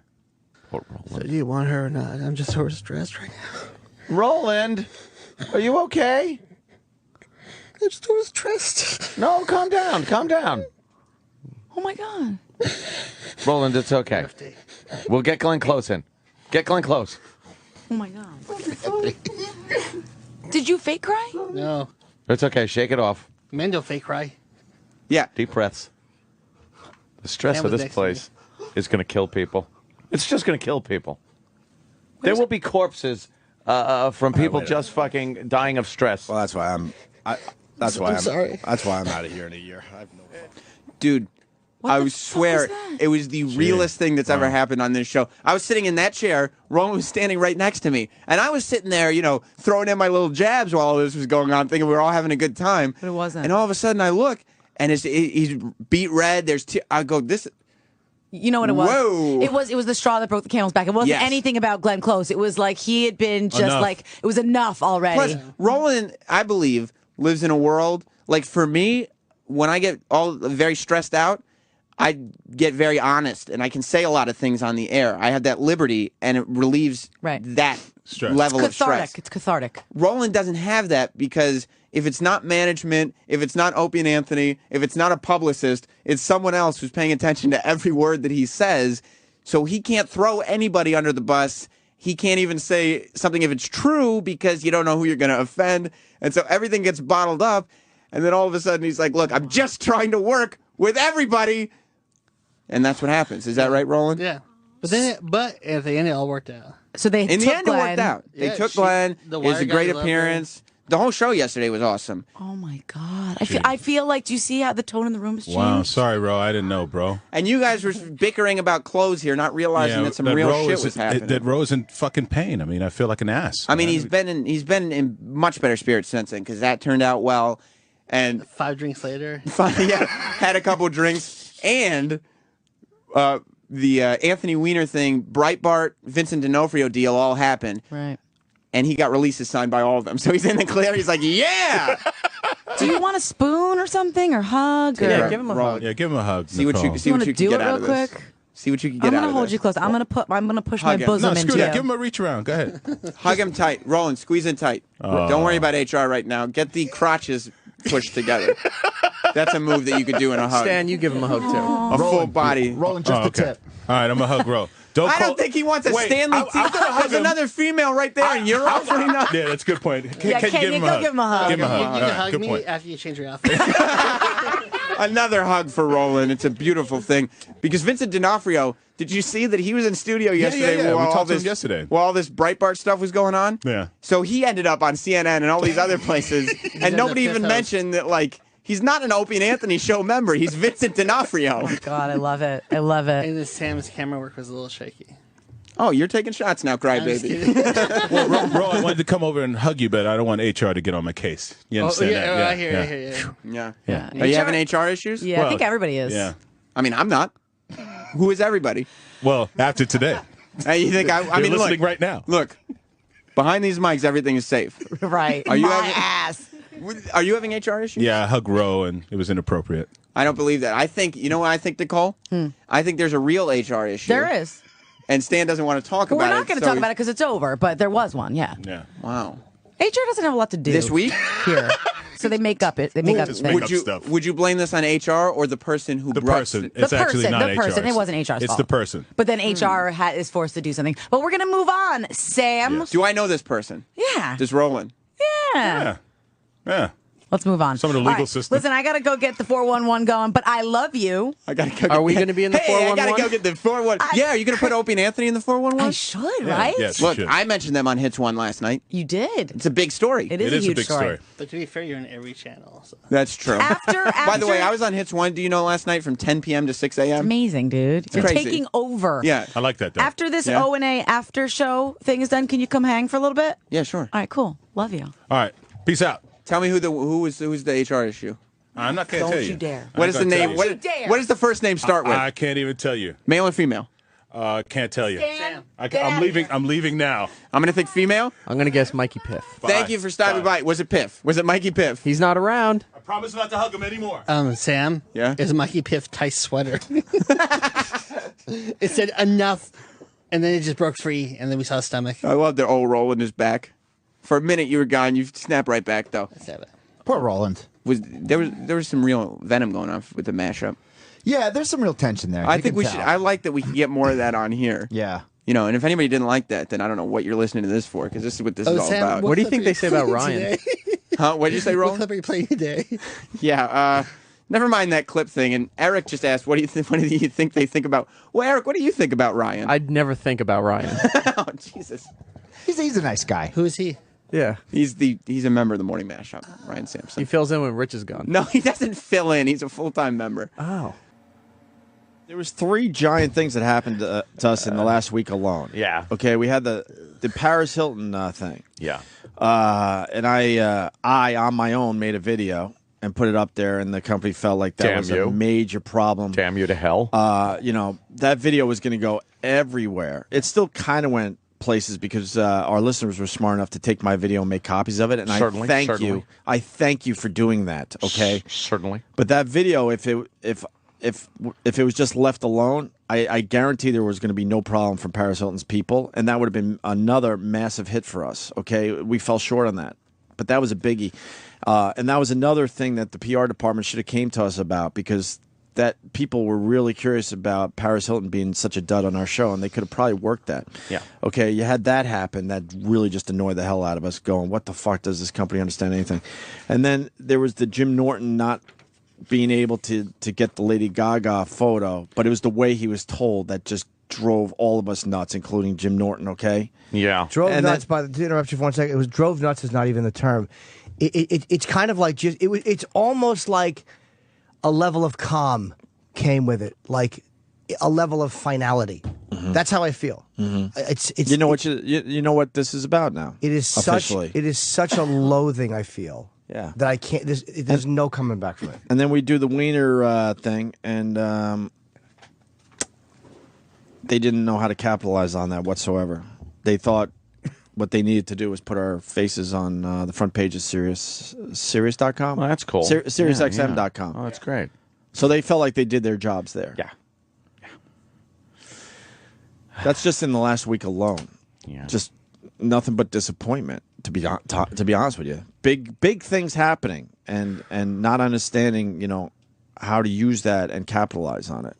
So do you want her or not? I'm just so stressed right now. Roland, are you okay? I'm just so stressed. No, calm down. Calm down. Oh my God. Roland, it's okay. We'll get Glenn Close in. Get Glenn Close. Oh my God. Did you fake cry? No. It's okay. Shake it off. Men don't fake cry. Yeah. Deep breaths. The stress Sam of was this next to place is going to kill people. It's just going to kill people. There will be corpses from people just fucking dying of stress. Well, that's why I'm. That's why I'm sorry. That's why I'm out of here in a year. I have no. Dude, I swear it was the realest thing that's ever happened on this show. I was sitting in that chair. Roland was standing right next to me. And I was sitting there, you know, throwing in my little jabs while all this was going on, thinking we were all having a good time. But it wasn't. And all of a sudden I look, and he's beat red. There's I go, this... You know what it was? Whoa. It was the straw that broke the camel's back. It wasn't Yes. anything about Glenn Close. It was like he had been just Enough. like, it was enough already. Plus, Roland, I believe, lives in a world, like for me, when I get all very stressed out, I get very honest, and I can say a lot of things on the air. I have that liberty, and it relieves that level of stress. It's cathartic. Roland doesn't have that because if it's not management, if it's not Opie and Anthony, if it's not a publicist, it's someone else who's paying attention to every word that he says. So he can't throw anybody under the bus. He can't even say something if it's true because you don't know who you're going to offend. And so everything gets bottled up. And then all of a sudden he's like, look, I'm just trying to work with everybody. And that's what happens. Is that right, Roland? Yeah. But at the end, it all worked out. So they In the end, it worked out. They took Glenn. It was a great appearance. The whole show yesterday was awesome. Oh my God. I feel like, do you see how the tone in the room has changed? Wow, sorry, bro. I didn't know, bro. And you guys were bickering about clothes here, not realizing that some real shit was happening. That Ro's in fucking pain. I mean, I feel like an ass. I mean, he's been in much better spirits since then because that turned out well. And 5 drinks later, had a couple drinks, and the Anthony Weiner thing, Breitbart, Vincent D'Onofrio deal all happened. Right. And he got releases signed by all of them. So he's in the clear. He's like, yeah. Do you want a spoon or something or hug? Or... Yeah, give him a hug. Yeah, give him a hug. See what you can do get it out real of this. quick? See what you can get I'm out gonna of hold this. you close. I'm gonna push my Hug him. bosom No, into screw you. that. Give him a reach around. Go ahead. Hug him tight. Roland, squeeze in tight. Don't worry about HR right now. Get the crotches pushed together. That's a move that you could do in a hug. Stan, you give him a hug too. A full body. Rolling just the tip. All right, I'm a hug Ro. I don't think he wants a Stanley T. There's another female right there, and you're offering up. Yeah, that's a good point. Yeah, Can you go give him a hug. Give him a hug. You All can right, hug good me point. after you change your outfit. Another hug for Roland. It's a beautiful thing. Because Vincent D'Onofrio, did you see that he was in studio yesterday? Yeah. While We all talked to this, him yesterday. While all this Breitbart stuff was going on? Yeah. So he ended up on CNN and all these other places, and nobody even mentioned that, like, he's not an Opie and Anthony show member. He's Vincent D'Onofrio. Oh God, I love it. I love it. And Sam's camera work was a little shaky. Oh, you're taking shots now, crybaby. Well, Ro, I wanted to come over and hug you, but I don't want HR to get on my case. You understand that? I hear you. Yeah. Are you having HR issues? Yeah, I think everybody is. Yeah. I mean, I'm not. Who is everybody? Well, after today. Hey, you think I mean, They're listening look, right now. Look, behind these mics, everything is safe. Right. Are you My having, ass. Are you having HR issues? Yeah, I hug Ro, and it was inappropriate. I don't believe that. I think, you know what I think, Nicole? I think there's a real HR issue. There is. And Stan doesn't want to talk But about it. we're not going to talk about it because it's over. But there was one. Yeah. Yeah. Wow. HR doesn't have a lot to do This week? here, so they make up it. They make up. Would you blame this on HR or the person who The brought person. it? It's actually not the person. HR's. It wasn't HR's It's fault. the person. But then HR is forced to do something. But we're going to move on, Sam. Do I know this person? Yeah. Just Roland. Yeah. Yeah. Let's move on. Some of the All legal right. system. Listen, I got to go get the 411 going, but I love you. I got to go. Are we going to be in the Hey, I 411? got to go get the 411. Yeah, are you going to put Opie and Anthony in the 411? I should, right? Yes, you Look, should. I mentioned them on Hits One last night. You did. It's a big story. It is a huge big story. But to be fair, you're in every channel. So. That's true. By the way, I was on Hits One. Do you know last night from 10 p.m. to 6 a.m.? Amazing, dude. You're crazy. taking over. Yeah. I like that, though. After this Yeah. O&A after show thing is done, can you come hang for a little bit? Yeah, sure. All right, cool. Love you. All right. Peace out. Tell me who's the HR issue. I'm not going to Don't tell you. you dare. What is the name? Don't you dare. What does the first name start with? I can't even tell you. Male or female? Can't tell you. Sam. I'm leaving. I'm leaving now. I'm going to think female. I'm going to guess Mikey Piff. Thank you for stopping by. Was it Piff? Was it Mikey Piff? He's not around. Promise not to hug him anymore. Sam. Yeah? Is Mikey Piff tight sweater. It said enough, and then it just broke free, and then we saw his stomach. I love the old roll in his back. For a minute you were gone. You snapped right back though. Poor Roland. There was some real venom going on with the mashup. Yeah, there's some real tension there. I You think can we tell. should. I like that we can get more of that on here. Yeah. You know, and if anybody didn't like that, then I don't know what you're listening to this for, because this is what this is all Sam, about. what do you think they say about Ryan? Huh? What did you say, What Roland? clip are you playing today? Yeah. Never mind that clip thing. And Eric just asked, "What do you think? What do you think they think about?" Well, Eric, what do you think about Ryan? I'd never think about Ryan. Oh, Jesus. He's a nice guy. Who is he? Yeah. He's a member of the Morning Mashup, Ryan Sampson. He fills in when Rich is gone. No, he doesn't fill in. He's a full-time member. Oh. There was 3 giant things that happened to us in the last week alone. Yeah. Okay, we had the Paris Hilton thing. Yeah. And I on my own made a video and put it up there, and the company felt like that Damn was you. a major problem. Damn you to hell. You know, that video was going to go everywhere. It still kind of went places because our listeners were smart enough to take my video and make copies of it, and Certainly, I thank certainly. you. I thank you for doing that. Okay, Certainly. but that video, if it was just left alone, I guarantee there was going to be no problem from Paris Hilton's people, and that would have been another massive hit for us. Okay, we fell short on that, but that was a biggie, and that was another thing that the PR department should have came to us about, because that people were really curious about Paris Hilton being such a dud on our show, and they could have probably worked that. Yeah. Okay, you had that happen. That really just annoyed the hell out of us, going, what the fuck, does this company understand anything? And then there was the Jim Norton not being able to get the Lady Gaga photo, but it was the way he was told that just drove all of us nuts, including Jim Norton, okay? Yeah. Drove And nuts, to interrupt you for 1 second, it was drove nuts is not even the term. It's kind of like it's almost like a level of calm came with it, like a level of finality. Mm-hmm. That's how I feel. It's you know what this is about now. It is officially. such a loathing I feel. Yeah. That I can't. There's no coming back from it. And then we do the wiener thing, and they didn't know how to capitalize on that whatsoever. They thought what they needed to do was put our faces on the front page of Sirius.com. Well, that's cool. SiriusXM.com. Oh, that's great. So they felt like they did their jobs there. Yeah. That's just in the last week alone. Yeah. Just nothing but disappointment, to be honest with you. Big things happening, and not understanding, how to use that and capitalize on it.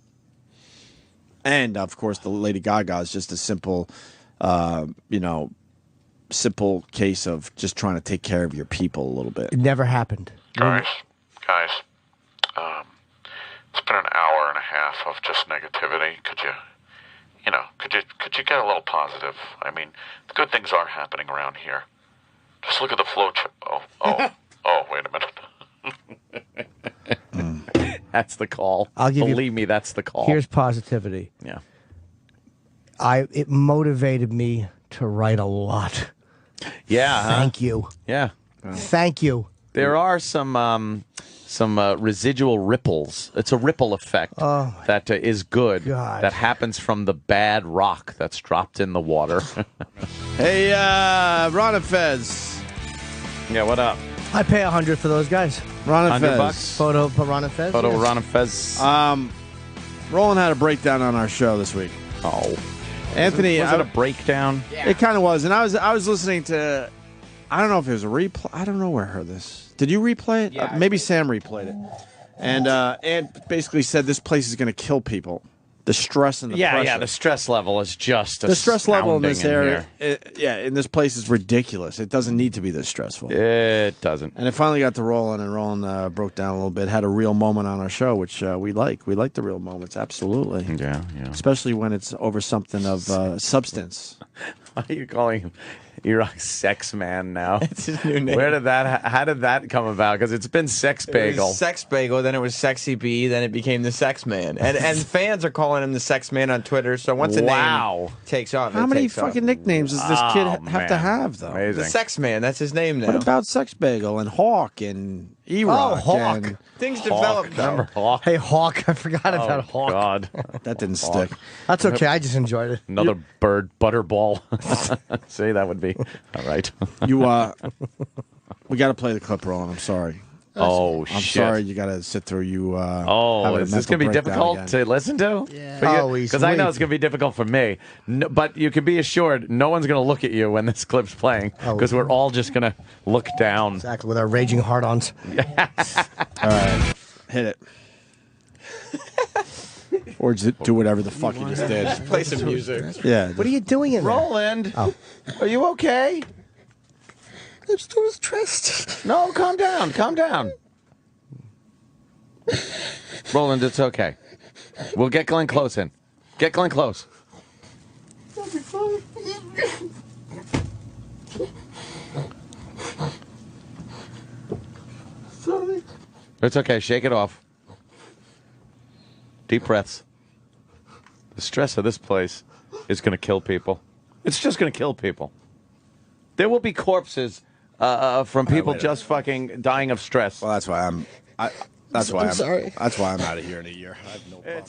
And of course, the Lady Gaga is just a simple, simple case of just trying to take care of your people a little bit. It never happened. Guys, it's been an hour and a half of just negativity. Could you get a little positive? I mean, the good things are happening around here. Just look at the flow chart. Oh, wait a minute. That's the call. Believe me, that's the call. Here's positivity. Yeah. It motivated me to write a lot. Yeah. Thank you. Yeah. Thank you. There are some residual ripples. It's a ripple effect that is good. God. That happens from the bad rock that's dropped in the water. Hey, Ron and Fez. Yeah, what up? I pay $100 for those guys. Ron and Fez. $100? Photo for Ron and Fez. Photo yes. Ron and Fez. Roland had a breakdown on our show this week. Oh. Anthony, Was it a breakdown? Yeah. It kind of was, and I was listening to. I don't know if it was a replay. I don't know where I heard this. Did you replay it? Yeah, maybe Sam replayed it. And basically said this place is going to kill people. The stress and the pressure. Yeah, the stress level is just the stress level in this astounding area. In this place is ridiculous. It doesn't need to be this stressful. It doesn't. And it finally got to Roland, and Roland broke down a little bit. Had a real moment on our show, which we like. We like the real moments, absolutely. Yeah. Especially when it's over something of substance. Why are you calling him? You're a sex man now. It's his new name. How did that come about? Because it's been Sex Bagel. It was Sex Bagel, then it was Sexy Bee, then it became the Sex Man. And fans are calling him the Sex Man on Twitter, so once a name takes off, How it many takes off. fucking nicknames does this kid have to have, though? Amazing. The Sex Man, that's his name now. What about Sex Bagel and Hawk and E-Rock? Oh, Hawk. and- Things develop, though. Remember Hawk? Hey, Hawk. I forgot about Hawk. God. That didn't Hawk. stick. That's okay. I just enjoyed it. Another bird butterball. See, that would be all right. We got to play the clip, Roland. I'm sorry. Oh, I'm shit. sorry you got to sit through you. Is this going to be difficult to listen to? Yeah. Because I know it's going to be difficult for me. No, but you can be assured no one's going to look at you when this clip's playing because we're all just going to look down. Exactly, with our raging hard-ons. All right. Hit it. Or just do whatever the fuck you just did. Just play some music. Yeah. What are you doing in there? Roland, Oh. are you okay? I just was stressed. No, calm down. Calm down. Roland, it's okay. We'll get Glenn Close in. Get Glenn Close. Sorry. It's okay. Shake it off. Deep breaths. The stress of this place is going to kill people. It's just going to kill people. There will be corpses from people just fucking dying of stress. Well, that's why I'm sorry. That's why I'm out of here in a year. I have no problem.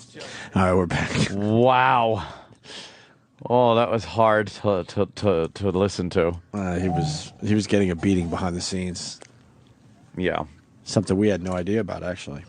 All right, we're back. Wow. Oh, that was hard to listen to. He was getting a beating behind the scenes. Yeah. Something we had no idea about, actually.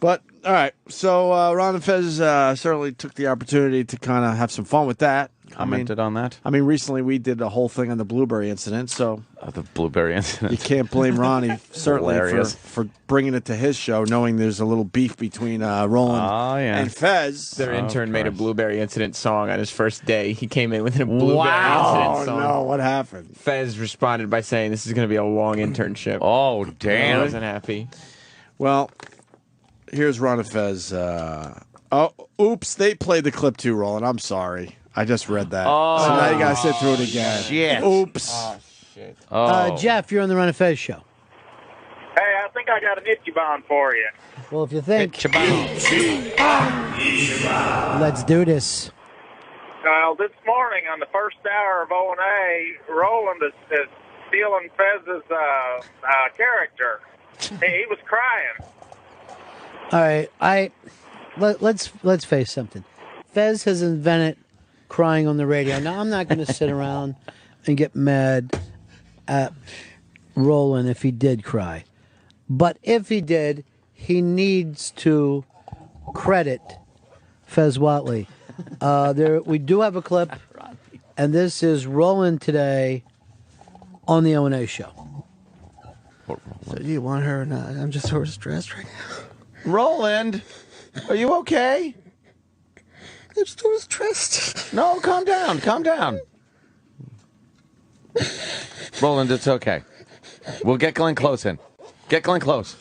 But, all right. So, Ron and Fez certainly took the opportunity to kind of have some fun with that. Commented on that? I mean, recently we did a whole thing on the Blueberry incident, so... The Blueberry incident. You can't blame Ronnie, certainly, Hilarious. for bringing it to his show, knowing there's a little beef between Roland and Fez. Their intern made a Blueberry Incident song on his first day. He came in with a Blueberry Incident song. Oh, no, what happened? Fez responded by saying, this is going to be a long internship. Oh, damn. He wasn't happy. Well, here's Ron and Fez. Oops, they played the clip too, Roland. I'm sorry. I just read that. Oh, so now you got to sit through it again. Shit. Oops. Oh, shit. Jeff, you're on the Run of Fez show. Hey, I think I got an itchy bond for you. Well, if you think... Let's do this. This morning on the first hour of O&A, Roland is stealing Fez's character. He was crying. All right, let's face something. Fez has invented crying on the radio. Now, I'm not going to sit around and get mad at Roland if he did cry. But if he did, he needs to credit Fez Whatley. We do have a clip, and this is Roland today on the O&A show. So do you want her or not? I'm just sort of stressed right now. Roland, are you okay? I'm just sort of stressed. No, calm down. Calm down. Roland, it's okay. We'll get Glenn Close in. Get Glenn Close.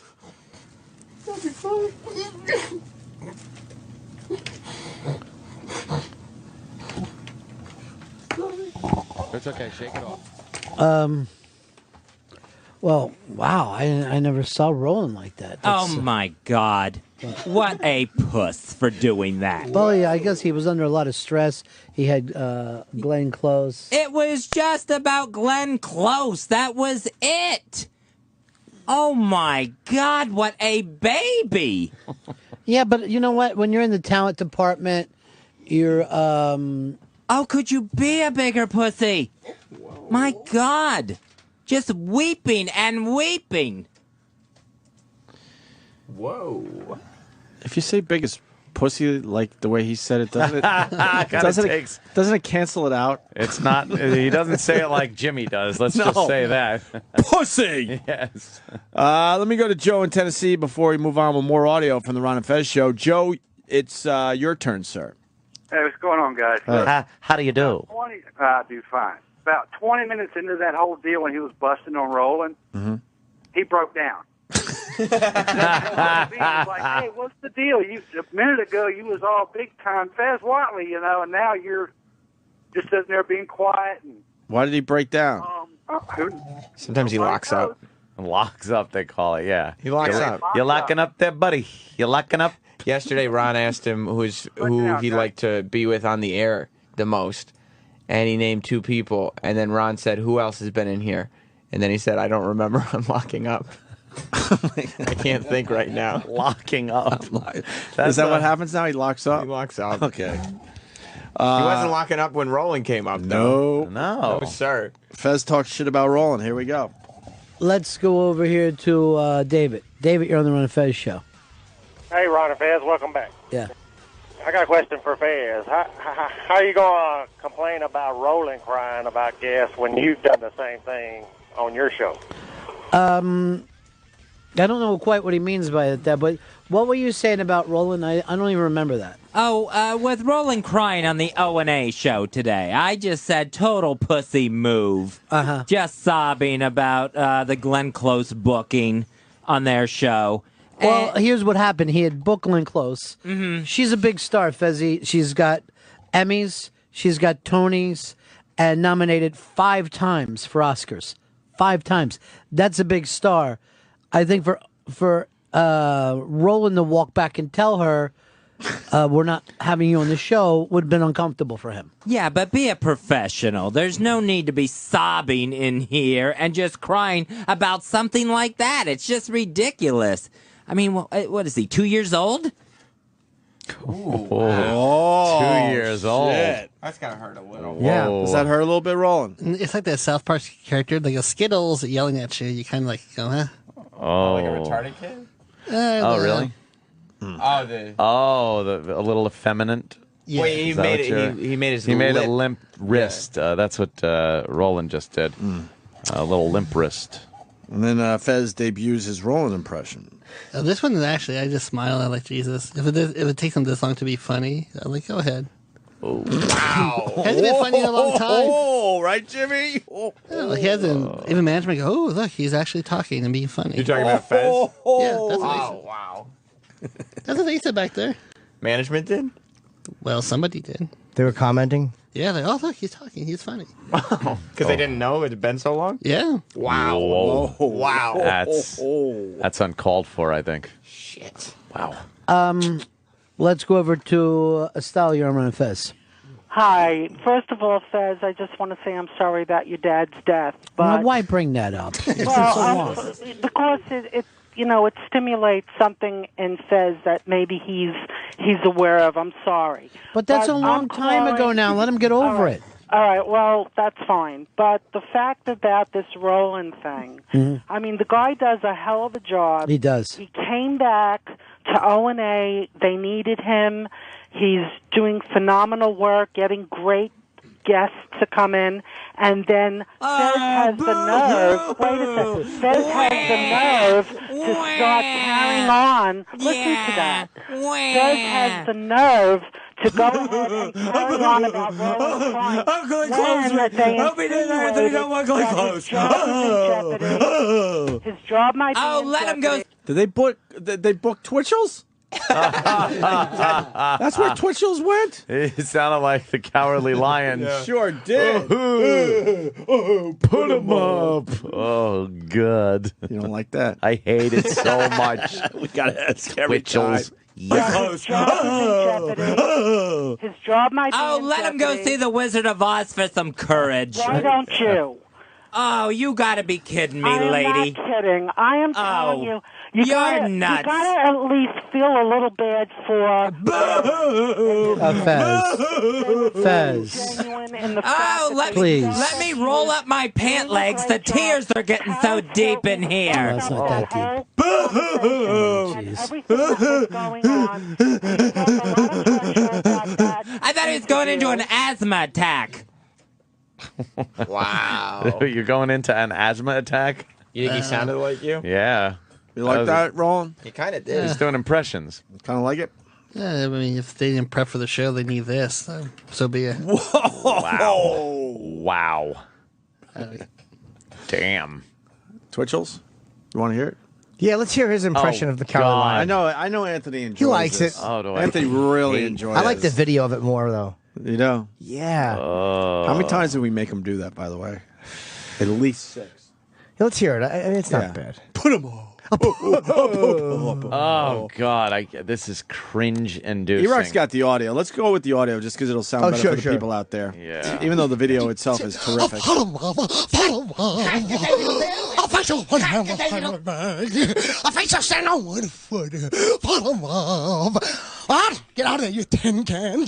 It's okay. Shake it off. Well, wow, I never saw Roland like that. Oh, my God. What a puss for doing that. Well, yeah, I guess he was under a lot of stress. He had Glenn Close. It was just about Glenn Close. That was it. Oh, my God, what a baby. Yeah, but you know what? When you're in the talent department, you're... Oh, could you be a bigger pussy? My God. Just weeping and weeping. Whoa. If you say biggest pussy like the way he said it, doesn't it, doesn't it cancel it out? It's not. He doesn't say it like Jimmy does. Let's just say that. Pussy! Yes. Let me go to Joe in Tennessee before we move on with more audio from the Ron and Fez show. Joe, it's your turn, sir. Hey, what's going on, guys? How do you do? I do fine. About 20 minutes into that whole deal when he was busting on Roland, he broke down. He was like, hey, what's the deal? A minute ago, you was all big-time Fez Whatley, and now you're just sitting there being quiet. And, Why did he break down? Sometimes he locks up. Locks up, they call it, yeah. He locks up. You're locking up there, buddy. You're locking up. Yesterday, Ron asked him who he liked to be with on the air the most, and he named two people, and then Ron said, who else has been in here? And then he said, I don't remember. I'm locking up. I can't think right now. Locking up. Is that what happens now? He locks up? He locks up. Okay. He wasn't locking up when Roland came up, though. No, No, sir. Fez talks shit about Roland. Here we go. Let's go over here to David. David, you're on the Ron and Fez show. Hey, Ron and Fez, welcome back. Yeah. I got a question for Fez. How are you going to complain about Roland crying about guests when you've done the same thing on your show? I don't know quite what he means by that, but what were you saying about Roland? I don't even remember that. Oh, with Roland crying on the O&A show today, I just said total pussy move. Uh-huh. Just sobbing about the Glenn Close booking on their show. Well, here's what happened. He had booked Glenn Close. Mm-hmm. She's a big star, Fezzy. She's got Emmys, she's got Tonys, and nominated 5 times for Oscars. 5 times. That's a big star. I think for Roland to walk back and tell her we're not having you on the show would have been uncomfortable for him. Yeah, but be a professional. There's no need to be sobbing in here and just crying about something like that. It's just ridiculous. I mean, what is he, 2 years old? Oh, 2 years old. Shit. That's gotta hurt a little. Yeah. Does that hurt a little bit, Roland? It's like that South Park character, like a Skittles yelling at you. You kind of like go, huh? Oh, Like a retarded kid? Oh, really? Oh, a little effeminate. Yeah. Wait, he Is that made what it. you're- He made his. He made a lip. limp wrist. That's what Roland just did. A little limp wrist. And then Fez debuts his Roland impression. This one is actually, I just smile. I like Jesus. If it takes him this long to be funny, I'm like, go ahead. Oh. Wow. Hasn't been funny in a long time. Oh, right, Jimmy? No, he hasn't. Even management go, oh, look, he's actually talking and being funny. You're talking about Fez? Yeah, that's what they said. Wow. That's what they said back there. Management did? Well, somebody did. They were commenting? Yeah, like, oh, look, he's talking. He's funny. Because they didn't know it had been so long? Yeah. Wow. Whoa. Wow. That's uncalled for, I think. Shit. Wow. Let's go over to Estelle, you're on Ron and Fez. Hi. First of all, Fez, I just want to say I'm sorry about your dad's death. Now, But why bring that up? It's been so long. because it stimulates something in Fez that maybe he's aware of. I'm sorry. But that's a long I'm time ago calling- now. Let him get over it. All right, well, that's fine. But the fact about this Roland thing, I mean, the guy does a hell of a job. He does. He came back to O&A. They needed him. He's doing phenomenal work, getting great guests to come in. And then Fez has the nerve, wait a second, Fez has the nerve to start carrying on. Listen to that. Fez has the nerve to go ahead and carry on about Roland crying. I'm Glenn Close. Hope he didn't Anthony don't want Glenn Close. His job might be in let him go. Did they book Twitchell's? That's where Twitchell's went? He sounded like the Cowardly Lion. Sure did. Put him up. Oh, God. You don't like that? I hate it so much. We got to ask every Twitchell's. time. His job might be in Let him go jeopardy. see the Wizard of Oz for some courage. Why don't you? Oh, you gotta be kidding me, I am lady. not kidding. I am telling you. You You're gotta, nuts. You gotta at least feel a little bad for Fez. genuine in the Oh, fact Please. let me roll up my pant legs. The tears are getting so deep in here. That's not that deep. everything that was going on. I thought he was going into an asthma attack. Wow. You're going into an asthma attack? You think he sounded like you? Yeah. You like that, Roland? He kind of did. He's doing impressions. Kind of like it? Yeah, I mean, if they didn't prep for the show, they need this. So be it. Wow. Wow. Damn. Twitchell's? You want to hear it? Yeah, let's hear his impression of the Cowardly Lion. I know Anthony enjoys He likes this. it. Oh, do I? Anthony really enjoys it. I like the video of it more, though. You know? Yeah. How many times did we make him do that, by the way? At least 6. Yeah, let's hear it. I mean, it's Yeah. not bad. Put him on. Oh, God. This is cringe-inducing. E-Rock's got the audio. Let's go with the audio just because it'll sound better for the people out there. Yeah. Even though the video itself is terrific. Get out of there, you tin can.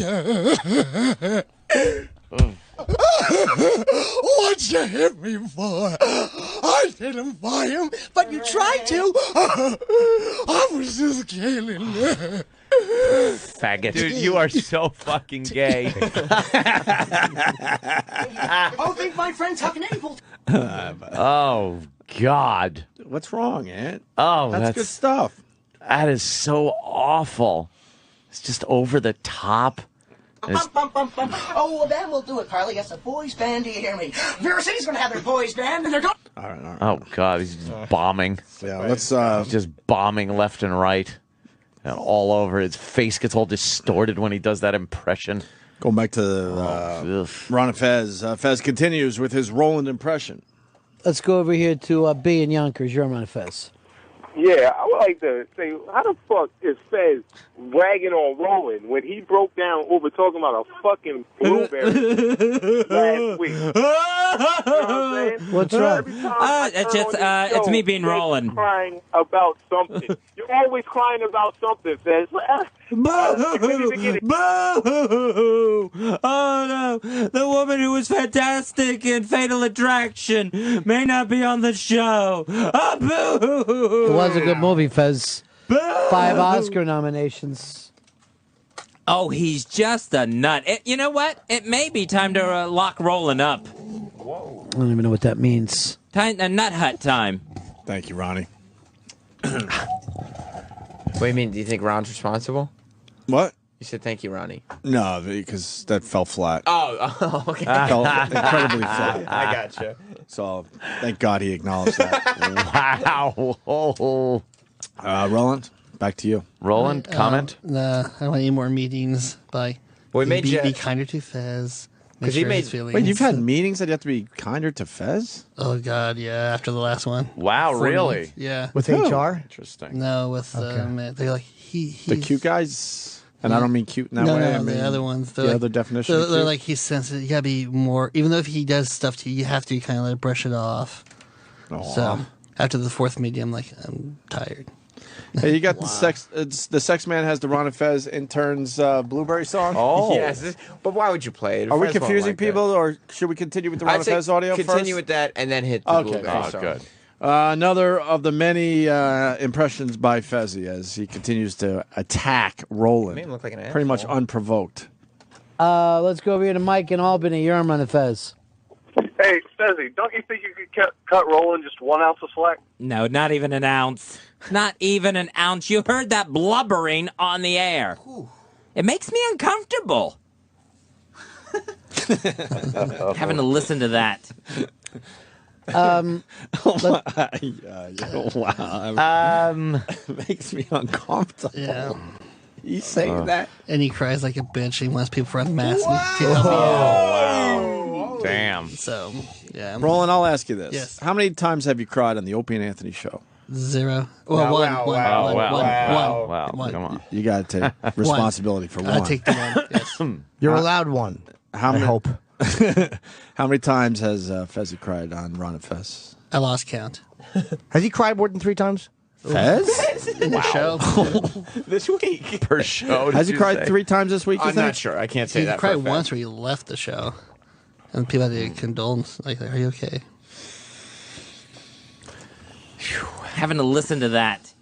What'd you hit me for? I didn't buy him, but you tried to. I was just kidding. Faggot. Dude, you are so fucking gay. Oh, think my friend's fucking evil. Oh, God. What's wrong, Ant? Oh, that's good stuff. That is so awful. It's just over the top. Oh, well, that will do it, Carly. Yes, a boys' band. Do you hear me? Vera City's going to have their boys' band, and they're going. All right. Oh, God, he's just bombing. Yeah, let's. He's just bombing left and right. And all over. His face gets all distorted when he does that impression. Going back to Ron and Fez. Fez continues with his Roland impression. Let's go over here to B in Yonkers. You're on Fez. Yeah, I would like to say, how the fuck is Fez ragging on Roland when he broke down over talking about a fucking blueberry last week? You know what I'm saying? What's wrong? It's me being Roland. Crying about something. You're always crying about something, Fez. Boo! Oh no! The woman who was fantastic in Fatal Attraction may not be on the show. Oh, boo! It was a good movie, Fez. Boo! 5 Oscar nominations. Oh, he's just a nut. You know what? It may be time to lock Roland up. I don't even know what that means. Nut hut time. Thank you, Ronnie. What do you mean? Do you think Ron's responsible? What? You said thank you, Ronnie. No, because that fell flat. Oh, okay. Fell incredibly flat. I gotcha. So thank God he acknowledged that. Wow. Roland, back to you. Roland, comment? Nah, I don't want any more meetings. Bye. Well, we made be kinder to Fez. Because he made. Wait, you've had meetings that you have to be kinder to Fez? Oh God, yeah. After the last one. Wow, 4 really? months, yeah. With HR? Interesting. No, with they're like he's The cute guys, and I don't mean cute in that no, way. No, I mean the other ones. The other definition. They're, of they're cute. like he's sensitive. You gotta be more. Even though if he does stuff to you, you have to kind of like brush it off. Aw. So after the 4th meeting, I'm like, I'm tired. Hey, you got the sex. It's the sex man has the Ron and Fez interns blueberry song. Oh, yes. But why would you play it? Are we Fez won't confusing like that. people, or should we continue with the Ron I'd and say Fez audio continue first? with that and then hit the Okay, blueberry song. Good. Another of the many impressions by Fezzy as he continues to attack Roland. Made him look like an pretty much asshole. unprovoked. Let's go over here to Mike in Albany. You're on Fez. Hey, Stezzy, don't you think you could cut Roland just 1 ounce of slack? No, not even an ounce. Not even an ounce. You heard that blubbering on the air. It makes me uncomfortable. Having to listen to that. Wow. Makes me uncomfortable. Yeah. You saying that? And he cries like a bitch. He wants people from mass to help Oh, you out. wow. Damn. So, yeah. Roland, I'll ask you this. Yes. How many times have you cried on the Opie and Anthony show? 0. Well, one. Come on. You got to take responsibility for one. I'll take the one. Yes. You're allowed one. How many, I hope. How many times has Fezzy cried on Ron and Fez? I lost count. Has he cried more than 3 times? Fez? In the show. This week. Per show. Has he did you cried say? 3 times this week? You I'm think? not sure. I can't say He that. cried for a fact. once where he left the show. And people had to condolence. Like, are you okay? Having to listen to that.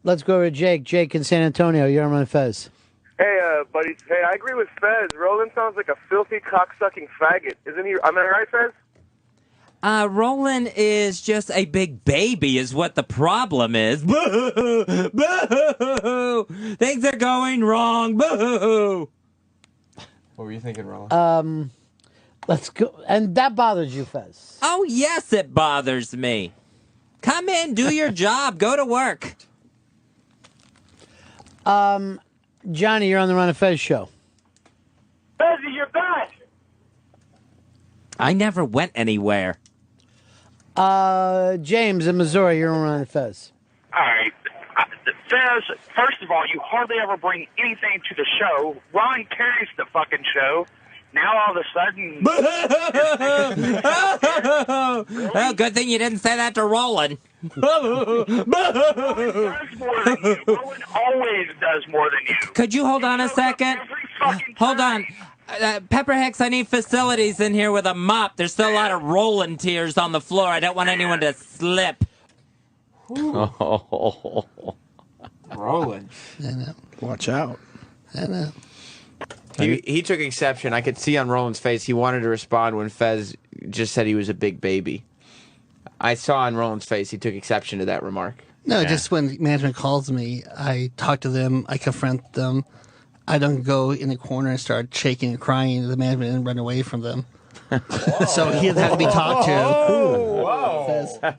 Let's go over to Jake. Jake in San Antonio. You're on Fez. Hey, buddies. Hey, I agree with Fez. Roland sounds like a filthy, cocksucking faggot. Isn't he? Am I right, Fez? Roland is just a big baby is what the problem is. Boo! Boo! Things are going wrong. Boo! What were you thinking, Roland? Let's go. And that bothers you, Fez. Oh, yes, it bothers me. Come in, do your job, go to work. Johnny, you're on the Ron and Fez show. Fezzy, you're back. I never went anywhere. James in Missouri, you're on Ron and Fez. All right. Fez, first of all, you hardly ever bring anything to the show. Ron carries the fucking show. Now all of a sudden... Well, good thing you didn't say that to Roland. Roland does more than you. Roland always does more than you. Could you hold on a second? Hold on. Pepper Hicks, I need facilities in here with a mop. There's still a lot of rolling tears on the floor. I don't want anyone to slip. Rolling. I know. Watch out. I know. He took exception. I could see on Roland's face he wanted to respond when Fez just said he was a big baby. I saw on Roland's face he took exception to that remark. No, just when management calls me, I talk to them, I confront them. I don't go in the corner and start shaking and crying to the management and run away from them. So he doesn't have to be talked to.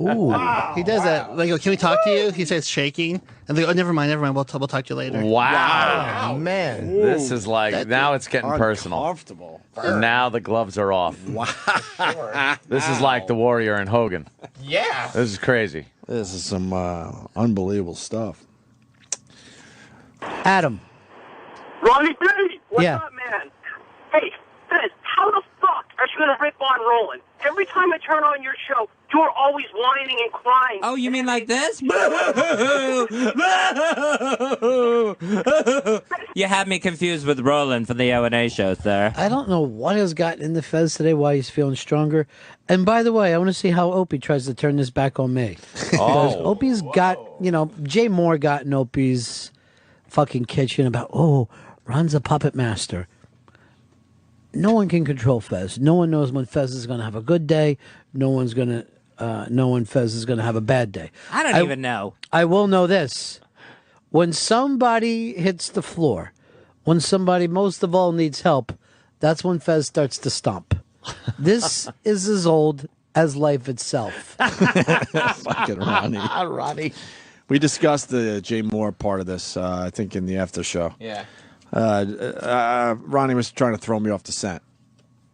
Ooh. He does that. They go, can we talk to you? He says shaking. And they go, oh, never mind. We'll talk to you later. Wow. Man. This is like, now it's getting personal. Uncomfortable. And now the gloves are off. Wow. This is like the Warrior and Hogan. Yeah. This is crazy. This is some unbelievable stuff. Adam. Ronnie B, what's Yeah. up, man? Hey, Fez, how the fuck are you gonna rip on Roland? Every time I turn on your show, you're always whining and crying. Oh, you mean like this? You have me confused with Roland for the O&A show, sir. I don't know what has gotten into Fez today, why he's feeling stronger. And by the way, I want to see how Opie tries to turn this back on me. Because Opie's got, Jay Moore got in Opie's fucking kitchen about, Ron's a puppet master. No one can control Fez. No one knows when Fez is going to have a good day. No one Fez is going to have a bad day. I don't even know. I will know this. When somebody hits the floor, when somebody most of all needs help, that's when Fez starts to stomp. This is as old as life itself. Fucking Ronnie. Ronnie. We discussed the Jay Moore part of this, I think, in the after show. Yeah. Ronnie was trying to throw me off the scent.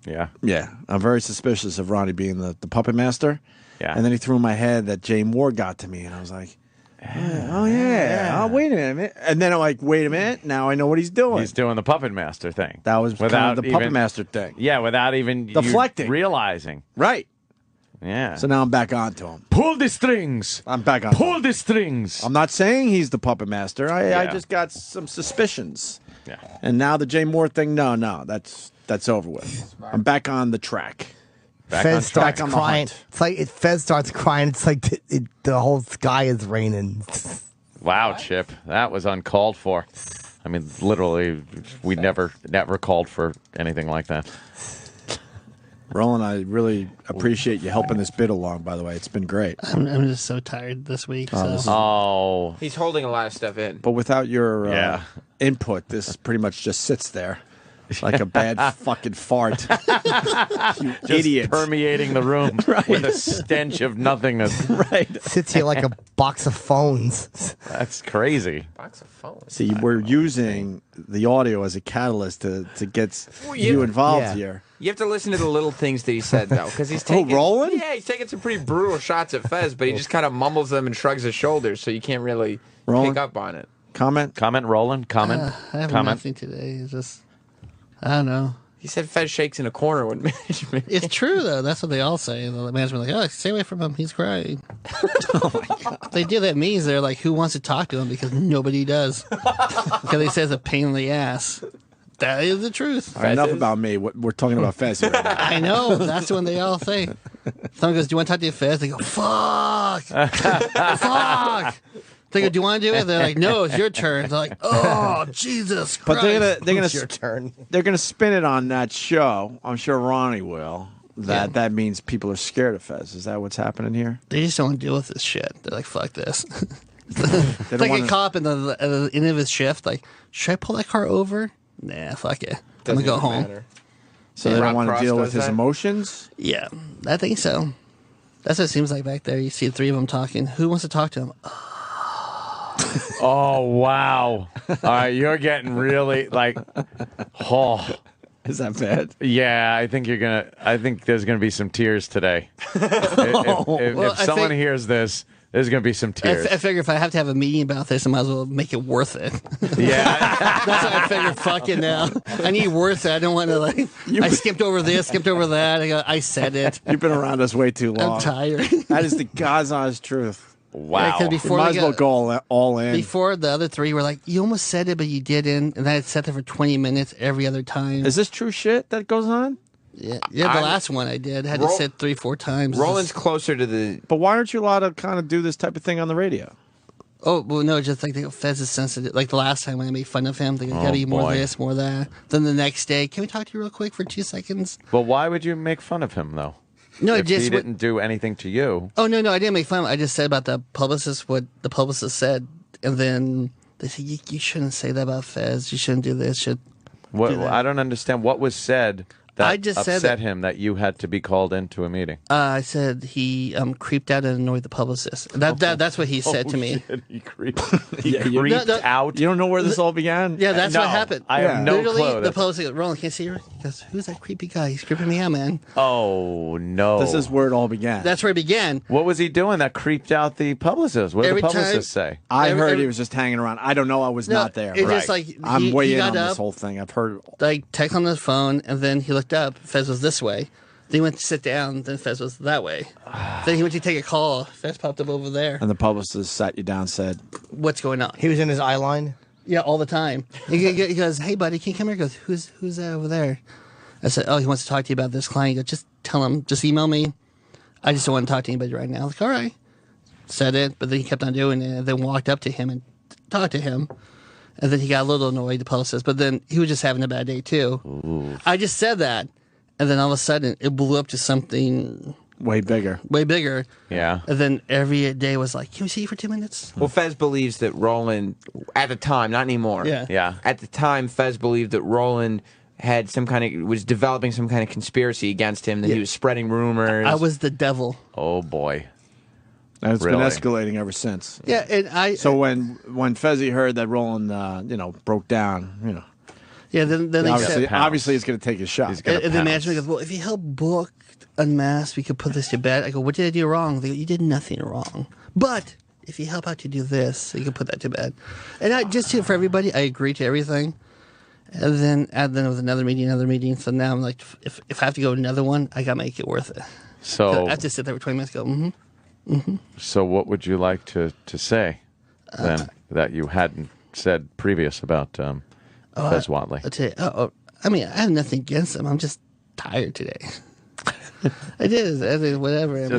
Yeah. Yeah. I'm very suspicious of Ronnie being the puppet master. Yeah. And then he threw in my head that Jay Moore got to me, and I was like, oh, wait a minute. And then I'm like, wait a minute. Now I know what he's doing. He's doing the puppet master thing. That was kind of the puppet master thing. Yeah, without even deflecting, realizing. Right. Yeah. So now I'm back onto him. Pull the strings. I'm back on. Pull the strings. I'm not saying he's the puppet master. I just got some suspicions. Yeah. And now the Jay Moore thing, no, that's over with. I'm back on the track. Fez starts crying. It's like Fez starts crying. It's like the whole sky is raining. Wow, Chip, that was uncalled for. I mean, literally, we never called for anything like that. Roland, I really appreciate you helping this bit along, by the way. It's been great. I'm just so tired this week. He's holding a lot of stuff in. But without your input, this pretty much just sits there like a bad fucking fart. You Just idiot. permeating the room with a stench of nothingness. Right. Sits here like a box of phones. That's crazy. Box of phones. See, we're using the audio as a catalyst to get you involved here. You have to listen to the little things that he said, though, because he's taking. Roland? Yeah, he's taking some pretty brutal shots at Fez, but he just kind of mumbles them and shrugs his shoulders, so you can't really pick up on it. Comment, Roland. Comment. I have comment. nothing today. It's just, I don't know. He said Fez shakes in a corner when management. It's true though. That's what they all say. The management like, stay away from him. He's crying. Oh my god. They do that means they're like, who wants to talk to him because nobody does. Because he says a pain in the ass. That is the truth. All right, enough about me. We're talking about Fez here. I know. That's when they all say. Someone goes, "Do you want to talk to your Fez?" They go, "Fuck, fuck." They go, "Do you want to do it?" They're like, "No, it's your turn." They're like, "Oh, Jesus Christ!" But they're gonna It's your turn. They're gonna spin it on that show. I'm sure Ronnie will. That means people are scared of Fez. Is that what's happening here? They just don't want to deal with this shit. They're like, "Fuck this." They It's like a cop in the end of his shift. Like, should I pull that car over? Nah, fuck it. I'm gonna go home. So they don't want to deal with his emotions? Yeah, I think so. That's what it seems like back there. You see the three of them talking. Who wants to talk to him? Oh, wow. All right, you're getting really, like, Is that bad? Yeah, I think there's going to be some tears today. If someone hears this, there's going to be some tears. I figure if I have to have a meeting about this, I might as well make it worth it. Yeah. That's what I figured. Fuck it now. I need worth it. I don't want to, like, I skipped over this, skipped over that. I said it. You've been around us way too long. I'm tired. That is the God's honest truth. Wow. Yeah, 'cause before Might they as well got- go all in. Before the other three were like, you almost said it, but you didn't. And I had sat there for 20 minutes every other time. Is this true shit that goes on? Yeah, the last one I did. Had to sit 3-4 times. Roland's closer to the. But why aren't you allowed to kind of do this type of thing on the radio? Oh, well, no, just like the Fez is sensitive. Like the last time when I made fun of him, they gotta be more boy. this, more that. Then the next day, can we talk to you real quick for 2 seconds? Well, why would you make fun of him though? No, if just he didn't do anything to you. Oh, no, I didn't make fun of him. I just said about the publicist what the publicist said. And then they said, you shouldn't say that about Fez. You shouldn't do this. What? do that. I don't understand what was said that I just said upset that- him that you had to be called into a meeting. I said he creeped out and annoyed the publicist. That's what he said to me. Shit, he creeped out. You don't know where this all began? Yeah, that's No, what happened. I have no Literally, clue. the That's- publicist goes, Roland, can't see you. He goes, who's that creepy guy? He's creeping me out, man. Oh no! This is where it all began. That's where it began. What was he doing that creeped out the publicist? What did Every the time- publicist say? I Every- heard every- he was just hanging around. I don't know. I was No, not there. it's just like I'm he- way he in got on this up. whole thing. I've heard. Like, text on his phone, and then he looked up. Fez was this way. Then he went to sit down. Then Fez was that way. Then he went to take a call. Fez popped up over there. And the publicist sat you down, said, What's going on? He was in his eye line. Yeah, all the time. He goes, hey, buddy, can you come here? He goes, who's that over there? I said, oh, he wants to talk to you about this client. He goes, just tell him, just email me. I just don't want to talk to anybody right now. I was like, all right. Said it, but then he kept on doing it, and then walked up to him and talked to him. And then he got a little annoyed, the publicist, but then he was just having a bad day, too. Ooh. I just said that, and then all of a sudden, it blew up to something way bigger. Way bigger. Yeah. And then every day was like, can we see you for 2 minutes? Well, Fez believes that Roland, at the time, not anymore. Yeah. Yeah. At the time, Fez believed that Roland had was developing some kind of conspiracy against him, that he was spreading rumors. I was the devil. Oh, boy. And it's Really? been escalating ever since. Yeah, and I. So when Fezzi heard that Roland, broke down, Yeah, then they said. obviously it's going to take his shot. And then management goes, well, if you help book Unmasked, we could put this to bed. I go, what did I do wrong? They go, you did nothing wrong. But if you help out to do this, you can put that to bed. And for everybody, I agree to everything. And then with another meeting. So now I'm like, if I have to go to another one, I got to make it worth it. So I have to sit there for 20 minutes and go, So what would you like to say then that you hadn't said previous about Fez Watley? I'll tell you, I mean, I have nothing against him. I'm just tired today. I did. Whatever. You're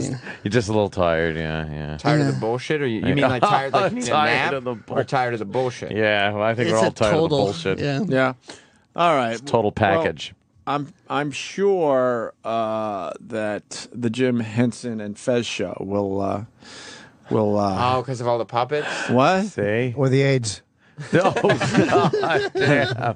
just a little tired, yeah. Tired of the bullshit? Or you mean like tired, like you need a Tired nap? of the Or tired of the bullshit? Yeah, well, I think we're all tired of the bullshit. Yeah. All right. It's total package. Well, I'm sure that the Jim Henson and Fez show will. Oh, because of all the puppets? What? See? Or the AIDS. Oh, God damn.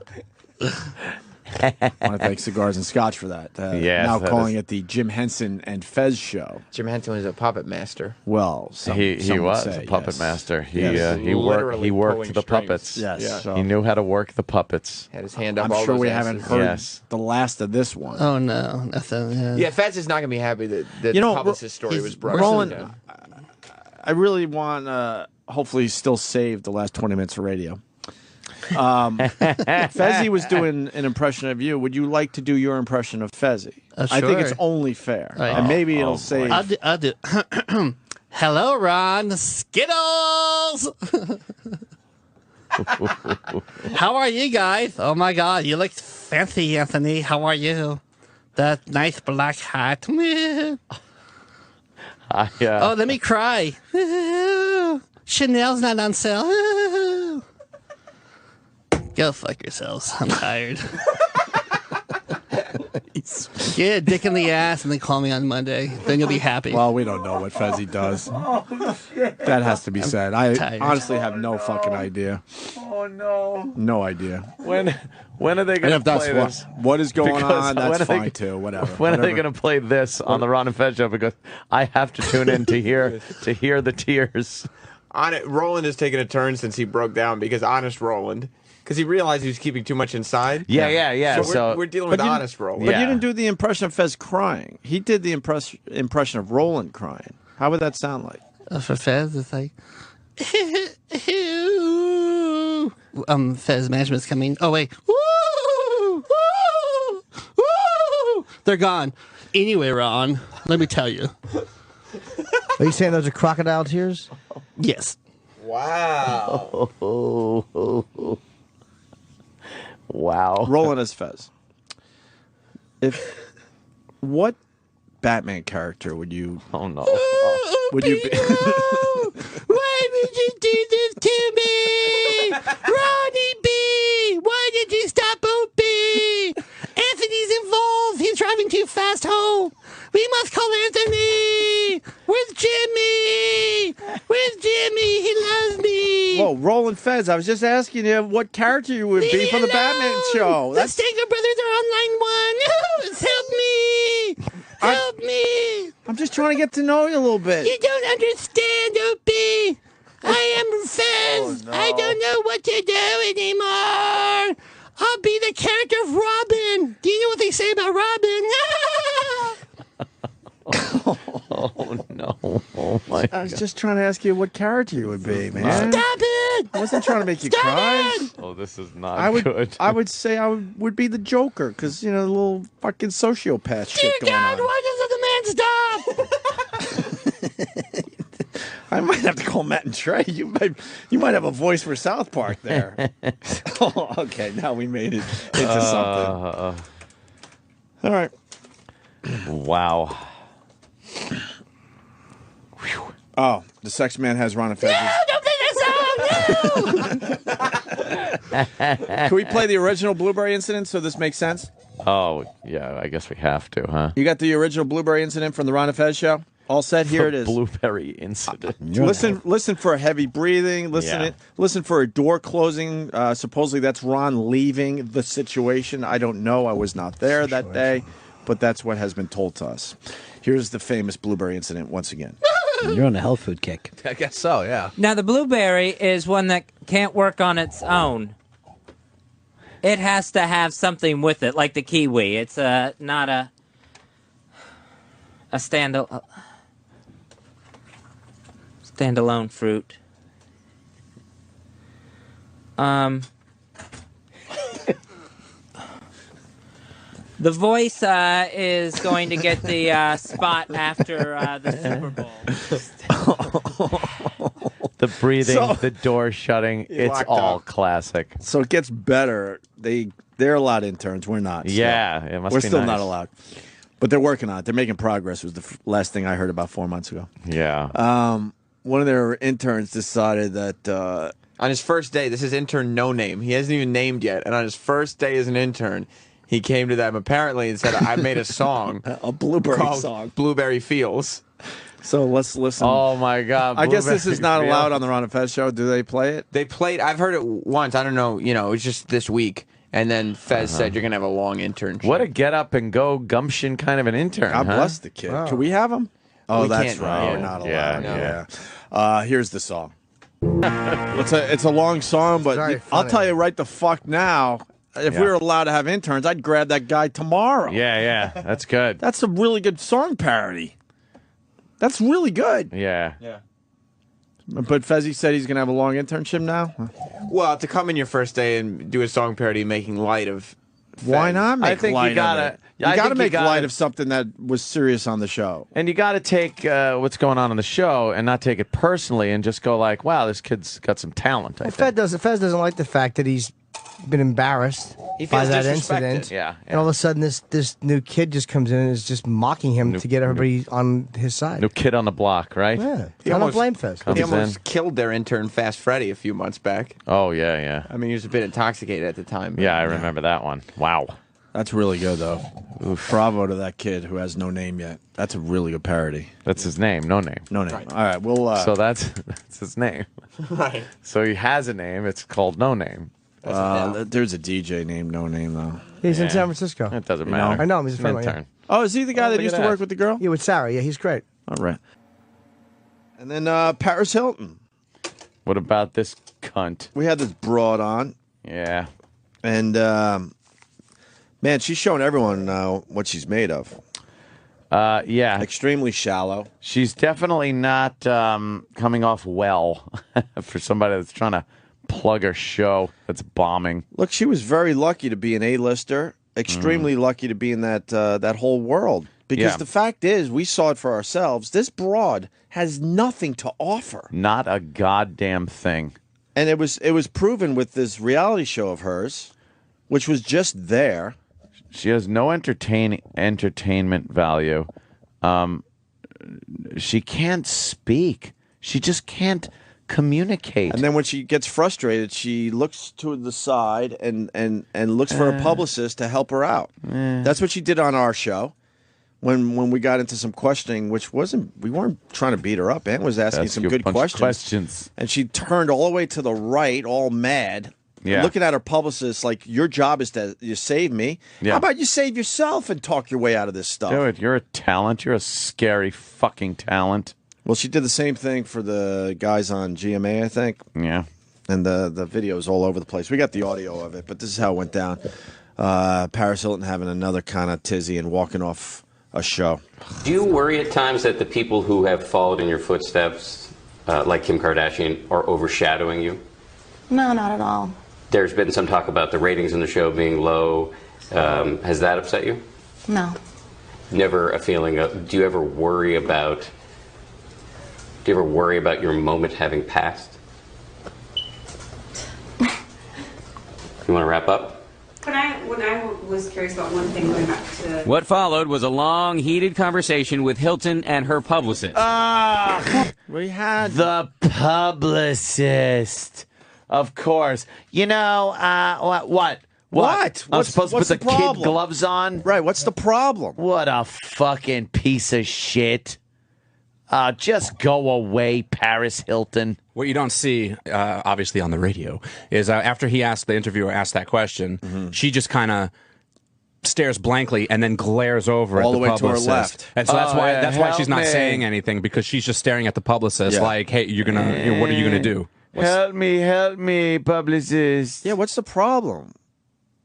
I want to thank Cigars and Scotch for that. Yes, now that calling is- it the Jim Henson and Fez show. Jim Henson was a puppet master. Well, he some would was say, a puppet yes. master. He Yes. he worked Literally pulling the strings. puppets. Yes. Yeah. So- He knew how to work the puppets. Had his hand up I'm all sure those we asses. haven't heard Yes. the last of this one. Oh, no. Nothing. Yeah, Fez is not going to be happy that the publicist story was broken. Roland, Yeah. I really want hopefully still save the last 20 minutes of radio. Fezzi was doing an impression of you. Would you like to do your impression of Fezzi? I think it's Sure. only fair. Right. And maybe it'll save. I'll do. Hello, Ron. Skittles. How are you guys? Oh my God, you look fancy, Anthony. How are you? That nice black hat. Oh, let me cry. Chanel's not on sale. Go fuck yourselves. I'm tired. Get a dick in the ass and then call me on Monday. Then you'll be happy. Well, we don't know what Fezzi does. That has to be said. I tired. honestly have no fucking idea. Oh no! No idea. When are they And going to if that's play what, this? what is going Because on, when that's are they- fine too. Whatever. When are they Whatever. going to play this on the Ron and Fez show? Because I have to tune in to hear the tears. Roland has taken a turn since he broke down because honest Roland, because he realized he was keeping too much inside. Yeah. So we're dealing with But you- honest Roland. But you didn't do the impression of Fez crying. He did the impression of Roland crying. How would that sound like? For Fez, it's like, Fez management's coming. Oh wait, woo, woo, woo. They're gone. Anyway, Ron, let me tell you. Are you saying those are crocodile tears? Yes. Wow. Wow. Rolling as Fez. What Batman character would you? Oh no. Would you be? Why would you do this to me? Ronnie B! Why did you stop Opie? Anthony's involved. He's driving too fast home. We must call Anthony. Where's Jimmy? Where's Jimmy? He loves me. Whoa, Roland Fez. I was just asking you what character you would be for the Batman show. The Steger brothers are on line 1. Help me. Help me. I'm just trying to get to know you a little bit. You don't understand, Opie. I am Fez. I don't know what to do anymore. I'll be the character of Robin. Do you know what they say about Robin? Oh no. Oh my I was just trying to ask you what character you would be, man. Stop it! I wasn't trying to make you Stop cry. it! Oh, this is not good. I would say I would be the Joker because the little fucking sociopath shit Dear going God, on. why doesn't the man stop? I might have to call Matt and Trey. You might have a voice for South Park there. Oh, okay, now we made it into something. All right. Wow. Oh, the sex man has Ron and Fez. Don't play that song! No! Can we play the original Blueberry incident so this makes sense? Oh, yeah, I guess we have to, huh? You got the original Blueberry incident from the Ron and Fez show? All set, here it is. Blueberry incident. Listen for a heavy breathing. Listen for a door closing. Supposedly that's Ron leaving the situation. I don't know. I was not there that day, but that's what has been told to us. Here's the famous Blueberry incident once again. You're on a health food kick. I guess so, yeah. Now, the blueberry is one that can't work on its own. It has to have something with it, like the kiwi. It's not a standalone fruit. The voice is going to get the spot after the Super Bowl. The breathing, So- the door shutting, You're it's locked all up. classic. So it gets better. They're allowed interns. We're not. still. Yeah, it must We're be still nice. not allowed. But they're working on it. They're making progress. Was the last thing I heard about 4 months ago. Yeah. One of their interns decided that on his first day, this is intern No Name. He hasn't even named yet. And on his first day as an intern, he came to them apparently and said, I made a song. a blueberry called song. Blueberry Feels. So let's listen. Oh my God! I guess this is not Blueberry allowed Field. on the Ron and Fez show. Do they play it? They played, I've heard it once. I don't know, it was just this week. And then Fez said, you're going to have a long internship. What a get up and go gumption kind of an intern. God huh? bless the kid. Can we have him? Oh, We that's can't. right. Oh, We're not yeah, allowed. no. Here's the song. It's a long song, but very I'll funny. tell you right the fuck now. If we Yeah. were allowed to have interns, I'd grab that guy tomorrow. Yeah, that's good. That's a really good song parody. That's really good. Yeah. But Fezzi said he's going to have a long internship now. Well, to come in your first day and do a song parody making light of Why Fez. not make I think light you gotta. of it? I You got to think make gotta- light of something that was serious on the show. And you got to take what's going on the show and not take it personally and just go like, "Wow, this kid's got some talent." I Well, think. Fez doesn't like the fact that he's been embarrassed He by feels that disrespected. incident. Yeah, And all of a sudden, this new kid just comes in and is just mocking him to get everybody on his side. New kid on the block, right? Yeah. He I don't almost- blame Fez. Comes He almost in. killed their intern Fast Freddy a few months back. Oh yeah. I mean, he was a bit intoxicated at the time. but- Yeah, I remember that one. Wow. That's really good, though. Bravo to that kid who has no name yet. That's a really good parody. That's his name, no name. No name. Right. All right, we'll. So that's his name. Right. So he has a name. It's called No Name. There's a DJ named No Name though. He's in Yeah. San Francisco. It doesn't You know? matter. I know him. He's a friend of mine, intern. Oh, is he the guy that look used at to that. work with the girl? Yeah, with Sarah. Yeah, he's great. All right. And then Paris Hilton. What about this cunt? We had this broad on, Yeah. and man, she's showing everyone what she's made of. Yeah. Extremely shallow. She's definitely not coming off well for somebody that's trying to plug her show that's bombing. Look, she was very lucky to be an A-lister. Extremely lucky to be in that whole world. Because the fact is, we saw it for ourselves. This broad has nothing to offer. Not a goddamn thing. And it was proven with this reality show of hers, which was just there. She has no entertainment value. She can't speak. She just can't communicate. And then when she gets frustrated, she looks to the side and looks for a publicist to help her out. That's what she did on our show. When we got into some questioning, which we weren't trying to beat her up. Ann was asking some good questions. And she turned all the way to the right, all mad. Yeah. Looking at her publicist like, your job is to save me. Yeah. How about you save yourself and talk your way out of this stuff? Dude, you're a talent. You're a scary fucking talent. Well, she did the same thing for the guys on GMA, I think. Yeah. And the video's all over the place. We got the audio of it, but this is how it went down. Paris Hilton having another kind of tizzy and walking off a show. Do you worry at times that the people who have followed in your footsteps, like Kim Kardashian, are overshadowing you? No, not at all. There's been some talk about the ratings in the show being low. Has that upset you? No. Never a feeling of, do you ever worry about your moment having passed? You want to wrap up? When I was curious about one thing going back to... What followed was a long, heated conversation with Hilton and her publicist. We had the publicist. Of course. You know, what? I'm supposed to put the kid gloves on? Right, what's the problem? What a fucking piece of shit. Just go away, Paris Hilton. What you don't see, obviously, on the radio is after the interviewer asked that question, she just kind of stares blankly and then glares over all at the way publicist. to her left. And so that's why she's not saying anything, because she's just staring at the publicist like, hey, what are you gonna do? Help me, publicist. Yeah, what's the problem?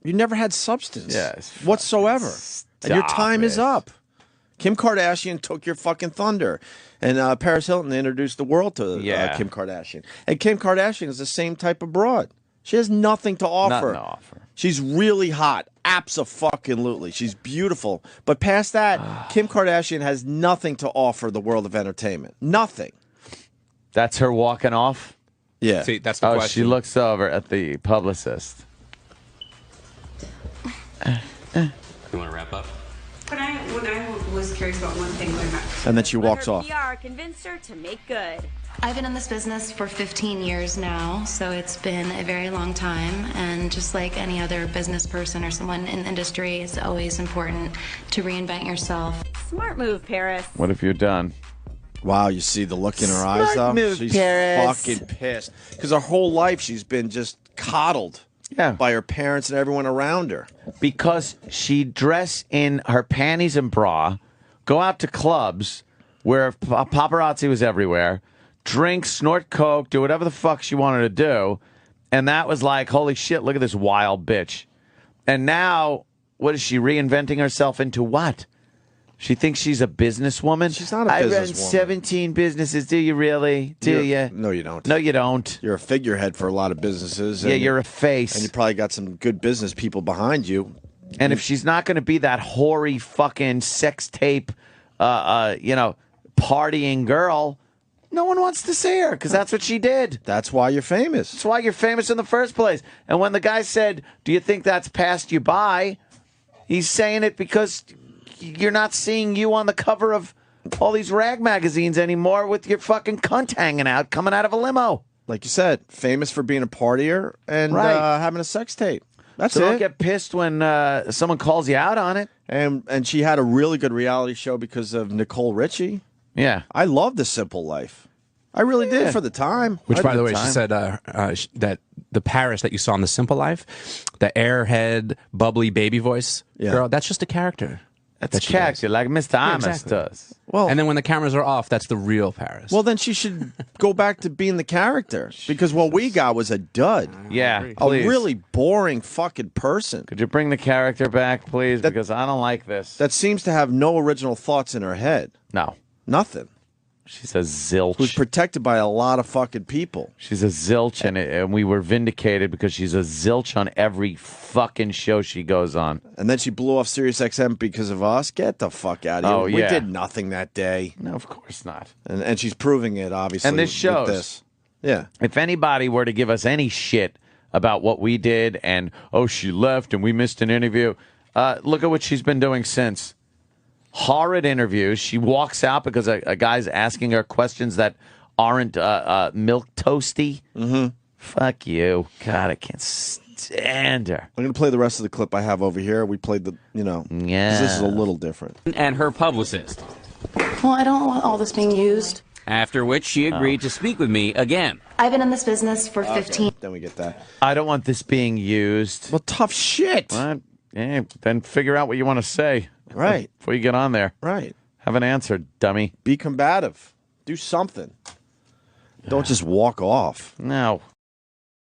You never had substance whatsoever. And your time is up. Kim Kardashian took your fucking thunder. And Paris Hilton introduced the world to Kim Kardashian. And Kim Kardashian is the same type of broad. She has nothing to offer. Nothing to offer. She's really hot. Abso-fucking-lutely. She's beautiful. But past that, Kim Kardashian has nothing to offer the world of entertainment. Nothing. That's her walking off? Yeah. See, that's the question. She looks over at the publicist. You want to wrap up? When I was curious about one thing going back to... And then she walks her off. PR convinced her to make good. I've been in this business for 15 years now, so it's been a very long time. And just like any other business person or someone in the industry, it's always important to reinvent yourself. Smart move, Paris. What have you done? Wow, you see the look in her eyes, though? Move, She's Paris. fucking pissed. Because her whole life she's been just coddled by her parents and everyone around her. Because she'd dress in her panties and bra, go out to clubs where paparazzi was everywhere, drink, snort coke, do whatever the fuck she wanted to do, and that was like, holy shit, look at this wild bitch. And now, what is she reinventing herself into what? She thinks she's a businesswoman? She's not a businesswoman. I run businesswoman. 17 businesses. Do you really? Do you? No, you don't. No, you don't. You're a figurehead for a lot of businesses. Yeah, you're a face. And you probably got some good business people behind you. And if she's not going to be that hoary fucking sex tape, partying girl, no one wants to see her because that's what she did. That's why you're famous. That's why you're famous in the first place. And when the guy said, do you think that's passed you by? He's saying it because you're not seeing you on the cover of all these rag magazines anymore with your fucking cunt hanging out, coming out of a limo. Like you said, famous for being a partier and having a sex tape. That's so it. Don't get pissed when someone calls you out on it. And she had a really good reality show because of Nicole Richie. Yeah. I love The Simple Life. I really did for the time. Which, by the way, time. she said that the Paris that you saw in The Simple Life, the airhead, bubbly baby voice girl, that's just a character. That's a character, like Mr. Amos does. Well, and then when the cameras are off, that's the real Paris. Well, then she should go back to being the character because what we got was a dud. Yeah, a really boring fucking person. Could you bring the character back, please? Because I don't like this. That seems to have no original thoughts in her head. No. Nothing. She's a zilch. Who's protected by a lot of fucking people. She's a zilch, and we were vindicated because she's a zilch on every fucking show she goes on. And then she blew off SiriusXM because of us. Get the fuck out of here. Oh, We yeah. did nothing that day. No, of course not. And she's proving it, obviously. And this shows. With this. Yeah. If anybody were to give us any shit about what we did and, she left and we missed an interview, look at what she's been doing since. Horrid interviews. She walks out because a guy's asking her questions that aren't milk toasty. Mm-hmm. Fuck you. God, I can't stand her. I'm going to play the rest of the clip I have over here. We played the, 'cause this is a little different. And her publicist. Well, I don't want all this being used. After which she agreed to speak with me again. I've been in this business for 15. Then we get that. I don't want this being used. Well, tough shit. Well, then figure out what you want to say. Right. Before you get on there. Right. Have an answer, dummy. Be combative. Do something. Don't just walk off. No.